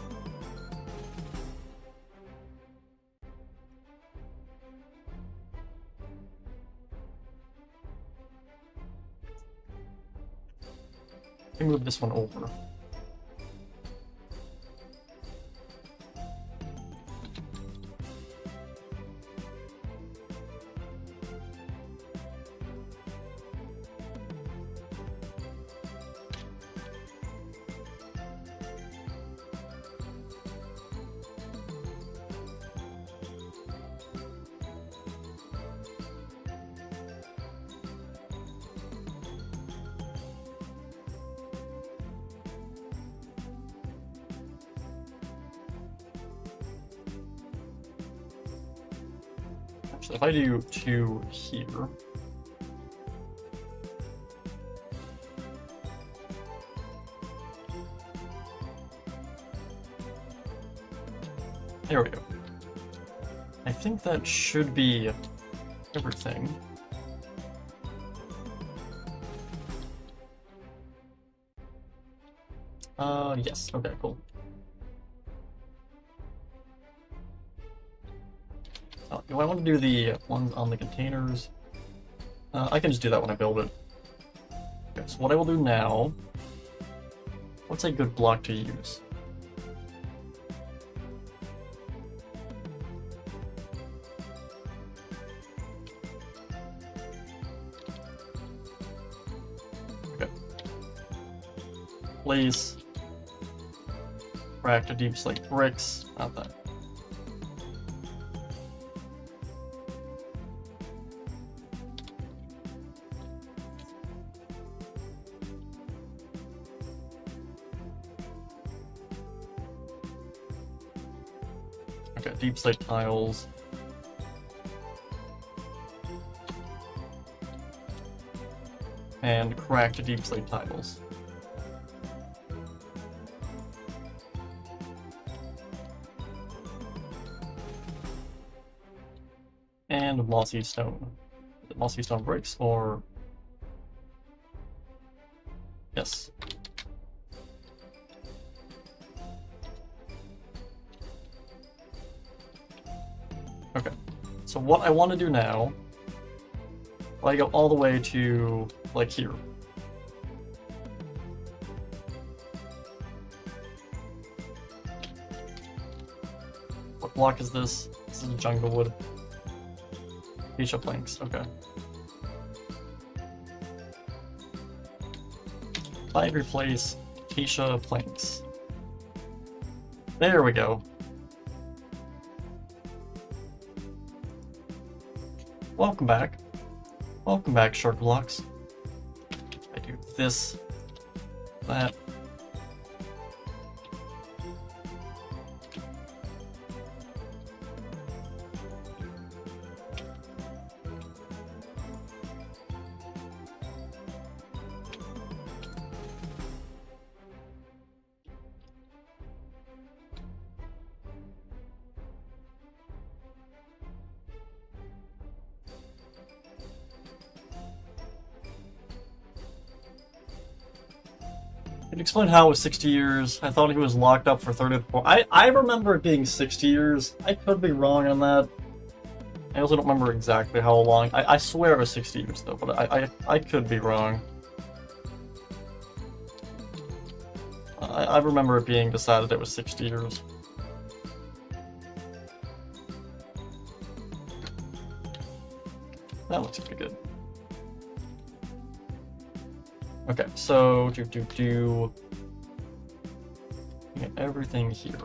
Let me move this one over. Actually, if I do 2 here, there we go. I think that should be everything. Yes, okay, cool. Do I want to do the ones on the containers? I can just do that when I build it. Okay, so what I will do now... What's a good block to use? Okay. Place. Crack to deep slate bricks. Not that. Deep slate tiles. And cracked deep slate tiles. And mossy stone. Is it mossy stone bricks or... Yes. Okay, so what I want to do now, well, I go all the way to, like, here. What block is this? This is jungle wood. Acacia planks, okay. I replace acacia planks. There we go. Welcome back. Welcome back, shark blocks. I do this, that. Can you explain how it was 60 years? I thought he was locked up for 34. I remember it being 60 years. I could be wrong on that. I also don't remember exactly how long. I swear it was 60 years though, but I could be wrong. I remember it being decided it was 60 years. That looks pretty good. Okay, so get everything here.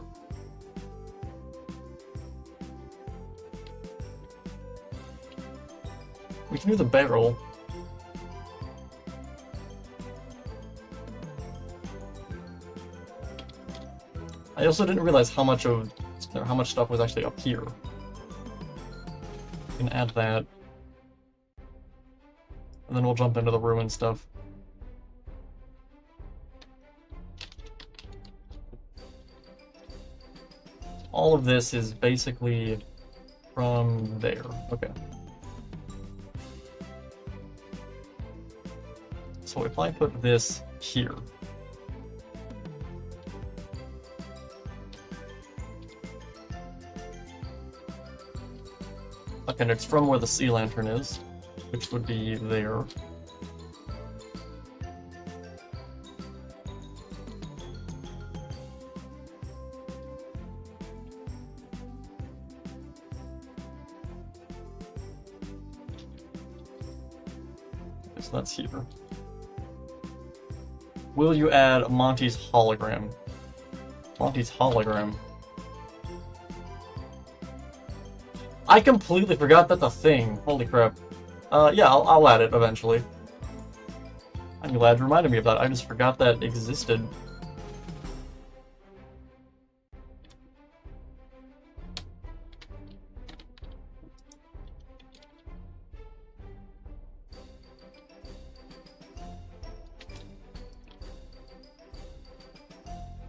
We can do the barrel. I also didn't realize how much stuff was actually up here. We can add that. And then we'll jump into the ruin stuff. All of this is basically from there. Okay. So if I put this here, okay, and it's from where the sea lantern is, which would be there. Okay, so that's here. Will you add Monty's hologram? Monty's hologram. I completely forgot that's a thing. Holy crap. Yeah, I'll add it eventually. I'm glad you reminded me of that. I just forgot that existed.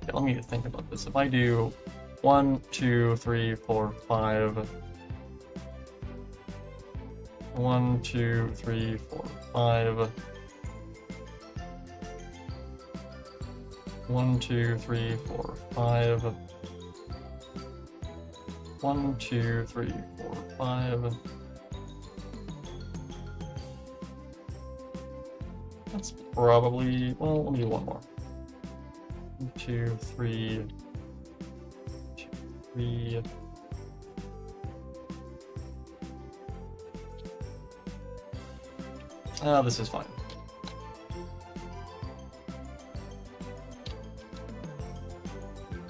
Okay, let me think about this. If I do 1, 2, 3, 4, 5... 1, 2, 3, 4, 5. 1, 2, 3, 4, 5. 1, 2, 3, 4, 5. That's probably, well, let me do one more. 1, 2, 3, 2, 3. This is fine.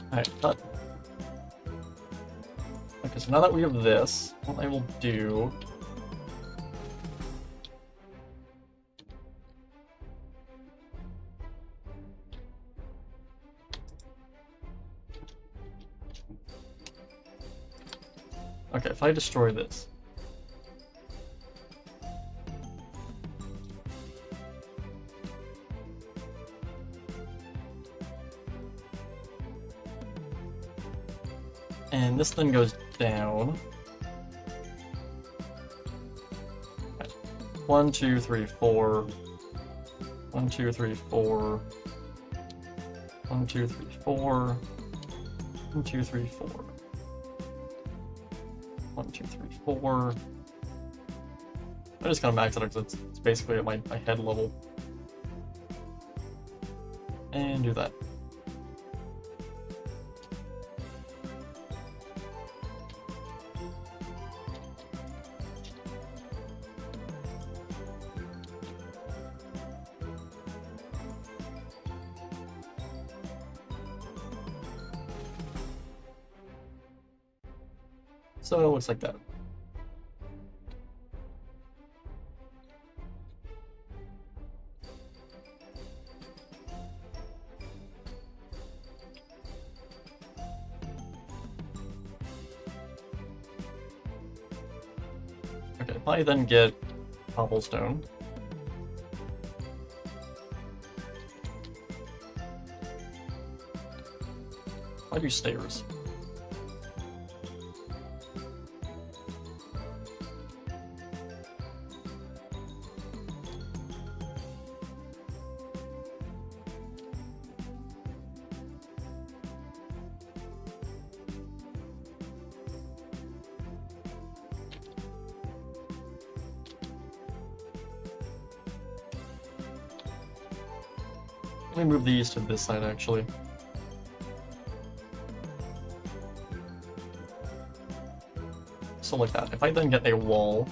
Alright, cut. Okay, so now that we have this, what I will do... Okay, if I destroy this... and this then goes down. Okay. 1, 2, 3, 4. 1, 2, 3, 4. 1, 2, 3, 4. 1, 2, 3, 4. 1, 2, 3, 4. I just kind of max it out because it's basically at my head level. And do that. So it looks like that. Okay, if I then get cobblestone. I do stairs. Let me move these to this side, actually. So like that. If I then get a wall...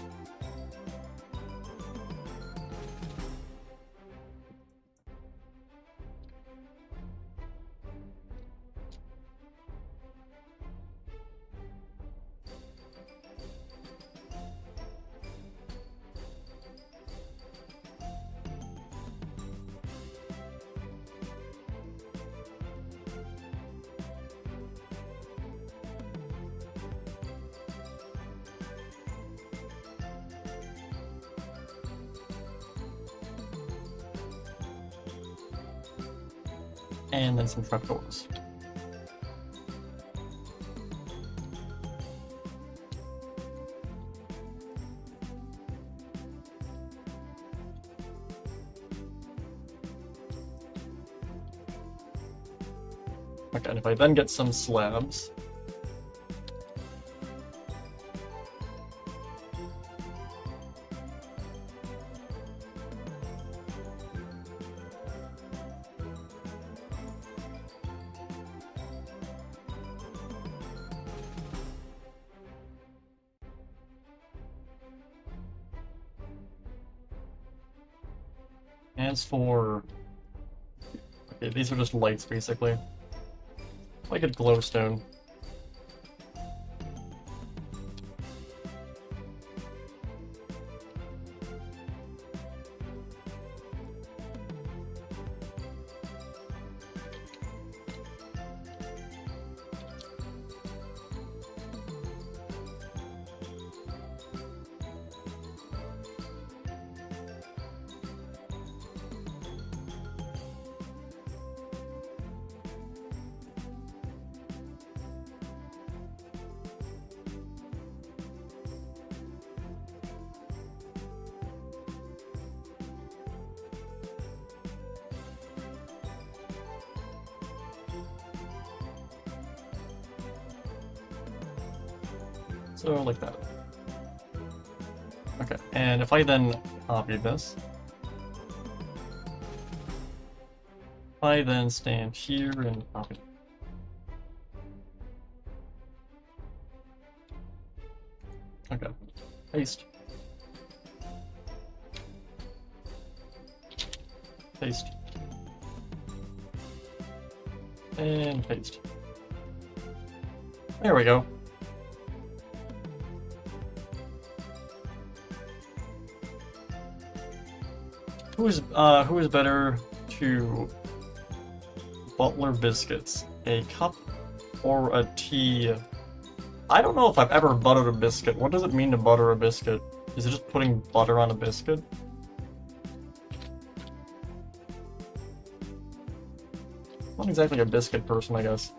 and then some trapdoors. Okay, and if I then get some slabs... As for... Okay, these are just lights, basically. Like a glowstone. So, like that. Okay, and if I then copy this, I then stand here and copy. Okay, paste. Paste. And paste. There we go. Who is better to butler biscuits? A cup or a tea? I don't know if I've ever buttered a biscuit. What does it mean to butter a biscuit? Is it just putting butter on a biscuit? I'm not exactly a biscuit person, I guess.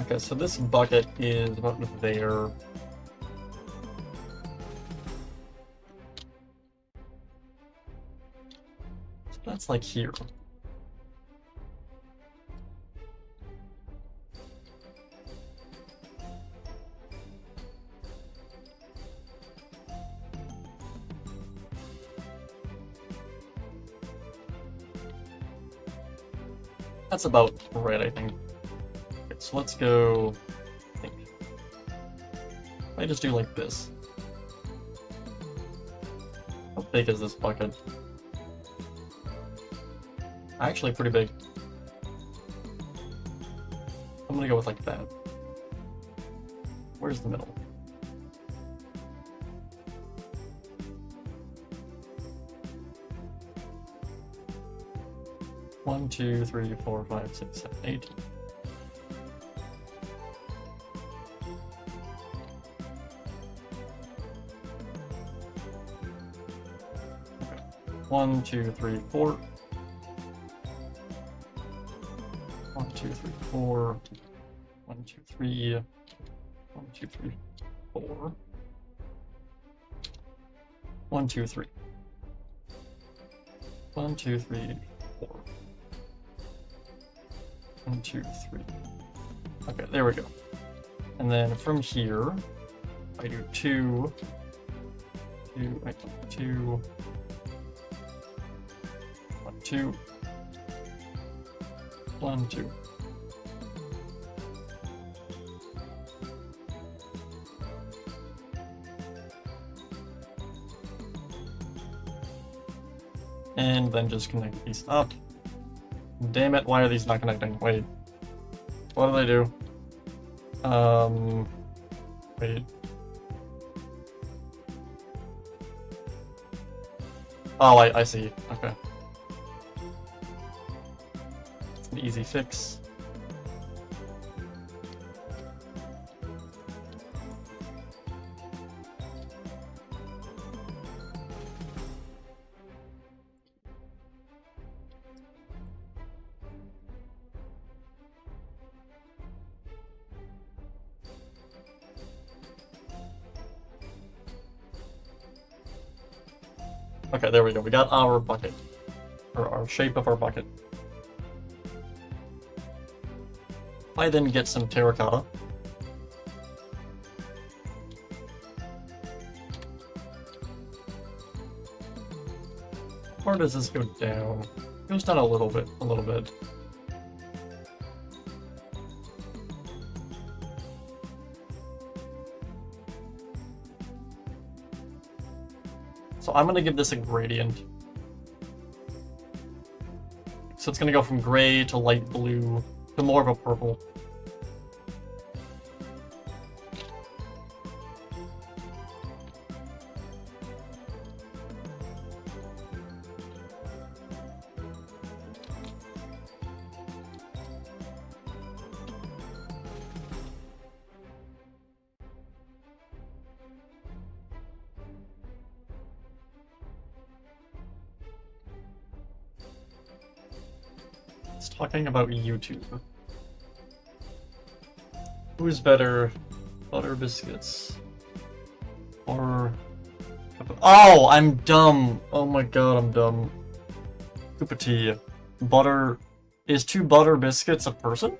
Okay, so this bucket is about there. So that's like here. That's about right, I think. Okay, so let's go. I think. I just do like this. How big is this bucket? Actually, pretty big. I'm gonna go with like that. Where's the middle? One, 2, 3, 4, 5, 6, 7, 8. Okay. 1, 2, 3, 4. 1, 2, 3, 4. 1, 2, 3. 1, 2, 3, 4. 1, 2, 3. 1, 2, 3, 4. 1, 2, 3. Okay, there we go. And then from here, I do 2, 2, I do 2, 1, 2, 1, 2. And then just connect these up. Damn it, why are these not connecting? Wait. What do they do? Wait. Oh, I see. Okay. It's an easy fix. Okay, there we go. We got our bucket. Or our shape of our bucket. I then get some terracotta. How far does this go down? It goes down a little bit, So I'm gonna give this a gradient. So it's gonna go from gray to light blue to more of a purple. Talking about YouTube. Who's better, butter biscuits or... Oh, I'm dumb. Oh my god, I'm dumb. Coopity. Butter... Is 2 butter biscuits a person?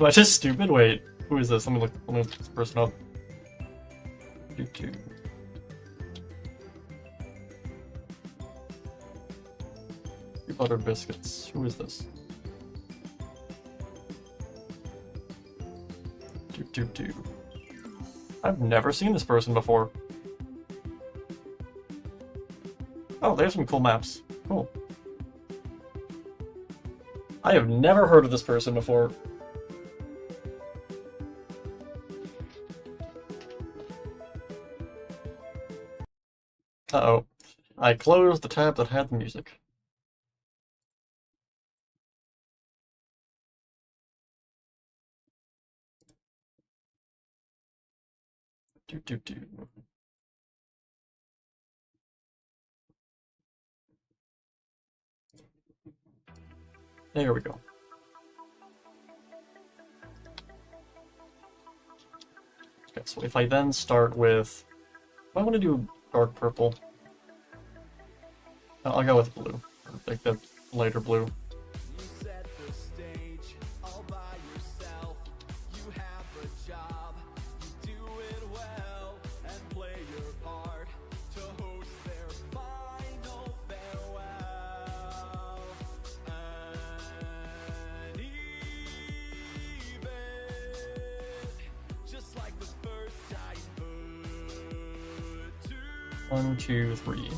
Am I just stupid? Wait, who is this? Let me look this person up. YouTube. Butter biscuits. Who is this? I've never seen this person before. Oh, there's some cool maps. Cool. I have never heard of this person before. Uh-oh. I closed the tab that had the music. There we go. Okay, so if I then start with... I want to do dark purple. I'll go with blue. Like the lighter blue. One, two, three.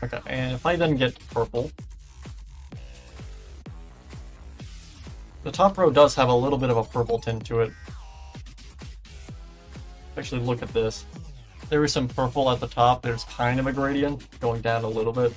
Okay, and if I then get purple, the top row does have a little bit of a purple tint to it. Actually, look at this. There is some purple at the top. There's kind of a gradient going down a little bit.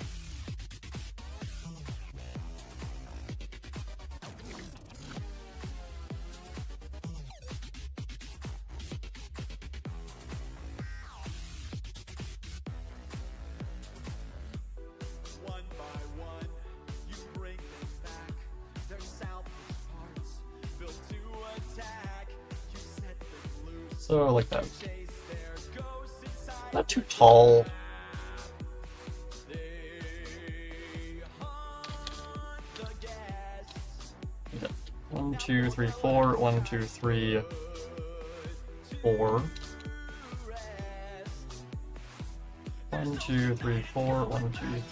So, like that. Not too tall. Yeah. 1, 2, 3, 4. 1, 2, 3, 4. 1, 2, 3, 4. 1, 2, 3.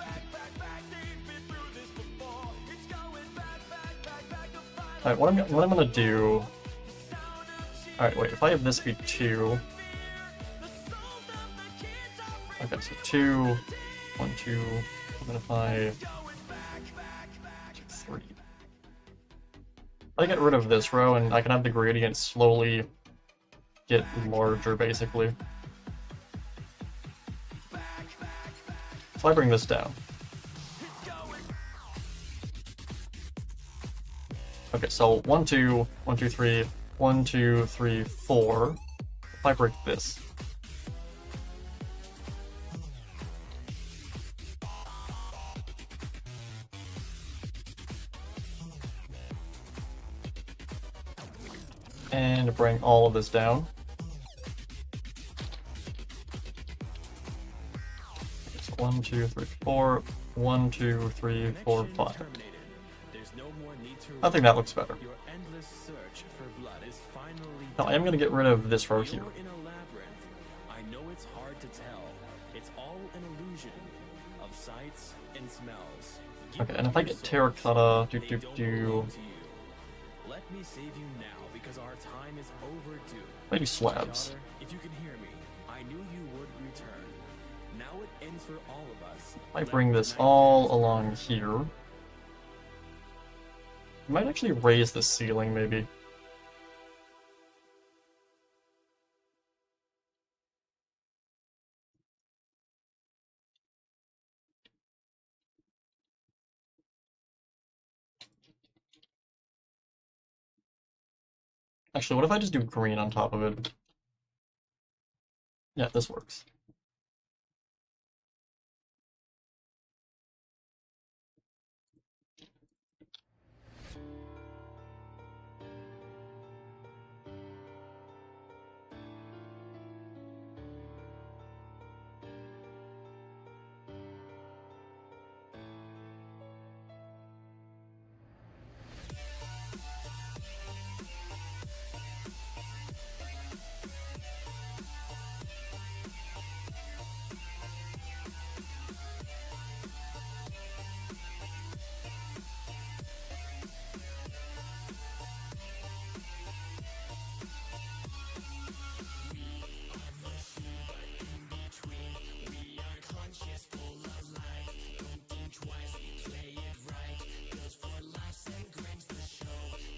Alright, what I'm gonna do. Alright, wait, if I have this be 2... Okay, so 2, 1, 2, and then if I... 3. I get rid of this row, and I can have the gradient slowly get larger, basically. So I bring this down. Okay, so 1, 2, 1, 2, 3, 1, 2, 3, 4. If I break this. And bring all of this down. So 1, 2, 3, 4. 1, 2, 3, 4, 5. I think that looks better. Your endless search for blood is finally No, I am going to get rid of this row here. You're in a labyrinth. I know it's hard to tell. It's all an illusion of sights and smells. Okay, and if I get terracotta, Let me save you now because our time is overdue. maybe slabs. Daughter, if you can hear me, I knew you would return. Now it ends for all of us. I bring this all along here. I might actually raise the ceiling, maybe. Actually, what if I just do green on top of it? Yeah, this works.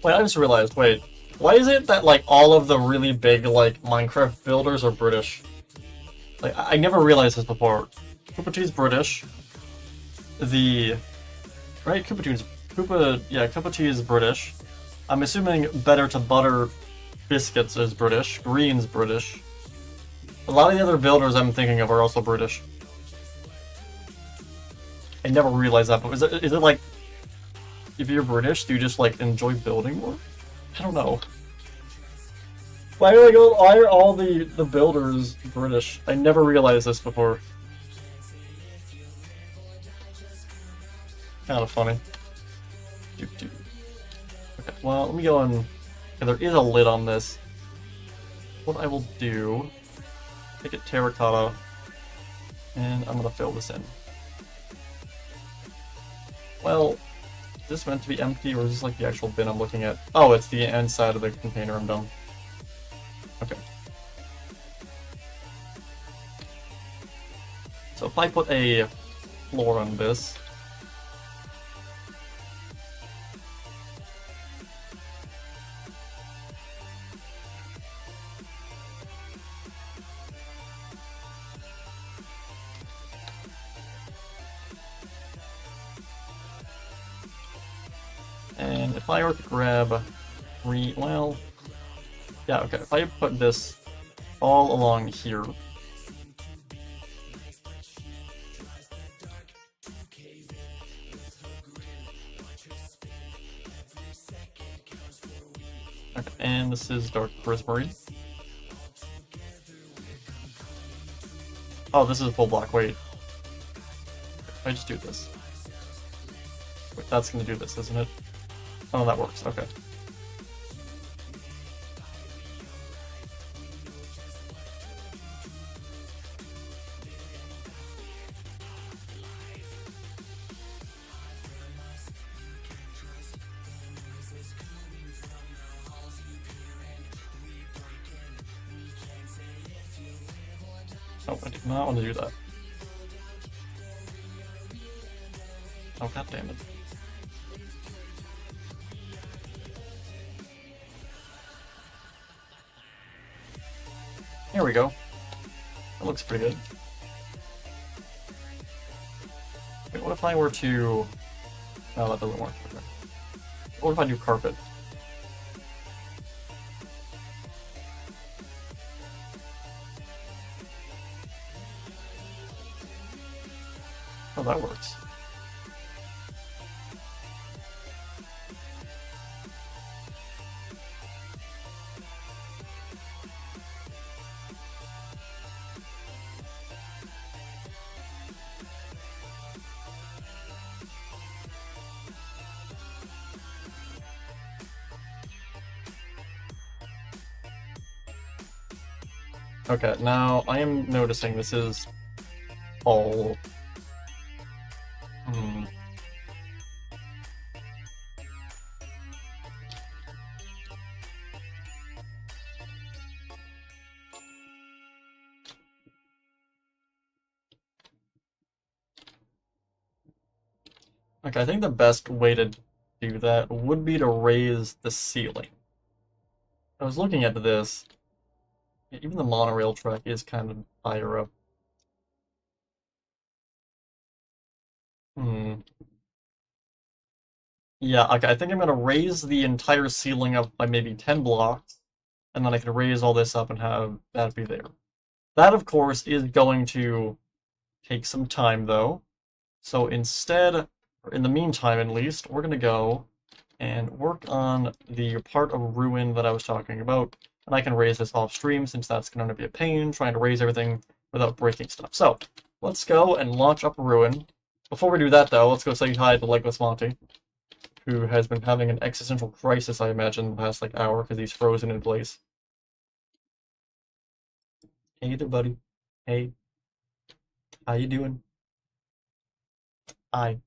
Wait, I just realized, wait, why is it that, like, all of the really big, like, Minecraft builders are British? Like, I never realized this before. Koopa Tea's British. Right? Koopa Tea is British. I'm assuming Better to Butter Biscuits is British. Green's British. A lot of the other builders I'm thinking of are also British. I never realized that, but is it like, if you're British, do you just, like, enjoy building more? I don't know. Why are all the builders British? I never realized this before. Kind of funny. Okay, well, let me go and... Okay, there is a lid on this. What I will do... Take it terracotta, and I'm gonna fill this in. Well... Is this meant to be empty, or is this like the actual bin I'm looking at? Oh, it's the inside of the container, I'm dumb. Okay. So if I put a floor on this... And if I were to grab well, yeah, okay, if I put this all along here, okay, and this is Dark Prismary. Oh, this is a full block, wait. If I just do this. Wait, that's gonna do this, isn't it? Oh, that works, okay. Oh, I did not want to do that. Oh, god damn it. Here we go. That looks pretty good. Wait, what if I were to... Oh, that doesn't work. Okay. What if I do carpet? Oh, that works. Okay, now I am noticing this is all... Okay, I think the best way to do that would be to raise the ceiling. I was looking at this. Even the monorail track is kind of higher up. Yeah, okay, I think I'm gonna raise the entire ceiling up by maybe 10 blocks, and then I can raise all this up and have that be there. That, of course, is going to take some time, though. So instead, or in the meantime at least, we're gonna go and work on the part of Ruin that I was talking about, and I can raise this off stream since that's going to be a pain trying to raise everything without breaking stuff. So, let's go and launch up Ruin. Before we do that, though, let's go say hi to Legless Monty, who has been having an existential crisis, I imagine, the past, like, hour, because he's frozen in place. Hey there, buddy. Hey. How you doing? Hi.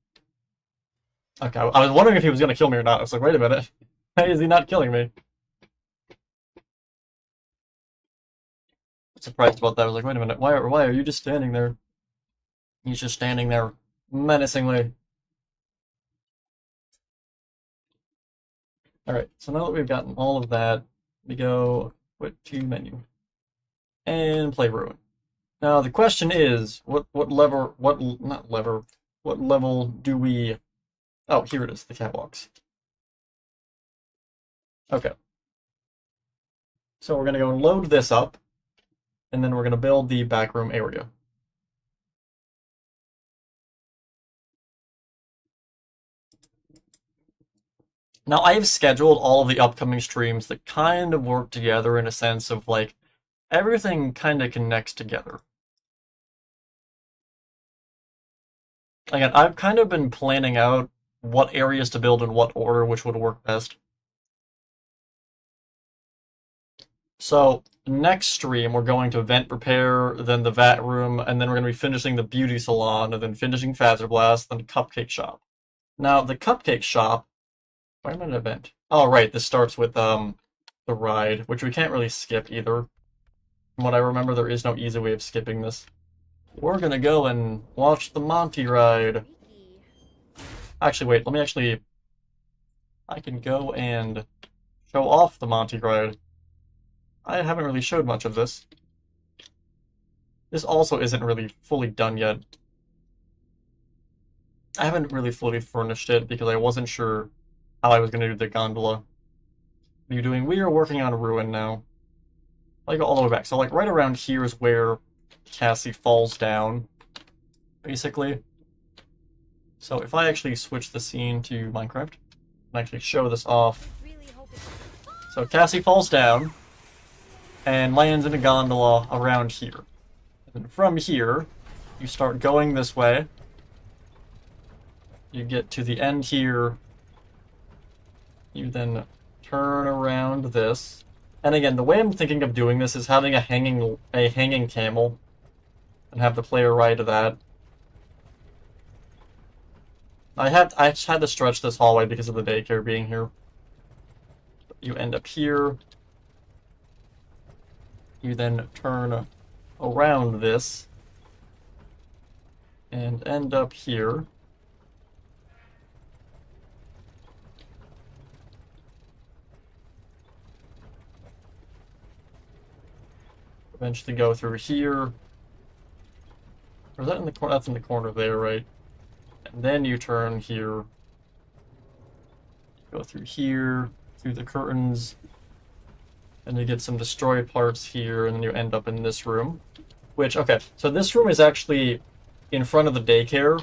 Okay, I was wondering if he was going to kill me or not. I was like, wait a minute. Why is he not killing me? Surprised about that. I was like, wait a minute, why are you just standing there? He's just standing there menacingly. Alright, so now that we've gotten all of that, we go quit to menu. And play Ruin. Now the question is, what level do we... Oh, here it is, the catwalks. Okay. So we're gonna go and load this up, and then we're gonna build the backroom area. Now, I have scheduled all of the upcoming streams that kind of work together in a sense of, like, everything kind of connects together. Again, I've kind of been planning out what areas to build in what order, which would work best. So, next stream, we're going to Vent Repair, then the Vat Room, and then we're going to be finishing the Beauty Salon, and then finishing Fazer Blast, then the Cupcake Shop. Now, the Cupcake Shop... Why am I at an event? Oh, right, this starts with, the ride, which we can't really skip either. From what I remember, there is no easy way of skipping this. We're gonna go and watch the Monty ride. Actually, wait, let me actually... I can go and show off the Monty ride. I haven't really showed much of this. This also isn't really fully done yet. I haven't really fully furnished it because I wasn't sure how I was going to do the gondola. We are working on Ruin now. I go all the way back. So, like, right around here is where Cassie falls down, basically. So if I actually switch the scene to Minecraft, and actually show this off. So Cassie falls down, and lands in a gondola around here. And from here, you start going this way. You get to the end here. You then turn around this. And again, the way I'm thinking of doing this is having a hanging camel and have the player ride that. I just had to stretch this hallway because of the daycare being here. You end up here. You then turn around this and end up here. Eventually go through here. Or is that in the corner? That's in the corner there, right? And then you turn here. Go through here, through the curtains. And you get some destroyed parts here, and then you end up in this room. Which, okay, so this room is actually in front of the daycare.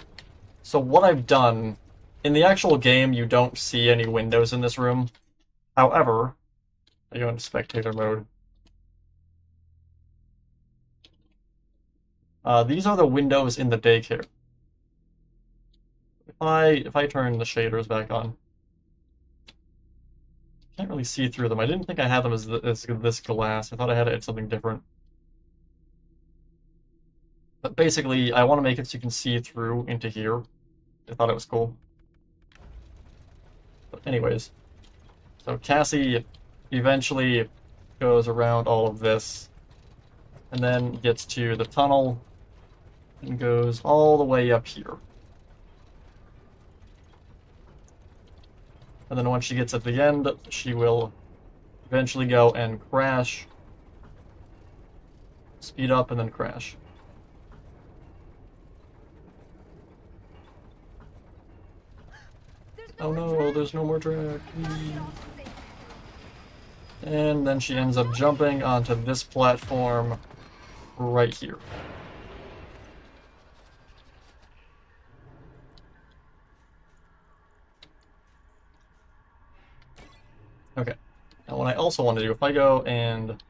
So what I've done, in the actual game, you don't see any windows in this room. However, I go into spectator mode. These are the windows in the daycare. If I turn the shaders back on, can't really see through them. I didn't think I had them as this glass. I thought I had it as something different. But basically, I want to make it so you can see through into here. I thought it was cool. But anyways, so Cassie eventually goes around all of this, and then gets to the tunnel, and goes all the way up here. And then once she gets at the end, she will eventually go and crash. Speed up and then crash. Oh no, there's no more drag. And then she ends up jumping onto this platform right here. Okay. Now what I also want to do, if I go and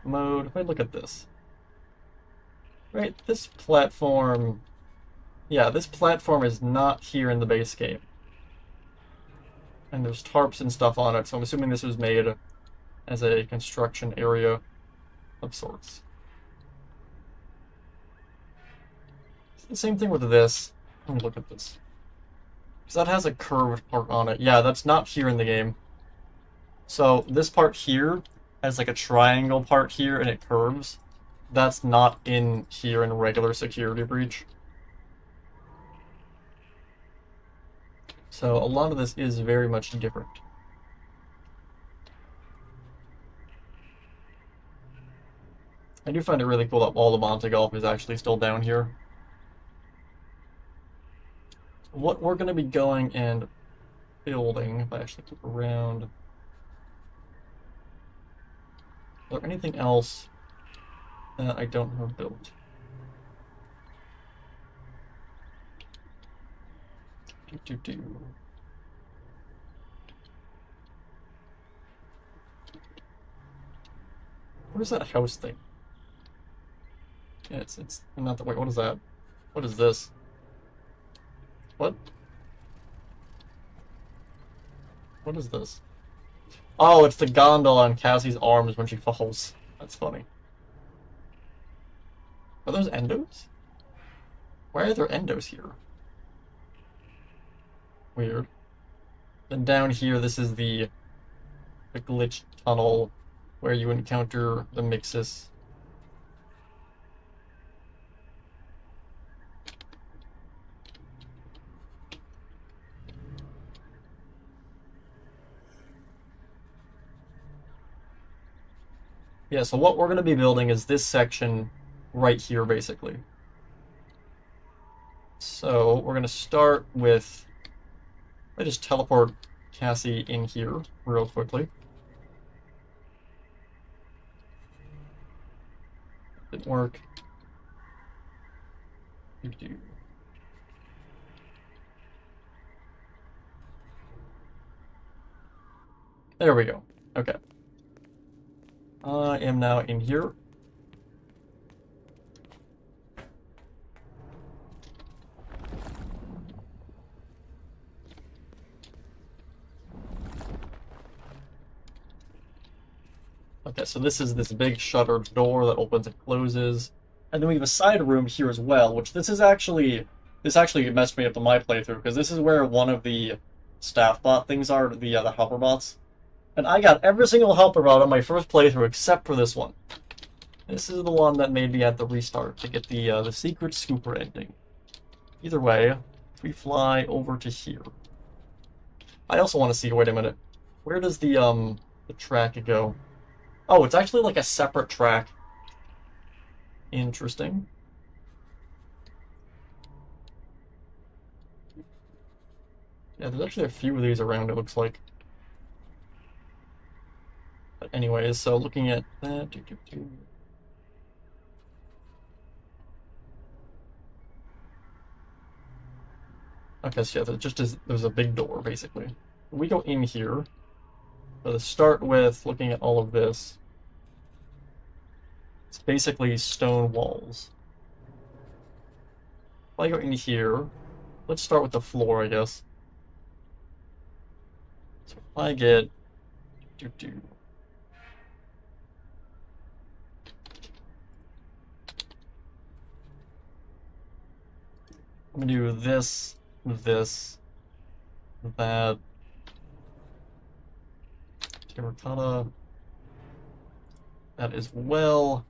mode, if I look at this. Right, this platform, yeah, this platform is not here in the base game. And there's tarps and stuff on it, so I'm assuming this was made as a construction area of sorts. It's the same thing with this. Let me look at this. Because that has a curved part on it. Yeah, that's not here in the game. So this part here has like a triangle part here and it curves. That's not in here in regular Security Breach. So a lot of this is very much different. I do find it really cool that all the MontyGolf is actually still down here. What we're going to be going and building, if I actually look around. Is there anything else that I don't have built? What is that house thing? Yeah, it's not the wait, what is that? What is this? What? What is this? Oh, it's the gondola on Cassie's arms when she falls. That's funny. Are those endos? Why are there endos here? Weird. Then down here, this is the glitch tunnel where you encounter the Mixus. Yeah, so what we're going to be building is this section right here, basically. So we're going to start with... I just teleport Cassie in here real quickly. Didn't work. There we go. Okay. I am now in here. Okay, so this is this big shuttered door that opens and closes. And then we have a side room here as well, which this actually messed me up to my playthrough, because this is where one of the staff bot things are, the helper bots. And I got every single helper bot on my first playthrough except for this one. This is the one that made me have to restart to get the secret scooper ending. Either way, we fly over to here. I also want to see, wait a minute, where does the track go? Oh, it's actually like a separate track Interesting. Yeah, there's actually a few of these around, it looks like. But anyways, so looking at that... Okay, so yeah, there's a big door, basically. We go in here. So to start with, looking at all of this, it's basically stone walls. If I go in here, let's start with the floor, I guess. So if I get... I'm gonna do this, that, terracotta, that as well,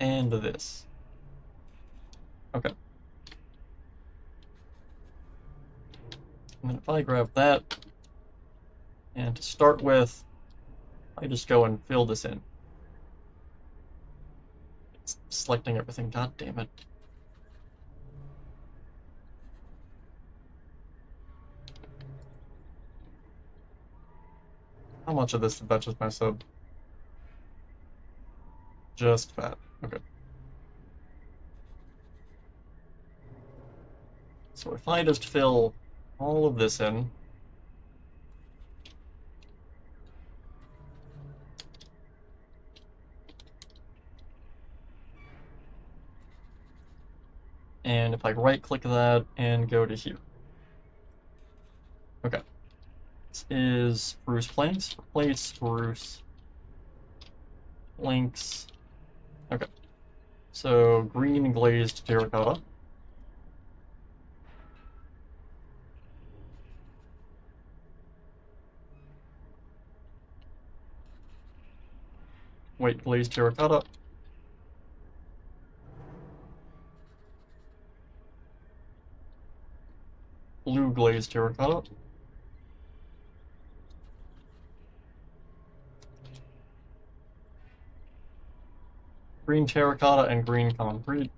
and this. Okay. And then if I grab that, and to start with, I just go and fill this in. It's selecting everything, god damn it. How much of this did that just mess up? Just fat. Okay. So if I just fill all of this in, and if I right-click that and go to here. Okay. This is spruce planks. Replace spruce planks. Okay. So green glazed terracotta. White glazed terracotta. Blue glazed terracotta. Green terracotta and green concrete.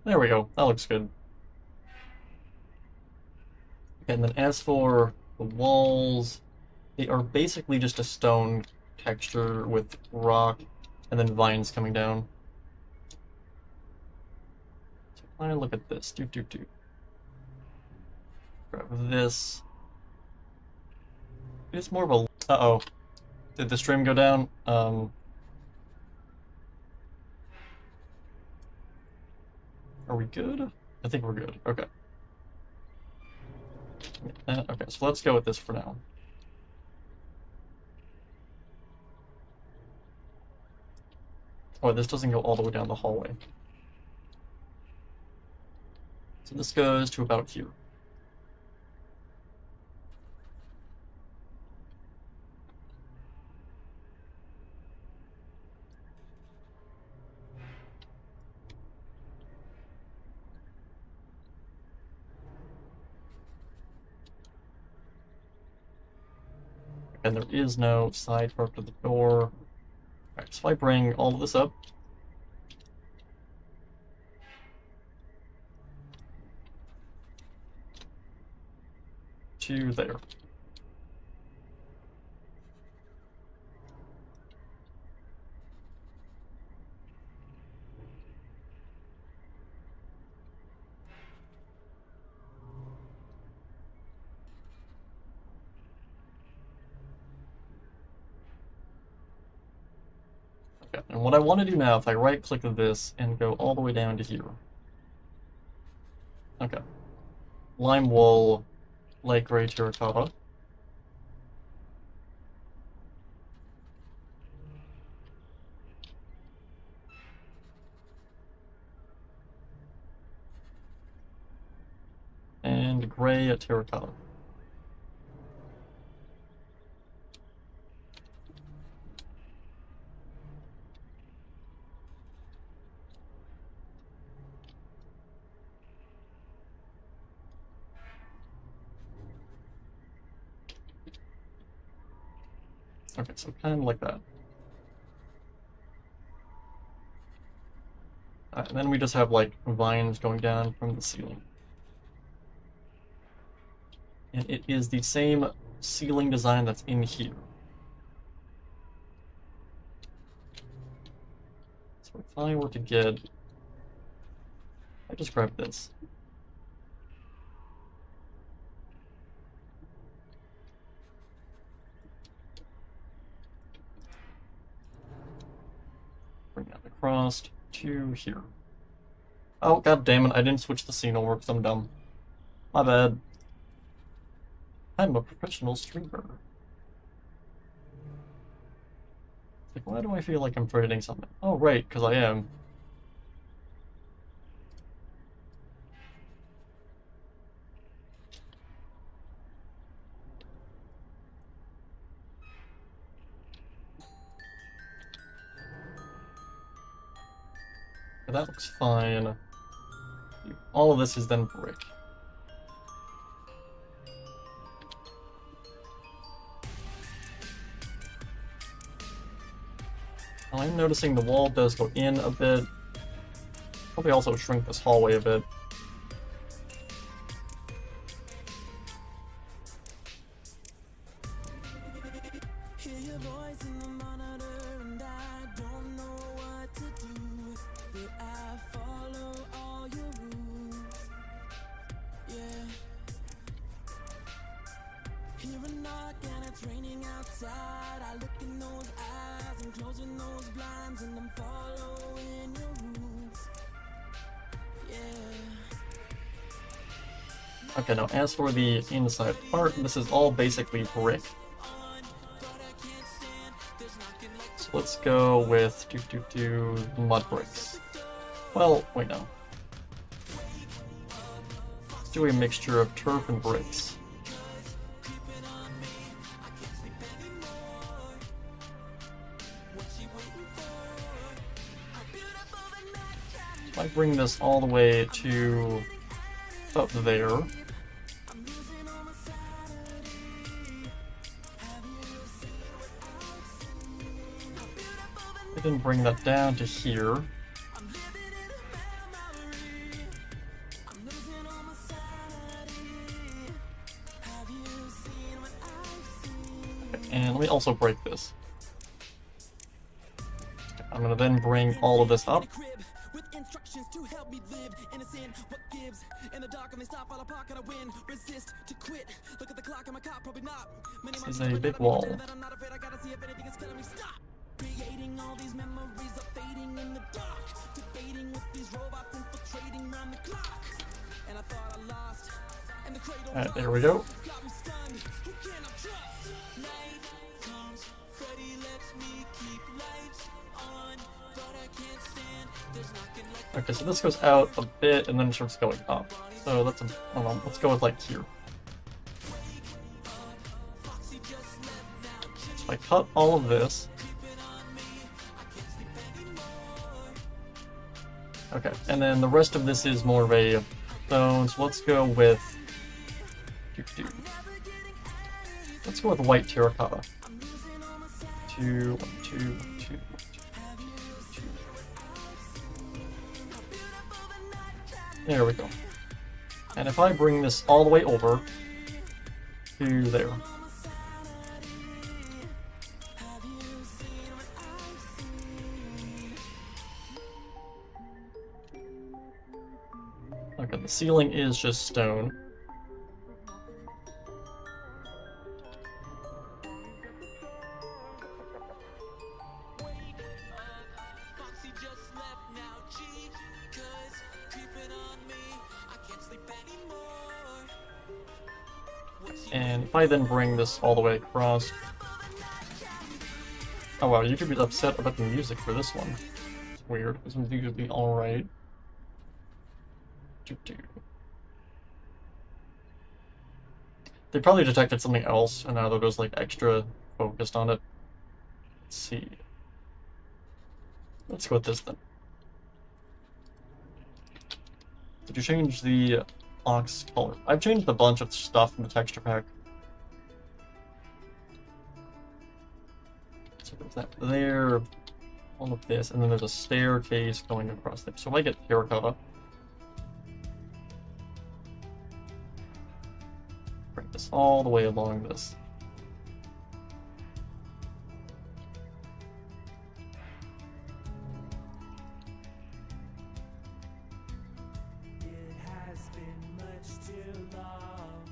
There we go. That looks good. And then as for the walls, they are basically just a stone texture with rock and then vines coming down. So if I look at this, grab this. It's more of a... Uh-oh. Did the stream go down? Are we good? I think we're good. Okay. Okay, so let's go with this for now. Oh, this doesn't go all the way down the hallway. So this goes to about here. And there is no side part to the door. Alright, so I bring all of this up. To there. Okay, and what I want to do now, if I right-click this and go all the way down to here. Okay. Lime wool, light gray terracotta. And gray terracotta. Okay, so kind of like that. And then we just have like vines going down from the ceiling. And it is the same ceiling design that's in here. So if I were to get... I just grab this. Bring that across to here. Oh, god damn it, I didn't switch the scene over because I'm dumb. My bad. I'm a professional streamer. Like, why do I feel like I'm forgetting something? Oh, right, because I am. That looks fine. All of this is then brick. I'm noticing the wall does go in a bit. Probably also shrink this hallway a bit. Okay, now as for the inside part, this is all basically brick. So let's go with mud bricks. Well, wait, no. Let's do a mixture of turf and bricks. So I bring this all the way to up there. Then bring that down to here. And let me also break this. I'm gonna then bring all of this up. This is a big wall. Creating all these memories of fading in the dark, debating with these robots infiltrating round the clock. And I thought I lost, and the cradle. Alright, there we go. Got me stunned. Who can I trust? Night comes, Freddy lets me keep lights on, but I can't stand. There's knocking like. Okay, so this goes out a bit and then it starts going up. So that's a, hold on, let's go with like here. So I cut all of this. Okay, and then the rest of this is more of a stone, so let's go with... Let's go with white terracotta. 2, 1, 2, 1, 2, 1, 2, 2. There we go. And if I bring this all the way over to there. Okay, the ceiling is just stone. And if I then bring this all the way across... Oh wow, YouTube is upset about the music for this one. It's weird, this one's usually alright. They probably detected something else, and now they're just like extra focused on it. Let's see. Let's go with this then. Did you change the ox color? I've changed a bunch of stuff in the texture pack. So there's that there, all of this, and then there's a staircase going across there. So if I get terracotta, bring this all the way along this. It has been much too long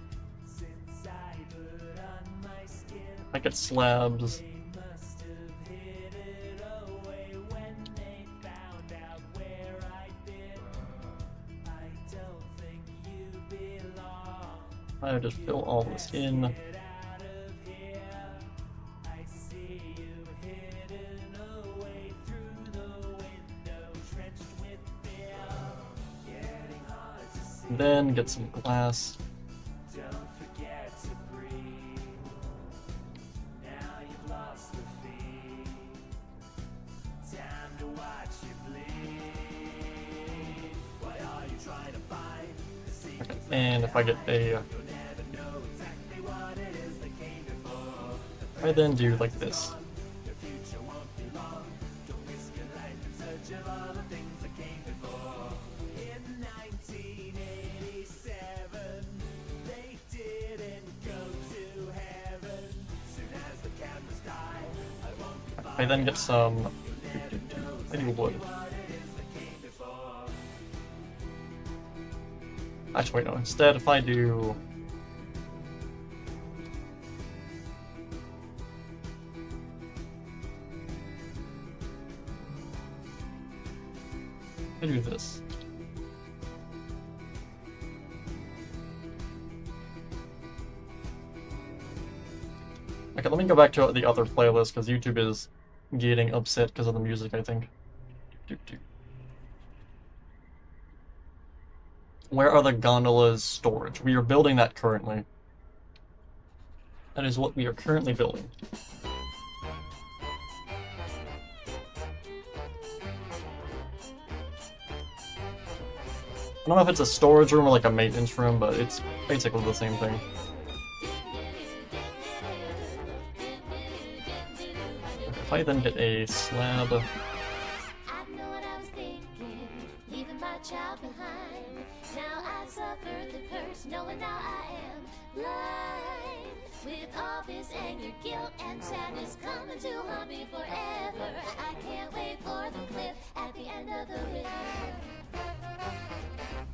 since I put on my skin. I get slabs. They must have hid it away when they found out where I'd been. I don't think you belong. I just fill all this in. Get out of here. I see you hidden away through the window, drenched with fear. Getting hard to see. Then get some glass. Don't forget to breathe. Now you've lost the feed. Time to watch you bleed. Why are you trying to find the secret? Okay, and if I get a, You'll never know exactly what it is that came before. I then do like this. Your future won't be long. Don't risk your life in search of all the things that came before. In 1987, they didn't go to heaven. Soon as the cameras die, I won't be I then get some. I need wood. what it is that came before. Actually, wait, no. Instead, if I do. I do this. Okay, let me go back to the other playlist because YouTube is getting upset because of the music, I think. Where are the gondolas storage? We are building that currently. That is what we are currently building. I don't know if it's a storage room or like a maintenance room, but it's basically the same thing. Okay, if I then get a slab, I know what I was thinking, leaving my child behind. Now I suffer the curse, knowing now I am blind. With all this anger, guilt, and sadness coming to haunt me forever. I can't wait for the cliff at the end of the river.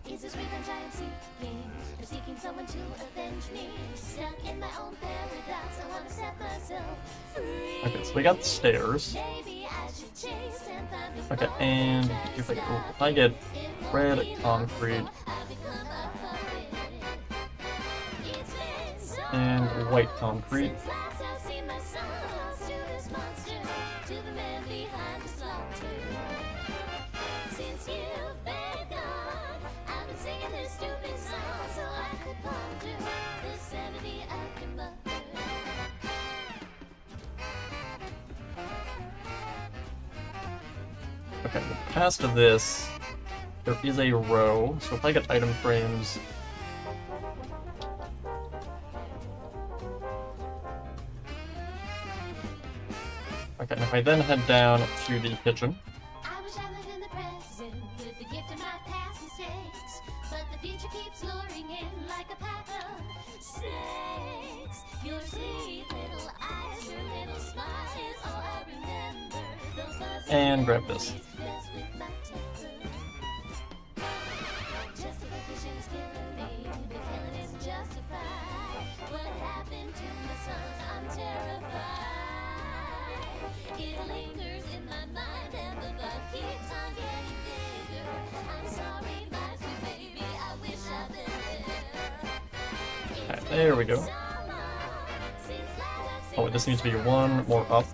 Is this revenge I am seeking? Or seeking someone to avenge me? Stuck in my own paradox, I wanna set myself free. okay, so we got the stairs. Maybe I should chase and find the Okay, and if I get red concrete and white concrete, okay, past this, there is a row, so if I get item frames, okay, and if I then head down to the kitchen, I wish I lived in the present with the gift of my past mistakes, but the future keeps luring in like a pack of snakes. Your sweet little eyes, your little smile is all I remember. Those fuzzy and grab this. mess with my temper. Justification is killing me, the killing isn't justified. What happened to my son? I'm terrified. It lingers in my mind and the bug keeps on getting bigger. I'm sorry, my sweet baby, I wish I'd been there. Alright, there we go. Oh, wait, this needs to be one more up.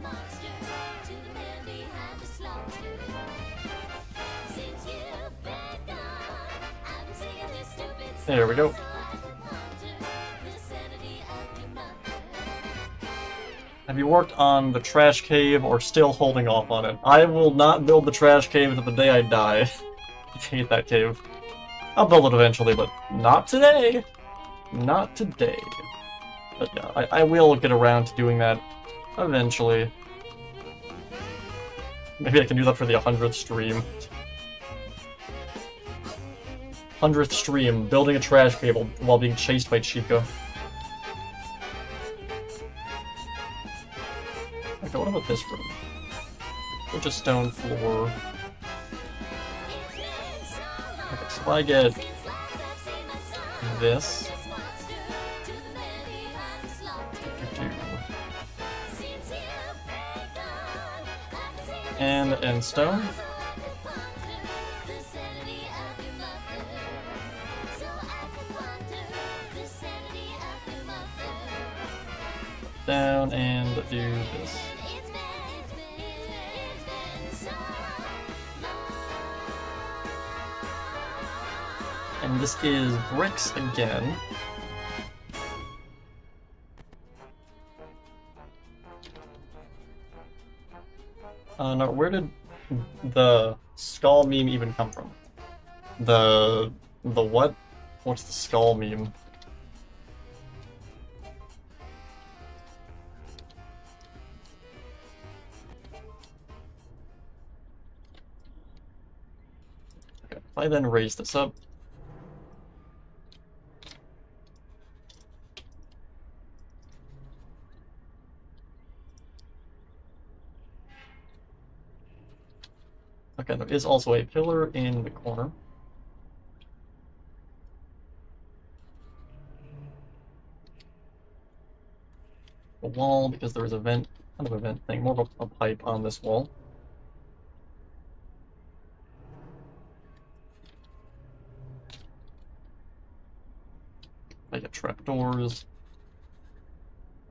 There we go. Have you worked on the trash cave or still holding off on it? I will not build the trash cave until the day I die. I hate that cave. I'll build it eventually, but not today. Not today. But yeah, I will get around to doing that eventually. Maybe I can do that for the 100th stream. 100th stream, building a trash cable while being chased by Chica. Okay, what about this room? Which is stone floor. Okay, so I get this. And stone. Down and do this. And this is bricks again. No, where did the skull meme even come from? The what? What's the skull meme? Okay, if I then raise this up. Okay, there is also a pillar in the corner. A wall, because there is a vent, kind of a vent thing, more of a pipe on this wall. I get trapdoors.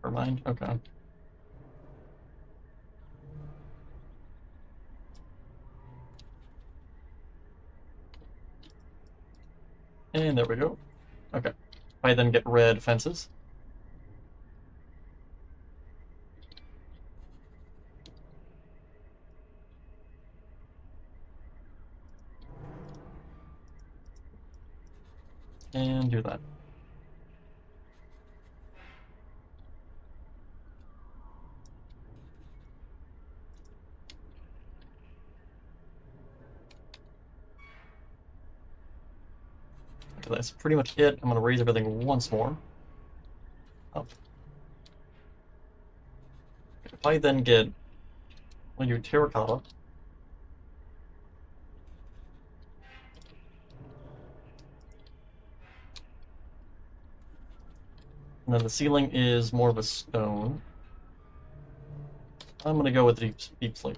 Never mind, okay. And there we go. Okay. I then get red fences. And do that. Okay, that's pretty much it. I'm going to raise everything once more. Up. If I then get, well, your terracotta. And then the ceiling is more of a stone. I'm going to go with deep slate.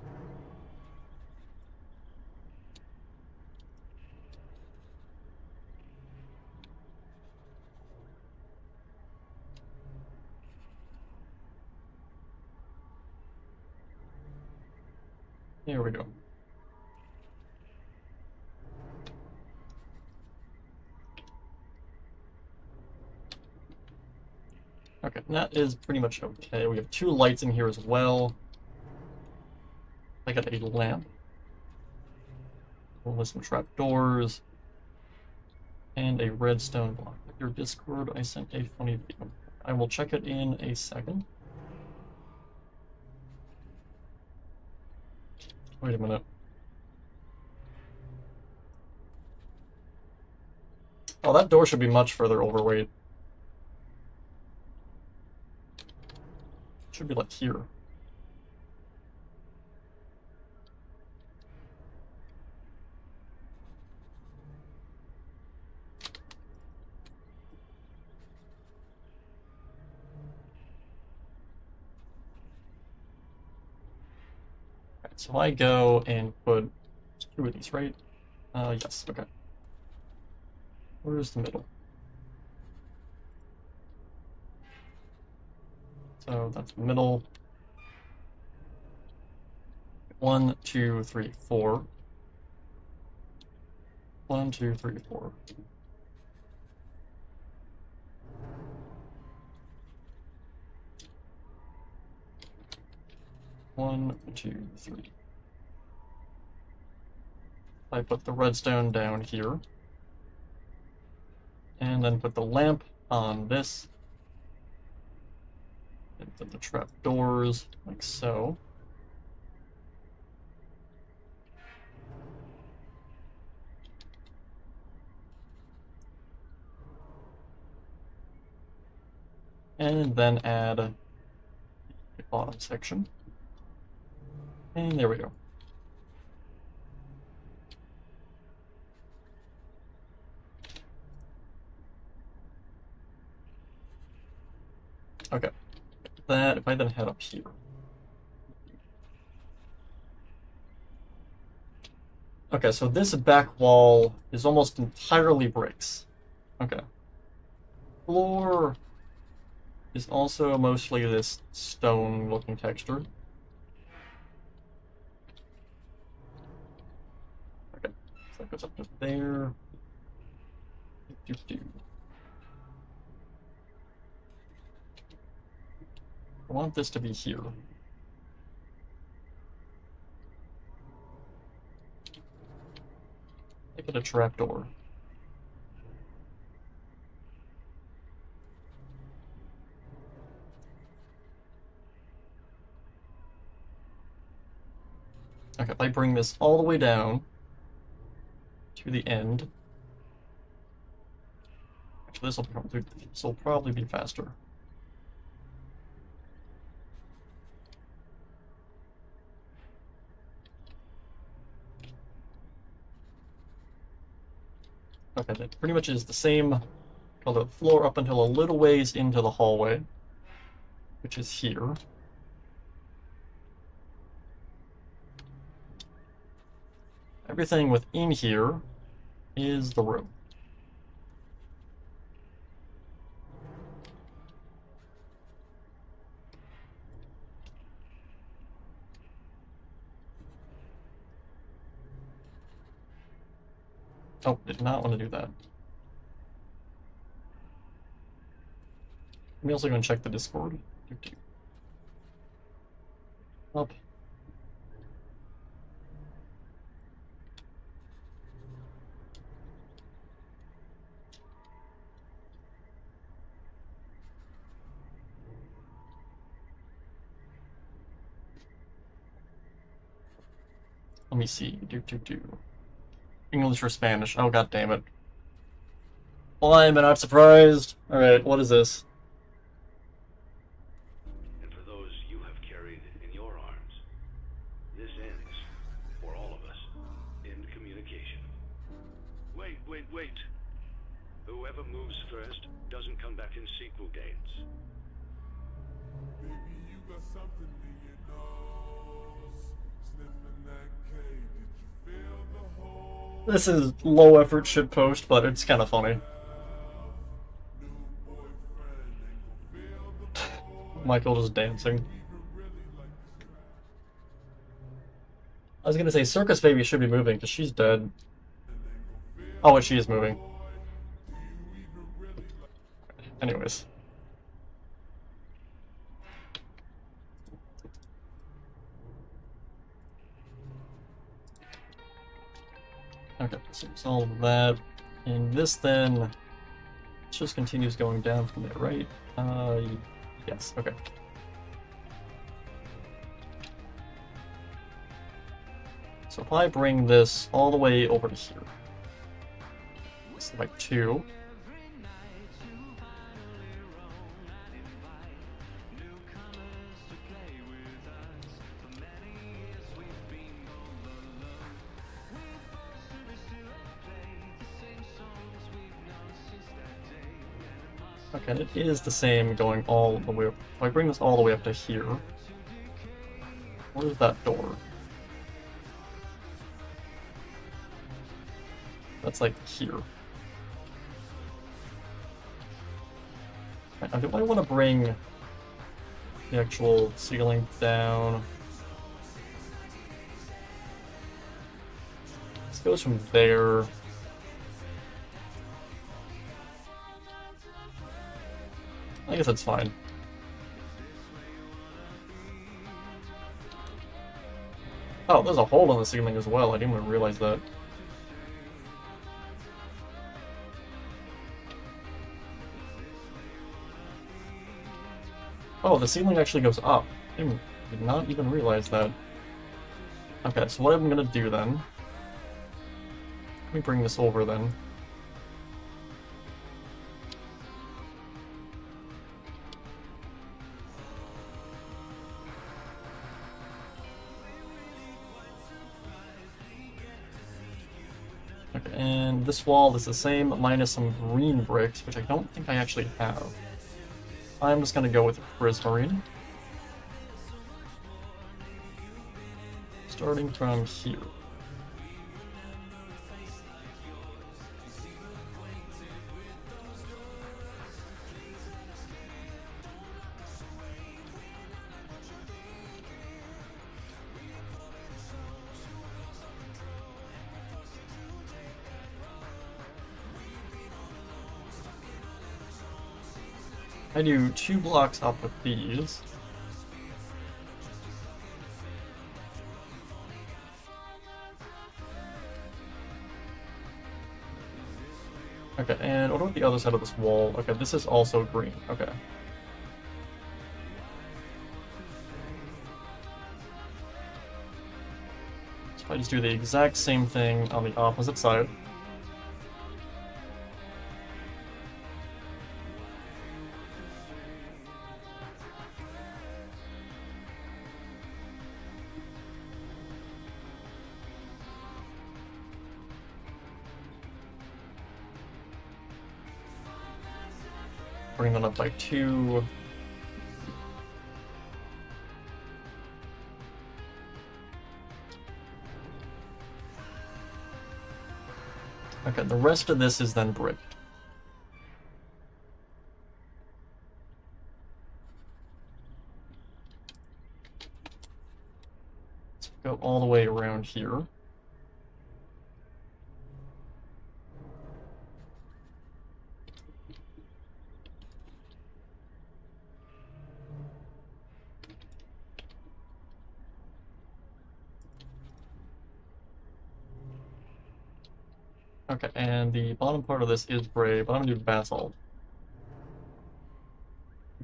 Here we go. Okay, that is pretty much okay. We have two lights in here as well. I got a lamp. With some trapdoors. And a redstone block. Your Discord, I sent a funny video. I will check it in a second. Wait a minute. Oh, that door should be much further overweight. Should be like here. Alright, so I go and put two of these, right? Yes, okay. Where's the middle? So that's the middle. 1, 2, 3, 4. 1, 2, 3, 4. One, two, three. I put the redstone down here. And then put the lamp on this. And put the trap doors like so. And then add the bottom section. And there we go. Okay. That, if I then head up here. Okay, so this back wall is almost entirely bricks. Okay. Floor is also mostly this stone-looking texture. Okay, so that goes up to there. I want this to be here. Make it a trapdoor. Okay, if I bring this all the way down to the end, actually this will probably be faster. Okay, that pretty much is the same color floor up until a little ways into the hallway, which is here. Everything within here is the room. Oh, did not want to do that. I'm also going to check the Discord. Up. Let me see. English or Spanish? Oh, god damn it. Why am I not surprised? Alright, what is this? And for those you have carried in your arms, this ends, for all of us, in communication. Wait. Whoever moves first doesn't come back in sequel games. Baby, you got something in your nose. Sniffing that K, did you feel the hole? This is low effort shitpost, but it's kind of funny. Michael just dancing. I was gonna say Circus Baby should be moving because she's dead. Oh, wait, she is moving. Anyways. Okay, so it's all of that. And this then just continues going down from there, right? Yes, okay. So if I bring this all the way over to here, it's like 2. Okay, and it is the same going all the way up. If I bring this all the way up to here, where's that door? That's like here. Now, do I want to bring the actual ceiling down? This goes from there. I guess that's fine. Oh, there's a hole in the ceiling as well. I didn't even realize that. Oh, the ceiling actually goes up. I did not even realize that. Okay, so what I'm gonna do then... Let me bring this over then. Okay, and this wall is the same, minus some green bricks, which I don't think I actually have. I'm just gonna go with Prismarine. Starting from here. I do 2 blocks up with these. Okay, and what about the other side of this wall? Okay, this is also green. Okay. So I just do the exact same thing on the opposite side. Bring that up by 2. Okay, the rest of this is then bricked. Let's go all the way around here. Okay, and the bottom part of this is gray, but I'm gonna do basalt.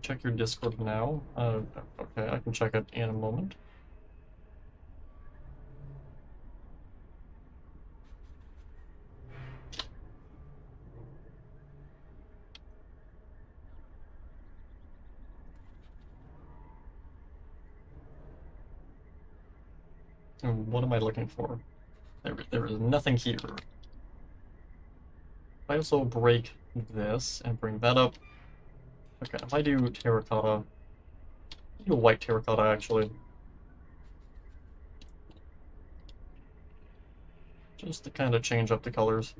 Check your Discord now. Okay, I can check it in a moment. And what am I looking for? There is nothing here. I also break this and bring that up. Okay, if I do terracotta, I do white terracotta actually. Just to kind of change up the colors.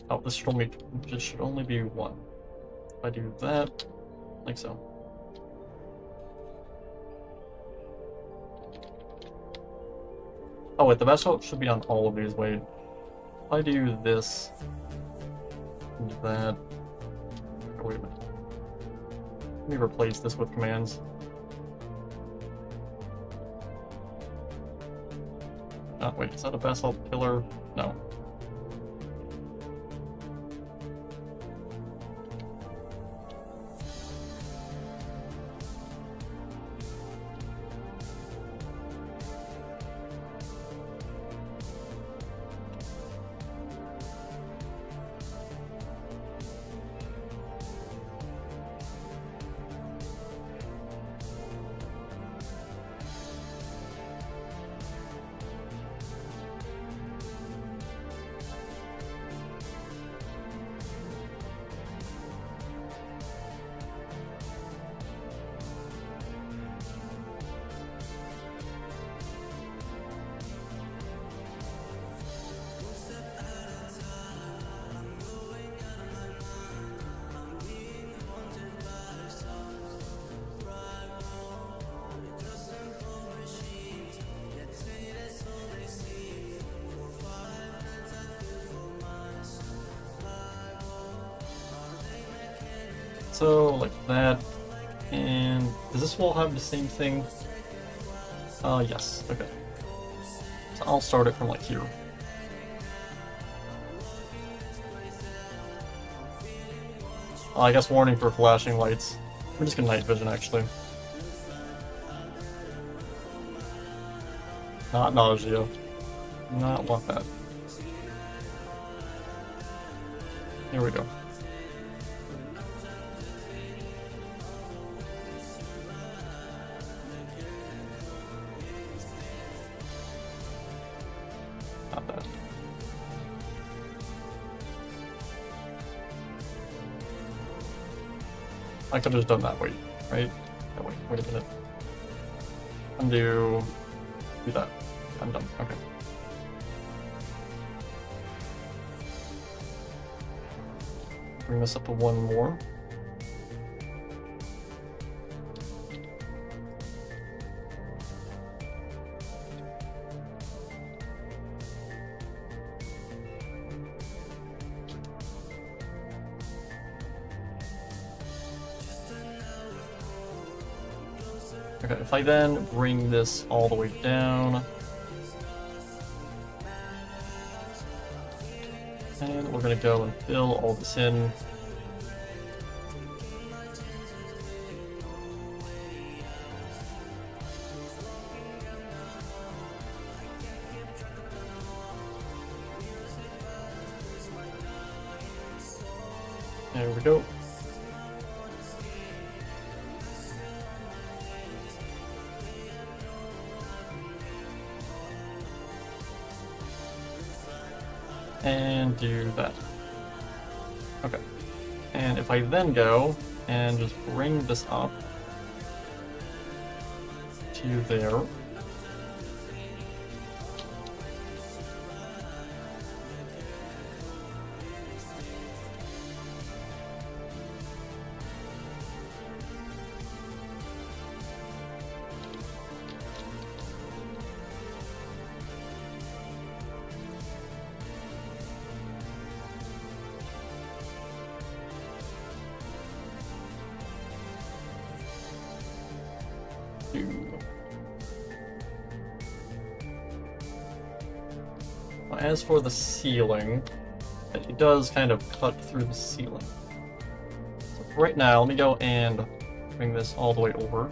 Oh, this should only be 1. If I do that, like so. Oh wait, the basalt should be on all of these, wait. If I do this, and that... Oh, wait a minute. Let me replace this with commands. Oh wait, is that a basalt pillar? No. So, like that, and does this wall have the same thing? Yes, okay. So I'll start it from like here. I guess warning for flashing lights. We're just gonna night vision actually. Not nausea. Not want that. Here we go. Not that. I could have just done that, wait, right? Oh, wait a minute. Undo. Do that. I'm done. Okay. Bring this up to one more. Okay, if I then bring this all the way down, and we're gonna go and fill all this in. There we go. And do that. Okay. And if I then go and just bring this up to there. As for the ceiling, it does kind of cut through the ceiling. So for right now, let me go and bring this all the way over.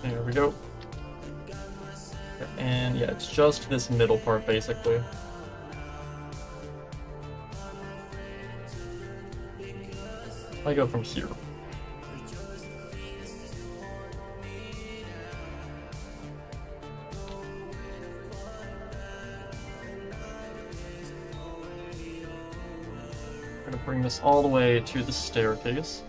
There we go. And yeah, it's just this middle part basically. I go from here. I'm gonna bring this all the way to the staircase.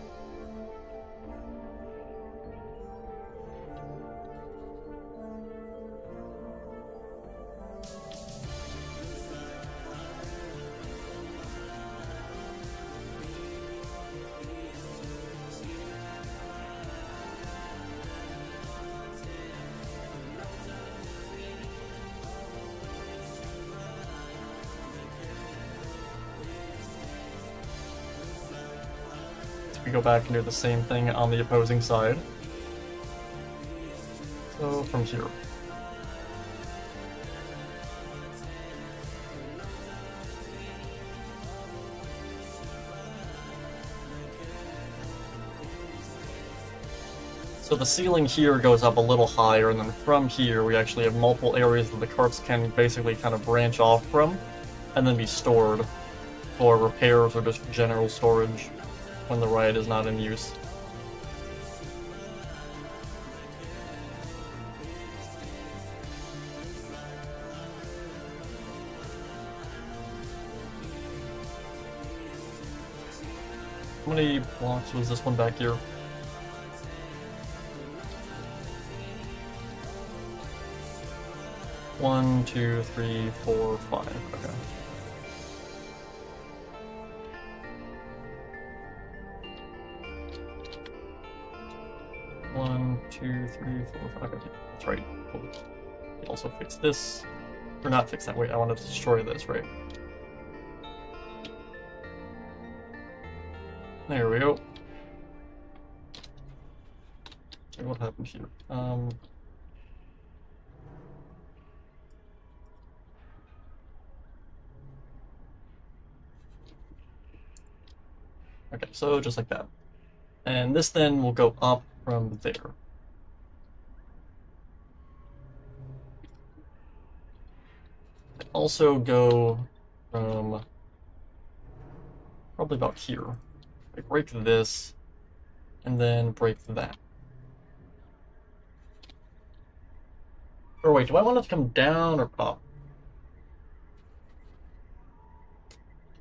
We go back and do the same thing on the opposing side. So from here. So the ceiling here goes up a little higher, and then from here we actually have multiple areas that the carts can basically kind of branch off from, and then be stored for repairs or just general storage when the ride is not in use. How many blocks was this one back here? One, two, three, four, five. Okay. One, two, three, four, five. Okay, that's right. Cool. We also fix this. Or not fix that. Wait, I wanted to destroy this, right? There we go. Okay, what happened here? Okay, so just like that. And this then will go up from there. also go from probably about here. Like break this, and then break that. Or wait, do I want it to come down or up?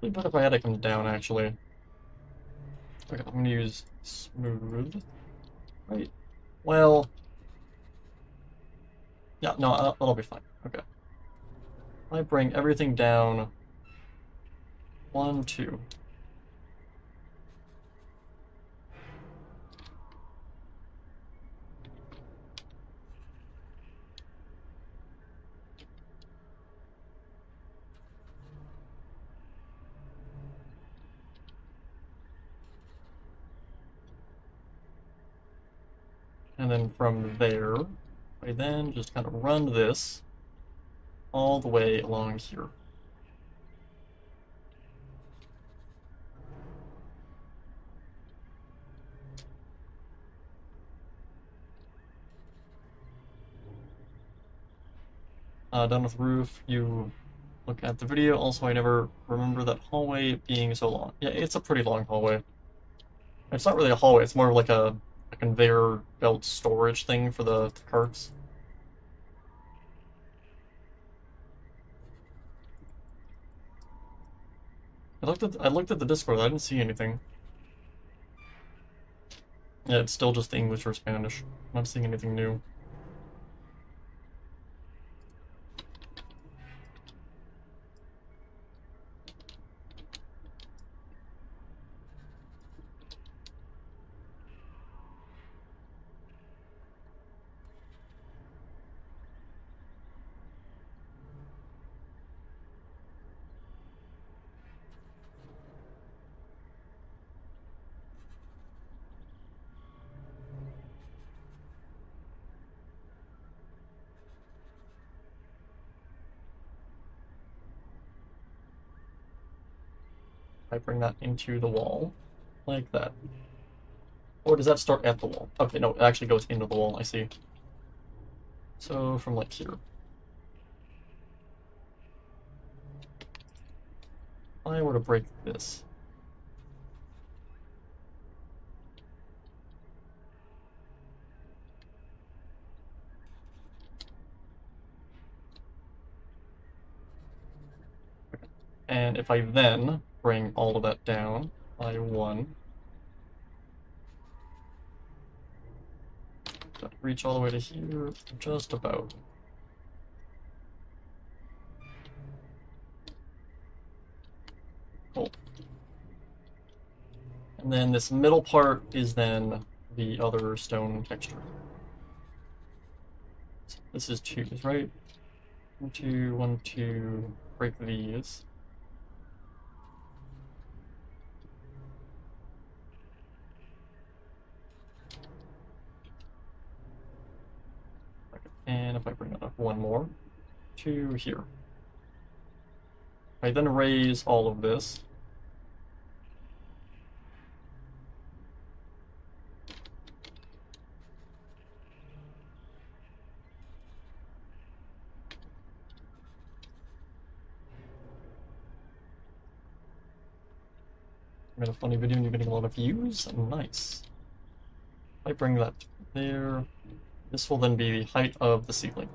It'd be better if I had it come down, actually. Okay, I'm gonna use smooth. Right. Well... yeah, no, that'll be fine. Okay. I bring everything down 1, 2. And then from there, I then just kind of run this all the way along here. Done with roof, you look at the video. Also, I never remember that hallway being so long. Yeah, it's a pretty long hallway. It's not really a hallway, it's more like a conveyor belt storage thing for the carts. I looked at the Discord, I didn't see anything. Yeah, it's still just English or Spanish. I'm not seeing anything new. I bring that into the wall, like that. Or does that start at the wall? Okay, no, it actually goes into the wall, I see. So, from like here. If I were to break this. And if I then bring all of that down by 1, reach all the way to here, just about. Cool. And then this middle part is then the other stone texture. So this is 2s, right? 1, 2, 1, 2, break these. And if I bring up 1 more, to here. I then raise all of this. I made a funny video and you're getting a lot of views. Nice. I bring that there. This will then be the height of the ceiling.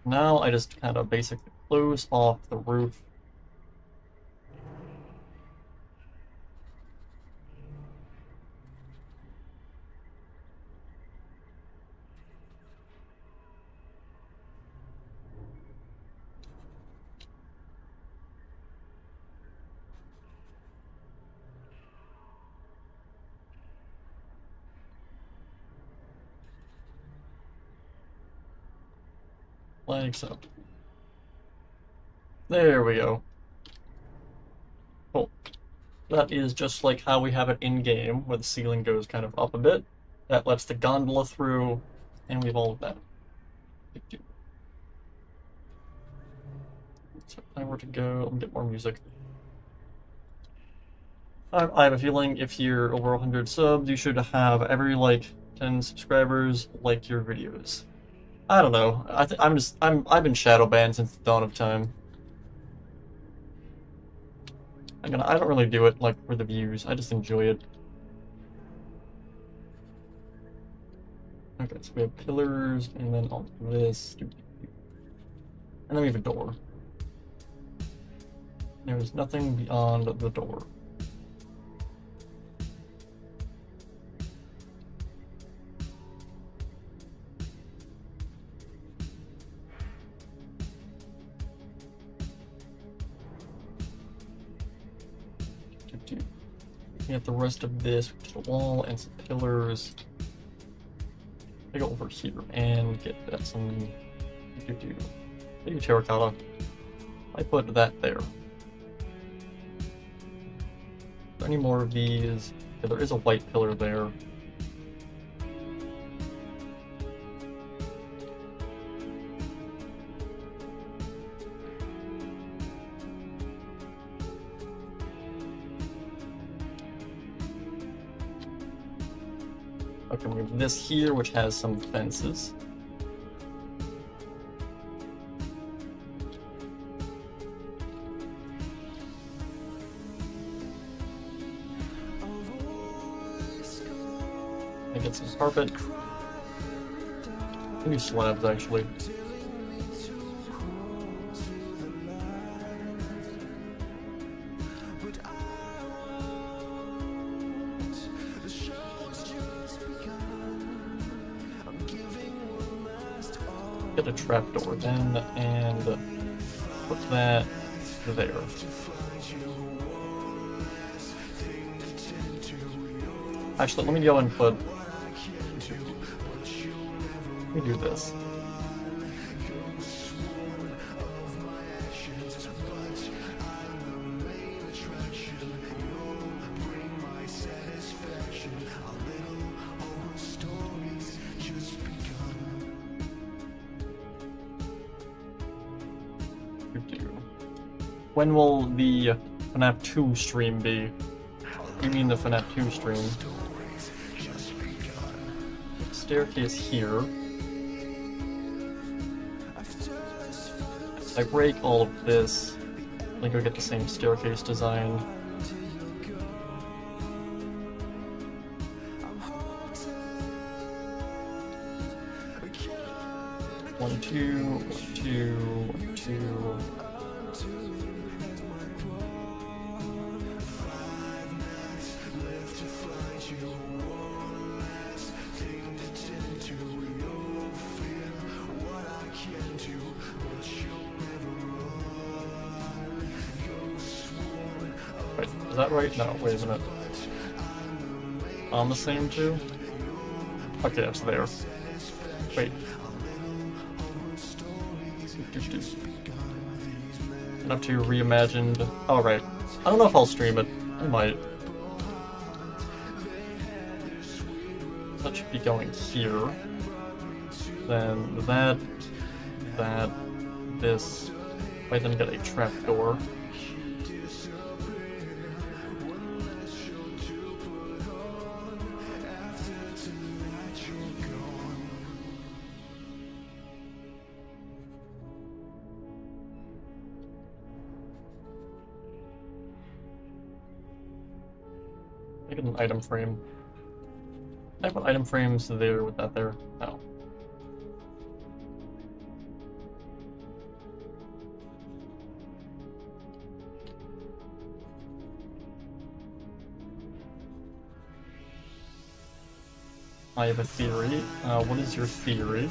Now I just kind of basically close off the roof. Like so. There we go. Cool. That is just like how we have it in-game, where the ceiling goes kind of up a bit. That lets the gondola through, and we have all of that. So if I were to go, let me get more music. I have a feeling if you're over 100 subs, you should have every, like, 10 subscribers like your videos. I don't know. I've been shadow banned since the dawn of time. I don't really do it, like, for the views. I just enjoy it. Okay, so we have pillars, and then all this. And then we have a door. There's nothing beyond the door. Looking at the rest of this, which is a wall and some pillars. I go over here and get that some maybe terracotta. I put that there. Are there any more of these? Yeah, there is a white pillar there. Okay, we have this here, which has some fences. I get some carpet. Maybe slabs, actually. Get a trapdoor then, and put that there. Actually, let me go and put... Let me do this. When will the FNAF 2 stream be? You mean the FNAF 2 stream? Staircase here. I break all of this. I think I'll get the same staircase design. One, two, one, two, one, two. Wait, is that right? No, wait a minute. On the same two? Okay, it's there. Wait. Enough to reimagined. Oh, right. I don't know if I'll stream it. I might. That should be going here. Then that, this. I then get a trapdoor. Make it an item frame. Can I put item frames there with that there? No. I have a theory. What is your theory?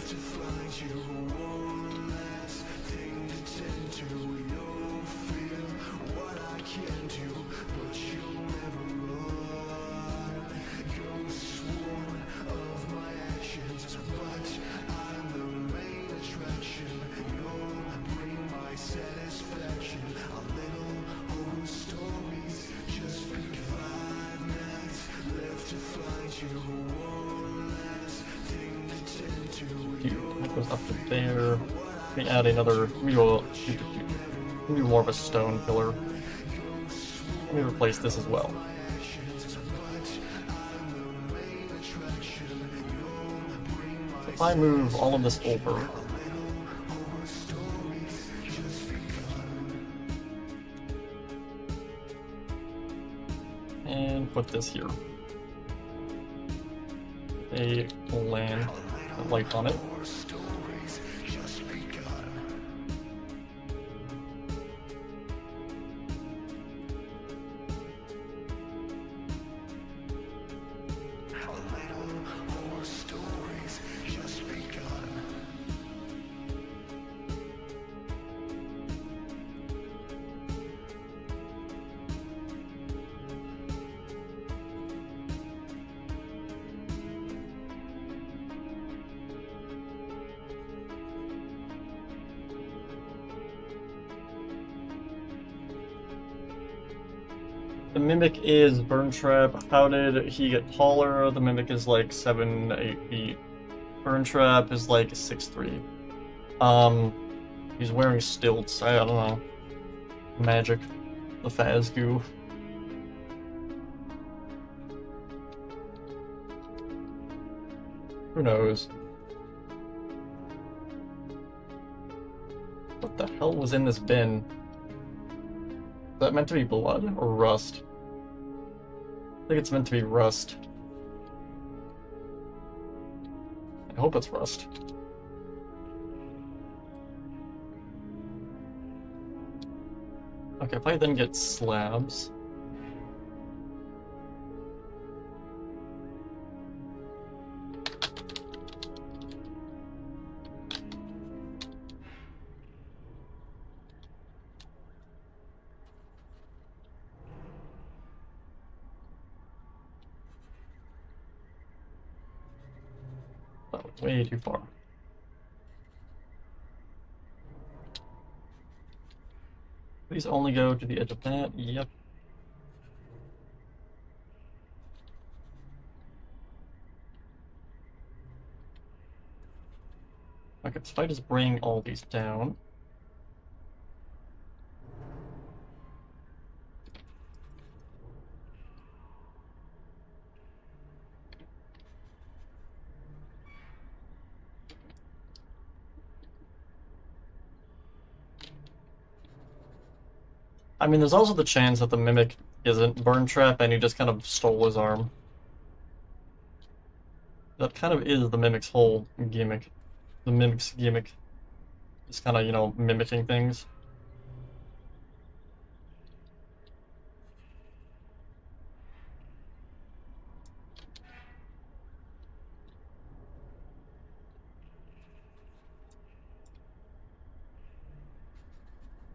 That goes up to there. Let me add another. Let me do more of a stone pillar. Let me replace this as well. if I move all of this over... and put this here. A light on it. The Mimic is Burn Trap. How did he get taller? The Mimic is like 7-8 feet. Burn Trap is like 6'3". He's wearing stilts. I don't know. Magic. The Fazgoo. Who knows? What the hell was in this bin? Is that meant to be blood or rust? I think it's meant to be rust. I hope it's rust. Okay, if I then get slabs... way too far. Please only go to the edge of that. Yep. Okay, so if I just bring all these down. I mean, there's also the chance that the Mimic isn't Burn Trap and he just kind of stole his arm. That kind of is the Mimic's whole gimmick. The Mimic's gimmick. Just kind of, you know, mimicking things.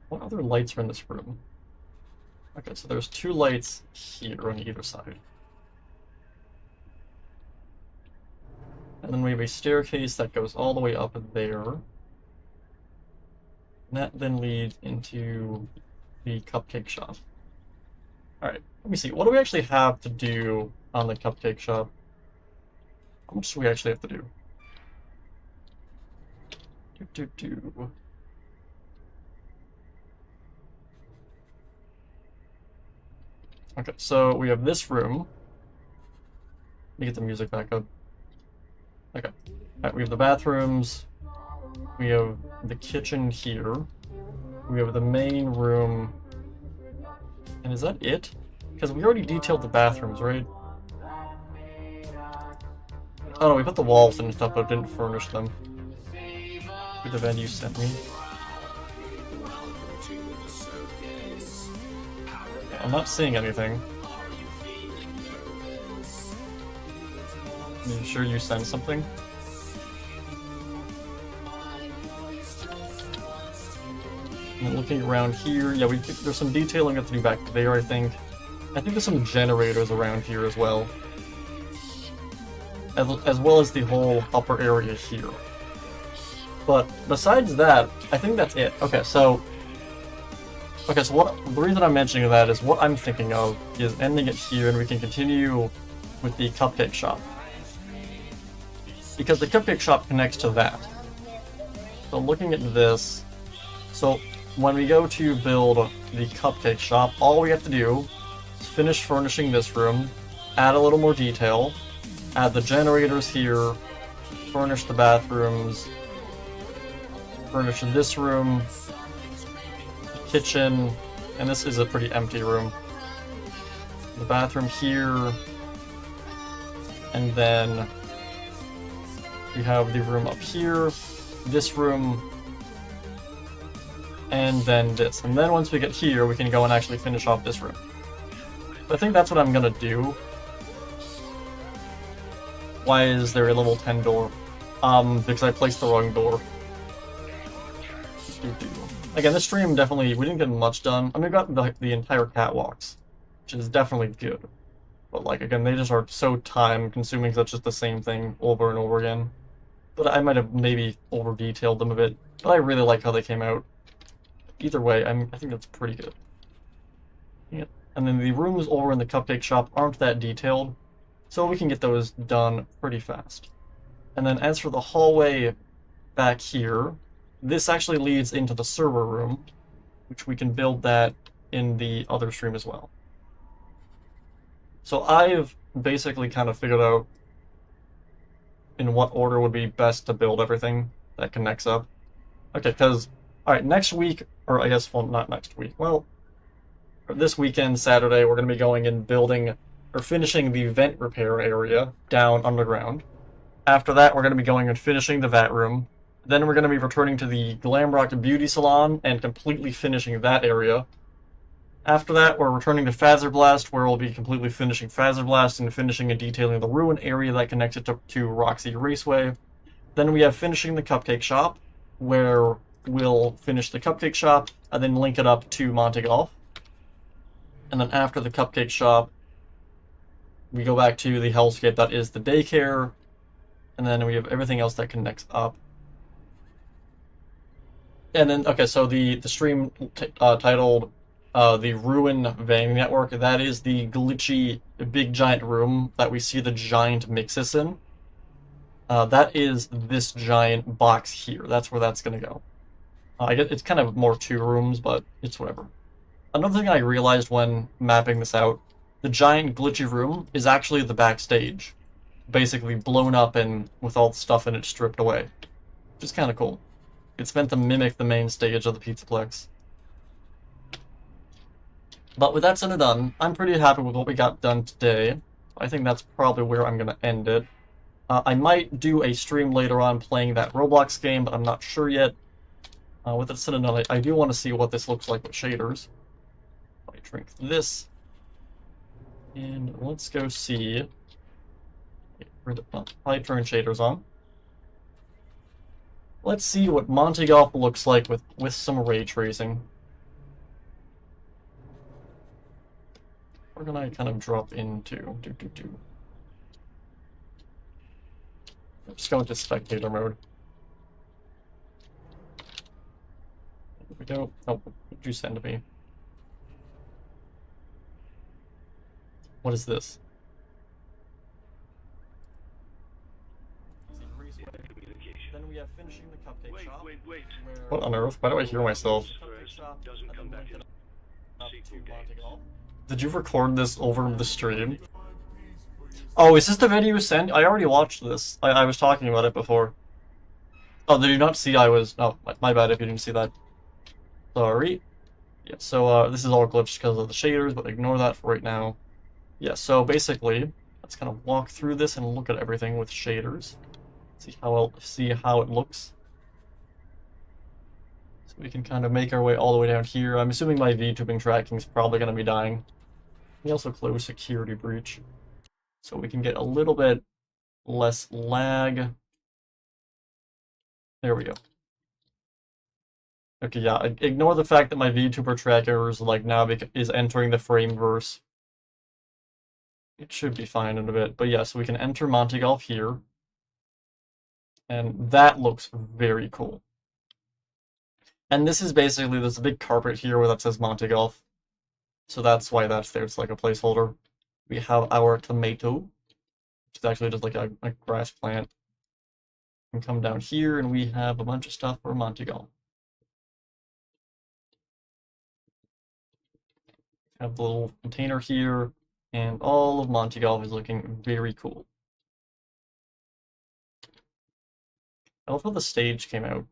What other lights are in this room? Okay, so there's 2 lights here on either side. And then we have a staircase that goes all the way up there. And that then leads into the cupcake shop. Alright, let me see. What do we actually have to do on the cupcake shop? How much do we actually have to do? Okay, so we have this room. Let me get the music back up. Okay. Alright, we have the bathrooms. We have the kitchen here. We have the main room. And is that it? Because we already detailed the bathrooms, right? Oh no, we put the walls and stuff, but didn't furnish them. With the venue sent me. I'm not seeing anything. Are you sure you sent something? And looking around here, yeah, there's some detailing we have to do back there, I think. I think there's some generators around here as well. As well as the whole upper area here. But besides that, I think that's it. Okay, so the reason I'm mentioning that is what I'm thinking of is ending it here and we can continue with the cupcake shop. Because the cupcake shop connects to that. So looking at this, so when we go to build the cupcake shop, all we have to do is finish furnishing this room, add a little more detail, add the generators here, furnish the bathrooms, furnish this room, the kitchen, and this is a pretty empty room. The bathroom here, and then we have the room up here, this room, and then this. And then once we get here, we can go and actually finish off this room. I think that's what I'm gonna do. Why is there a level 10 door? Because I placed the wrong door. Again, this stream definitely, we didn't get much done. I mean, we got the entire catwalks, which is definitely good. But like, again, they just are so time consuming, because that's just the same thing over and over again. But I might have maybe over-detailed them a bit. But I really like how they came out. Either way, I think that's pretty good. Yeah. And then the rooms over in the cupcake shop aren't that detailed, so we can get those done pretty fast. And then as for the hallway back here, this actually leads into the server room, which we can build that in the other stream as well. So I've basically kind of figured out in what order would be best to build everything that connects up. Okay, because, alright, next week, or I guess, well, not next week, well, this weekend, Saturday, we're going to be going and building, or finishing the vent repair area down underground. After that, we're going to be going and finishing the vat room. Then we're going to be returning to the Glamrock Beauty Salon and completely finishing that area. After that, we're returning to Fazerblast, where we'll be completely finishing Fazerblast and finishing and detailing the ruin area that connects it to Roxy Raceway. Then we have finishing the Cupcake Shop, where we'll finish the Cupcake Shop and then link it up to MontyGolf. And then after the Cupcake Shop, we go back to the hellscape that is the daycare, and then we have everything else that connects up. And then, okay, so the stream titled the Ruin Vending Network, that is the glitchy big giant room that we see the giant Mixus in. That is this giant box here. That's where that's going to go. I guess it's kind of more 2 rooms, but it's whatever. Another thing I realized when mapping this out, the giant glitchy room is actually the backstage. Basically blown up and with all the stuff in it stripped away. Which is kind of cool. It's meant to mimic the main stage of the Pizzaplex. But with that said and done, I'm pretty happy with what we got done today. I think that's probably where I'm going to end it. I might do a stream later on playing that Roblox game, but I'm not sure yet. With that said and done, I do want to see what this looks like with shaders. I drink this. And let's go see. I turn shaders on. Let's see what MontyGolf looks like with some ray tracing. Where can I kind of drop into? I'm just going to spectator mode. There we go. Oh, what did you send me? What is this? Then we have finishing the cupcake shop. Wait. What on earth? Why do I hear myself? Doesn't come back to Did you record this over the stream? Oh, is this the video you sent? I already watched this. I was talking about it before. Oh, did you not see I was... Oh, my bad if you didn't see that. Sorry. Yeah, so this is all glitched because of the shaders, but ignore that for right now. Yeah, so basically, let's kind of walk through this and look at everything with shaders. See how it looks. So we can kind of make our way all the way down here. I'm assuming my VTubing tracking is probably going to be dying. We also close security breach. So we can get a little bit less lag. There we go. Okay, yeah, ignore the fact that my VTuber tracker is like now is entering the frameverse. It should be fine in a bit. But yeah, so we can enter MontyGolf here. And that looks very cool. And this is basically, there's a big carpet here where that says MontyGolf. So that's why that's there. It's like a placeholder. We have our tomato, which is actually just like a grass plant. We can come down here and we have a bunch of stuff for MontyGolf. Have the little container here, and all of MontyGolf is looking very cool. I love how the stage came out.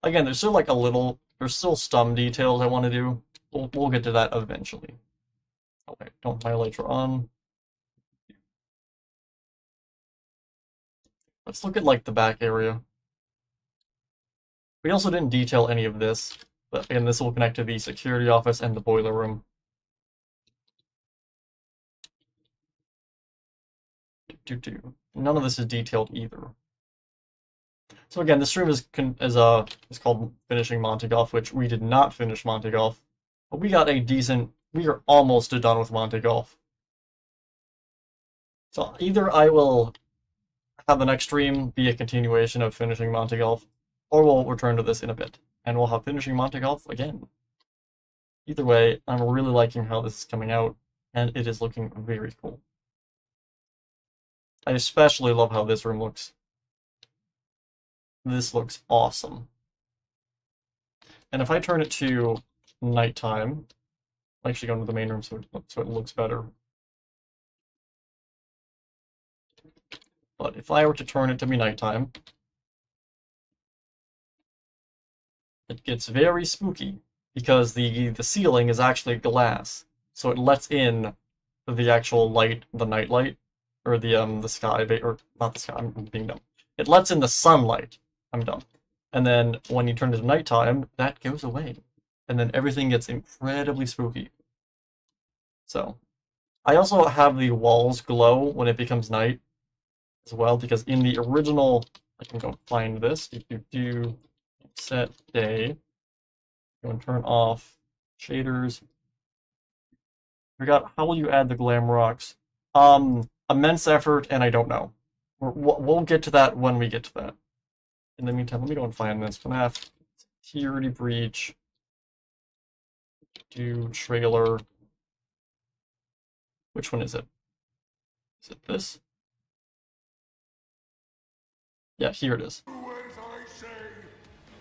Again, there's still like a little, there's still some details I want to do. We'll get to that eventually. Okay, don't highlight your on. Let's look at like the back area. We also didn't detail any of this, but again, this will connect to the security office and the boiler room. None of this is detailed either. So again, this stream is called Finishing MontyGolf, which we did not finish MontyGolf, but we got a decent. We are almost done with MontyGolf. So either I will have the next stream be a continuation of Finishing MontyGolf, or we'll return to this in a bit, and we'll have Finishing MontyGolf again. Either way, I'm really liking how this is coming out, and it is looking very cool. I especially love how this room looks. This looks awesome. And if I turn it to nighttime, I'll actually go into the main room so it looks better. But if I were to turn it to be nighttime, it gets very spooky because the ceiling is actually glass, so it lets in the actual light, the night light, or the sky, or not the sky. I'm being dumb. It lets in the sunlight. I'm dumb. And then when you turn it to nighttime, that goes away, and then everything gets incredibly spooky. So, I also have the walls glow when it becomes night as well, because in the original, I can go find this. Set day. Go and turn off shaders. Forgot, how will you add the glam rocks? Immense effort, and I don't know. We'll get to that when we get to that. In the meantime, let me go and find this. FNAF security breach. Do trailer. Which one is it? Is it this? Yeah, here it is. Do as I say.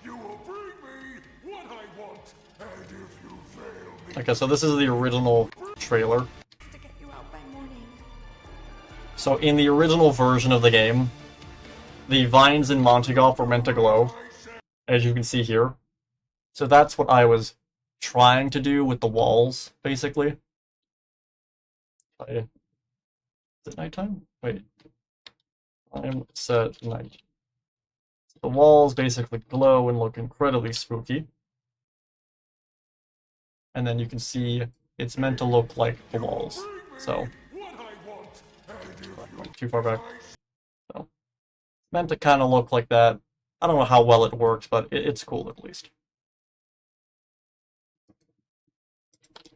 You will bring me what I want, and if you fail me, Okay, so this is the original trailer. To get you out by morning. So in the original version of the game, the vines in MontyGolf were meant to glow, as you can see here. So that's what I was trying to do with the walls, basically. Is it nighttime? Wait. Time set night. The walls basically glow and look incredibly spooky. And then you can see it's meant to look like the walls. So, went too far back. So, meant to kind of look like that. I don't know how well it works, but it's cool at least.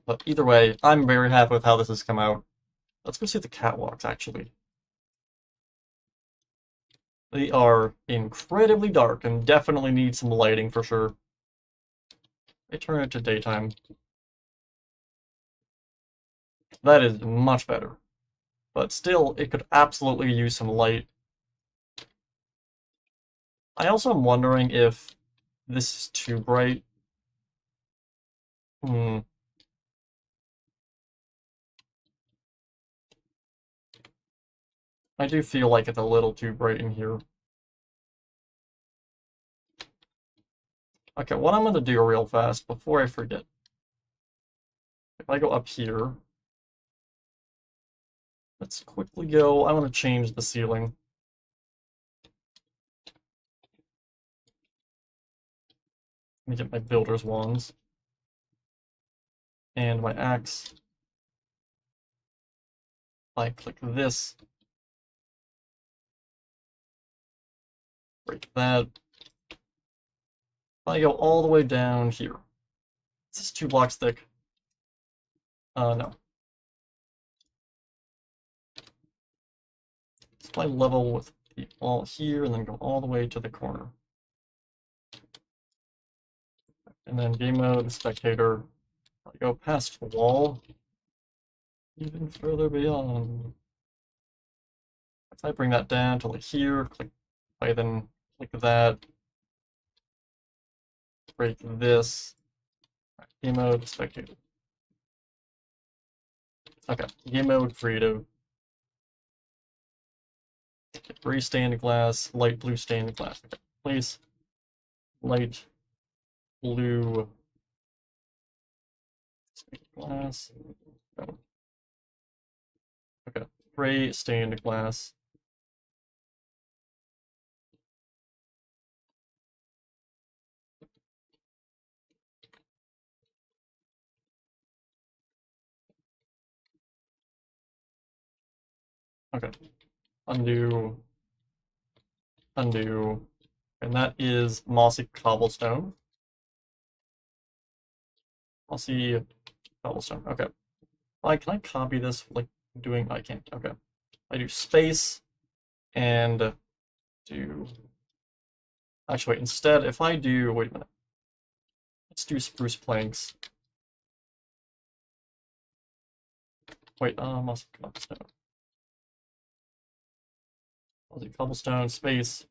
But either way, I'm very happy with how this has come out. Let's go see the catwalks, actually. They are incredibly dark and definitely need some lighting for sure. I turn it to daytime. That is much better. But still, it could absolutely use some light. I also am wondering if this is too bright. I do feel like it's a little too bright in here. Okay, what I'm going to do real fast before I forget. If I go up here, let's quickly go. I want to change the ceiling. Let me get my builder's wands. And my axe. If I click this, break that. If I go all the way down here. Is this 2 blocks thick? No. So if I level with the wall here and then go all the way to the corner. And then game mode, spectator. I go past the wall. Even further beyond. If I bring that down to like here, click, I then click that. Break this. Game mode, spectator. Okay, game mode, creative. Gray stained glass, light blue stained glass. Okay. Place light blue glass. Oh. Okay, gray stained glass. Okay, undo, undo, and that is mossy cobblestone. Mossy cobblestone. Okay. Can I copy this? Like doing? I can't. Okay. I do space and do. Actually, wait. Instead, if I do, wait a minute. Let's do spruce planks. Wait. Mossy cobblestone. Mossy cobblestone space.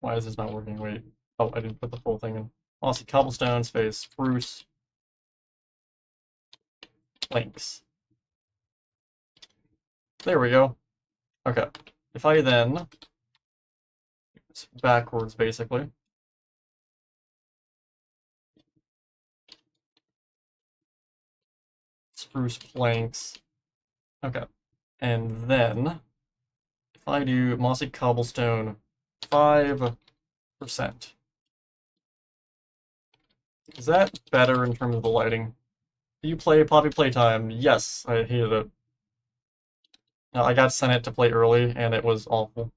Why is this not working? Wait. Oh, I didn't put the full thing in. Mossy cobblestone space spruce planks. There we go. Okay. If I then it's backwards basically. Spruce planks. Okay. And then if I do mossy cobblestone 5%. Is that better in terms of the lighting? Do you play Poppy Playtime? Yes, I hated it. I got sent it to play early, and it was awful.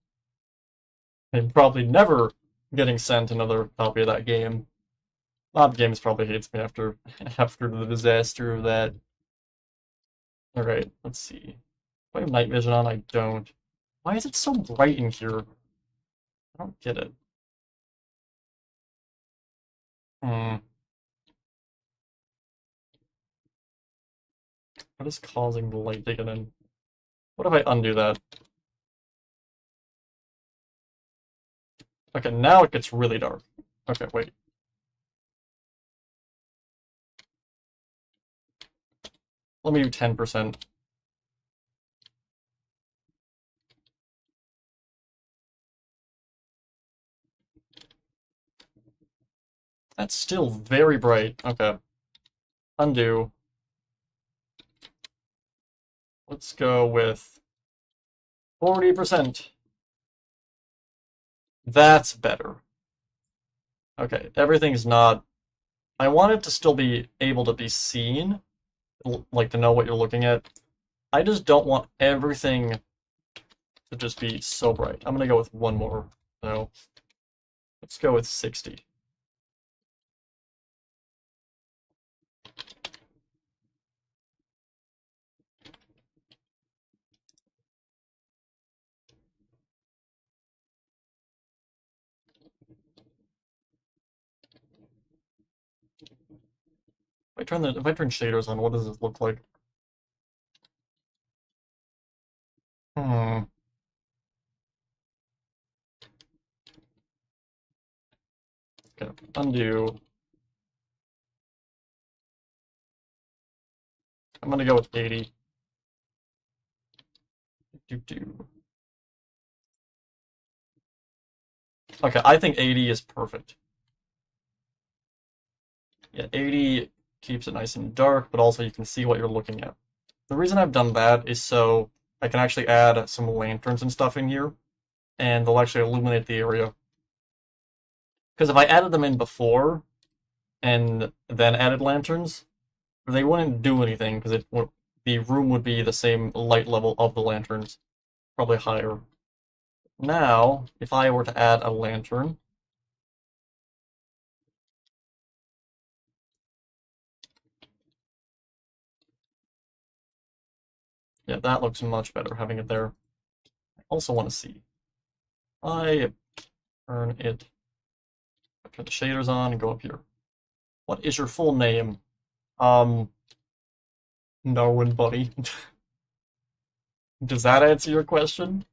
I'm probably never getting sent another copy of that game. Mob Games probably hates me after the disaster of that. Alright, let's see. Do I have night vision on? I don't. Why is it so bright in here? I don't get it. What is causing the light to get in? What if I undo that? Okay, now it gets really dark. Okay, wait. Let me do 10%. That's still very bright. Okay. Undo. Let's go with 40%. That's better. Okay, everything's not... I want it to still be able to be seen, like to know what you're looking at. I just don't want everything to just be so bright. I'm gonna go with one more. No. Let's go with 60. If I turn shaders on, what does this look like? Okay, undo. I'm gonna go with 80. Okay, I think 80 is perfect. Yeah, 80 keeps it nice and dark, but also you can see what you're looking at. The reason I've done that is so I can actually add some lanterns and stuff in here, and they'll actually illuminate the area. Because if I added them in before, and then added lanterns, they wouldn't do anything, because the room would be the same light level of the lanterns, probably higher. Now, if I were to add a lantern, yeah, that looks much better, having it there. I also want to see. I turn it, turn the shaders on, and go up here. What is your full name? Norwin Buddy. Does that answer your question?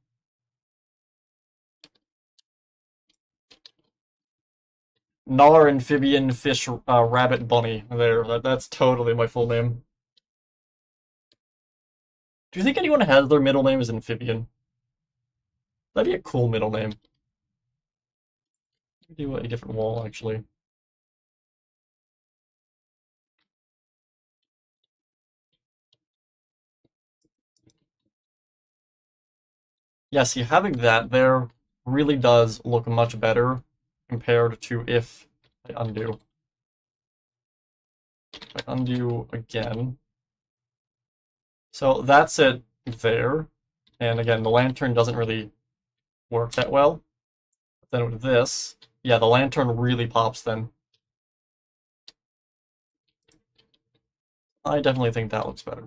Nar Amphibian Fish Rabbit Bunny. There, that's totally my full name. Do you think anyone has their middle name as Amphibian? That'd be a cool middle name. Do a different wall, actually. Yeah, see, having that there really does look much better compared to if I undo. If I undo again. So that's it there. And again, the lantern doesn't really work that well. But then with this, yeah, the lantern really pops then. I definitely think that looks better.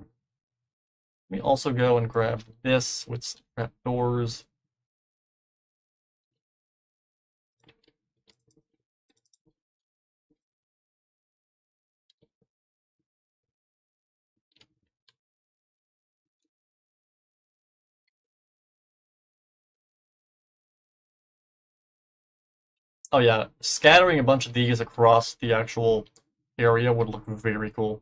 Let me also go and grab this with trap doors. Oh yeah, scattering a bunch of these across the actual area would look very cool.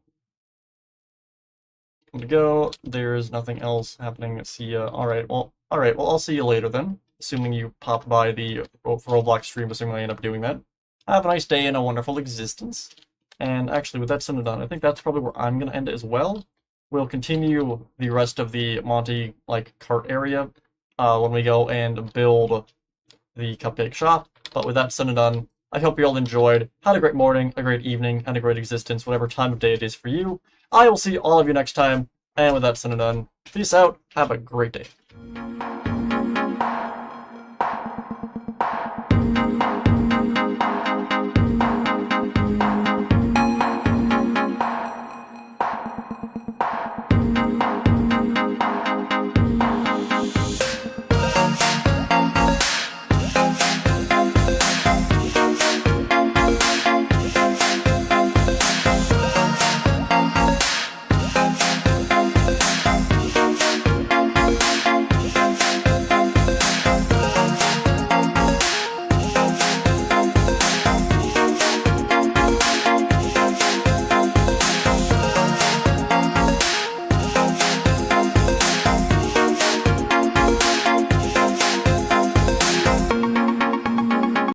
I'm gonna go. There's nothing else happening. See ya. Alright, well, I'll see you later then. Assuming you pop by the Roblox stream, assuming I end up doing that. Have a nice day and a wonderful existence. And actually, with that said and done, I think that's probably where I'm gonna end it as well. We'll continue the rest of the Monty, cart area, when we go and build the cupcake shop. But with that said and done, I hope you all enjoyed, had a great morning, a great evening, and a great existence, whatever time of day it is for you. I will see all of you next time, and with that said and done, peace out, have a great day.